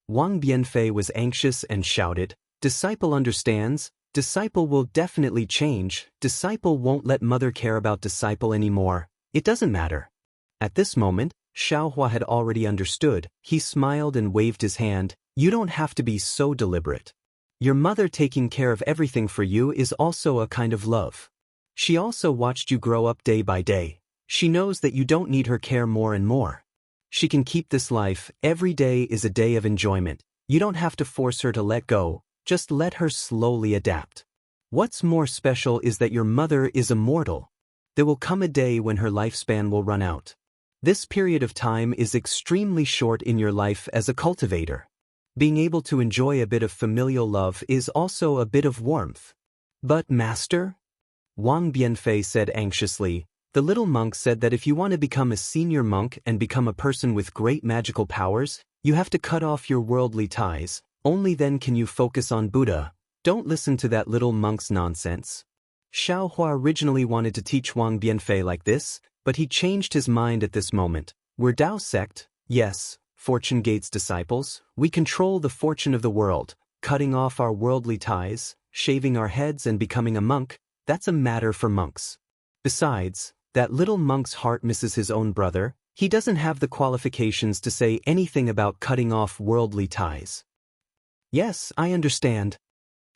Wang Bianfei was anxious and shouted, disciple understands, disciple will definitely change, disciple won't let mother care about disciple anymore, it doesn't matter. At this moment, Xiaohua had already understood, he smiled and waved his hand, you don't have to be so deliberate. Your mother taking care of everything for you is also a kind of love. She also watched you grow up day by day. She knows that you don't need her care more and more. She can keep this life, every day is a day of enjoyment. You don't have to force her to let go, just let her slowly adapt. What's more special is that your mother is immortal. There will come a day when her lifespan will run out. This period of time is extremely short in your life as a cultivator. Being able to enjoy a bit of familial love is also a bit of warmth. But Master? Wang Bianfei said anxiously, the little monk said that if you want to become a senior monk and become a person with great magical powers, you have to cut off your worldly ties, only then can you focus on Buddha. Don't listen to that little monk's nonsense. Xiaohua originally wanted to teach Wang Bianfei like this, but he changed his mind at this moment. We're Dao sect, yes. Fortune Gate's disciples, we control the fortune of the world, cutting off our worldly ties, shaving our heads and becoming a monk, that's a matter for monks. Besides, that little monk's heart misses his own brother, he doesn't have the qualifications to say anything about cutting off worldly ties. Yes, I understand.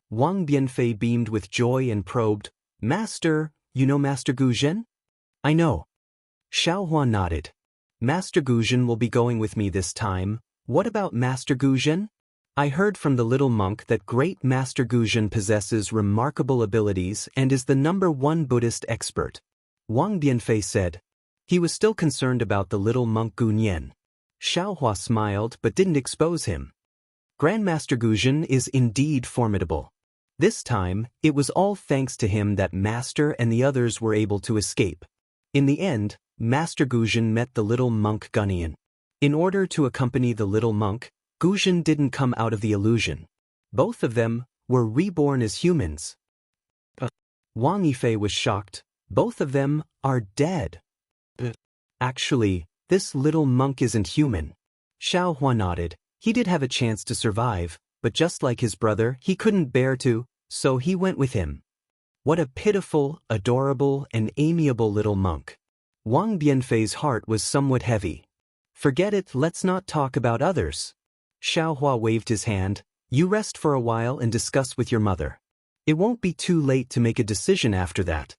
Wang Bianfei beamed with joy and probed, Master, you know Master Guzhen? I know. Xiaohua nodded. Master Guzhen will be going with me this time. What about Master Guzhen? I heard from the little monk that great Master Guzhen possesses remarkable abilities and is the #1 Buddhist expert. Wang Bianfei said. He was still concerned about the little monk Gunyan. Xiaohua smiled but didn't expose him. Grandmaster Guzhen is indeed formidable. This time, it was all thanks to him that Master and the others were able to escape. In the end, Master Guzhen met the little monk Gunyan. In order to accompany the little monk, Guzhen didn't come out of the illusion. Both of them were reborn as humans. Wang Yifei was shocked. Both of them are dead. Actually, this little monk isn't human. Xiaohua nodded. He did have a chance to survive, but just like his brother, he couldn't bear to, so he went with him. What a pitiful, adorable, and amiable little monk. Wang Bianfei's heart was somewhat heavy. Forget it, let's not talk about others. Xiaohua waved his hand. You rest for a while and discuss with your mother. It won't be too late to make a decision after that.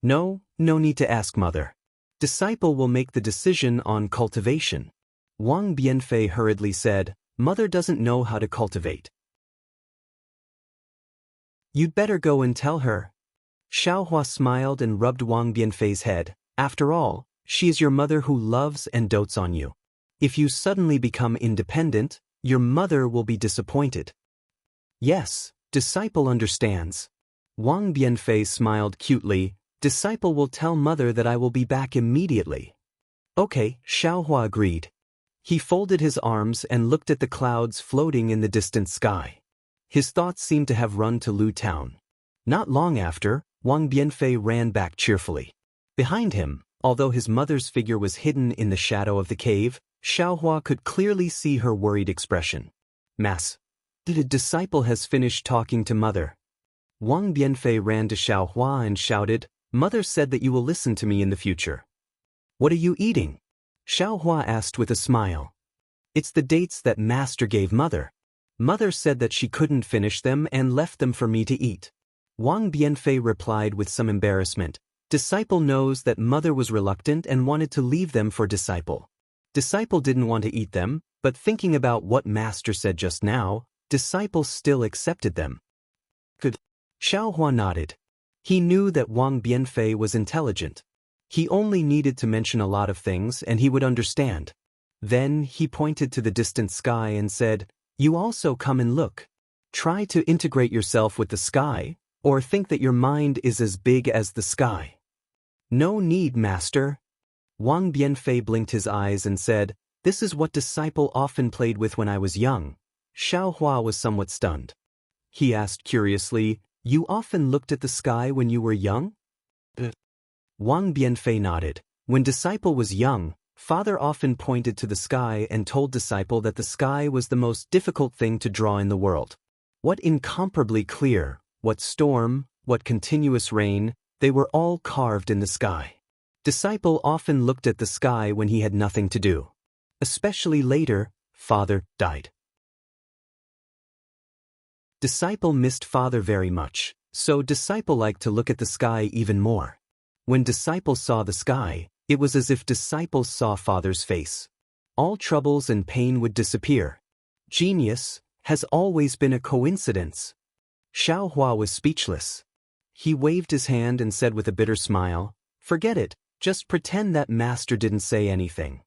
No need to ask mother. Disciple will make the decision on cultivation. Wang Bianfei hurriedly said, Mother doesn't know how to cultivate. You'd better go and tell her. Xiaohua smiled and rubbed Wang Bianfei's head. After all, she is your mother who loves and dotes on you. If you suddenly become independent, your mother will be disappointed. Yes, disciple understands. Wang Bianfei smiled cutely. Disciple will tell mother that I will be back immediately. Okay, Xiaohua agreed. He folded his arms and looked at the clouds floating in the distant sky. His thoughts seemed to have run to Lu Town. Not long after, Wang Bianfei ran back cheerfully. Behind him, although his mother's figure was hidden in the shadow of the cave, Xiaohua could clearly see her worried expression. Mass, the disciple has finished talking to mother. Wang Bianfei ran to Xiaohua and shouted, Mother said that you will listen to me in the future. What are you eating? Xiaohua asked with a smile. It's the dates that master gave mother. Mother said that she couldn't finish them and left them for me to eat. Wang Bianfei replied with some embarrassment. Disciple knows that mother was reluctant and wanted to leave them for disciple. Disciple didn't want to eat them, but thinking about what master said just now, disciple still accepted them. Good. Xiaohua nodded. He knew that Wang Bianfei was intelligent. He only needed to mention a lot of things and he would understand. Then he pointed to the distant sky and said, You also come and look. Try to integrate yourself with the sky, or think that your mind is as big as the sky. No need, master. Wang Bianfei blinked his eyes and said, This is what disciple often played with when I was young. Xiaohua was somewhat stunned. He asked curiously, You often looked at the sky when you were young? Wang Bianfei nodded. When disciple was young, father often pointed to the sky and told disciple that the sky was the most difficult thing to draw in the world. What incomparably clear, what storm, what continuous rain, they were all carved in the sky. Disciple often looked at the sky when he had nothing to do. Especially later, father died. Disciple missed father very much, so disciple liked to look at the sky even more. When disciple saw the sky, it was as if disciple saw father's face. All troubles and pain would disappear. Genius has always been a coincidence. Xiaohua was speechless. He waved his hand and said with a bitter smile, Forget it, just pretend that master didn't say anything.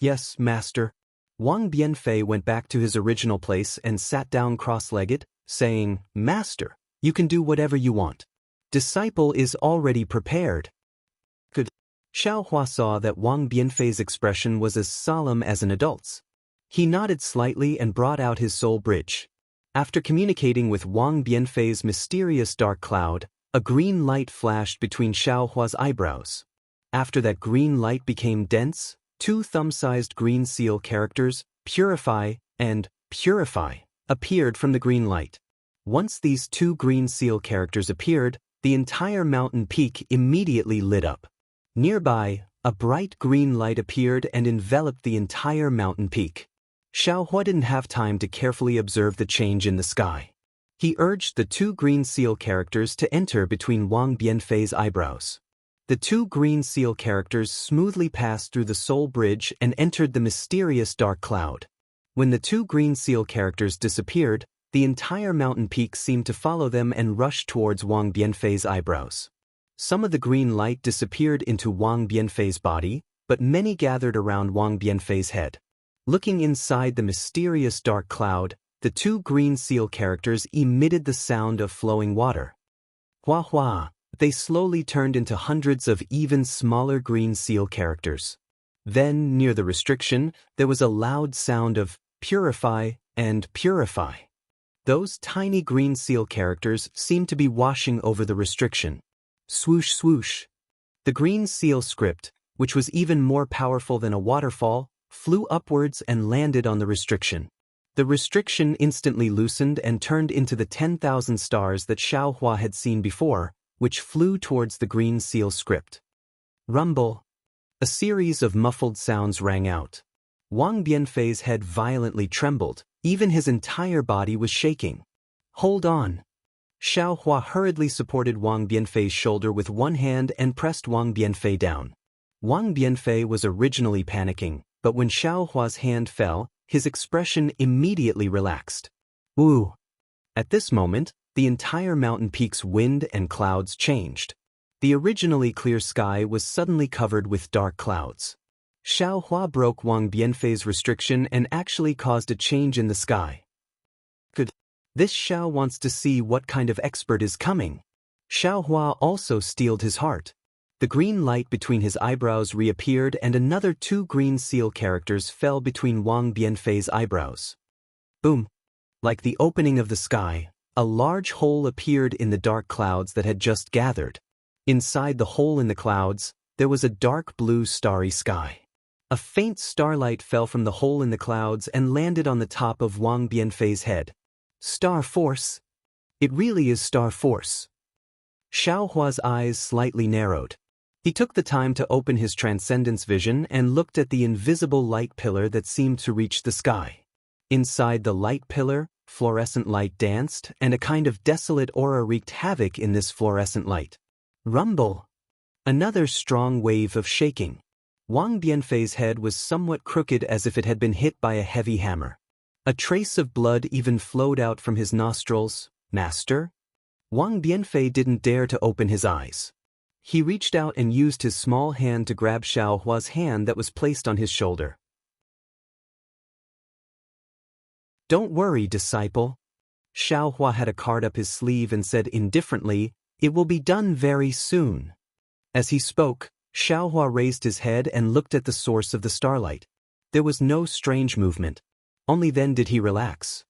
Yes, master. Wang Bianfei went back to his original place and sat down cross-legged, saying, Master, you can do whatever you want. Disciple is already prepared. Good. Xiaohua saw that Wang Bianfei's expression was as solemn as an adult's. He nodded slightly and brought out his soul bridge. After communicating with Wang Bianfei's mysterious dark cloud, a green light flashed between Xiaohua's eyebrows. After that green light became dense, 2 thumb-sized green seal characters, Purify and Purify, appeared from the green light. Once these 2 green seal characters appeared, the entire mountain peak immediately lit up. Nearby, a bright green light appeared and enveloped the entire mountain peak. Xiaohua didn't have time to carefully observe the change in the sky. He urged the 2 green seal characters to enter between Wang Bianfei's eyebrows. The 2 green seal characters smoothly passed through the soul bridge and entered the mysterious dark cloud. When the 2 green seal characters disappeared, the entire mountain peak seemed to follow them and rush towards Wang Bianfei's eyebrows. Some of the green light disappeared into Wang Bianfei's body, but many gathered around Wang Bianfei's head. Looking inside the mysterious dark cloud, the 2 green seal characters emitted the sound of flowing water. Hua hua, they slowly turned into hundreds of even smaller green seal characters. Then, near the restriction, there was a loud sound of purify and purify. Those tiny green seal characters seemed to be washing over the restriction. Swoosh swoosh. The green seal script, which was even more powerful than a waterfall, flew upwards and landed on the restriction. The restriction instantly loosened and turned into the 10,000 stars that Xiaohua had seen before, which flew towards the green seal script. Rumble. A series of muffled sounds rang out. Wang Bianfei's head violently trembled, even his entire body was shaking. Hold on. Xiaohua hurriedly supported Wang Bianfei's shoulder with one hand and pressed Wang Bianfei down. Wang Bianfei was originally panicking, but when Xiaohua's hand fell, his expression immediately relaxed. Ooh! At this moment, the entire mountain peak's wind and clouds changed. The originally clear sky was suddenly covered with dark clouds. Xiaohua broke Wang Bianfei's restriction and actually caused a change in the sky. Good. This Xiao wants to see what kind of expert is coming. Xiaohua also steeled his heart. The green light between his eyebrows reappeared and another 2 green seal characters fell between Wang Bianfei's eyebrows. Boom! Like the opening of the sky, a large hole appeared in the dark clouds that had just gathered. Inside the hole in the clouds, there was a dark blue starry sky. A faint starlight fell from the hole in the clouds and landed on the top of Wang Bianfei's head. Star Force? It really is Star Force. Xiaohua's eyes slightly narrowed. He took the time to open his transcendence vision and looked at the invisible light pillar that seemed to reach the sky. Inside the light pillar, fluorescent light danced, and a kind of desolate aura wreaked havoc in this fluorescent light. Rumble! Another strong wave of shaking. Wang Bianfei's head was somewhat crooked as if it had been hit by a heavy hammer. A trace of blood even flowed out from his nostrils. Master? Wang Bianfei didn't dare to open his eyes. He reached out and used his small hand to grab Xiaohua's hand that was placed on his shoulder. Don't worry, disciple. Xiaohua had a card up his sleeve and said indifferently, "It will be done very soon." As he spoke, Xiaohua raised his head and looked at the source of the starlight. There was no strange movement. Only then did he relax.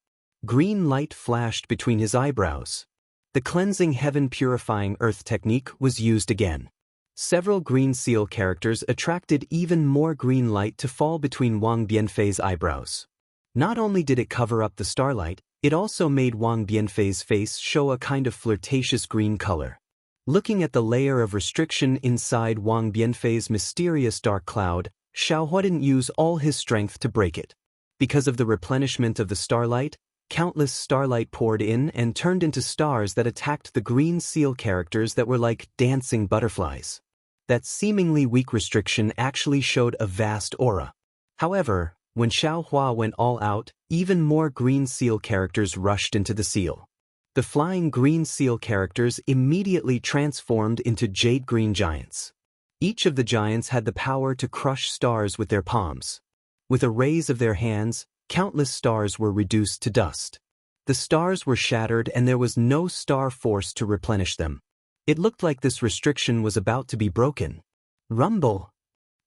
Green light flashed between his eyebrows. The cleansing heaven purifying earth technique was used again. Several green seal characters attracted even more green light to fall between Wang Bianfei's eyebrows. Not only did it cover up the starlight, it also made Wang Bianfei's face show a kind of flirtatious green color. Looking at the layer of restriction inside Wang Bianfei's mysterious dark cloud, Xiaohua didn't use all his strength to break it. Because of the replenishment of the starlight, countless starlight poured in and turned into stars that attacked the green seal characters that were like dancing butterflies. That seemingly weak restriction actually showed a vast aura. However, when Xiaohua went all out, even more green seal characters rushed into the seal. The flying green seal characters immediately transformed into jade green giants. Each of the giants had the power to crush stars with their palms. With a raise of their hands, countless stars were reduced to dust. The stars were shattered and there was no star force to replenish them. It looked like this restriction was about to be broken. Rumble!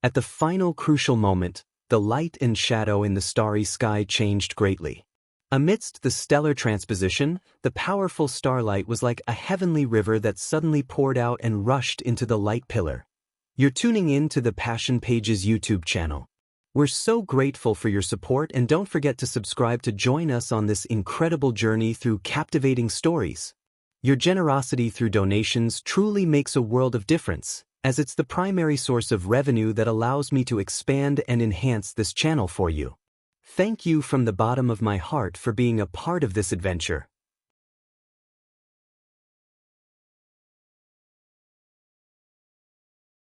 At the final crucial moment, the light and shadow in the starry sky changed greatly. Amidst the stellar transposition, the powerful starlight was like a heavenly river that suddenly poured out and rushed into the light pillar. You're tuning in to the Passion Pages YouTube channel. We're so grateful for your support and don't forget to subscribe to join us on this incredible journey through captivating stories. Your generosity through donations truly makes a world of difference, as it's the primary source of revenue that allows me to expand and enhance this channel for you. Thank you from the bottom of my heart for being a part of this adventure.